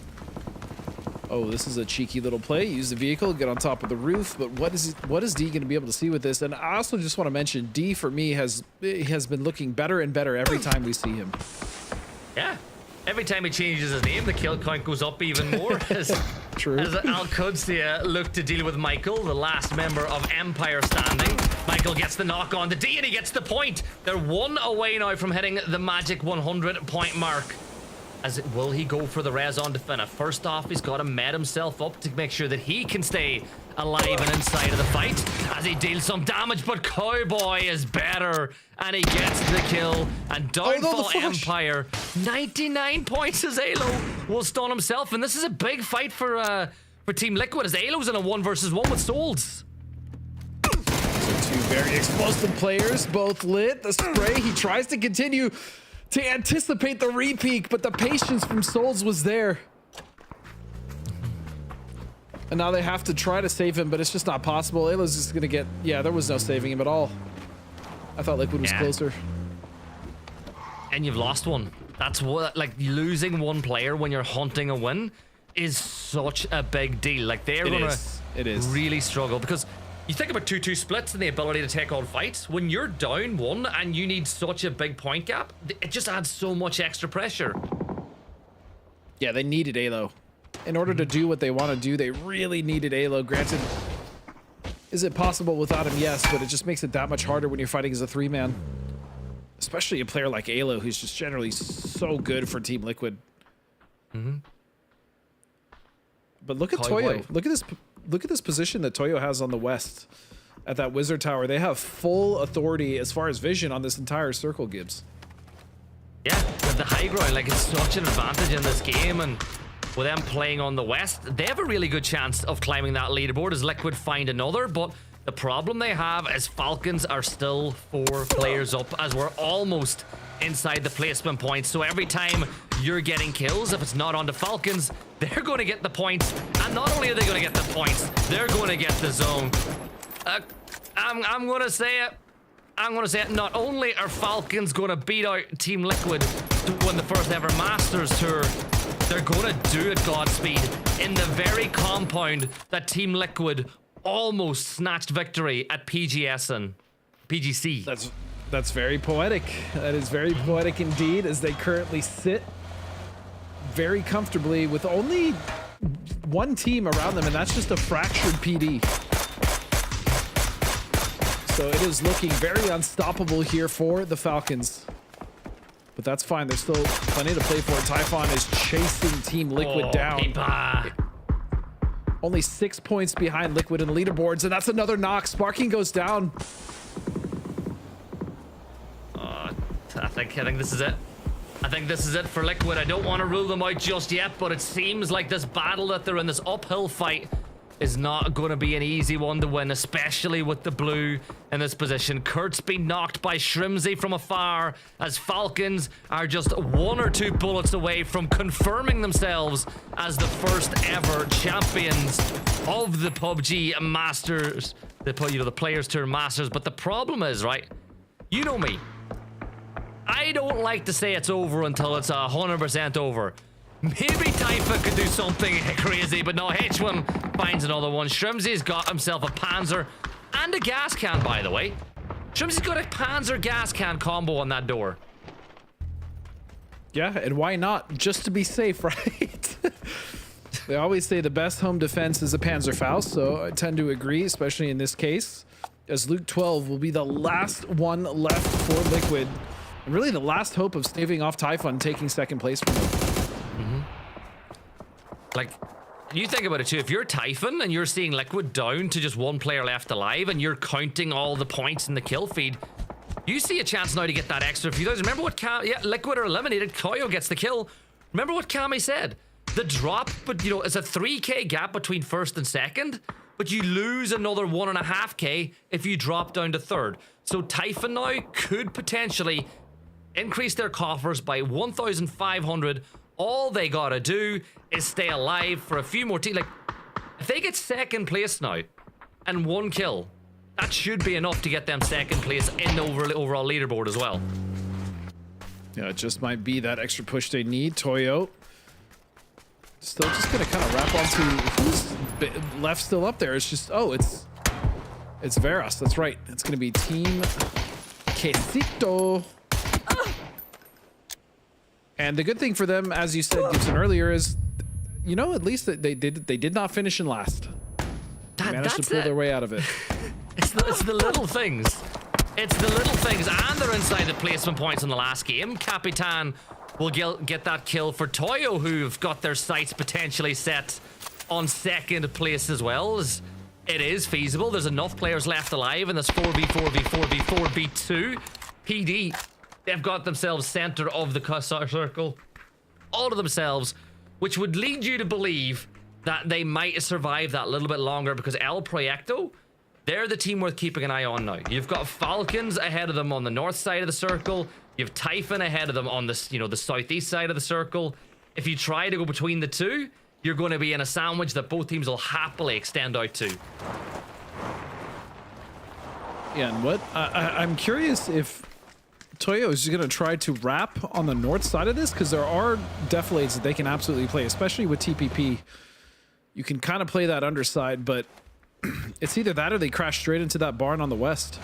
oh, this is a cheeky little play. Use the vehicle, get on top of the roof. But what is D going to be able to see with this? And I also just want to mention, D for me has been looking better and better every time we see him. Yeah. Every time he changes his name, the kill count goes up even more. True. As Al-Qudsiya look to deal with Michael, the last member of Empire standing. Michael gets the knock on the D, and he gets the point. They're 1 away now from hitting the magic 100-point mark. Will he go for the res on Defina? First off, he's got to met himself up to make sure that he can stay alive and inside of the fight as he deals some damage, but Cowboy is better and he gets the kill. And Downfall Empire, 99 points as Alo will stun himself, and this is a big fight for Team Liquid as Alo's in a 1 versus 1 with Souls. Two very explosive players, both lit. The spray, he tries to continue to anticipate the repeak, but the patience from Souls was there. And now they have to try to save him, but it's just not possible. Alo's just gonna get... Yeah, there was no saving him at all. I thought Liquid was closer. And you've lost one. That's what, like, losing one player when you're hunting a win is such a big deal. Like, they're gonna really struggle, because you think about 2-2 splits and the ability to take on fights. When you're down one and you need such a big point gap, it just adds so much extra pressure. Yeah, they needed Alo. In order to do what they want to do, they really needed Alo. Granted, is it possible without him? Yes, but it just makes it that much harder when you're fighting as a 3-man. Especially a player like Alo, who's just generally so good for Team Liquid. But look at Toyo. Look at this position that Toyo has on the west at that wizard tower. They have full authority as far as vision on this entire circle, Gibbs. Yeah, with the high ground, like, it's such an advantage in this game, and with them playing on the west, they have a really good chance of climbing that leaderboard as Liquid find another. But the problem they have is Falcons are still 4 players up as we're almost inside the placement point. So every time you're getting kills, if it's not on the Falcons, they're going to get the points. And not only are they going to get the points, they're going to get the zone. I'm going to say it. Not only are Falcons going to beat out Team Liquid to win the first ever Masters Tour, they're going to do it Godspeed in the very compound that Team Liquid almost snatched victory at PGC. That's very poetic. That is very poetic indeed, as they currently sit very comfortably with only one team around them, and that's just a fractured PD. So it is looking very unstoppable here for the Falcons. But that's fine. There's still plenty to play for. Typhon is chasing Team Liquid down. Peepa. Only 6 points behind Liquid in the leaderboards, and that's another knock. Sparking goes down. I think this is it. I think this is it for Liquid. I don't want to rule them out just yet, but it seems like this battle that they're in, this uphill fight, is not going to be an easy one to win, especially with the blue in this position. Kurt's been knocked by Shrimsy from afar, as Falcons are just 1 or 2 bullets away from confirming themselves as the first ever champions of the PUBG Masters, the Players Tour Masters. But the problem is, right, you know me, I don't like to say it's over until it's 100% over. Maybe Typha could do something crazy, but no, H1 finds another one. Shrimsy's got himself a Panzer and a gas can, by the way. Shrimsy's got a Panzer gas can combo on that door. Yeah, and why not? Just to be safe, right? They always say the best home defense is a Panzerfaust, so I tend to agree, especially in this case, as Luke 12 will be the last one left for Liquid. And really the last hope of staving off Typhon taking second place from them. Like, you think about it too, if you're Typhon and you're seeing Liquid down to just 1 player left alive and you're counting all the points in the kill feed, you see a chance now to get that extra few thousand. Remember what Liquid are eliminated, Koyo gets the kill. Remember what Kami said? The drop, but you know, it's a 3k gap between first and second, but you lose another 1.5k if you drop down to third. So Typhon now could potentially increase their coffers by 1,500. All they gotta do is stay alive for a few more teams. Like, if they get second place now and 1 kill, that should be enough to get them second place in the overall leaderboard as well. Yeah, it just might be that extra push they need. Toyo still just gonna kind of wrap onto who's left still up there. It's just, oh, it's Veras. That's right. It's gonna be Team Quesito. And the good thing for them, as you said, Gibson, earlier, is, you know, at least they did not finish in last. They managed to pull their way out of it. It's the little things. It's the little things, and they're inside the placement points in the last game. Capitan will get that kill for Toyo, who've got their sights potentially set on second place as well. As it is feasible. There's enough players left alive in this 4v4v4v4v2. PD, they've got themselves center of the circle, all to themselves, which would lead you to believe that they might survive that a little bit longer, because El Proyecto, they're the team worth keeping an eye on now. You've got Falcons ahead of them on the north side of the circle. You have Typhon ahead of them on the, the southeast side of the circle. If you try to go between the two, you're going to be in a sandwich that both teams will happily extend out to. Yeah, and what I'm curious if Toyo is going to try to wrap on the north side of this, because there are deflates that they can absolutely play, especially with TPP. You can kind of play that underside, but it's either that or they crash straight into that barn on the west,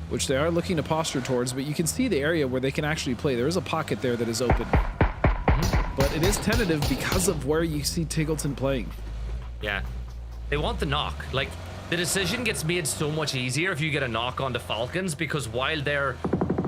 which they are looking to posture towards, but you can see the area where they can actually play. There is a pocket there that is open, but it is tentative because of where you see Tiggleton playing. Yeah, they want the knock. Like, the decision gets made so much easier if you get a knock onto Falcons, because while they're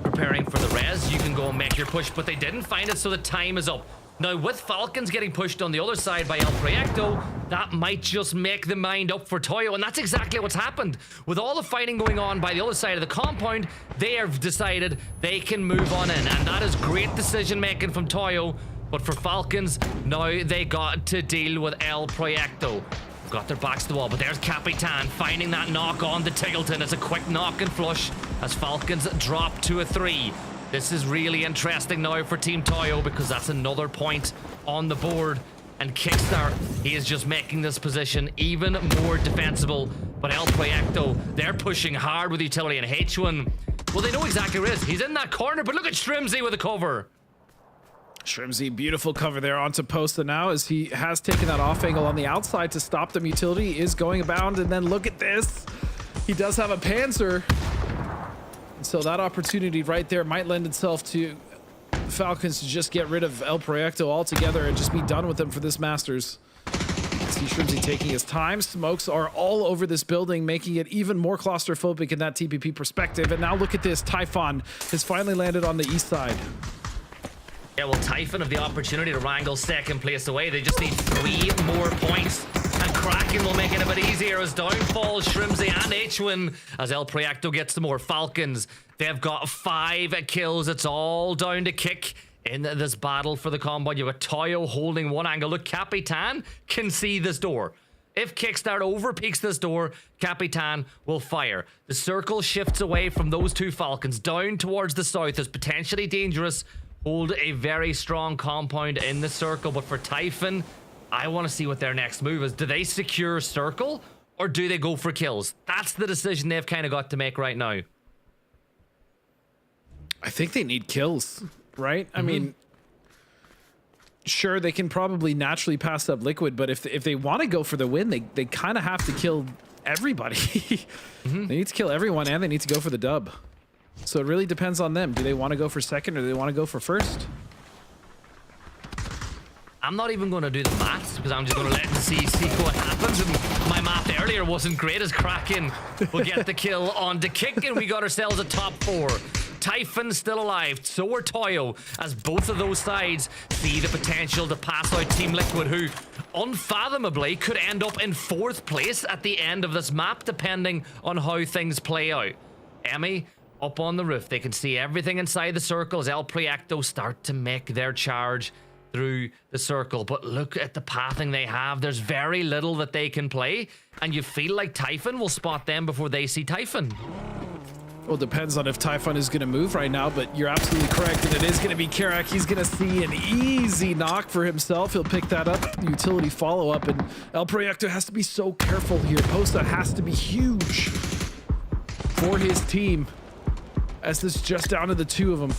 preparing for the res, you can go and make your push, but they didn't find it, so the time is up. Now, with Falcons getting pushed on the other side by El Proyecto, that might just make the mind up for Toyo, and that's exactly what's happened. With all the fighting going on by the other side of the compound, they have decided they can move on in, and that is great decision-making from Toyo. But for Falcons, now they got to deal with El Proyecto. They've got their backs to the wall, but there's Capitan finding that knock on the Tiggleton. It's a quick knock and flush as Falcons drop to a 3. This is really interesting now for Team Toyo, because that's another point on the board. And Kickstar, he is just making this position even more defensible. But El Proyecto, they're pushing hard with utility, and H1, well, they know exactly where it is. He's in that corner, but look at Shrimzy with the cover. Shrimzy, beautiful cover there onto Posta now, as he has taken that off angle on the outside to stop them. Utility is going abound, and then look at this. He does have a Panzer. So that opportunity right there might lend itself to Falcons to just get rid of El Proyecto altogether and just be done with them for this Masters. See Shrimzy taking his time. Smokes are all over this building, making it even more claustrophobic in that TPP perspective. And now look at this. Typhon has finally landed on the east side. Yeah, well, Typhon have the opportunity to wrangle second place away. They just need 3 more points. And Kraken will make it a bit easier as down falls Shrimzy and H1 as El Proyecto gets the more. Falcons, they've got 5 kills. It's all down to Kick in this battle for the combo. You've got Toyo holding one angle. Look, Capitan can see this door. If Kickstart overpeaks this door, Capitan will fire. The circle shifts away from those 2 Falcons down towards the south is potentially dangerous. Hold a very strong compound in the circle, but for Typhon, I want to see what their next move is. Do they secure circle or do they go for kills? That's the decision they've kind of got to make right now. I think they need kills, right? I mean, sure, they can probably naturally pass up Liquid, but if they want to go for the win, they kind of have to kill everybody. They need to kill everyone, and they need to go for the dub. So it really depends on them. Do they want to go for second or do they want to go for first? I'm not even going to do the maths because I'm just going to let see what happens. And my math earlier wasn't great as Kraken will get the kill on the Kick, and we got ourselves a top 4. Typhon still alive, so are Toyo, as both of those sides see the potential to pass out Team Liquid, who unfathomably could end up in 4th place at the end of this map, depending on how things play out. Emmy up on the roof, they can see everything inside the circle as El Proyecto start to make their charge through the circle. But look at the pathing they have. There's very little that they can play, and you feel like Typhon will spot them before they see Typhon. Well, it depends on if Typhon is going to move right now, but you're absolutely correct, and it is going to be Karak. He's going to see an easy knock for himself. He'll pick that up, utility follow-up, and El Proyecto has to be so careful here. Posta has to be huge for his team, as this is just down to the 2 of them.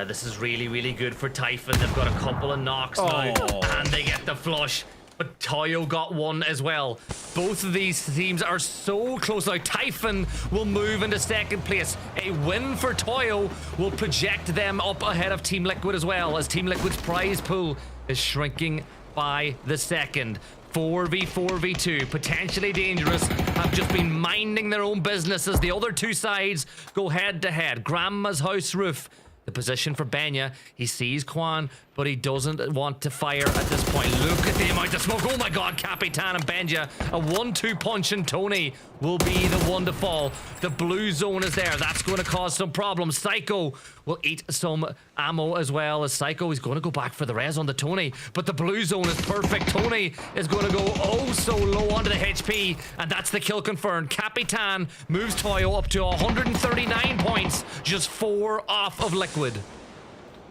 This is really, really good for Typhon. They've got a couple of knocks now, and they get the flush. But Toyo got one as well. Both of these teams are so close now. Typhon will move into 2nd place. A win for Toyo will project them up ahead of Team Liquid as well, as Team Liquid's prize pool is shrinking by the second. 4v4v2, potentially dangerous, have just been minding their own business as the other 2 sides go head to head. Grandma's house roof, the position for Benya. He sees Quan, but he doesn't want to fire at this point. Look at the amount of smoke. Oh my God, Capitan and Benya. A 1-2 punch, and Tony will be the one to fall. The blue zone is there. That's going to cause some problems. Psycho will eat some ammo as well as Psycho. He's going to go back for the res on the Tony, but the blue zone is perfect. Tony is going to go oh so low onto the HP, and that's the kill confirmed. Capitan moves Toyo up to 139 points, just 4 off of Liquid.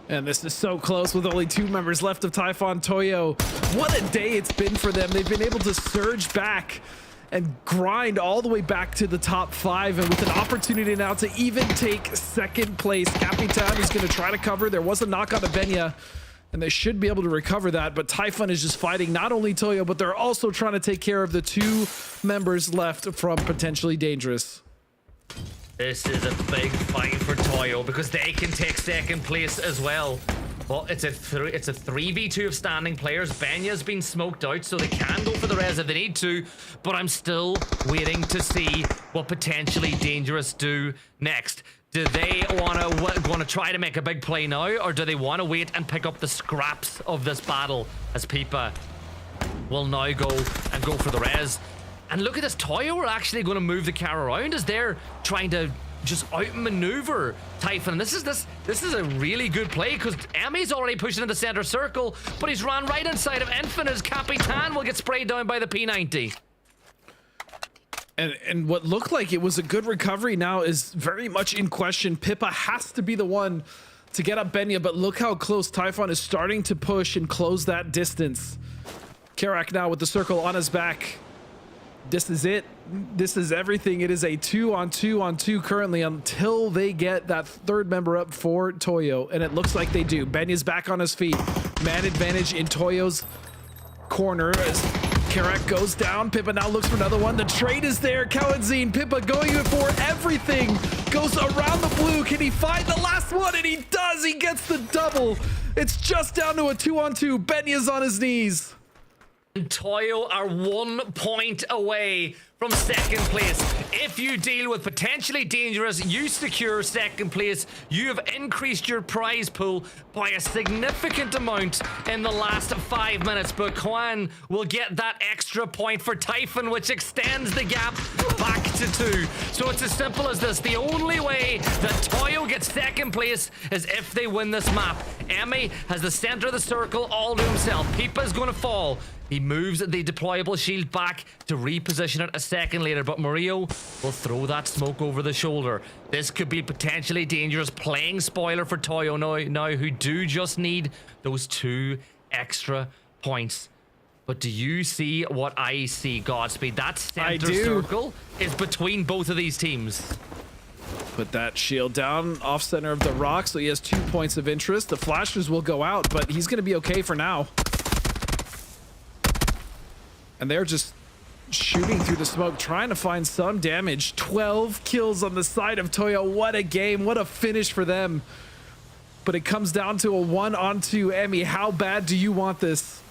And this is so close with only 2 members left of Typhon Toyo. What a day it's been for them. They've been able to surge back and grind all the way back to the top 5, and with an opportunity now to even take second place. Capitan is going to try to cover. There was a knock on to Benya, and they should be able to recover that, but Typhon is just fighting not only Toyo, but they're also trying to take care of the 2 members left from potentially dangerous. This is a big fight for Toyo because they can take second place as well. Well, it's a 3v2 of standing players. Benya's been smoked out, so they can go for the res if they need to, but I'm still waiting to see what potentially Dangerous do next. Do they want to try to make a big play now, or do they want to wait and pick up the scraps of this battle as Peepa will now go for the res? And look at this, Toyo are actually going to move the car around as they're trying to just outmaneuver Typhon. This is a really good play because Emmy's already pushing in the center circle, but he's run right inside of Infinite as Capitan will get sprayed down by the P90. And what looked like it was a good recovery now is very much in question. Pippa has to be the one to get up Benya, but look how close Typhon is starting to push and close that distance. Karak now with the circle on his back. This is it. This is everything. It is a 2-on-2-on-2 currently until they get that 3rd member up for Toyo, and it looks like they do. Benya's back on his feet. Man advantage in Toyo's corner as Karak goes down. Pippa now looks for another one. The trade is there. Kawadzine, Pippa going for everything. Goes around the blue. Can he find the last one? And he does. He gets the double. It's just down to a 2-on-2. Benya's on his knees. Toyo are 1 point away from second place. If you deal with potentially Dangerous, you secure second place. You have increased your prize pool by a significant amount in the last 5 minutes, but Kwan will get that extra point for Typhon, which extends the gap back to 2. So it's as simple as this. The only way that Toyo gets second place is if they win this map. Emmy has the center of the circle all to himself. Peepa is going to fall. He moves the deployable shield back to reposition it a second later, but Mario will throw that smoke over the shoulder. This could be potentially Dangerous, playing spoiler for Toyo now, who do just need those 2 extra points. But do you see what I see, Godspeed? That center circle is between both of these teams. Put that shield down off center of the rock, so he has 2 points of interest. The flashers will go out, but he's going to be okay for now. And they're just shooting through the smoke, trying to find some damage. 12 kills on the side of Toyo. What a game. What a finish for them. But it comes down to a 1-on-2. Emmy, how bad do you want this?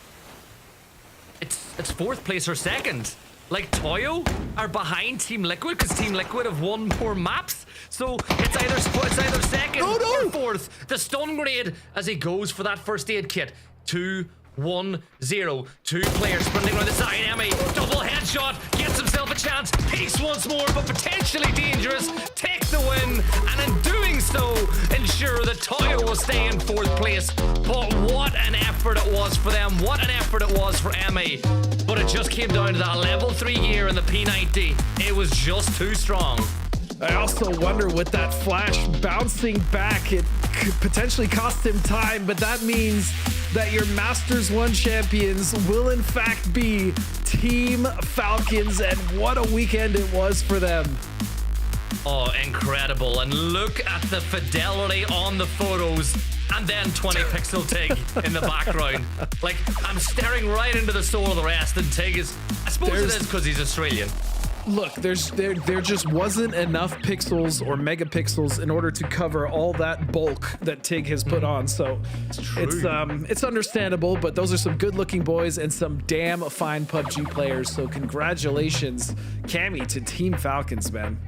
It's 4th place or 2nd. Like, Toyo are behind Team Liquid because Team Liquid have won more maps. So it's either 2nd or 4th. The stun grenade as he goes for that first aid kit. 2-1-0. 2 players sprinting around the side. Emmy, double headshot, gets himself a chance. Peace once more, but potentially Dangerous. Take the win, and in doing so, ensure that Toyo will stay in 4th place. But what an effort it was for them. What an effort it was for Emmy. But it just came down to that level 3 gear in the P90. It was just too strong. I also wonder with that flash bouncing back, it could potentially cost him time, but that means that your Masters 1 champions will in fact be Team Falcons, and what a weekend it was for them. Oh, incredible. And look at the fidelity on the photos. And then 20 pixel Tig in the background. Like, I'm staring right into the soul of the rest, and Tig is, I suppose it is because he's Australian. Look, there just wasn't enough pixels or megapixels in order to cover all that bulk that Tig has put on. So it's understandable, but those are some good-looking boys and some damn fine PUBG players. So congratulations, Cammy, to Team Falcons, man.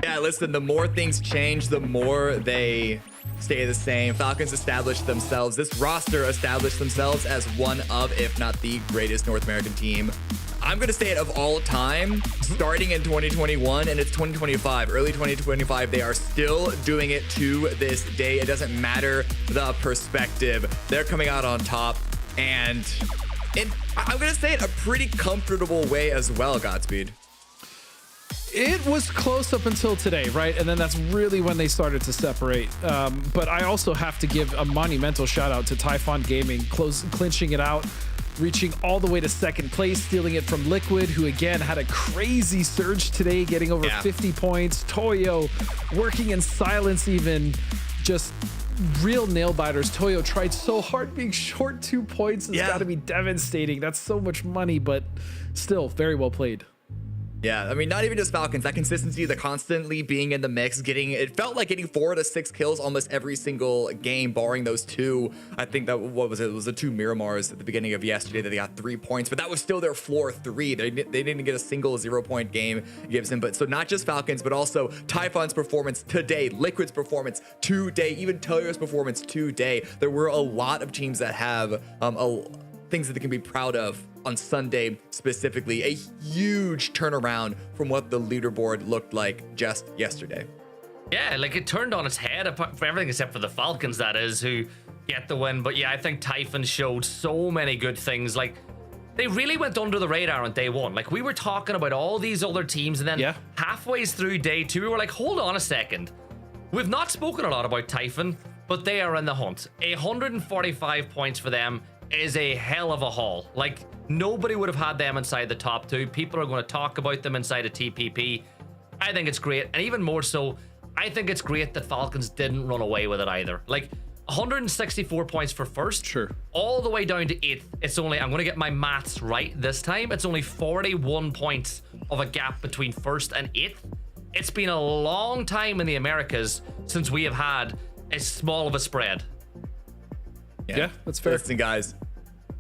Yeah, listen, the more things change, the more they stay the same. Falcons established themselves, this roster established themselves as one of, if not the greatest North American team. I'm going to say it of all time, starting in 2021, and it's 2025, early 2025. They are still doing it to this day. It doesn't matter the perspective. They're coming out on top, and I'm going to say it a pretty comfortable way as well, Godspeed. It was close up until today, right? And then that's really when they started to separate. But I also have to give a monumental shout out to Typhon Gaming, clinching it out, reaching all the way to second place, stealing it from Liquid, who again had a crazy surge today, getting over 50 points. Toyo working in silence, even just real nail biters. Toyo tried so hard, being short 2 points has got to be devastating. That's so much money, but still very well played. Yeah, I mean, not even just Falcons, that consistency, the constantly being in the mix, it felt like getting 4 to 6 kills almost every single game, barring those 2. I think that, what was it? It was the 2 Miramars at the beginning of yesterday that they got 3 points, but that was still their floor 3. They didn't get a single 0-point game, Gibson. But so not just Falcons, but also Typhon's performance today, Liquid's performance today, even Toyo's performance today. There were a lot of teams that have things that they can be proud of on Sunday specifically. A huge turnaround from what the leaderboard looked like just yesterday. Yeah, like it turned on its head for everything except for the Falcons, that is, who get the win. But yeah, I think Typhon showed so many good things. Like, they really went under the radar on day one. Like, we were talking about all these other teams, and then halfway through day 2, we were like, hold on a second. We've not spoken a lot about Typhon, but they are in the hunt. 145 points for them is a hell of a haul. Like, nobody would have had them inside the top 2. People are going to talk about them inside of TPP. I think it's great. And even more so, I think it's great that Falcons didn't run away with it either. Like, 164 points for first. Sure. All the way down to 8th. It's only, I'm going to get my maths right this time. It's only 41 points of a gap between first and 8th. It's been a long time in the Americas since we have had as small of a spread. Yeah, that's fair. Listen, guys.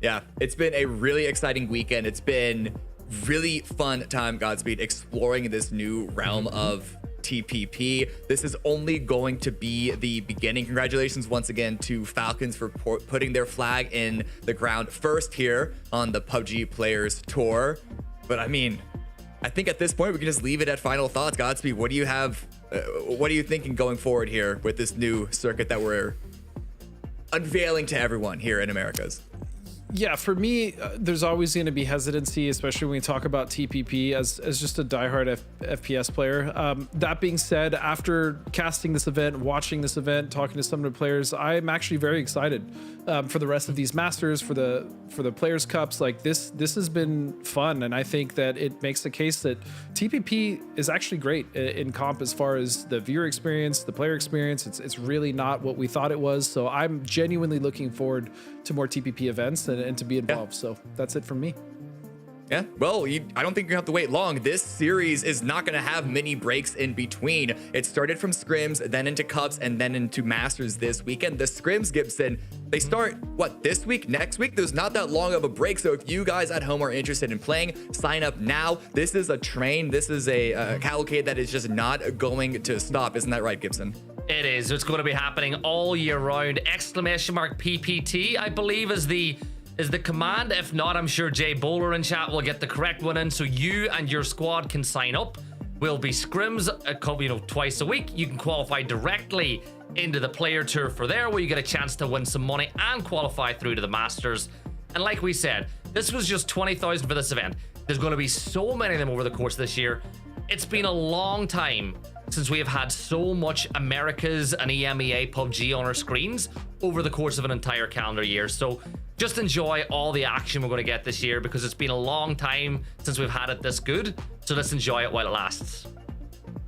Yeah, it's been a really exciting weekend. It's been really fun time, Godspeed, exploring this new realm of TPP. This is only going to be the beginning. Congratulations once again to Falcons for putting their flag in the ground first here on the PUBG Players Tour. But I mean, I think at this point we can just leave it at final thoughts. Godspeed, what do you have? What are you thinking going forward here with this new circuit that we're unveiling to everyone here in Americas? Yeah, for me, there's always going to be hesitancy, especially when we talk about TPP as just a diehard FPS player. That being said, after casting this event, watching this event, talking to some of the players, I'm actually very excited for the rest of these Masters, for the Players Cups. Like, this has been fun, and I think that it makes the case that TPP is actually great in comp as far as the viewer experience, the player experience. It's really not what we thought it was. So I'm genuinely looking forward to more TPP events and to be involved. So that's it from me. Yeah, well, I don't think you have to wait long. This series is not going to have many breaks in between. It started from scrims, then into cups, and then into Masters this weekend. The scrims, Gibson, they start, what, this week, next week? There's not that long of a break. So if you guys at home are interested in playing, sign up now. This is a train. This is a cavalcade that is just not going to stop. Isn't that right, Gibson? It is. It's going to be happening all year round. !PPT, I believe, is the command. If not, I'm sure Jay Bowler in chat will get the correct one in, so you and your squad can sign up. Will be scrims a couple, twice a week. You can qualify directly into the player tour for there, where you get a chance to win some money and qualify through to the Masters. And like we said, this was just 20,000 for this event. There's going to be so many of them over the course of this year. It's been a long time since we have had so much Americas and EMEA PUBG on our screens over the course of an entire calendar year. So just enjoy all the action we're going to get this year, because it's been a long time since we've had it this good. So let's enjoy it while it lasts.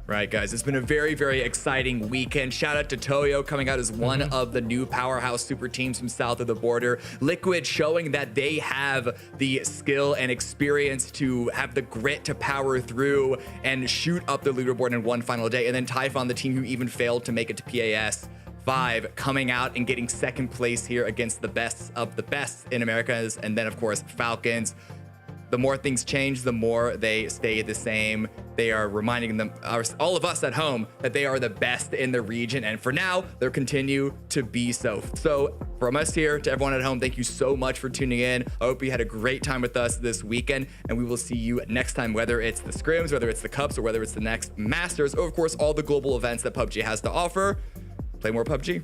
Right, guys, it's been a very, very exciting weekend. Shout out to Toyo coming out as one of the new powerhouse super teams from south of the border. Liquid showing that they have the skill and experience to have the grit to power through and shoot up the leaderboard in one final day. And then Typhon, the team who even failed to make it to PAS 5, coming out and getting second place here against the best of the best in Americas. And then, of course, Falcons. The more things change, the more they stay the same. they are reminding all of us at home that they are the best in the region, and for now they'll continue to be so. So from us here to everyone at home, thank you so much for tuning in. I hope you had a great time with us this weekend, and we will see you next time, whether it's the scrims, whether it's the cups, or whether it's the next Masters, or of course all the global events that PUBG has to offer. Play more PUBG.